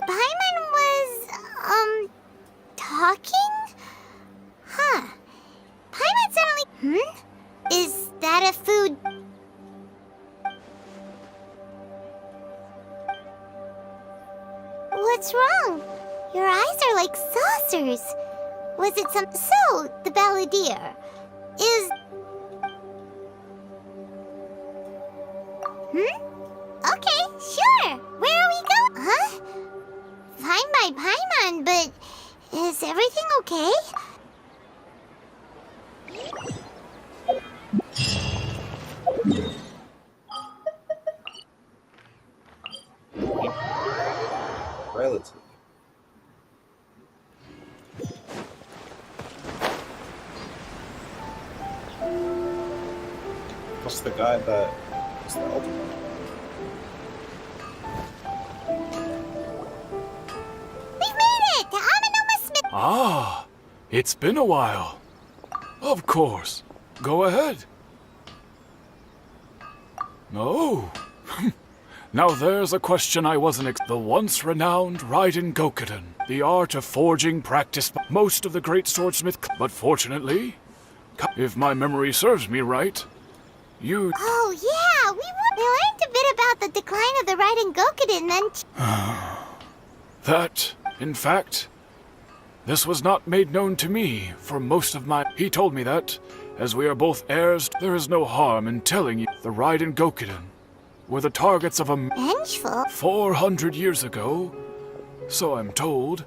Paimon was, talking? Huh. Paimon suddenly... Is that a food... What's wrong? Your eyes are like saucers. Was it some... So, the Balladeer is... Okay, sure. Where are we going? Huh? Fine by Paimon, but is everything okay? Relative. What's the guy that is the ultimate? We've made it! To Amanoma Smith! Ah, It's been a while. Of course. Go ahead. Oh. Now there's a question I wasn't the once renowned Raiden Gokuden, the art of forging practiced by most of the great swordsmith, but fortunately, if my memory serves me right, you... Oh, yeah, we learned a bit about the decline of the Raiden Gokuden then. That, in fact, this was not made known to me for most of my... He told me that, as we are both heirs, there is no harm in telling you the Raiden Gokuden were the targets of a... Vengeful? 400 years ago, so I'm told,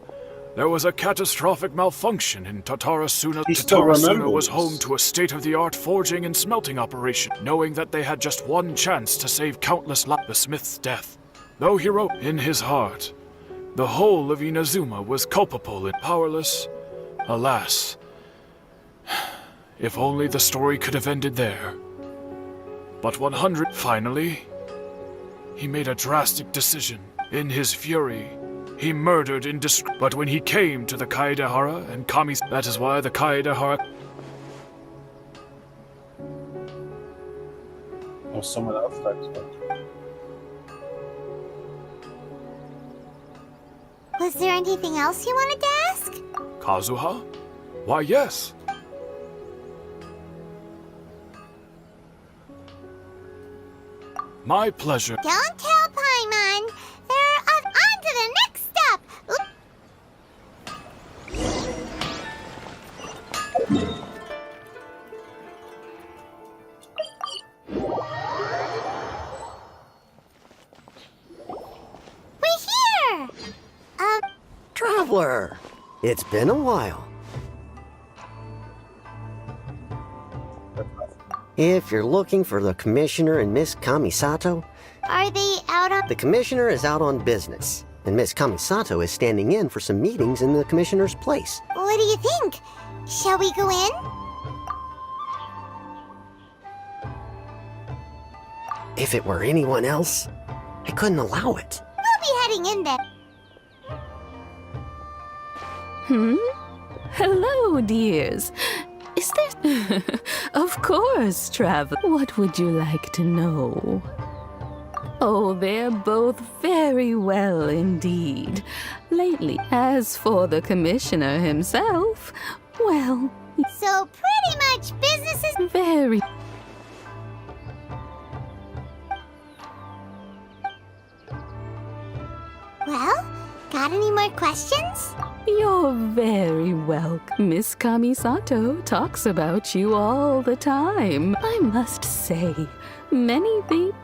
there was a catastrophic malfunction in Tatarasuna. Tatarasuna was home to a state-of-the-art forging and smelting operation, knowing that they had just one chance to save countless lives. The smith's death. Though he wrote in his heart, the whole of Inazuma was culpable and powerless. Alas, if only the story could have ended there. But 100... Finally, he made a drastic decision. In his fury, he murdered but when he came to the Kaedehara and Kami... That is why the Kaedehara... Oh, someone else types it. Was there anything else you wanted to ask? Kazuha? Why, yes. My pleasure. Don't tell Paimon. They're on to the next step. We're here. Traveler, it's been a while. If you're looking for the Commissioner and Miss Kamisato... Are they out on... The Commissioner is out on business, and Miss Kamisato is standing in for some meetings in the Commissioner's place. What do you think? Shall we go in? If it were anyone else, I couldn't allow it. We'll be heading in there. Hello, dears. Is there... Of course, Travel. What would you like to know? Oh, they're both very well indeed. Lately, as for the Commissioner himself, well... So pretty much business is... Very... Well, got any more questions? You're very welcome. Miss Kamisato talks about you all the time. I must say, many things...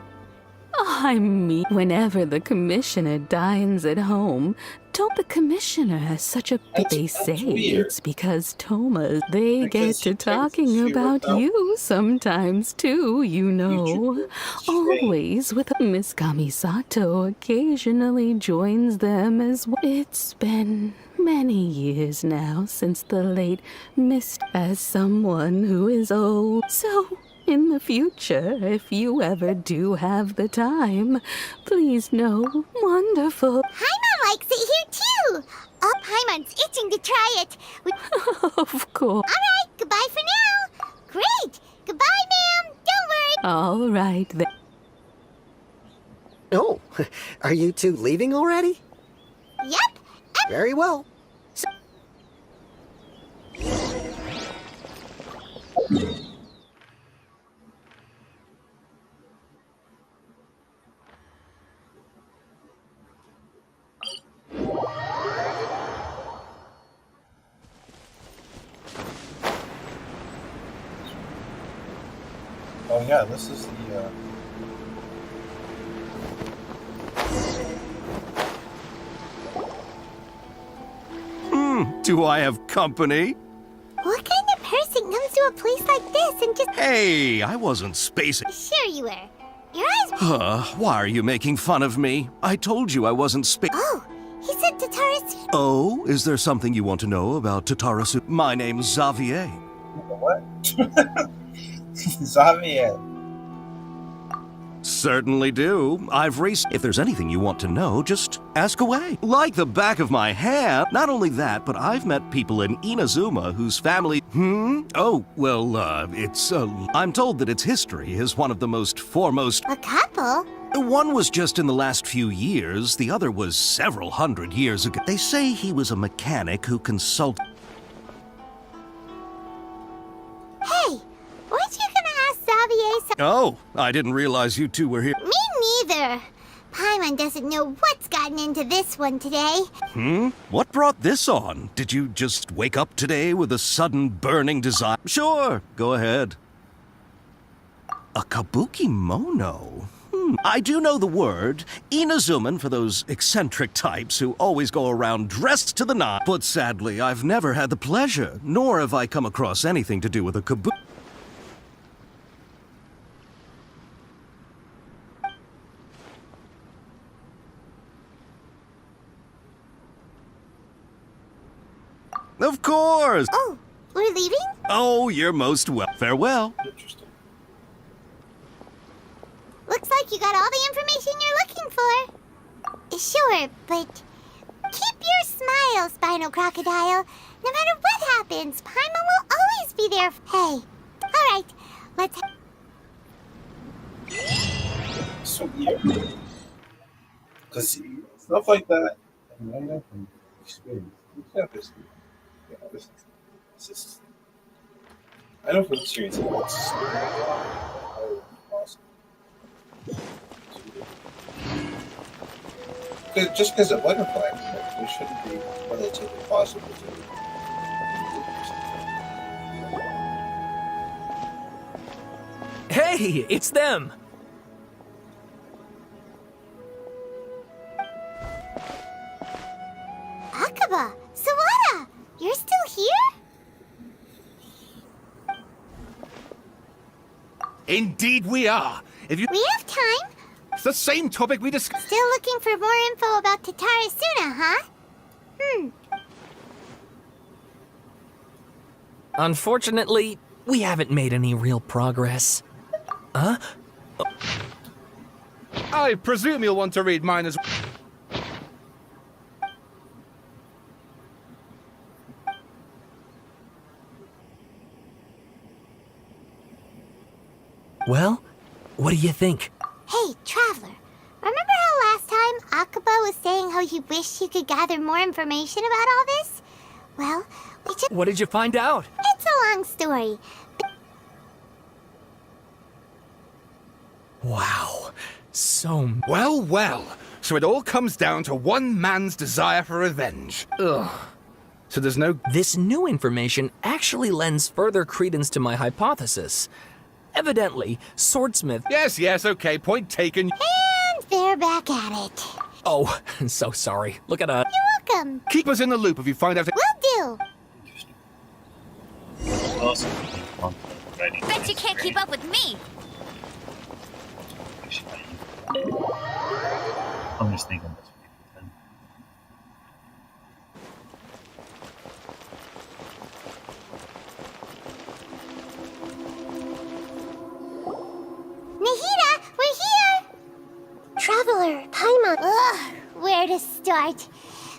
I mean, whenever the Commissioner dines at home, don't the Commissioner has such a... They say weird. it's because Thomas, they Because get to talking about you sometimes too, you know. Always with Miss Kamisato occasionally joins them as well. It's been many years now since the late Miss... As someone who is old, so... In the future, if you ever do have the time, please know, wonderful. Paimon likes it here too. Oh, Paimon's itching to try it. Of course. All right, goodbye for now. Great. Goodbye, ma'am. Don't worry. All right then. Oh, are you two leaving already? Yep. Very well. Oh yeah, this is the. Do I have company? What kind of person comes to a place like this and just... Hey, I wasn't spacing. Sure you were. Your eyes... Why are you making fun of me? I told you I wasn't Oh, he said Tatara's... Oh, is there something you want to know about Tatarasu? My name's Xavier. What? Xavier. Certainly do. I've raced. If there's anything you want to know, just ask away. Like the back of my hand. Not only that, but I've met people in Inazuma whose family. Oh, well, I'm told that its history is one of the most foremost. A couple? One was just in the last few years, the other was several hundred years ago. They say he was a mechanic who consulted. Hey, weren't you gonna ask Xavier something? Oh, I didn't realize you two were here. Me neither. Paimon doesn't know what's gotten into this one today. What brought this on? Did you just wake up today with a sudden burning desire? Sure, go ahead. A kabuki mono? I do know the word. Inazuman for those eccentric types who always go around dressed to the nines. But sadly, I've never had the pleasure, nor have I come across anything to do with a kabuki. Of course! Oh, we're leaving? Oh, you're most well. Farewell. Interesting. Looks like you got all the information you're looking for. Sure, but keep your smile, Spinal Crocodile. No matter what happens, Paimon will always be there. Hey, all right, let's... So weird. Because stuff like that, I know from experience. It's just, I know from experience it's awesome. Just because of butterfly, it shouldn't be relatively possible to. Hey, it's them! Akaba, Sawada, you're still here? Indeed we are. If you... We have time. It's the same topic we discussed. Still looking for more info about Tatara Suna, huh? Unfortunately, we haven't made any real progress. Huh? I presume you'll want to read mine as well. Well, what do you think? Hey, Traveler, remember how last time Akaba was saying how he wished he could gather more information about all this? Well, we just... What did you find out? It's a long story. Wow. So... Well. So it all comes down to one man's desire for revenge. Ugh. So there's no... This new information actually lends further credence to my hypothesis. Evidently, Swordsmith... Yes, okay, point taken. And they're back at it. Oh, so sorry. Look at You're welcome. Keep us in the loop if you find out... Will do. Awesome. Bet you can't keep up with me. I'm just thinking this. Nahida, we're here! Traveler, Paimon. Ugh, where to start?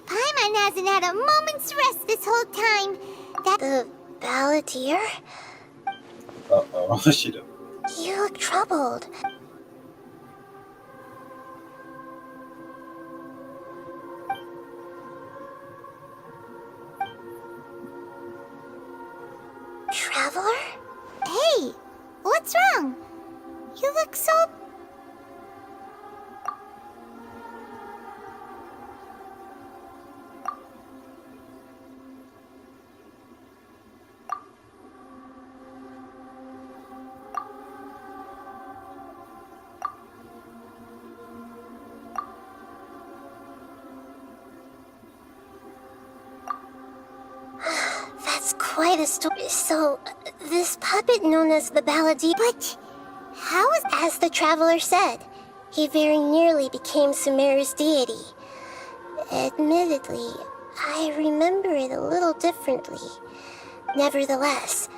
Paimon hasn't had a moment's rest this whole time. The balladeer? Uh-oh, she did. You look troubled. Traveler? Hey, what's wrong? You look so... That's quite a story. So, this puppet known as the balladeer... But how is... As the Traveler said, he very nearly became Sumeru's deity. Admittedly, I remember it a little differently. Nevertheless,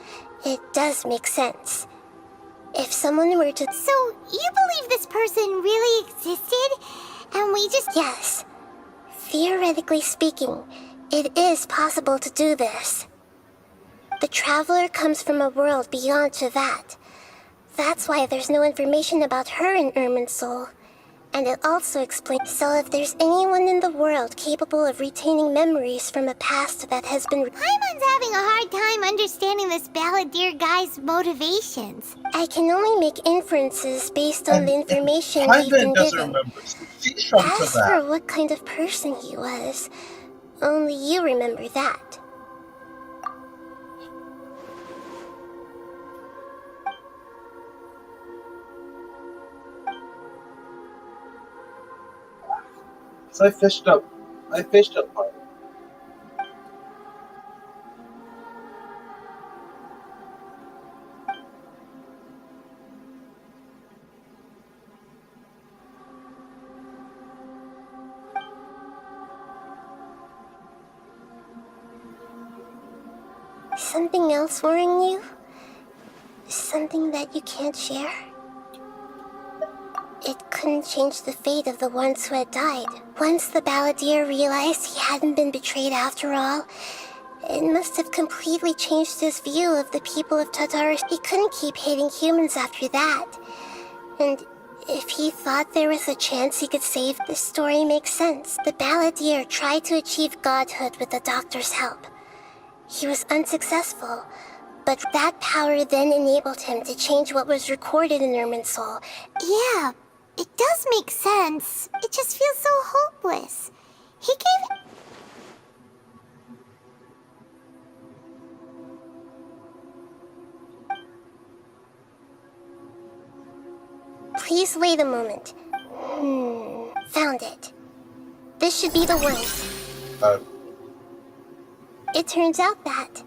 it does make sense. If someone were to... So, you believe this person really existed? And we just... Yes. Theoretically speaking, it is possible to do this. The Traveler comes from a world beyond to that. That's why there's no information about her in Irminsul. And it also explains... So if there's anyone in the world capable of retaining memories from a past that has been... Paimon's having a hard time understanding this balladeer guy's motivations. I can only make inferences based on the information we've been given. As for what kind of person he was, only you remember that. So I fished up part. Something else worrying you? Something that you can't share? It couldn't change the fate of the ones who had died. Once the balladeer realized he hadn't been betrayed after all, it must have completely changed his view of the people of Tataris. He couldn't keep hating humans after that. And if he thought there was a chance he could save, the story makes sense. The balladeer tried to achieve godhood with the doctor's help. He was unsuccessful, but that power then enabled him to change what was recorded in Irminsul. Yeah, it does make sense. It just feels so hopeless. He gave... Please wait a moment. Found it. This should be the one. It turns out that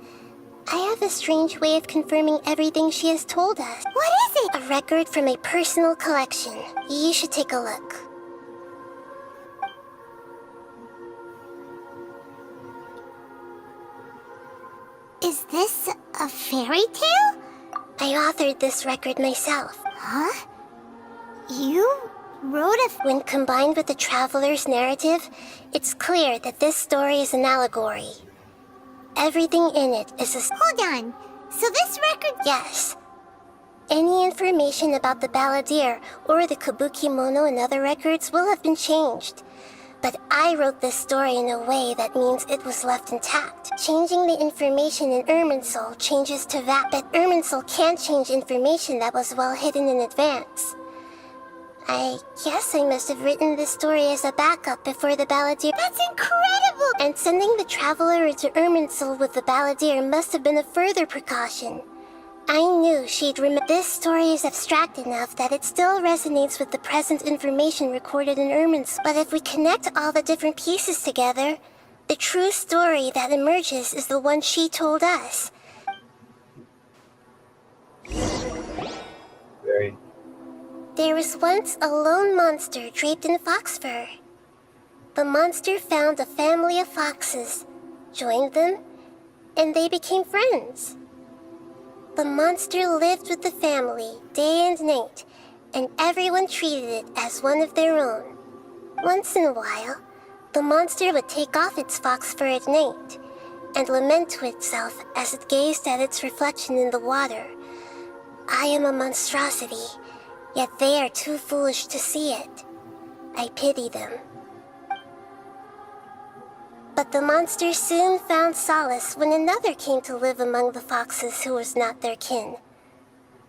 I have a strange way of confirming everything she has told us. What is it? A record from a personal collection. You should take a look. Is this a fairy tale? I authored this record myself. Huh? You wrote a... When combined with the Traveler's narrative, it's clear that this story is an allegory. Everything in it is a... Hold on. So this record... Yes. Any information about the balladeer or the Kabuki Mono and other records will have been changed. But I wrote this story in a way that means it was left intact. Changing the information in Irminsul changes to that, but Irminsul can't change information that was well hidden in advance. I guess I must have written this story as a backup before the balladeer... That's incredible! And sending the Traveler into Irminsul with the balladeer must have been a further precaution. I knew she'd remember. This story is abstract enough that it still resonates with the present information recorded in Irminsul. But if we connect all the different pieces together, the true story that emerges is the one she told us. Very. There was once a lone monster draped in fox fur. The monster found a family of foxes, joined them, and they became friends. The monster lived with the family day and night, and everyone treated it as one of their own. Once in a while, the monster would take off its fox fur at night and lament to itself as it gazed at its reflection in the water. I am a monstrosity, yet they are too foolish to see it. I pity them. But the monster soon found solace when another came to live among the foxes who was not their kin.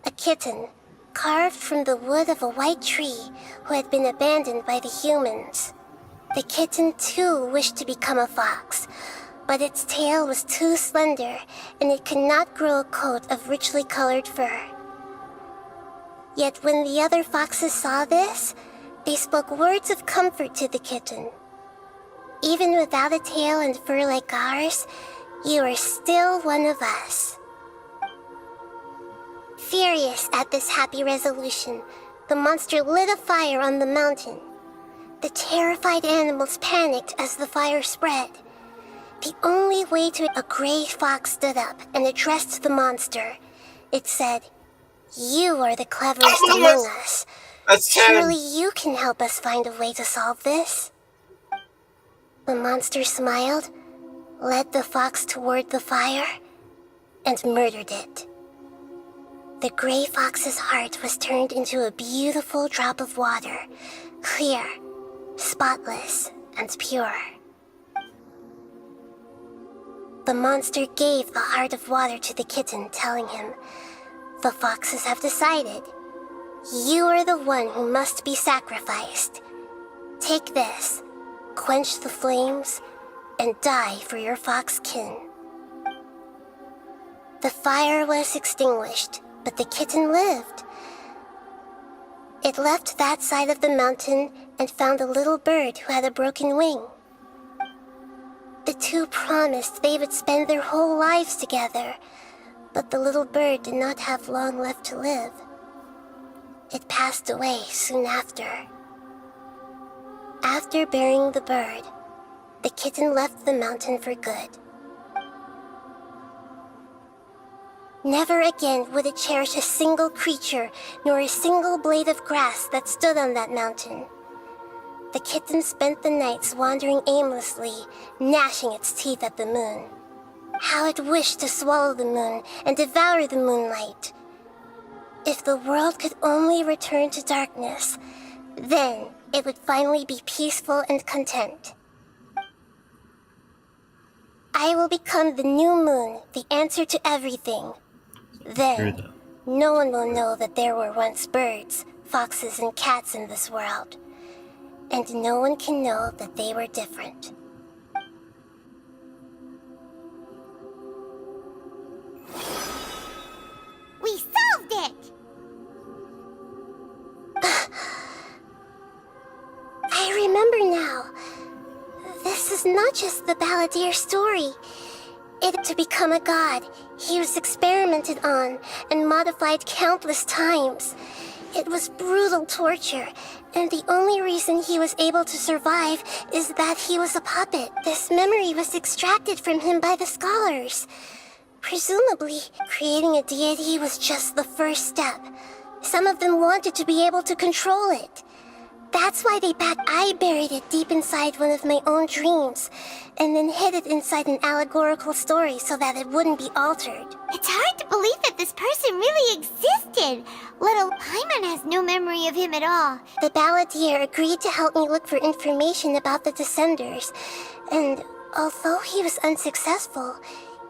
A kitten, carved from the wood of a white tree who had been abandoned by the humans. The kitten too wished to become a fox, but its tail was too slender and it could not grow a coat of richly colored fur. Yet when the other foxes saw this, they spoke words of comfort to the kitten. Even without a tail and fur like ours, you are still one of us. Furious at this happy resolution, the monster lit a fire on the mountain. The terrified animals panicked as the fire spread. The only way to... A gray fox stood up and addressed the monster. It said, You are the cleverest among us. That's 10. Surely you can help us find a way to solve this. The monster smiled, led the fox toward the fire, and murdered it. The gray fox's heart was turned into a beautiful drop of water, clear, spotless, and pure. The monster gave the heart of water to the kitten, telling him, "The foxes have decided. You are the one who must be sacrificed. Take this, quench the flames, and die for your fox kin." The fire was extinguished, but the kitten lived. It left that side of the mountain and found a little bird who had a broken wing. The two promised they would spend their whole lives together, but the little bird did not have long left to live. It passed away soon after. After burying the bird, the kitten left the mountain for good. Never again would it cherish a single creature, nor a single blade of grass that stood on that mountain. The kitten spent the nights wandering aimlessly, gnashing its teeth at the moon. How it wished to swallow the moon and devour the moonlight. If the world could only return to darkness, then it would finally be peaceful and content. I will become the new moon, the answer to everything. Then, no one will know that there were once birds, foxes, and cats in this world. And no one can know that they were different. We solved it! I remember now. This is not just the balladeer story. To become a god, he was experimented on and modified countless times. It was brutal torture, and the only reason he was able to survive is that he was a puppet. This memory was extracted from him by the scholars. Presumably, creating a deity was just the first step. Some of them wanted to be able to control it. That's why I buried it deep inside one of my own dreams, and then hid it inside an allegorical story so that it wouldn't be altered. It's hard to believe that this person really existed. Little Paimon has no memory of him at all. The balladeer agreed to help me look for information about the Descenders, and although he was unsuccessful,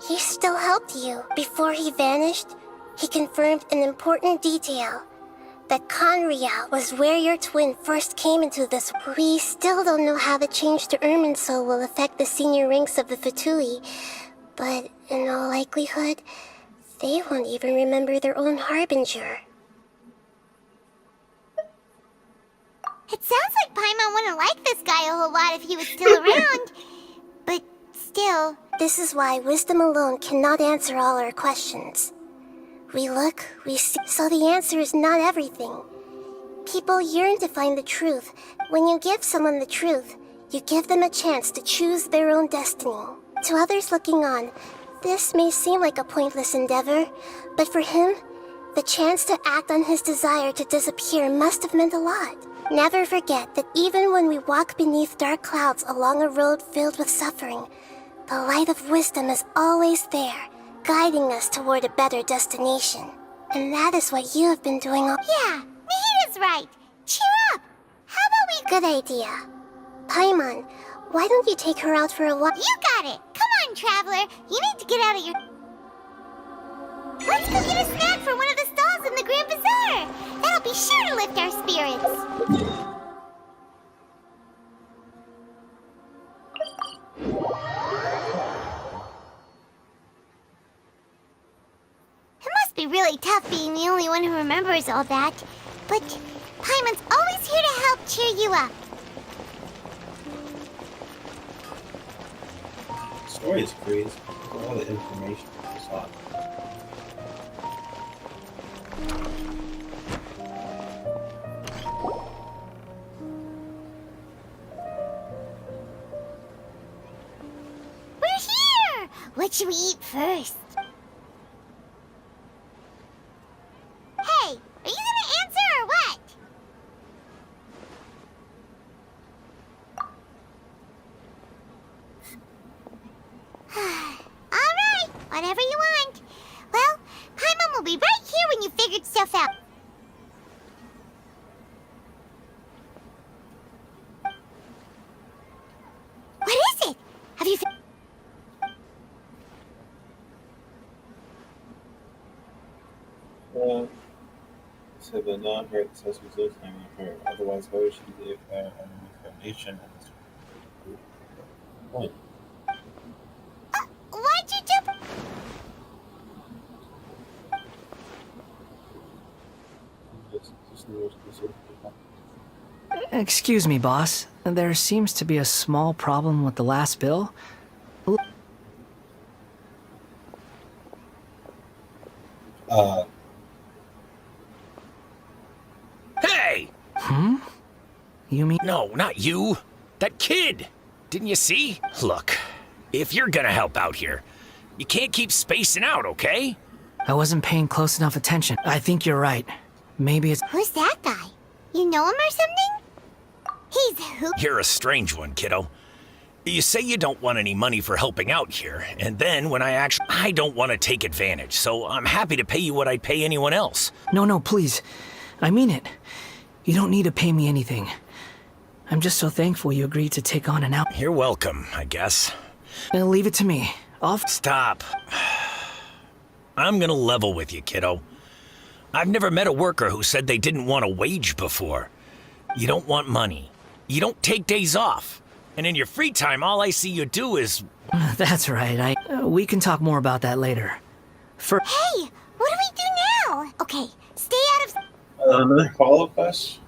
he still helped you. Before he vanished, he confirmed an important detail. That Conria was where your twin first came into this. We still don't know how the change to Irminsul will affect the senior ranks of the Fatui, but in all likelihood, they won't even remember their own Harbinger. It sounds like Paimon wouldn't like this guy a whole lot if he was still around. But still... This is why wisdom alone cannot answer all our questions. We look, we see, so the answer is not everything. People yearn to find the truth. When you give someone the truth, you give them a chance to choose their own destiny. To others looking on, this may seem like a pointless endeavor, but for him, the chance to act on his desire to disappear must have meant a lot. Never forget that even when we walk beneath dark clouds along a road filled with suffering, the light of wisdom is always there, guiding us toward a better destination. And that is what you have been doing all— Yeah, Nahita's right. Cheer up. How about we— Good idea. Paimon, why don't you take her out for a walk? You got it. Come on, Traveler. You need to get out of your— Let's go get a snack from one of the stalls in the Grand Bazaar. That'll be sure to lift our spirits. Be really tough being the only one who remembers all that, but Paimon's always here to help cheer you up. The story is crazy. All the information is hot. We're here! What should we eat first? whatever you want. Well, Paimon will be right here when you figured stuff out. What is it? Have you... So the non-hurt says results in hurt. Otherwise, how would she live on the foundation of this point? Why'd you jump? Excuse me, boss. There seems to be a small problem with the last bill. Hey! Hmm? You mean... No, not you. That kid! Didn't you see? Look, if you're gonna help out here, you can't keep spacing out, okay? I wasn't paying close enough attention. I think you're right. Maybe it's... Who's that guy? You know him or something? He's who? You're a strange one, kiddo. You say you don't want any money for helping out here, and then when I don't want to take advantage, so I'm happy to pay you what I'd pay anyone else. No, please. I mean it. You don't need to pay me anything. I'm just so thankful you agreed to take on an out... You're welcome, I guess. Leave it to me. Stop. I'm gonna level with you, kiddo. I've never met a worker who said they didn't want a wage before. You don't want money. You don't take days off. And in your free time, all I see you do is... That's right. We can talk more about that later. Hey! What do we do now? Okay, stay out of... Another follow-up quest?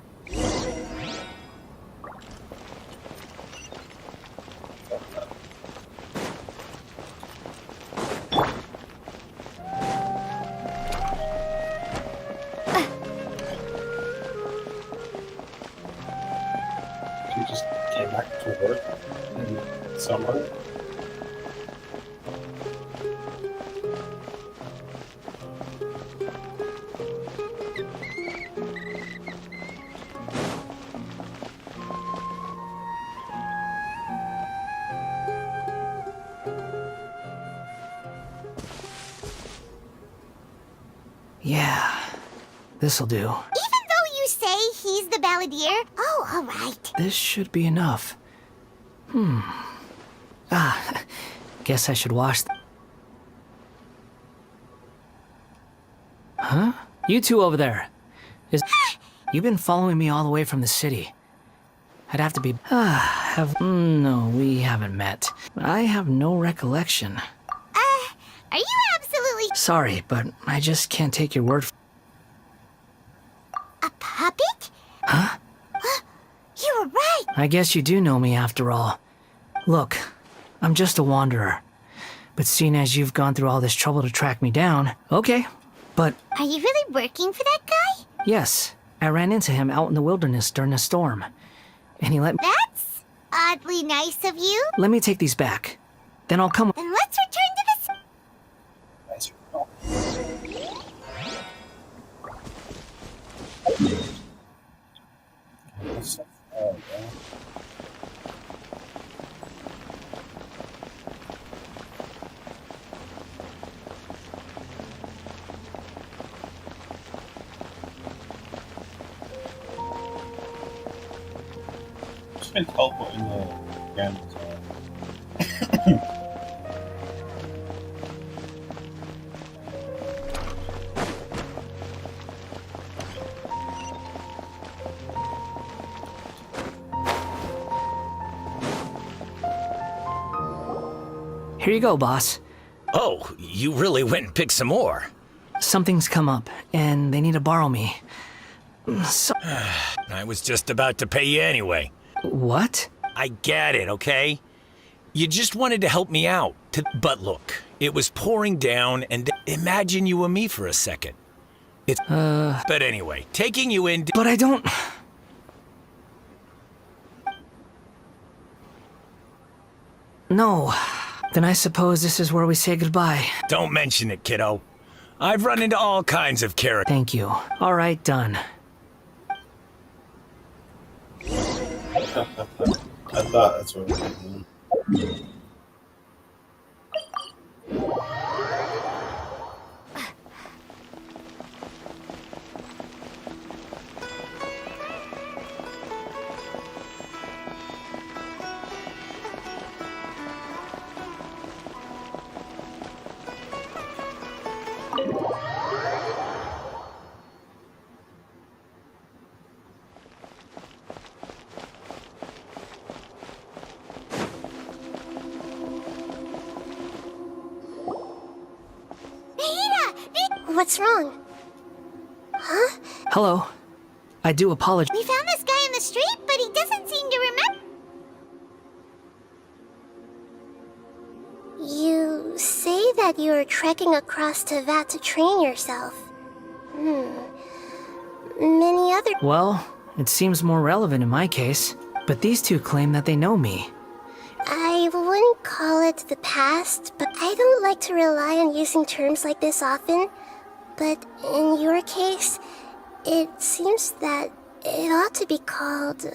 She just came back to work in summer. Yeah, this'll do. Even though you say he's the balladeer? Oh, alright. This should be enough. Guess I should wash... Huh? You two over there. You've been following me all the way from the city. I'd have to be... No, we haven't met. I have no recollection. Are you absolutely... Sorry, but I just can't take your word. A puppet? Huh? You were right. I guess you do know me after all. Look, I'm just a wanderer. But seeing as you've gone through all this trouble to track me down, okay. But... Are you really working for that guy? Yes, I ran into him out in the wilderness during a storm. And he let me... That's oddly nice of you. Let me take these back. Then I'll come... Then let's return to the... Just been teleport in the grand Here you go, boss. Oh, you really went and picked some more. Something's come up, and they need to borrow me. So... I was just about to pay you anyway. What? I get it, okay? You just wanted to help me out. But look, it was pouring down, and imagine you and me for a second. It's... But anyway, taking you in... But I don't... No. Then I suppose this is where we say goodbye. Don't mention it, kiddo. I've run into all kinds of characters. Thank you. All right, done. I thought that's what we were doing. What's wrong? Huh? Hello. I do apologize. We found this guy in the street, but he doesn't seem to remember. You say that you're trekking across Teyvat to train yourself. Many other... Well, it seems more relevant in my case. But these two claim that they know me. I wouldn't call it the past, but I don't like to rely on using terms like this often. But in your case, it seems that it ought to be called,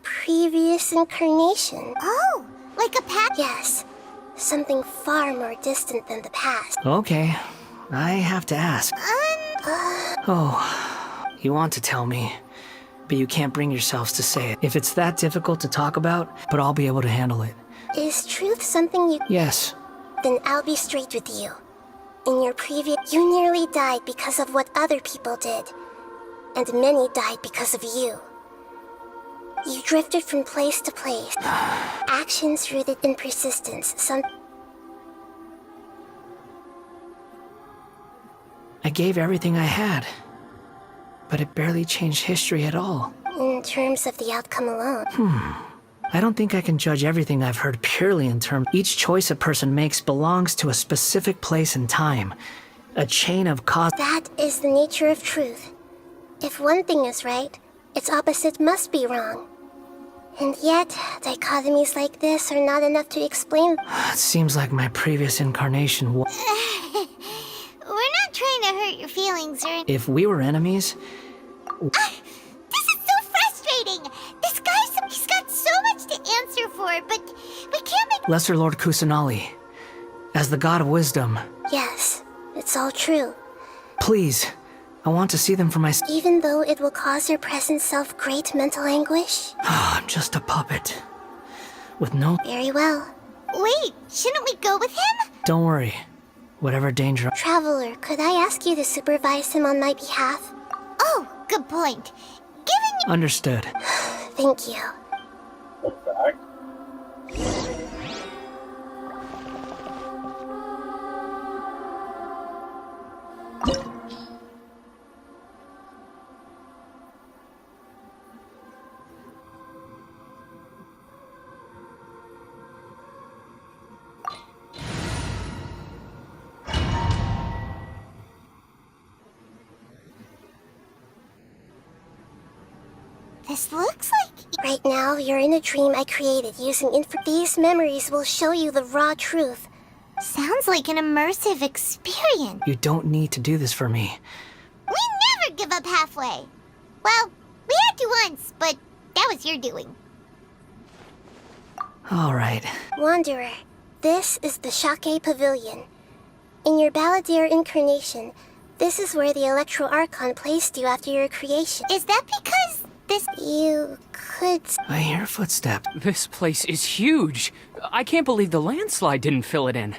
previous incarnation. Oh, like a past? Yes. Something far more distant than the past. Okay, I have to ask. Oh, you want to tell me, but you can't bring yourselves to say it. If it's that difficult to talk about, but I'll be able to handle it. Is truth something you... Yes. Then I'll be straight with you. In your previous... You nearly died because of what other people did. And many died because of you. You drifted from place to place. Actions rooted in persistence. I gave everything I had, but it barely changed history at all. In terms of the outcome alone. I don't think I can judge everything I've heard purely in terms. Each choice a person makes belongs to a specific place and time. A chain of cause. That is the nature of truth. If one thing is right, its opposite must be wrong. And yet, dichotomies like this are not enough to explain... It seems like my previous incarnation We're not trying to hurt your feelings or... If we were enemies... This is so frustrating! This guy's... he's got so much to answer for, but we can't make... Lesser Lord Kusanali, as the god of wisdom... Yes, it's all true. Please, I want to see them for myself. Even though it will cause your present self great mental anguish? I'm just a puppet. With no... Very well. Wait, shouldn't we go with him? Don't worry. Whatever danger... Traveler, could I ask you to supervise him on my behalf? Oh, good point. Given... Understood. Thank you. This looks like... Right now, you're in a dream I created using These memories will show you the raw truth. Sounds like an immersive experience. You don't need to do this for me. We never give up halfway. Well, we had to once, but that was your doing. All right. Wanderer, this is the Shake Pavilion. In your Balladeer incarnation, this is where the Electro Archon placed you after your creation. Is that because this... You could... I hear footsteps. This place is huge. I can't believe the landslide didn't fill it in.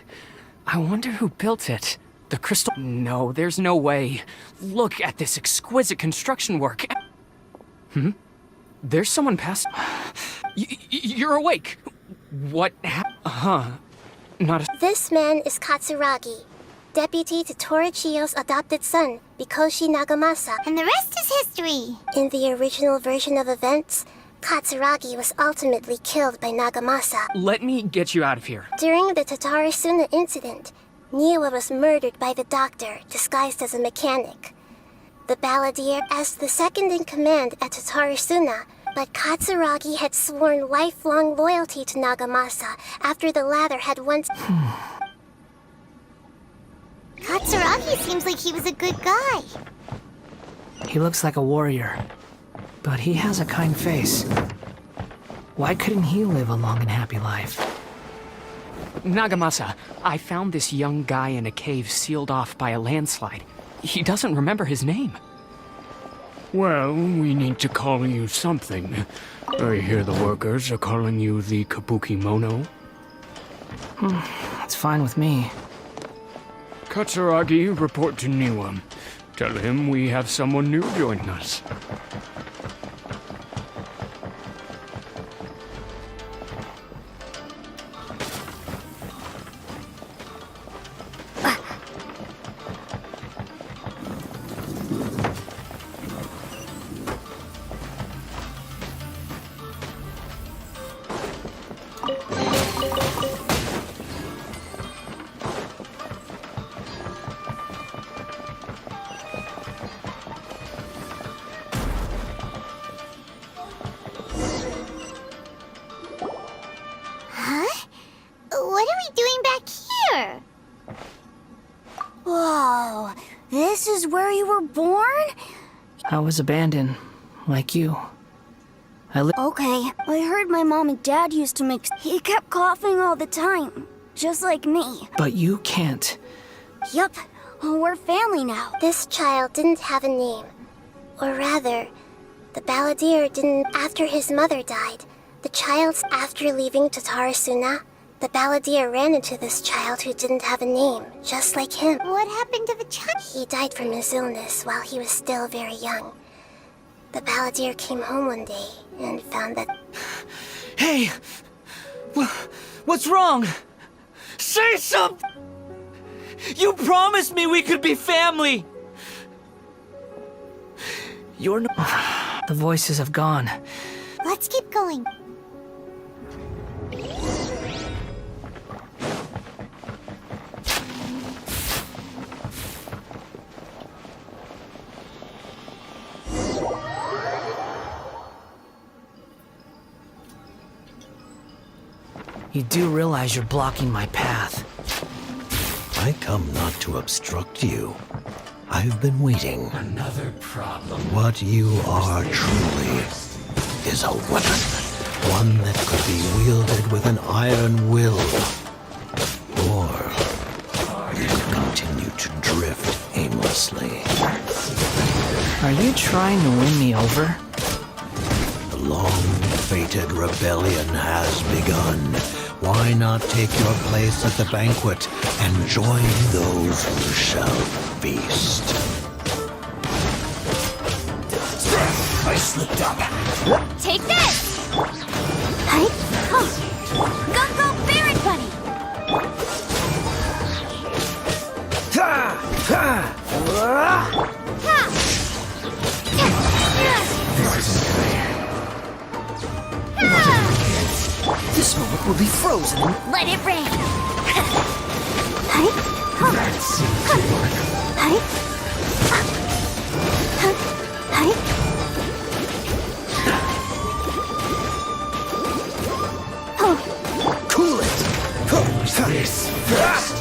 I wonder who built it. The crystal... No, there's no way. Look at this exquisite construction work. There's someone past... You're awake. What Not a... This man is Katsuragi, deputy to Torichio's adopted son, Mikoshi Nagamasa. And the rest is history. In the original version of events, Katsuragi was ultimately killed by Nagamasa. Let me get you out of here. During the Tatarasuna incident, Niwa was murdered by the doctor, disguised as a mechanic. The Balladeer as the second in command at Tatarasuna, but Katsuragi had sworn lifelong loyalty to Nagamasa after the latter had once... Katsuragi seems like he was a good guy. He looks like a warrior, but he has a kind face. Why couldn't he live a long and happy life? Nagamasa, I found this young guy in a cave sealed off by a landslide. He doesn't remember his name. Well, we need to call you something. I hear the workers are calling you the Kabuki Mono. That's fine with me. Katsuragi, report to Niwa. Tell him we have someone new joining us. were born? I was abandoned, like you. Okay, I heard my mom and dad used to mix. He kept coughing all the time, just like me. But you can't. Yup, we're family now. This child didn't have a name. Or rather, the balladeer didn't. After his mother died, the child's after leaving Tatarasuna, the balladeer ran into this child who didn't have a name, just like him. What happened to the child? He died from his illness while he was still very young. The balladeer came home one day and found that... Hey! What's wrong? Say something! You promised me we could be family! You're not... The voices have gone. Let's keep going. You do realize you're blocking my path. I come not to obstruct you. I've been waiting. Another problem. What you are truly is a weapon. One that could be wielded with an iron will. Or you could continue to drift aimlessly. Are you trying to win me over? The long-fated rebellion has begun. Why not take your place at the banquet and join those who shall feast? I slipped up. Take this! Hey! Go, Baron Bunny! This moment will be frozen. Let it rain! That seems to work. Cool it! Who's this first?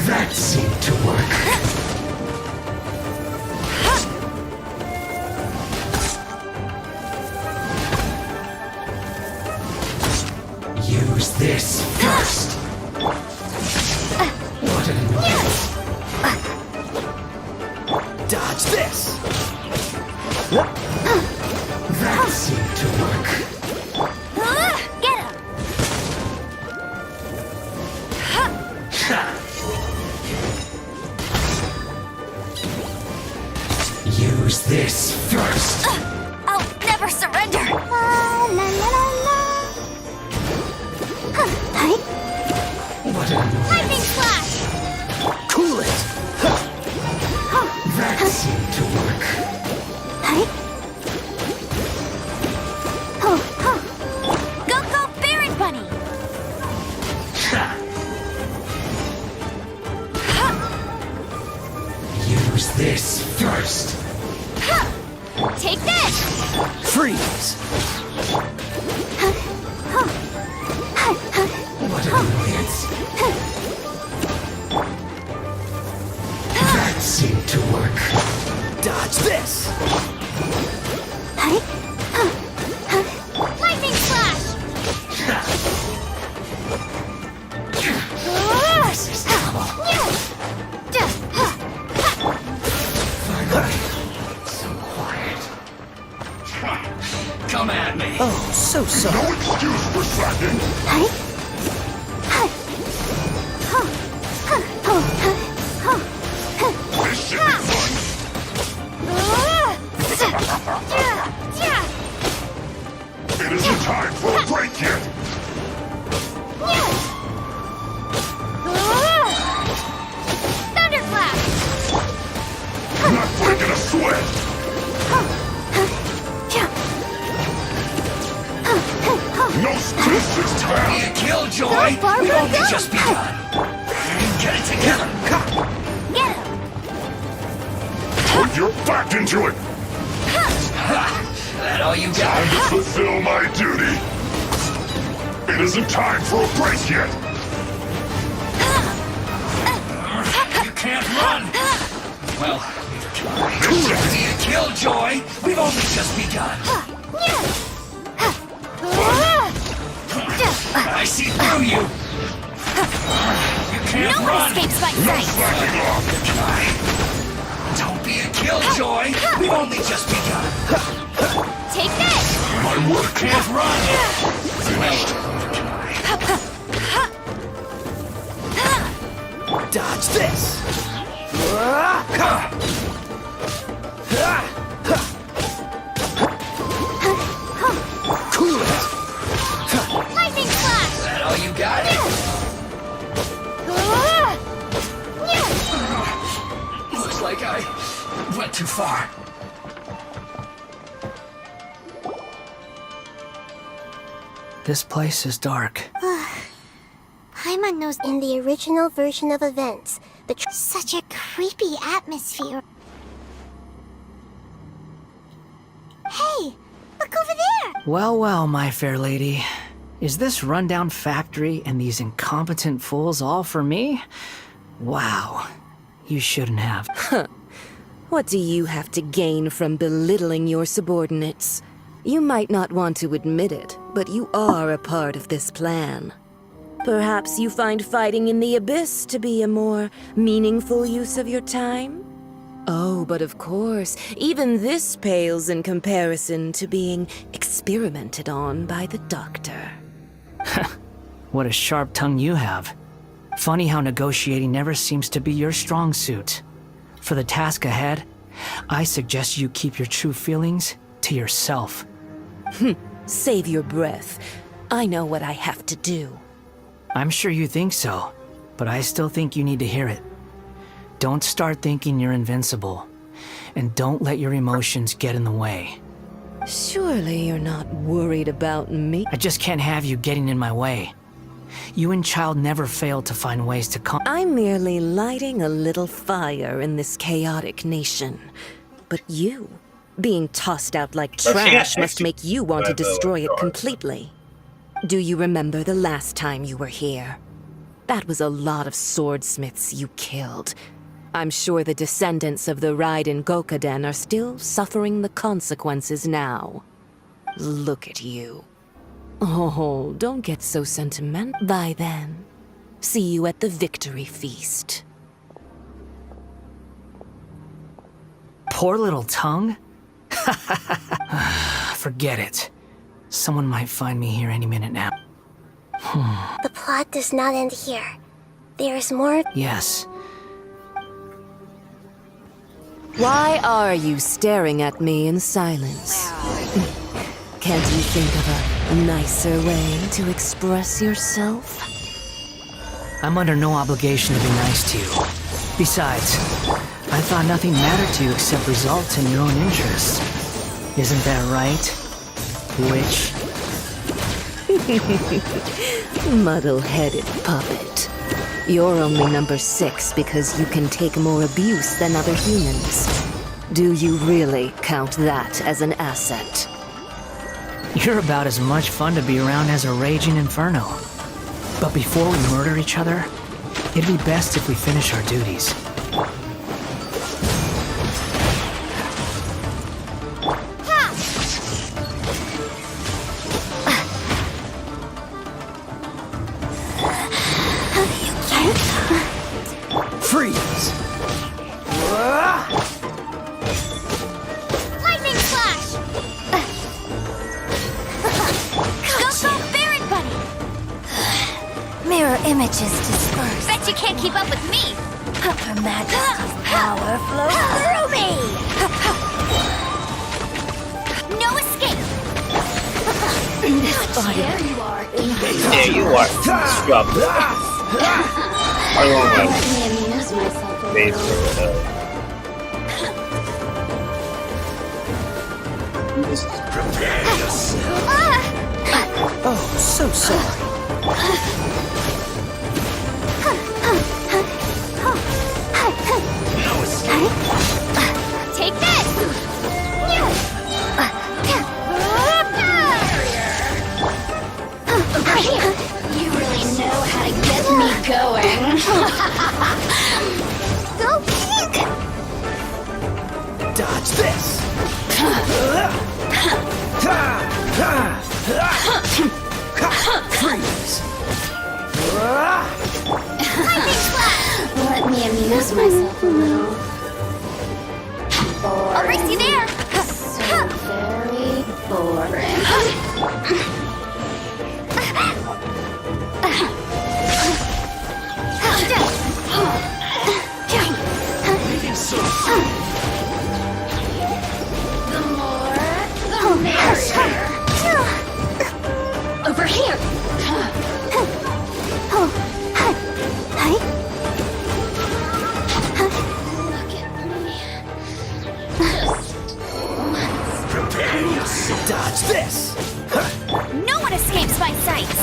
That seemed to work. Use this first. What an annoyance. Dodge this! That seemed to work. Get him! Use this first. I'll never surrender! What an annoyance. Lightning Slash! Cool it! That seemed to work. Go, Baron Bunny! Use this first. Take this! Freeze! What an annoyance. That seemed to work. Dodge this! Lightning Slash! This is terrible. So quiet. Come at me. Oh, so sorry. No excuse for slacking. This should be fun. It isn't time for a break yet. Thunderclap! Not breaking a sweat. No space this time. Killjoy. We've only just begun. Get it together. Get him! Put your back into it. That all you got? Time to fulfill my duty. It isn't time for a break yet. You can't run. Well, cool it. Be a killjoy. We've only just begun. I see through you. You can't No run. escapes by No sight. slacking off. Don't be a killjoy. We've only just begun. Take this! My work Can't run. finished. Dodge this. Cool it. Lightning flash! That all you got? Looks like I went too far. This place is dark. Paimon knows in the original version of events, such a creepy atmosphere. Hey, look over there! Well, well, my fair lady. Is this rundown factory and these incompetent fools all for me? Wow. You shouldn't have. Huh. What do you have to gain from belittling your subordinates? You might not want to admit it, but you are a part of this plan. Perhaps you find fighting in the Abyss to be a more meaningful use of your time? Oh, but of course, even this pales in comparison to being experimented on by the Doctor. What a sharp tongue you have. Funny how negotiating never seems to be your strong suit. For the task ahead, I suggest you keep your true feelings to yourself. Save your breath. I know what I have to do. I'm sure you think so, but I still think you need to hear it. Don't start thinking you're invincible, and don't let your emotions get in the way. Surely you're not worried about me? I just can't have you getting in my way. You and Child never failed to find ways to I'm merely lighting a little fire in this chaotic nation. But you, being tossed out like trash, must make you want to destroy it completely. Do you remember the last time you were here? That was a lot of swordsmiths you killed. I'm sure the descendants of the Raiden Gokaden are still suffering the consequences now. Look at you. Oh, don't get so sentimental. Bye then. See you at the victory feast. Poor little tongue? Forget it. Someone might find me here any minute now. The plot does not end here. There is more. Yes. Why are you staring at me in silence? Can't you think of a nicer way to express yourself? I'm under no obligation to be nice to you. Besides, I thought nothing mattered to you except results and your own interests. Isn't that right, witch? Muddle-headed puppet. You're only number 6 because you can take more abuse than other humans. Do you really count that as an asset? You're about as much fun to be around as a raging inferno. But before we murder each other, it'd be best if we finish our duties. Freeze! Lightning flash! Go, Baron Bunny! Mirror images dispersed. Bet you can't keep up with me! Her Majesty's power flows through me! No escape! This body. There you are. There you are. Stop. I won't face or Prepare yourself. Oh, so sorry. Take this! going. Go pink! Dodge this! Freeze! Let me amuse myself a little. I'll race you there! So very boring. Leaving so soon. The more, the merrier. Over here. Look at me. Just Prepare yourself. Dodge this! no one escapes my sights.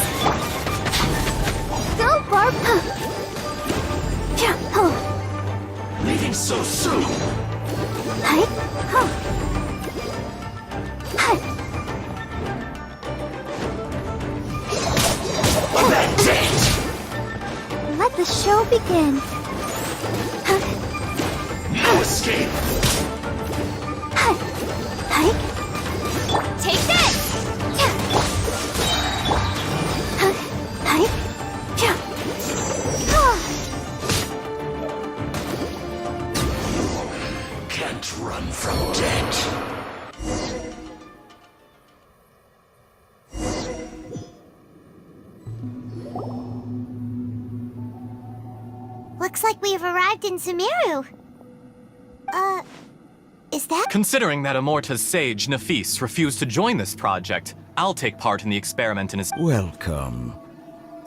Go, Barb! Leaving so soon. That's it! Let the show begin. No escape. Take this! Can't run from death. Looks like we've arrived in Sumeru. Is that? Considering that Amorta's sage, Nafis, refused to join this project, I'll take part in the experiment in his— Welcome.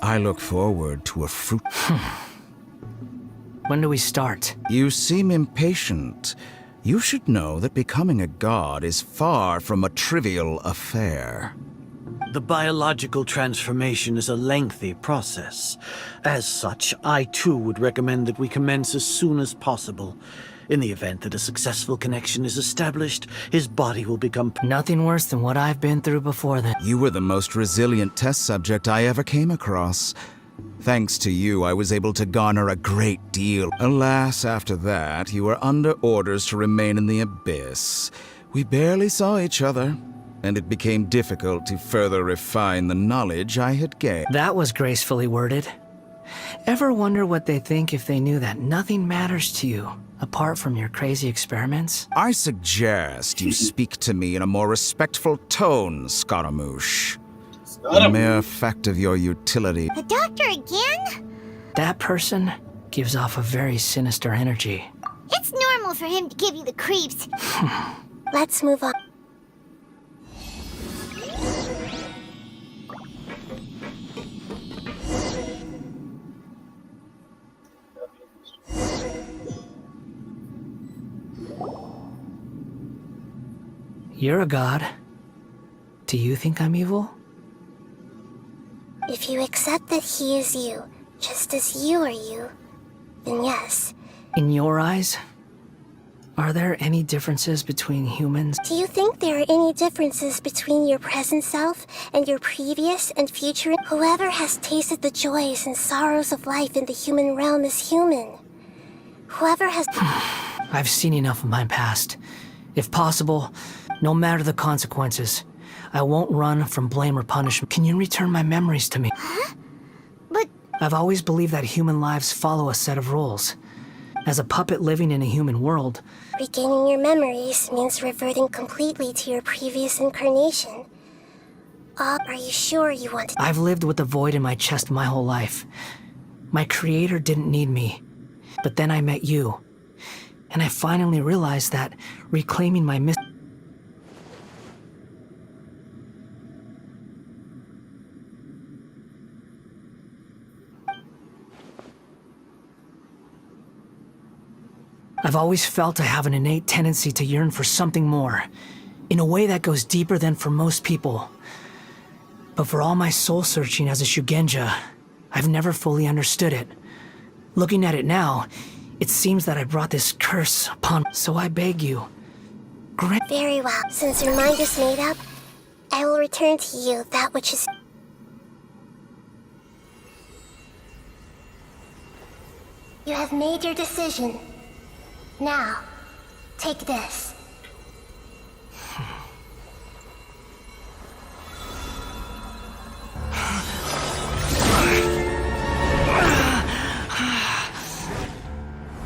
I look forward to a fruit. When do we start? You seem impatient. You should know that becoming a god is far from a trivial affair. The biological transformation is a lengthy process. As such, I too would recommend that we commence as soon as possible. In the event that a successful connection is established, his body will become— Nothing worse than what I've been through before then. You were the most resilient test subject I ever came across. Thanks to you, I was able to garner a great deal. Alas, after that, you were under orders to remain in the abyss. We barely saw each other, and it became difficult to further refine the knowledge I had gained. That was gracefully worded. Ever wonder what they think if they knew that nothing matters to you, apart from your crazy experiments? I suggest you speak to me in a more respectful tone, Scaramouche. The mere fact of your utility. The doctor again? That person gives off a very sinister energy. It's normal for him to give you the creeps. Let's move on. You're a god. Do you think I'm evil? If you accept that he is you, just as you are you, then yes. In your eyes, are there any differences between humans? Do you think there are any differences between your present self and your previous and future? Whoever has tasted the joys and sorrows of life in the human realm is human. Whoever has... I've seen enough of my past. If possible, no matter the consequences, I won't run from blame or punishment. Can you return my memories to me? Huh? But... I've always believed that human lives follow a set of rules. As a puppet living in a human world... Regaining your memories means reverting completely to your previous incarnation. Are you sure you want to... I've lived with a void in my chest my whole life. My creator didn't need me. But then I met you. And I finally realized that reclaiming my I've always felt I have an innate tendency to yearn for something more, in a way that goes deeper than for most people. But for all my soul-searching as a Shugenja, I've never fully understood it. Looking at it now, it seems that I brought this curse upon... So I beg you, grant... Very well. Since your mind is made up, I will return to you that which is... You have made your decision. Now, take this.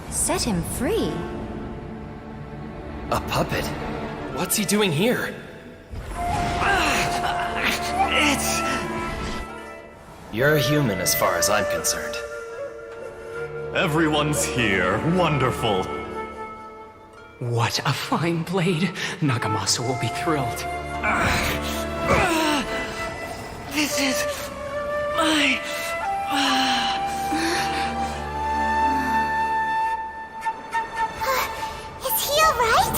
Set him free? A puppet? What's he doing here? You're a human as far as I'm concerned. Everyone's here. Wonderful. What a fine blade. Nagamasa will be thrilled. This is my... Is he alright?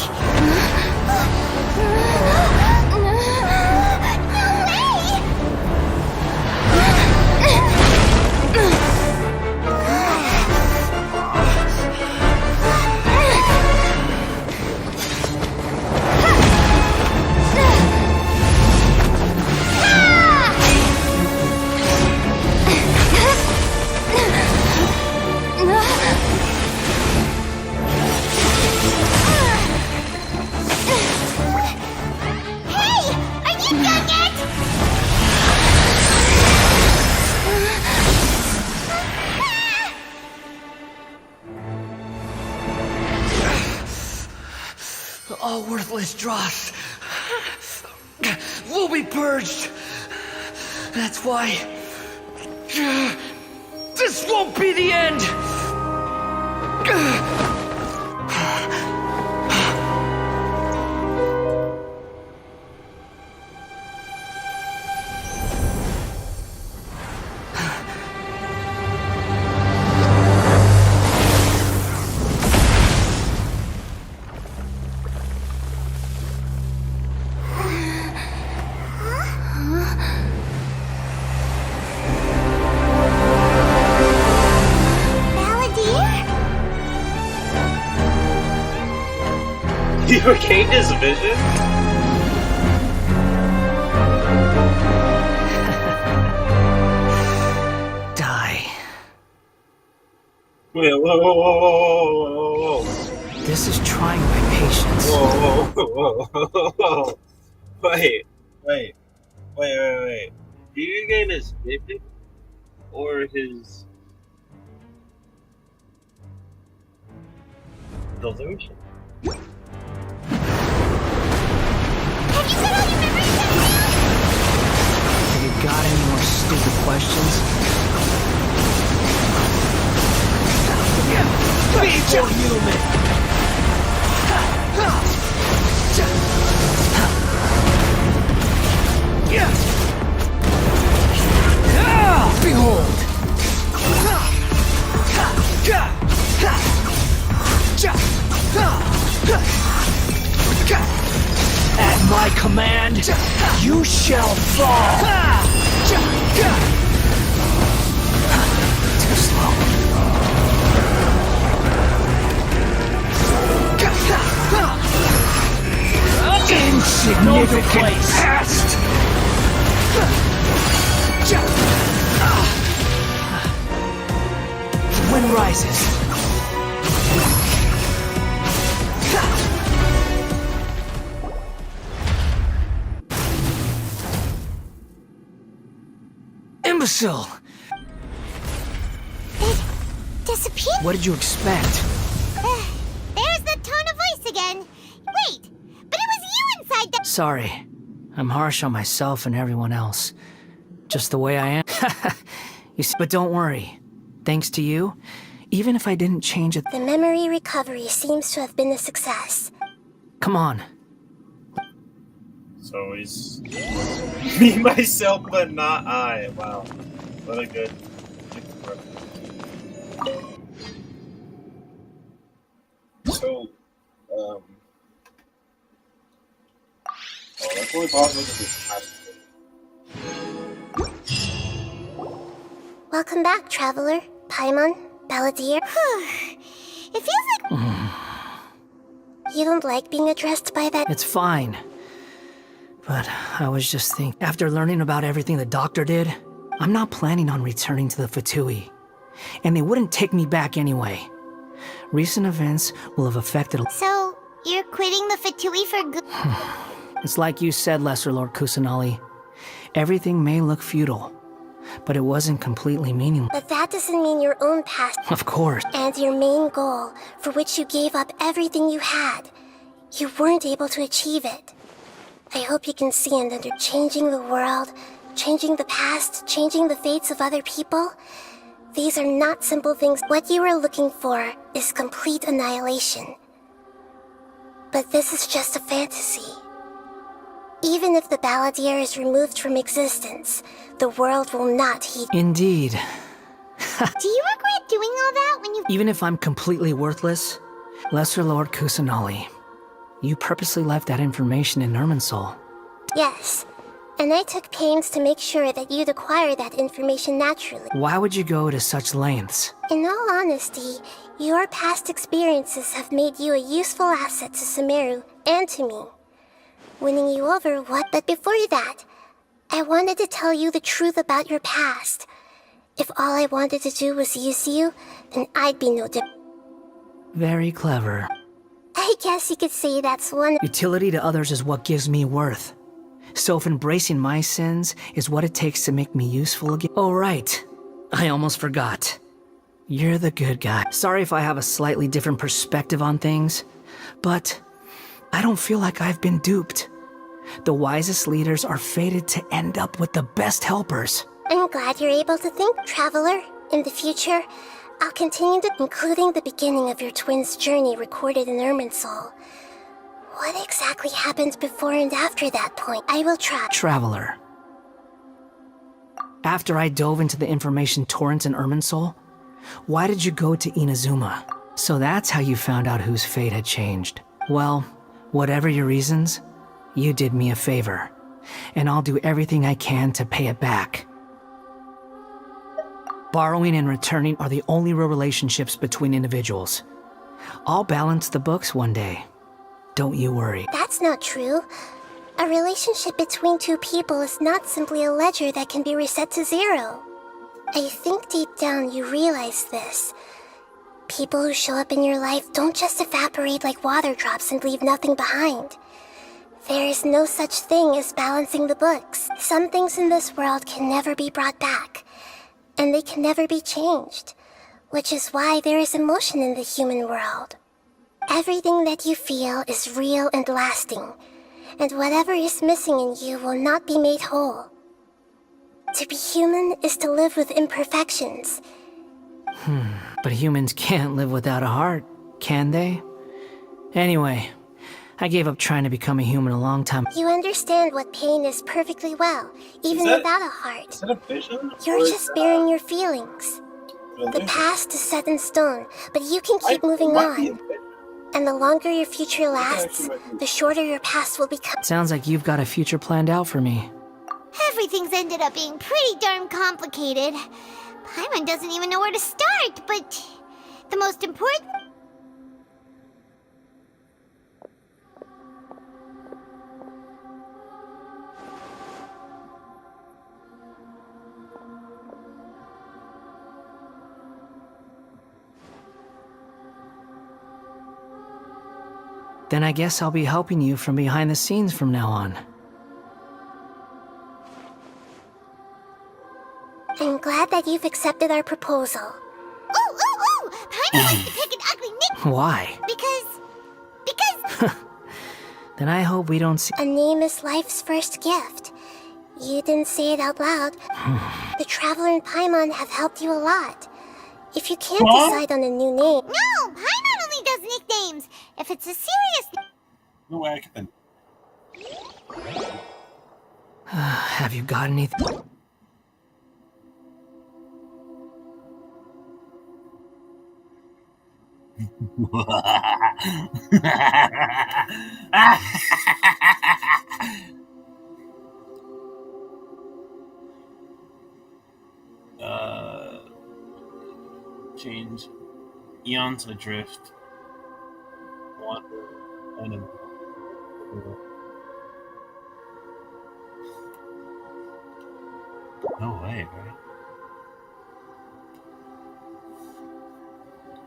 All worthless dross will be purged. That's why this won't be the end. You regained his vision? Die. Wait, whoa. This is trying my patience. Whoa. Wait. Do you regain his vision? Or his delusion? Have you got any more stupid questions? Be more human. Behold! At my command, you shall fall. Too slow. Insignificant past. The wind rises. Imbecile! It disappeared? What did you expect? There's the tone of voice again. Wait, but it was you inside the... Sorry. I'm harsh on myself and everyone else. Just the way I am. You see, but don't worry. Thanks to you, even if I didn't change it... The memory recovery seems to have been a success. Come on. So he's me, myself, but not I. Wow. What a good. So, that's only possible to Welcome back, traveler. Paimon, Balladeer. It feels like... You don't like being addressed by that? It's fine. But I was just thinking, after learning about everything the doctor did, I'm not planning on returning to the Fatui. and they wouldn't take me back anyway. Recent events will have affected... So, you're quitting the Fatui for good? It's like you said, Lesser Lord Kusanali. Everything may look futile, but it wasn't completely meaningless. But that doesn't mean your own past. Of course. And your main goal, for which you gave up everything you had, you weren't able to achieve it. I hope you can see and under changing the world, changing the past, changing the fates of other people. These are not simple things. What you are looking for is complete annihilation. But this is just a fantasy. Even if the Balladeer is removed from existence, the world will not heed. Indeed. Do you regret doing all that when you... Even if I'm completely worthless, Lesser Lord Kusanali, you purposely left that information in Irminsul. Yes, and I took pains to make sure that you'd acquire that information naturally. Why would you go to such lengths? In all honesty, your past experiences have made you a useful asset to Sumeru and to me. Winning you over, what? But before that, I wanted to tell you the truth about your past. If all I wanted to do was use you, then I'd be no different. Very clever. I guess you could say that's one. Utility to others is what gives me worth. So if embracing my sins is what it takes to make me useful again... Oh, right. I almost forgot. You're the good guy. Sorry if I have a slightly different perspective on things, but I don't feel like I've been duped. The wisest leaders are fated to end up with the best helpers. I'm glad you're able to think, Traveler. In the future, I'll continue to, including the beginning of your twins' journey recorded in Irminsul. What exactly happened before and after that point? I will try. Traveler. After I dove into the information torrents in Irminsul, why did you go to Inazuma? So that's how you found out whose fate had changed. Well, whatever your reasons, you did me a favor, and I'll do everything I can to pay it back. Borrowing and returning are the only real relationships between individuals. I'll balance the books one day. Don't you worry. That's not true. A relationship between two people is not simply a ledger that can be reset to zero. I think deep down you realize this. People who show up in your life don't just evaporate like water drops and leave nothing behind. There is no such thing as balancing the books. Some things in this world can never be brought back, and they can never be changed, which is why there is emotion in the human world. Everything that you feel is real and lasting, and whatever is missing in you will not be made whole. To be human is to live with imperfections. But humans can't live without a heart, can they? Anyway, I gave up trying to become a human a long time. You understand what pain is perfectly well, even without a heart. Is that a vision? You're just bearing your feelings. The past is set in stone, but you can keep moving on. And the longer your future lasts, the shorter your past will become. Sounds like you've got a future planned out for me. Everything's ended up being pretty darn complicated. Paimon doesn't even know where to start, but the most important... Then I guess I'll be helping you from behind the scenes from now on. I'm glad that you've accepted our proposal. Ooh! Paimon likes to pick an ugly nickname. Why? Because... Then I hope we don't see... A name is life's first gift. You didn't say it out loud. The Traveler and Paimon have helped you a lot. If you can't decide on a new name... No! Paimon only does nicknames! If it's a serious... No way I can... Have you got anything? Change. Eons adrift. Wander. Animal. No way, right?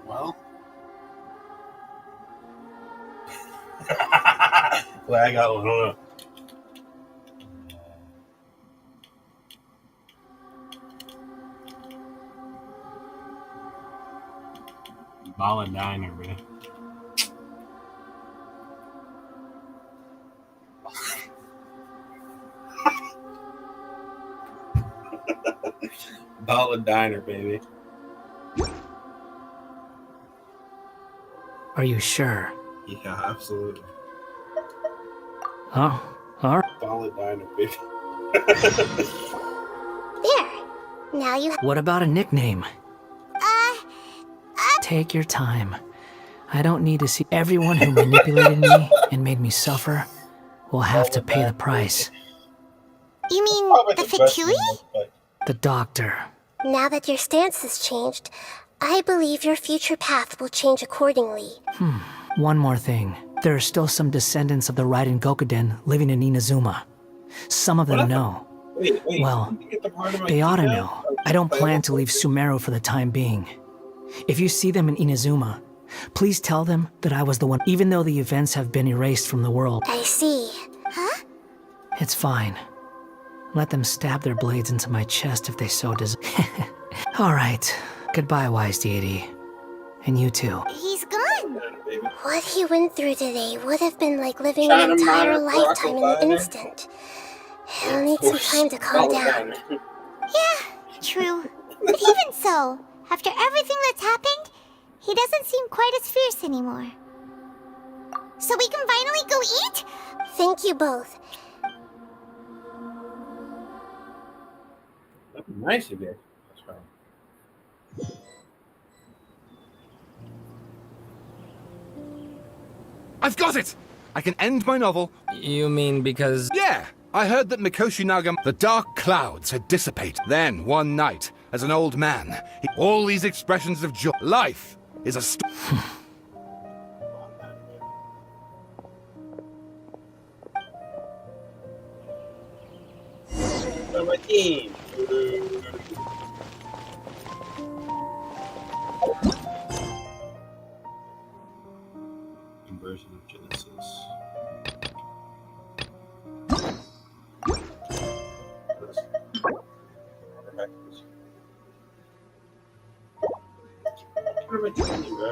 Well. Well, I got one. Hold on. Ball and diner, bro. Ball and diner, baby. Are you sure? Yeah, absolutely. Oh, alright. Ball and diner, baby. There. Now you What about a nickname? Take your time. I don't need to see everyone who manipulated me and made me suffer will have to pay the price. You mean the Fakui? The doctor. Now that your stance has changed, I believe your future path will change accordingly. One more thing. There are still some descendants of the Raiden Gokuden living in Inazuma. Some of them know. Wait, Well, they ought to know. I don't plan to leave Sumeru for the time being. If you see them in Inazuma, please tell them that I was the one, even though the events have been erased from the world. I see. Huh? It's fine. Let them stab their blades into my chest if they so desire. Alright. Goodbye, wise deity. And you too. He's gone. What he went through today would have been like living an entire lifetime in an instant. He'll need some time to calm down. Yeah, true. But even so, after everything that's happened, he doesn't seem quite as fierce anymore. So we can finally go eat? Thank you both. That'd be nice of you. That's right. I've got it! I can end my novel. You mean because... Yeah! I heard that Mikoshi Nagam, the dark clouds had dissipated. Then, one night, as an old man, all these expressions of joy. Life is a My team. Conversion of Genesis. What am I telling you, bro?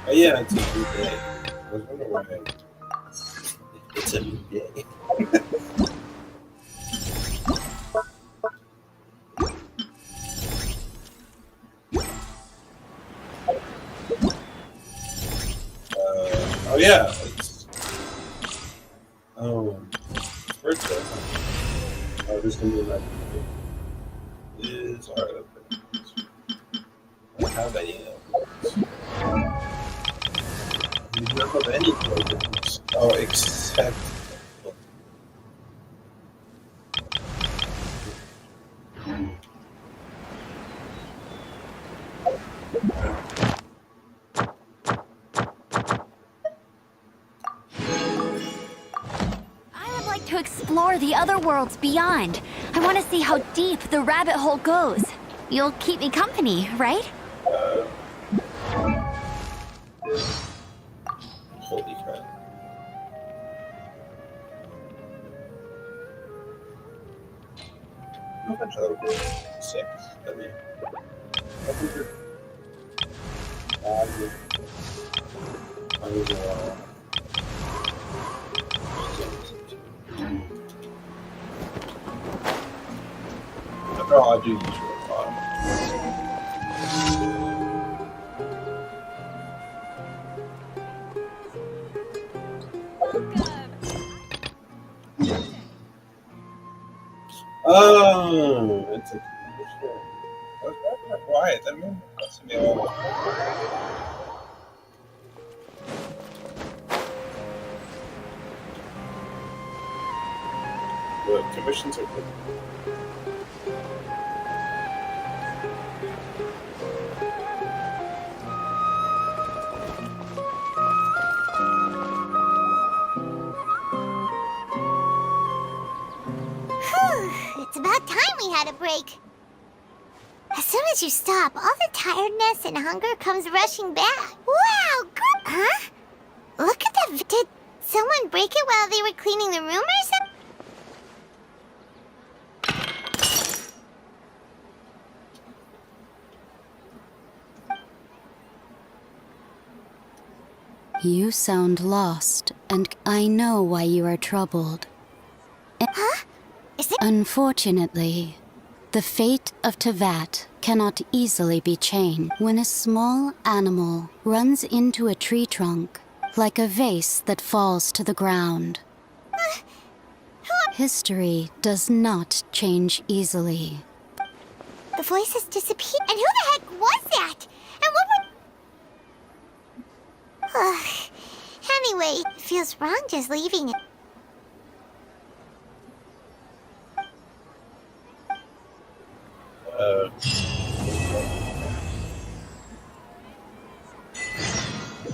Oh yeah, it's a new day. I was wondering why. It's a new day. Oh yeah. Birthday. Oh, this can be like it's alright. I don't have any you don't have any programs. Oh, except to explore the other worlds beyond. I want to see how deep the rabbit hole goes. You'll keep me company, right? Holy crap. How much level 6? I mean, I was after all, I do use your bottom. Oh, it's a that's quiet. That means that's me all. The commissions are good. Whew, it's about time we had a break. As soon as you stop, all the tiredness and hunger comes rushing back. Wow, good. Huh? Look at that. Did someone break it while they were cleaning the room or something? You sound lost, and I know why you are troubled. Huh? Is it? Unfortunately, the fate of Tevat cannot easily be changed. When a small animal runs into a tree trunk, like a vase that falls to the ground, history does not change easily. The voices disappeared. And who the heck was that? And what were... Anyway, it feels wrong just leaving it.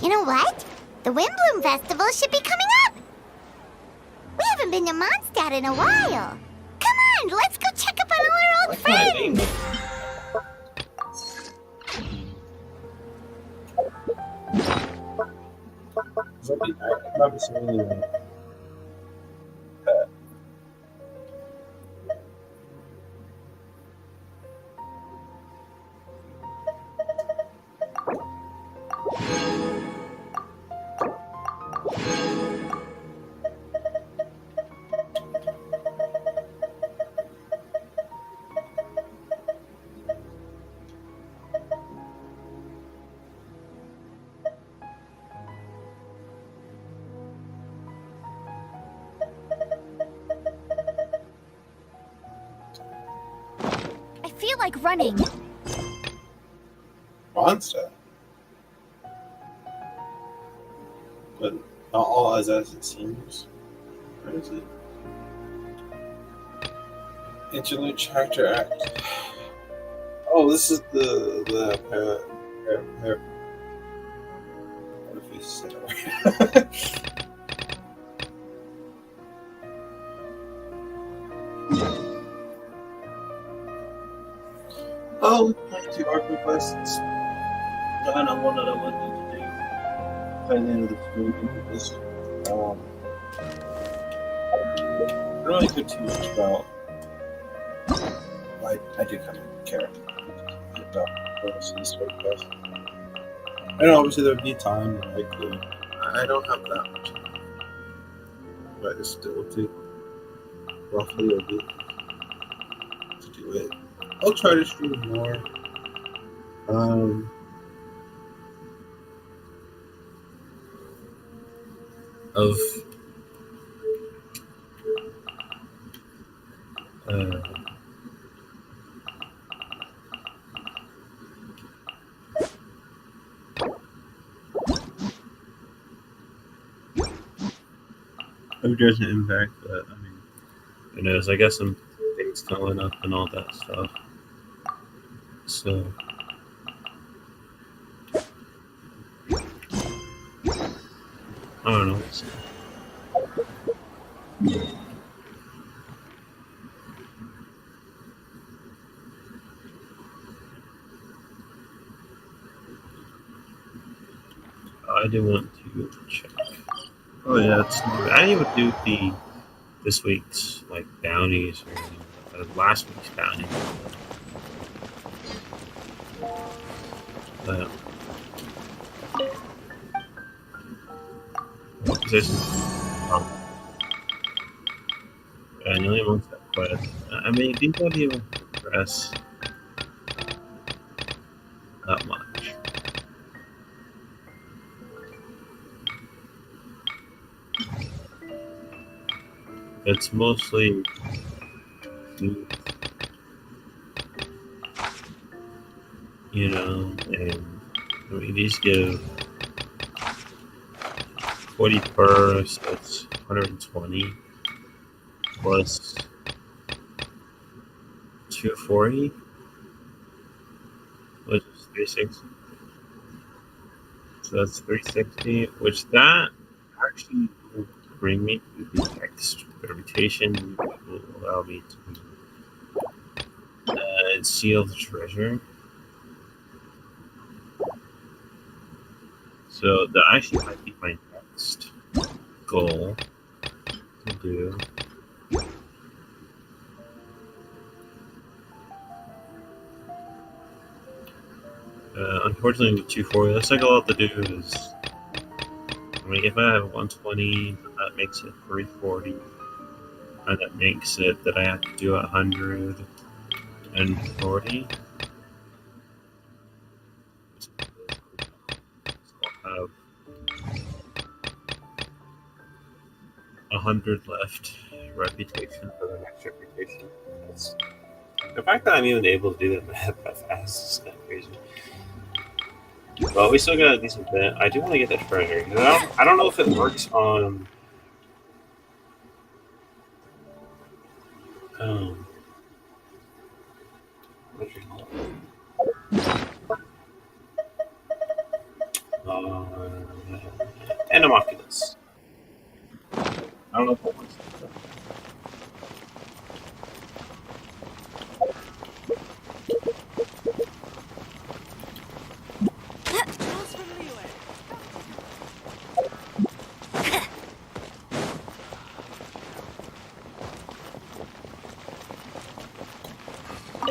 You know what? The Windbloom Festival should be coming up! We haven't been to Mondstadt in a while. Come on, let's go check up on all our old friends! I probably seen I feel like running. Monster. But not all as it seems. Where is it? Interlude Chapter Act. Oh, this is the what if we said it right? Oh, 22 art requests. Done on one that I wanted to do by the end of the stream. This, I don't really care too much about. I do kind of care about this request. And obviously there'd be time when I could. I don't have that much time, but it still would take roughly a week to do it. I'll try to stream more. Hope there's an impact, but I mean, who knows? I guess some things going up and all that stuff. So. I don't know. I do want to check. Oh yeah, it's new. I didn't even do this week's like bounties or last week's bounty. But I know amongst that quest. I mean, these don't even progress that much. It's mostly you know, and I mean these give 40 per, so it's 120. plus 240, which is 360. So that's 360, which that actually will bring me to the next reputation. Will allow me to seal the treasure. So that actually might be my next goal to do. Unfortunately, with 240, looks like all I have to do is, I mean, if I have 120, that makes it 340, and that makes it that I have to do 140. So I'll have 100 left. Reputation for the next reputation. That's, the fact that I'm even able to do that map that fast is kind of crazy. Well, we still got a decent bit. I do want to get that treasure. I don't know if it works on. What do you call it? Animoculus. I don't know if it works.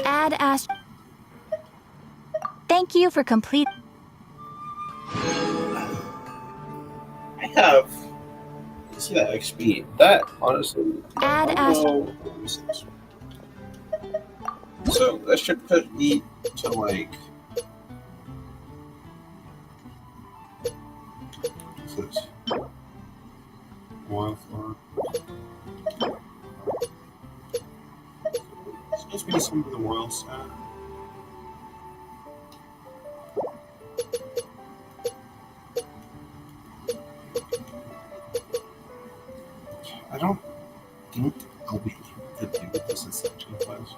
Add Ast. Thank you for complete. I have. You see that XP? That honestly. Add Ast. So that should put me to like. What's this? Wildflower. It's supposed to be some of the royal stat. I don't think I'll be able to do this in section class.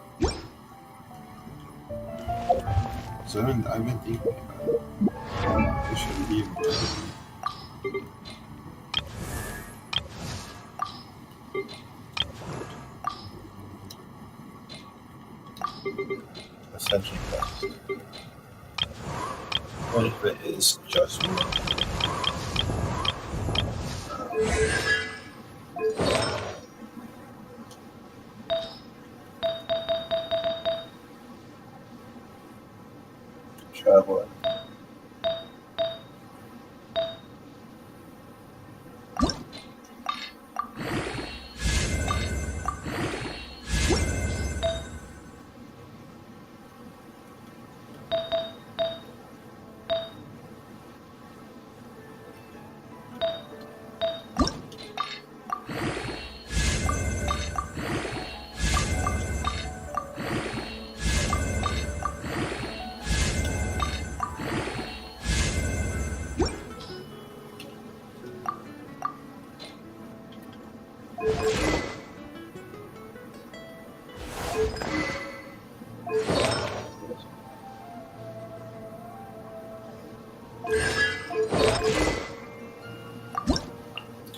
So I've been thinking about it. It shouldn't be able to. Ascension quest. What if it is just one? Traveler.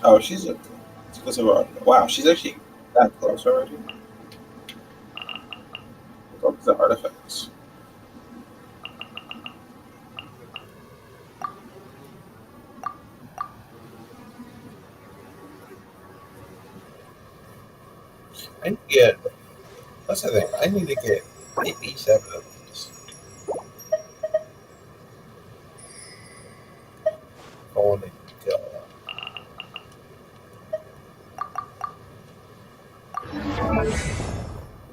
Oh, she's a. It's because of our. Wow, she's actually that close already. Look at the artifacts. I need to get. That's the thing. I need to get maybe 7 of these. I want to kill them.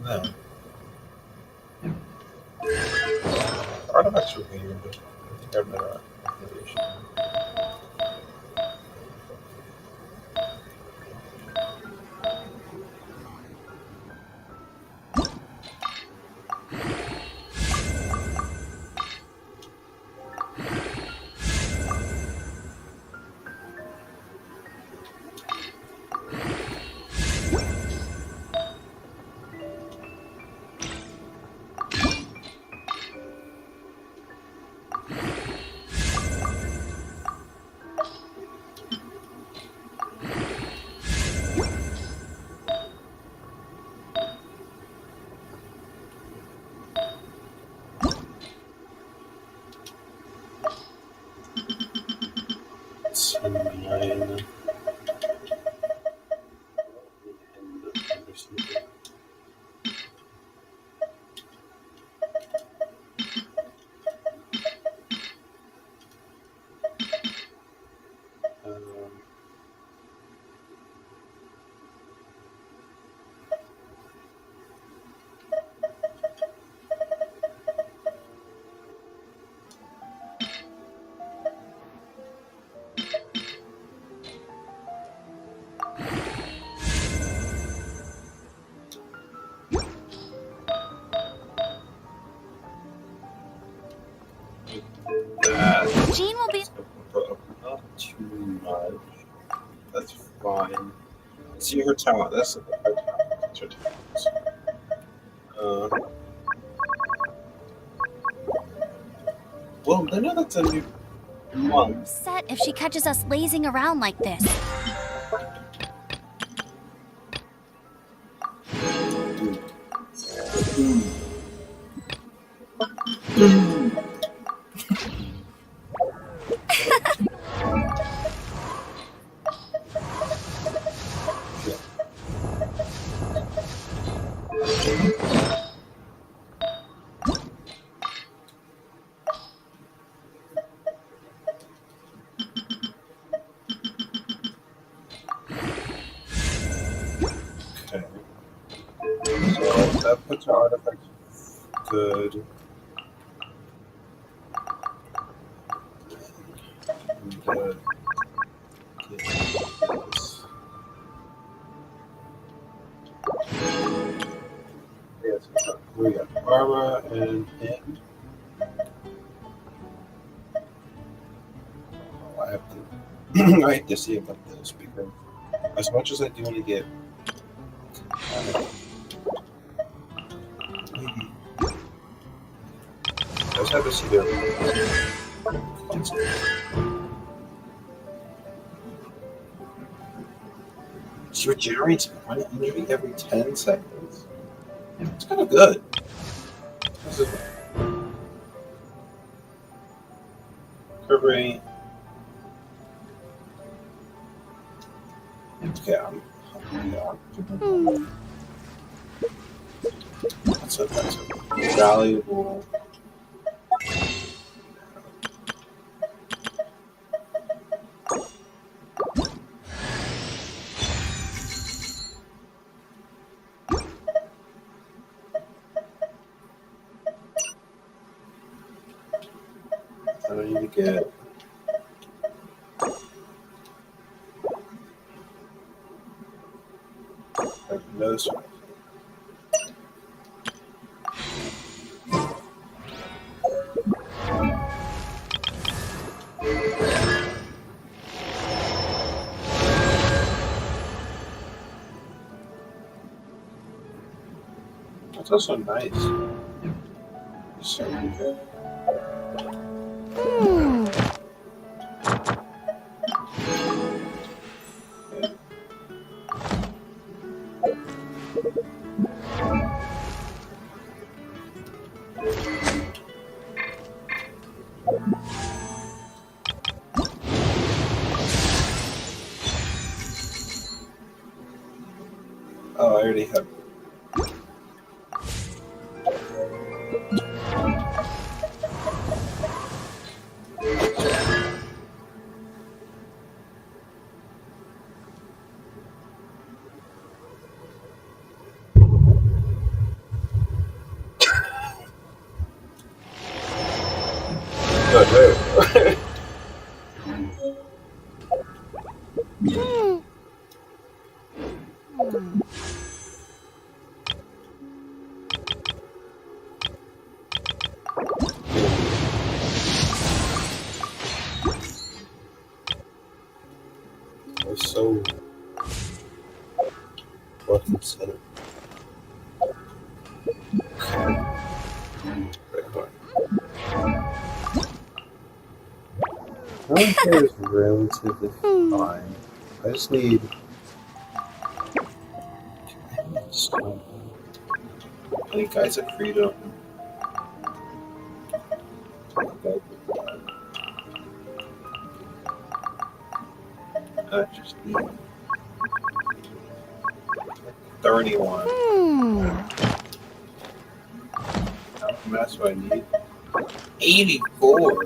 No. Artifacts are weird, but I think I've never affiliation. Jean will be. Not too much. That's fine. See her talent. That's her talent. That's her talent. Well, I know that's a new month. Upset if she catches us lazing around like this. That puts our artifact good. And, this. Yes, we got armor and hand. I have to. I have to see about this because as much as I do want to get. I just have to see their she regenerates one injury every 10 seconds. It's kind of good. Recovery. Okay, that's a valuable. I don't need to get. Like this one. That's also nice. So good. Oh, I already have. So what from center. My hair is relatively fine. I just need stone. I think guys at Freedom. I just need 31. That's what I need. 84.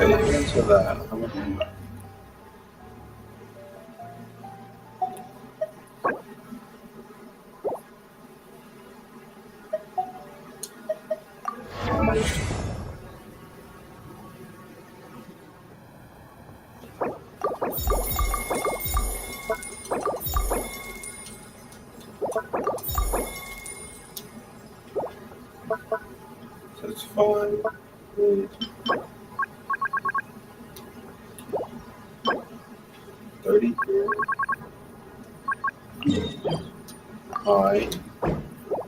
Okay, into that. How much? $33. Fine.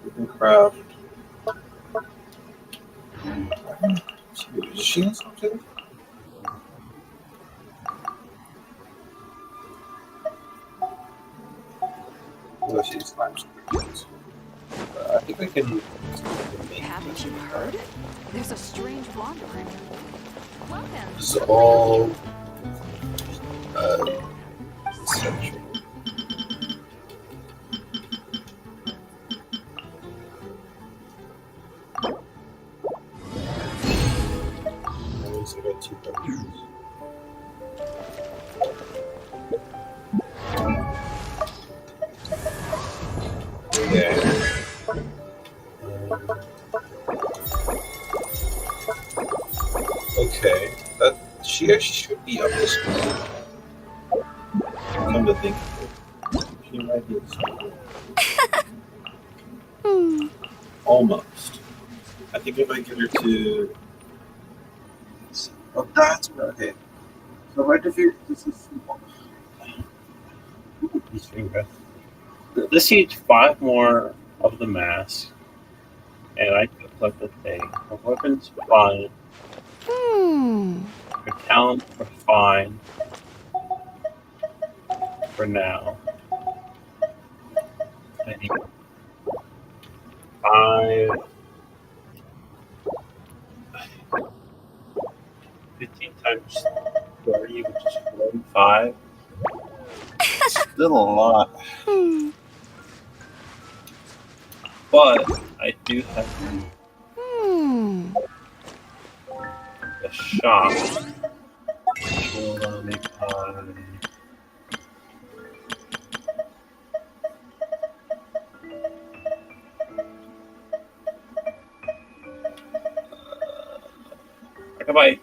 We can craft. Is she in something? No, she's slime screens. I think I can. Haven't you heard? There's a strange wanderer. Welcome. This is all essential. I got 2 pictures. Yeah. Okay, that she actually should be up this way. Come to think of it, she might be this way. Almost. I think if I get her to. Oh, that's right. Okay. So right to figure this is. This needs 5 more of the mask, and I could collect the thing. Her weapons fine. Her talent are fine for now. I need 5. 15 times 30, which is 45. Still a lot. But I do have the shop. Which will allow me I can buy.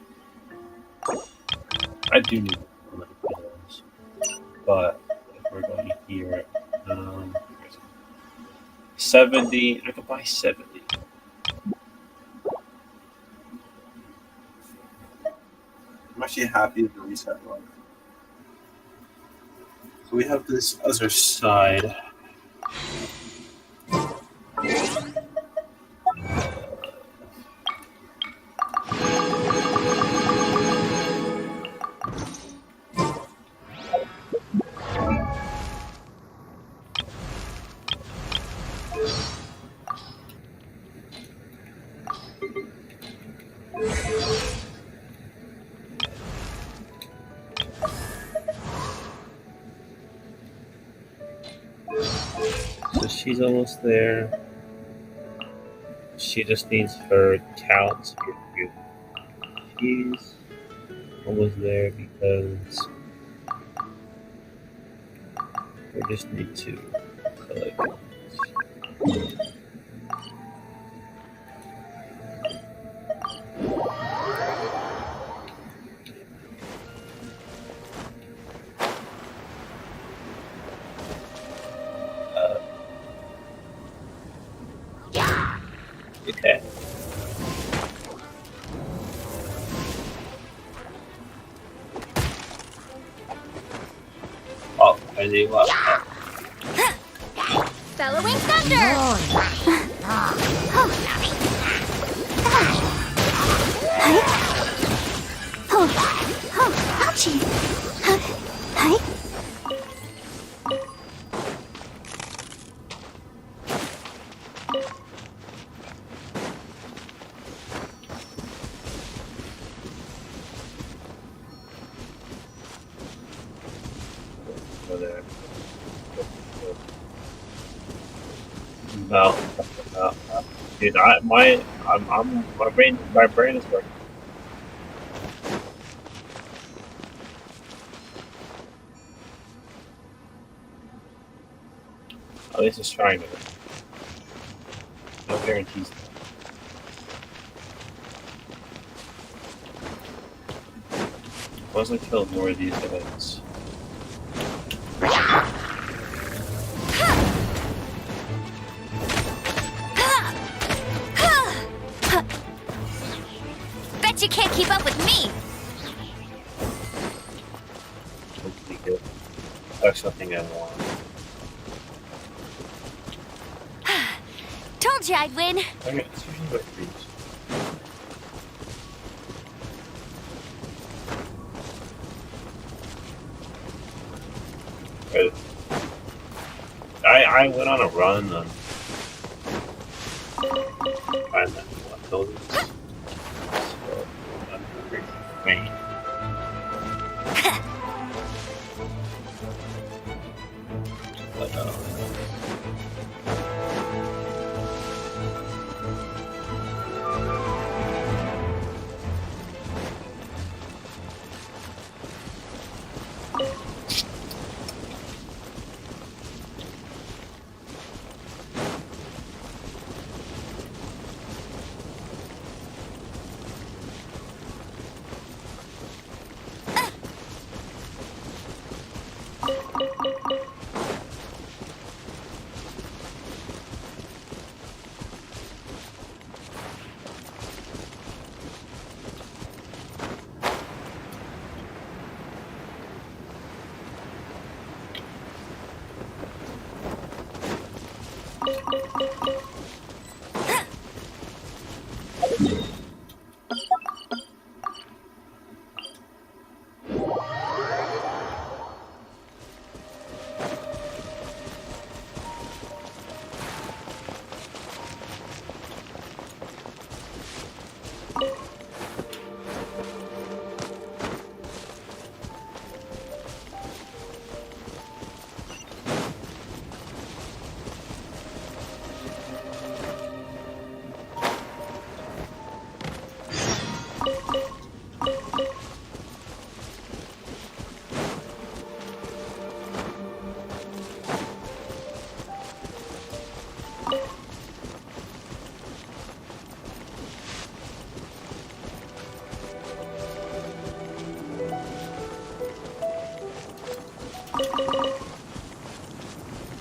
I do need those, but if we're going here, 70. I could buy 70. I'm actually happy with the reset one. So we have this other Side. So she's almost there. She just needs her talents to get good. She's almost there because we just need to collect. Okay. Oh, I need what? Bellowing thunder! Ouchie! Go there. No. Dude, my brain is working. At least it's trying to. No guarantees. Once I kill more of these guys. Bet you can't keep up with me! Hopefully good. That's something I want. Told you I'd win! I mean, it's usually what these. I went on a run on find that one so I'm hungry. Wait.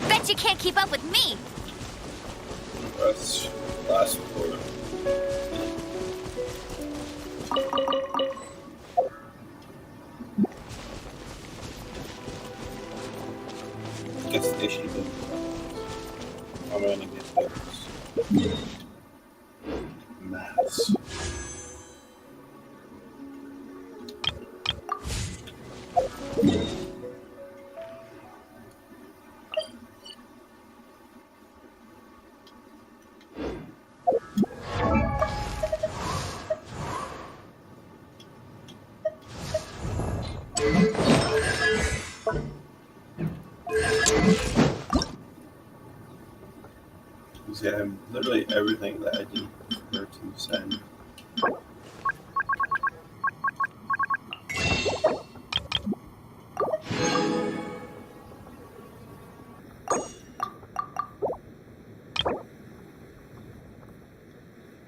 Bet you can't keep up with me! That's last quarter. Gas station. I'm gonna get those. Mass. Yeah, literally everything that I do for to send.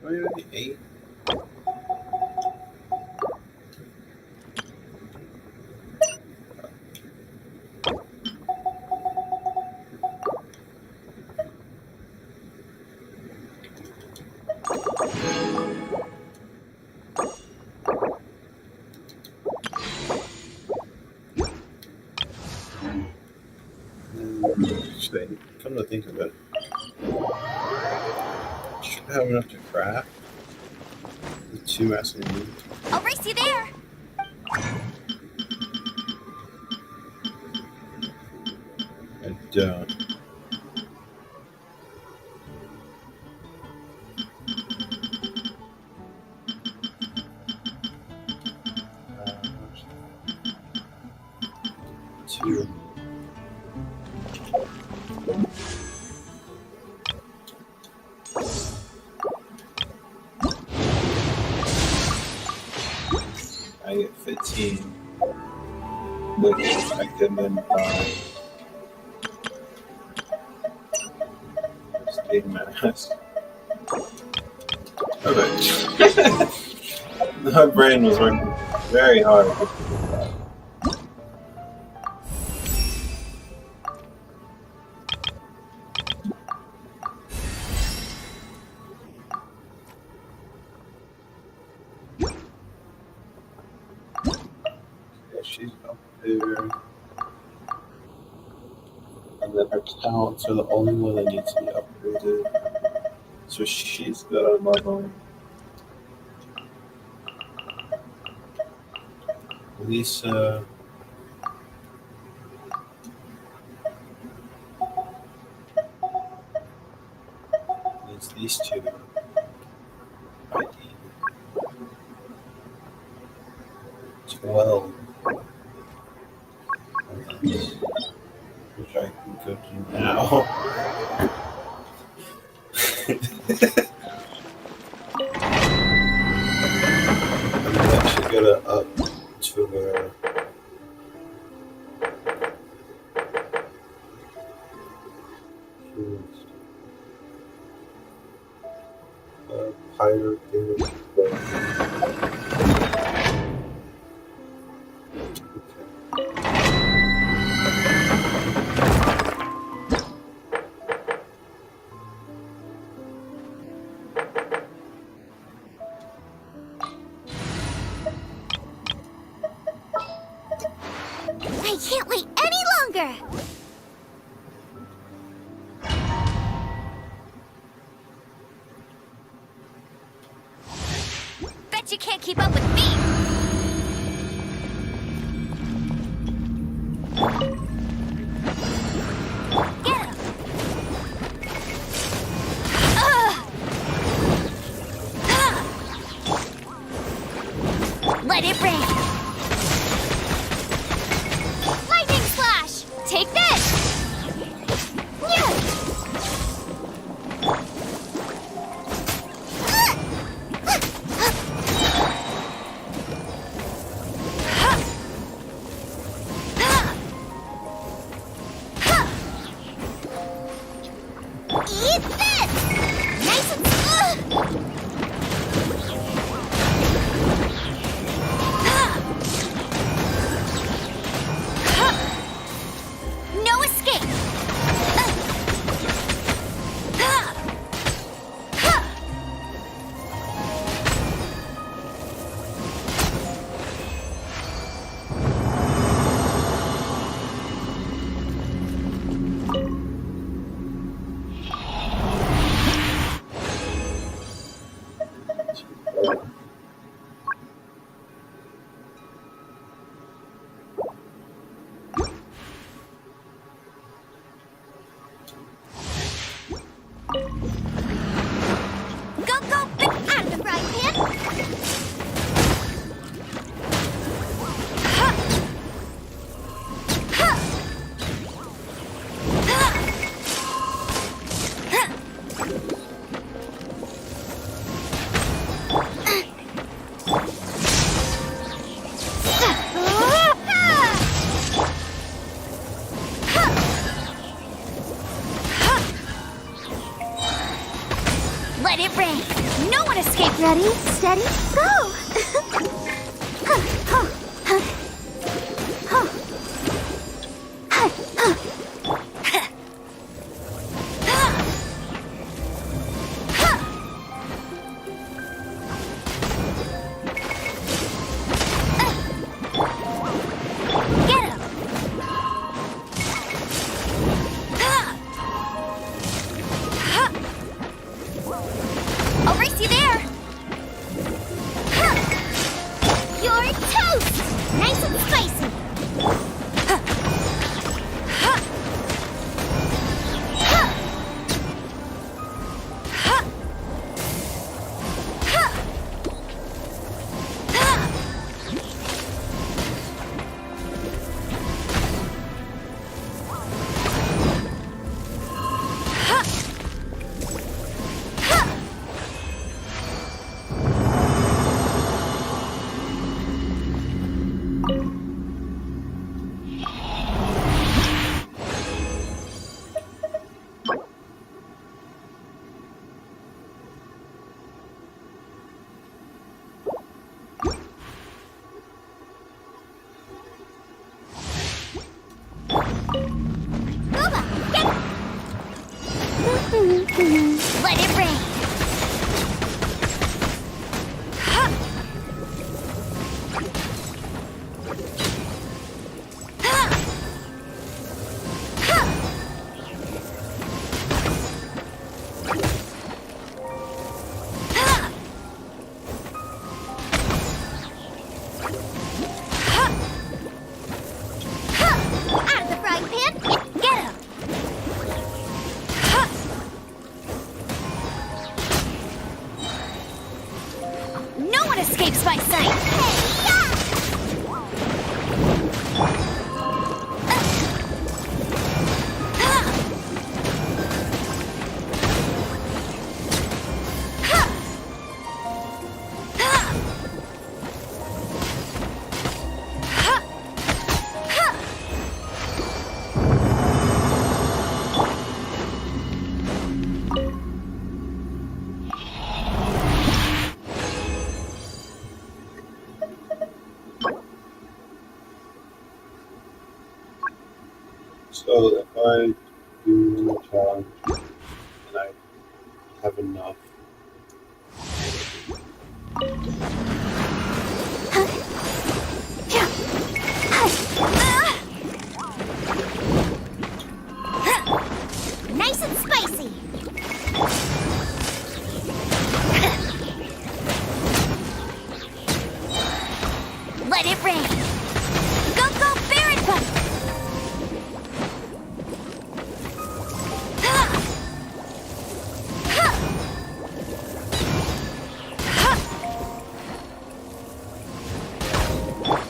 Are you already 8? Actually, come to think of it, should have enough to craft the 2 massive moves. I'll race you there! I don't. Two. I get 15, which I can then buy state mass. Okay. My brain was working very hard. she's up there. And then her talents are the only one that needs to be upgraded. So she's got a level. Lisa. Needs these two. ID. 12. Which I can go to now. I'm actually gonna up to where pirate there. I can't wait any longer! Bet you can't keep up with me! Get him! Let it rain! Lightning slash! Take this! Eat this! Nice and No escape! Go, go, bit out of the frying pan! Let it rain! No one escaped! Ready, steady, go! Get him! I'll race you there! So if I do a challenge and I have enough. Nice and spicy. Let it rain. Go, go, Baron Bug.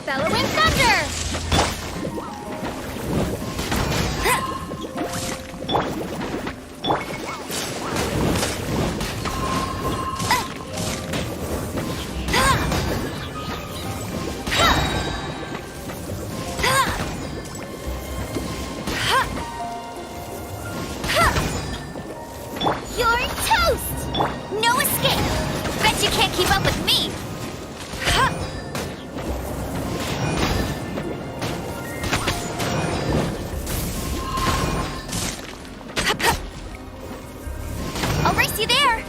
Bellowing thunder. You're toast! No escape! Bet you can't keep up with me! I'll race you there!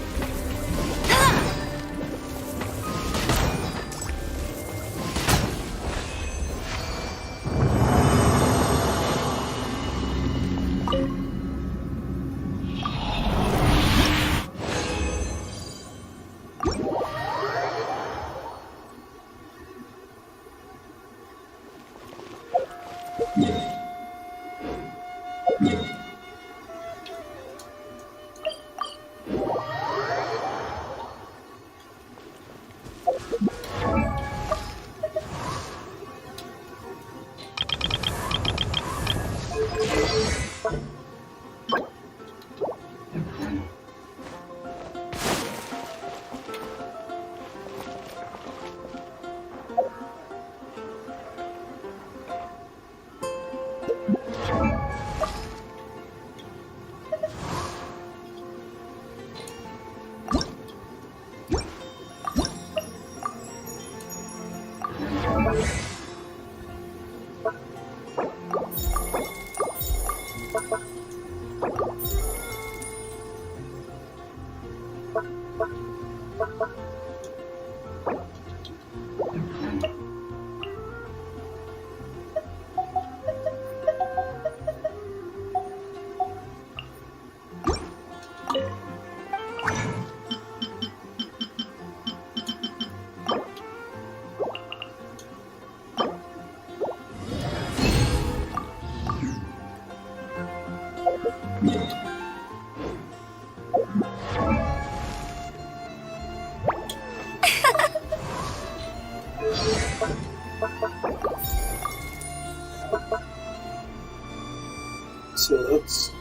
So that's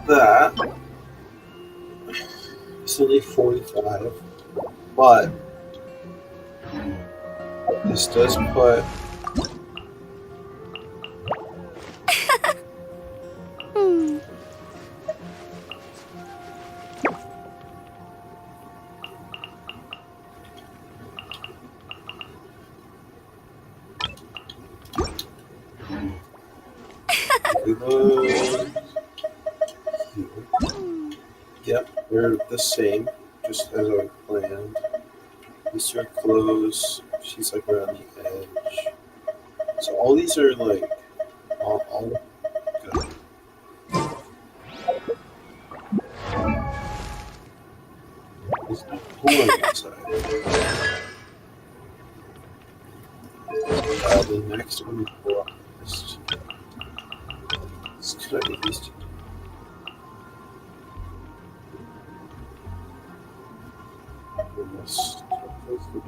that. It's only 45, but this does put yep, they're the same, just as I planned. These are close. She's like around the edge. So all these are like all good. There's no cooler inside. The next one is forest. It's gonna be these two.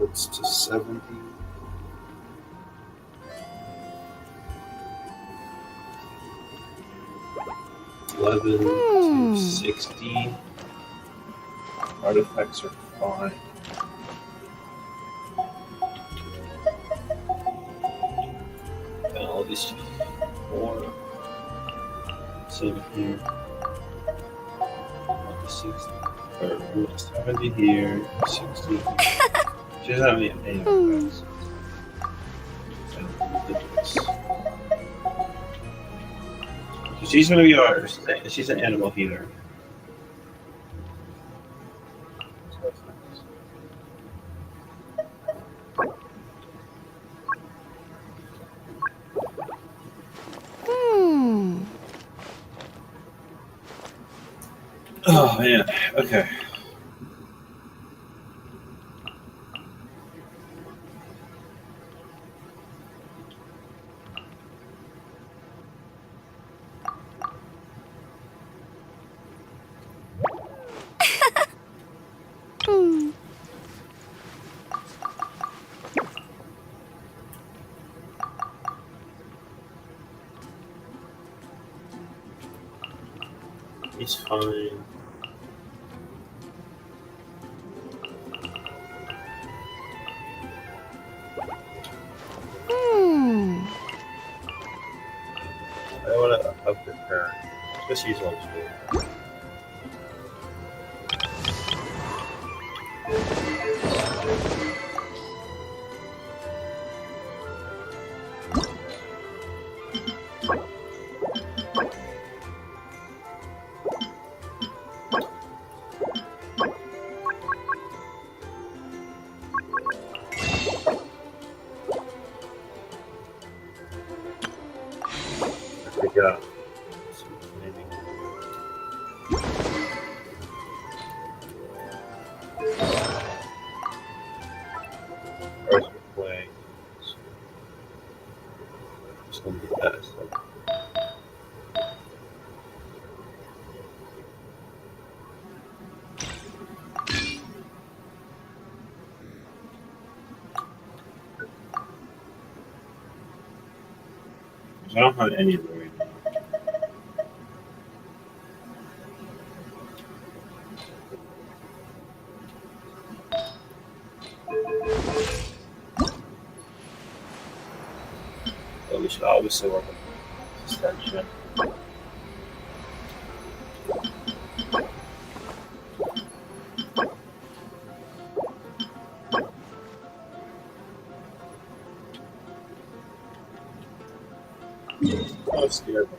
It's to 70. To 60. Artifacts are fine. And all these 4. Same here. 60. Or 70 here, 60 here. She doesn't have any artifacts. She's gonna be our. She's an animal healer. Oh man. Okay. He's fine. I want to upgrade her. Just use one too. Yeah. First play. Just gonna do that. I don't have any of them right now. But we should obviously work on suspension. I'm scared.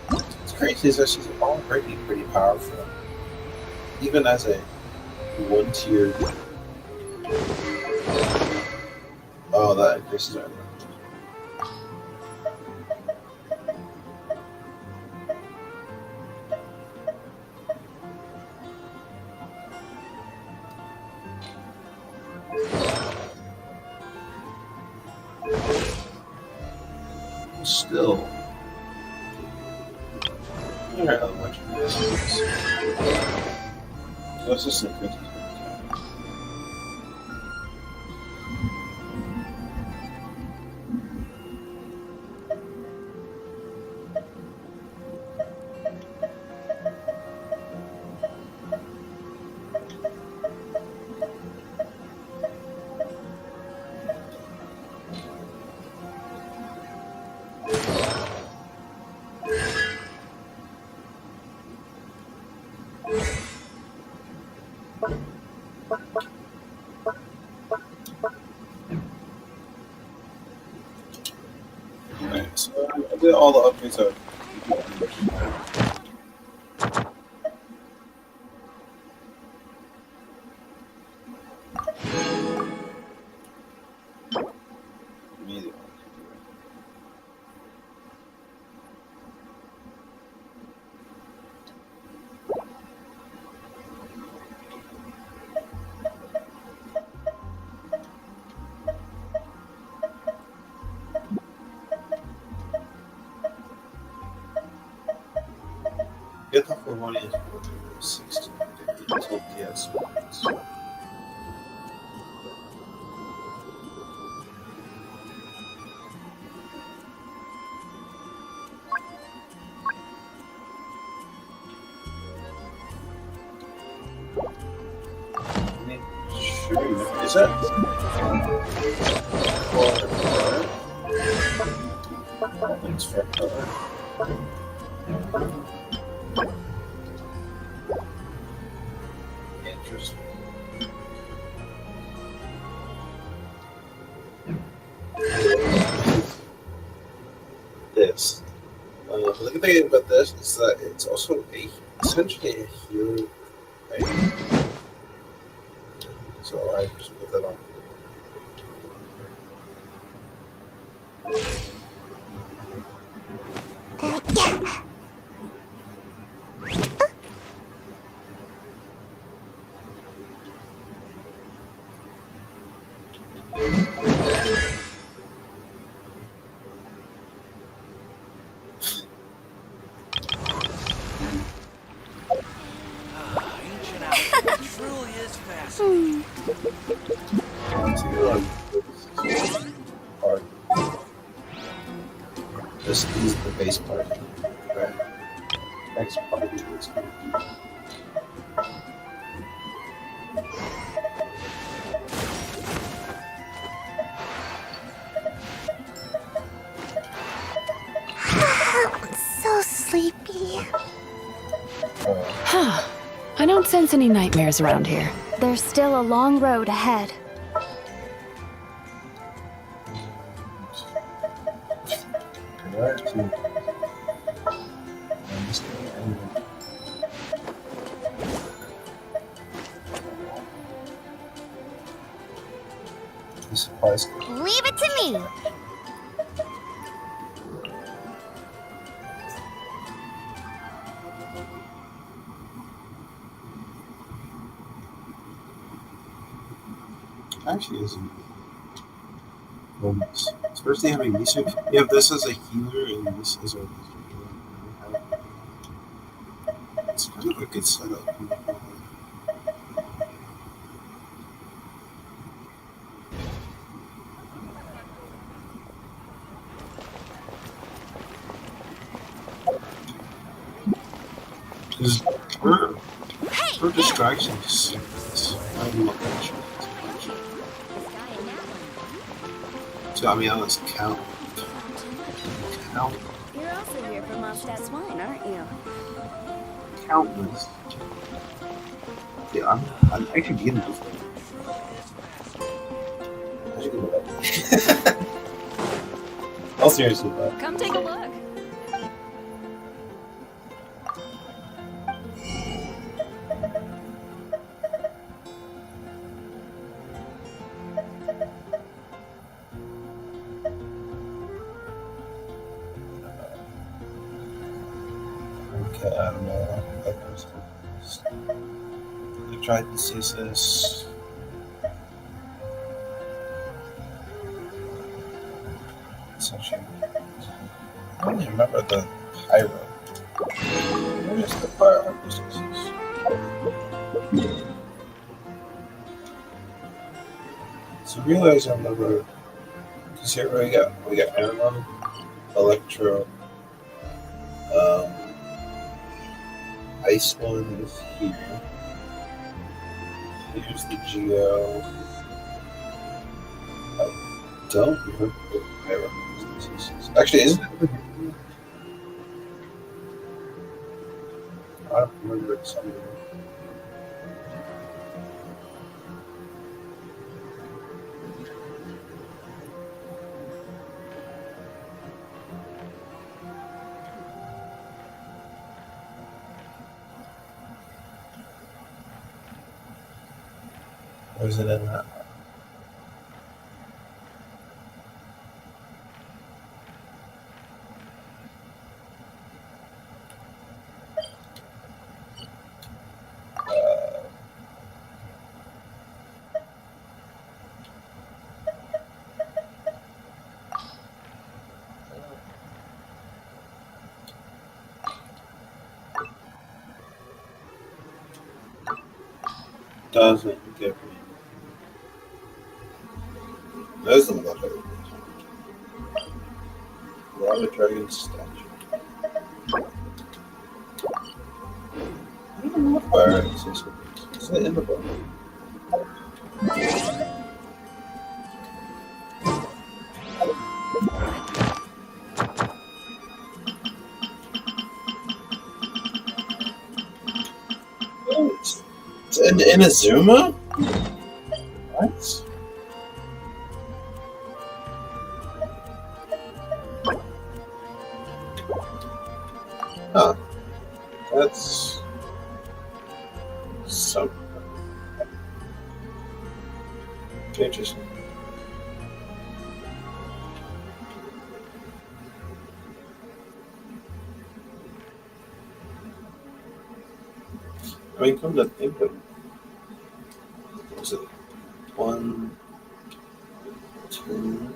What's crazy is that she's already pretty powerful. Even as a one-tier. Oh, that increases our still. Alright, I'll watch this. Let's just look at it. Alright, so I did all the updates out. Get off for one is 60 until DS ones. shooting. Is that? Thanks for color. Interesting. This. The good thing about this is that it's also essentially a healer item. So I just put that on. Truly is fast. Part. This is the base part. Right. Next part is this part. So sleepy. Huh. I don't sense any nightmares around here. There's still a long road ahead. Leave it to me. Actually isn't. Especially having these two. You have this as a healer and this as a wizard. It's kind of a good setup. Because her distractions. I'm not really sure. So, I mean, on this count. You're also here for Mondstadt's wine, aren't you? Countless. Yeah, I'm actually beginning to think. I should go back. I'll seriously back. Come take a look. Okay, I don't know. I tried to see this. Essentially, I don't even remember the pyro. Where is the pyro? So realize I remember. Because here we got Animal, Electro. Ice one is here. Here's the Geo. I don't remember what Pyro is. Actually, isn't it over here? I don't remember it somewhere. Or is it in that? Doesn't give me. There's a lot of dragon statue. I don't know where it is. Is it in the book? In Inazuma? What? Huh. That's so interesting. I mean, come to think of it, was it 1, 2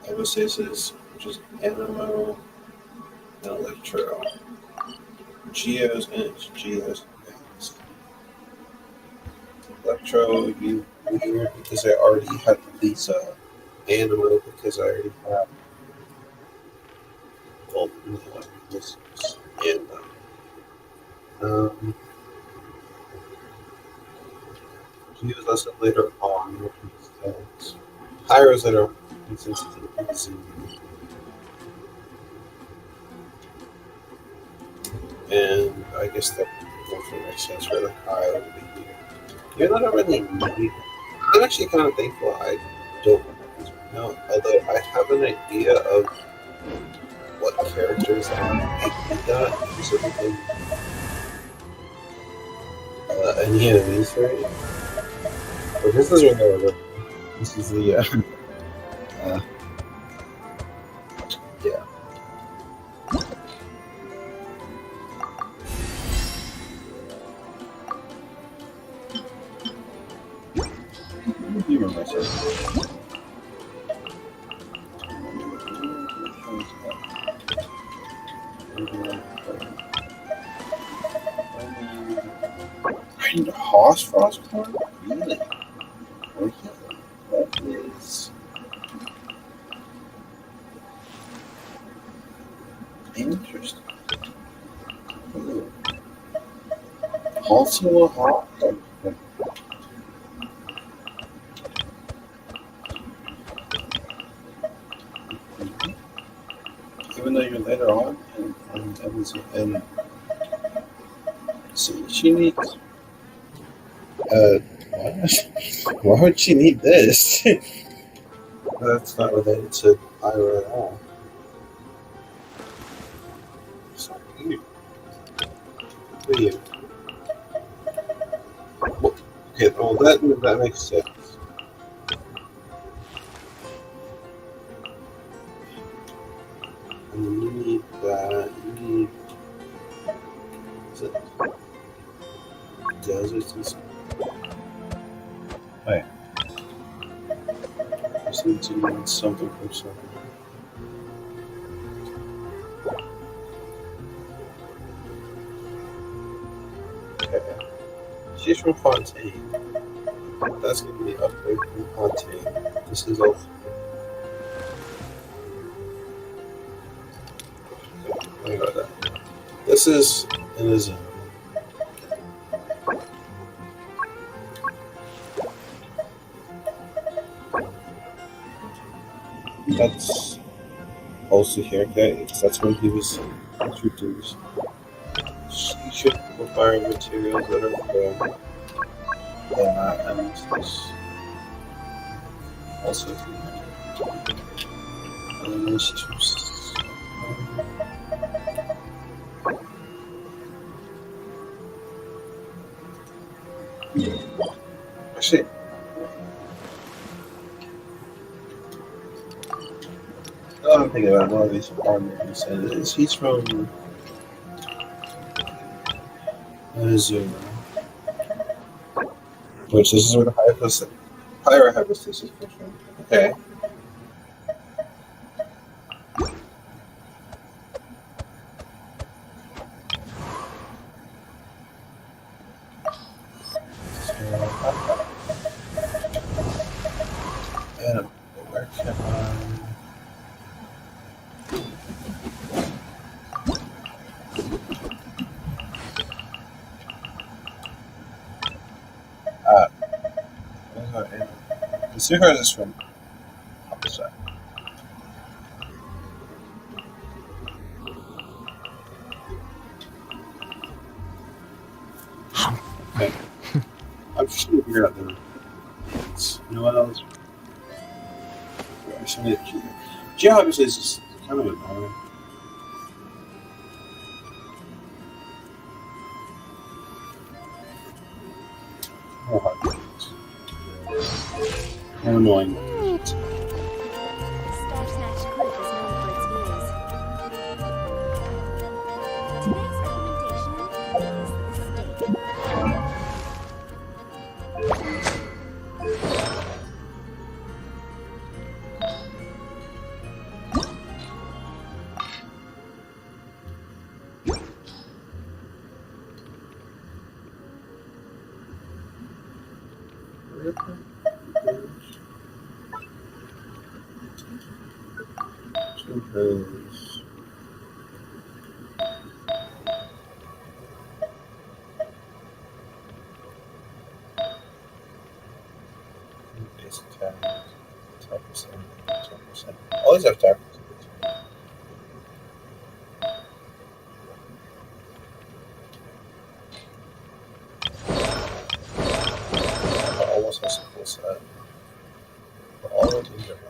episodes, which is Animo and Electro. Geos and Geos. Electro would be weird because I already had Lisa. Animo because I already have. Well, no, this is and Geos lesson later on, which is Pyro's later on. And I guess that also makes sense for the high would be here. You're not really need. I'm actually kind of thankful I don't know, although I have an idea of what characters did that specifically. Any enemies, right? But this is really this is the yeah. Humor myself. I need a horse frost card? Really? Okay. That is interesting. Ooh. Also a hot. Even though you're later on, and see, she needs. Why would she need this? That's not related to Pyro at all. So weird. Weird. Okay, well that makes sense. And you need that. You need. Is it deserts and stuff? Oh yeah. I just need to need something from somewhere. Okay. She's from Fontaine. That's going to be upgrade from Fontaine. This is also. I got that. This is in a zone. That's also here, okay? Because that's when he was introduced. You should require materials that are from and this also and then she's from actually I'm thinking about one of these farmers and he's from Missouri. Which this is where the Pyro hypostasis comes from. Okay. And where can the secret is from opposite. Okay. should figure out the. You know what else? I should need Geo. Geo obviously is just kind of annoying. Oh, hard. And annoying. Always have tactics. Almost has a full set. But all of these are right.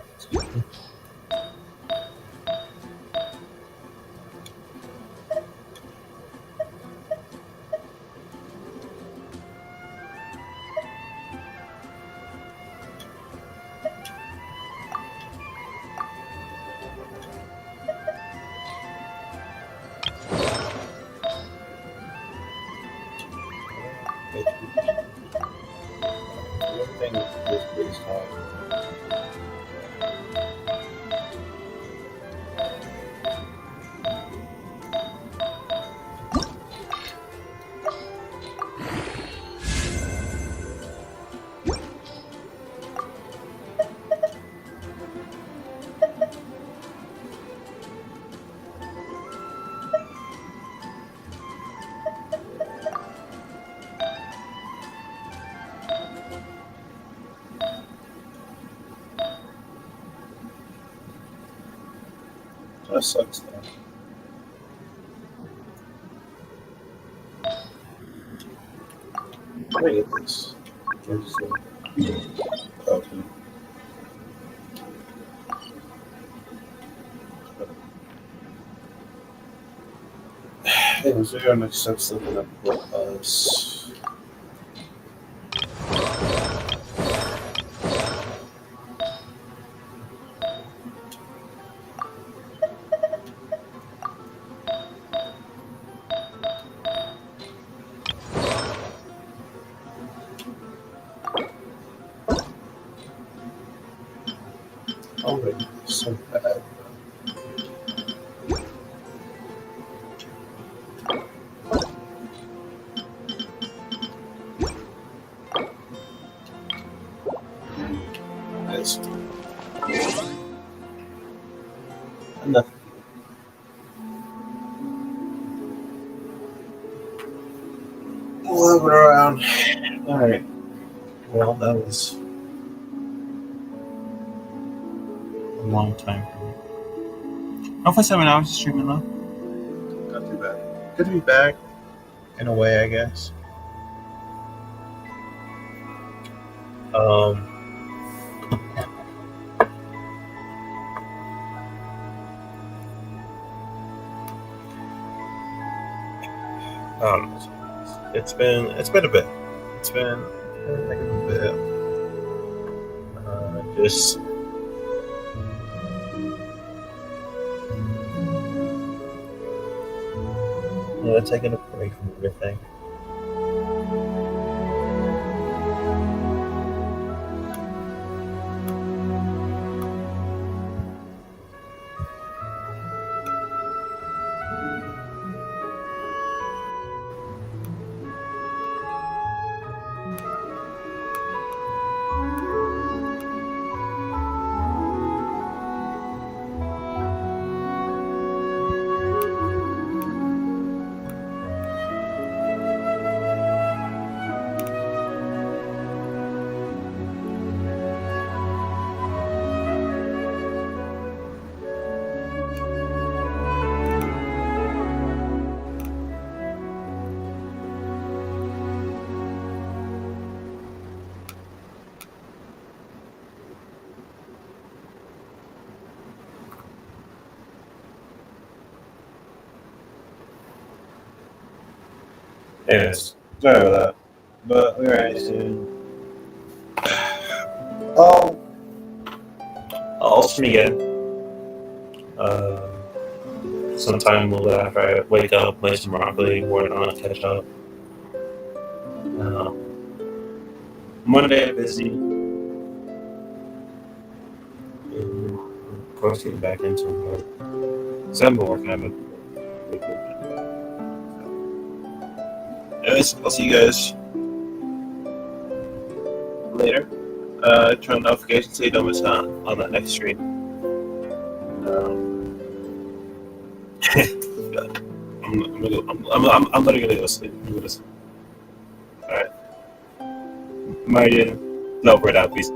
That sucks though. How do I get this? Okay. Anyways, we're gonna start looking up for us. Already so bad. Yes. Enough. We'll have it around. Alright. Well, that was a long time for me. Hopefully 7 hours of streaming though. Not too bad. Good to be back, in a way, I guess. It's been a bit. It's been like a bit. Just taking a break from everything. Anyways, sorry about that. But we're right soon. Oh, I'll stream again. Sometime after I wake up, play some Rocket League, work on it, catch up. Monday busy. And of course, getting back into work. So I've been working on it. Anyways, I'll see you guys later. Turn notifications so you don't miss out on that next stream. I'm literally gonna go sleep. Alright. Marion, no, we're out. Peace.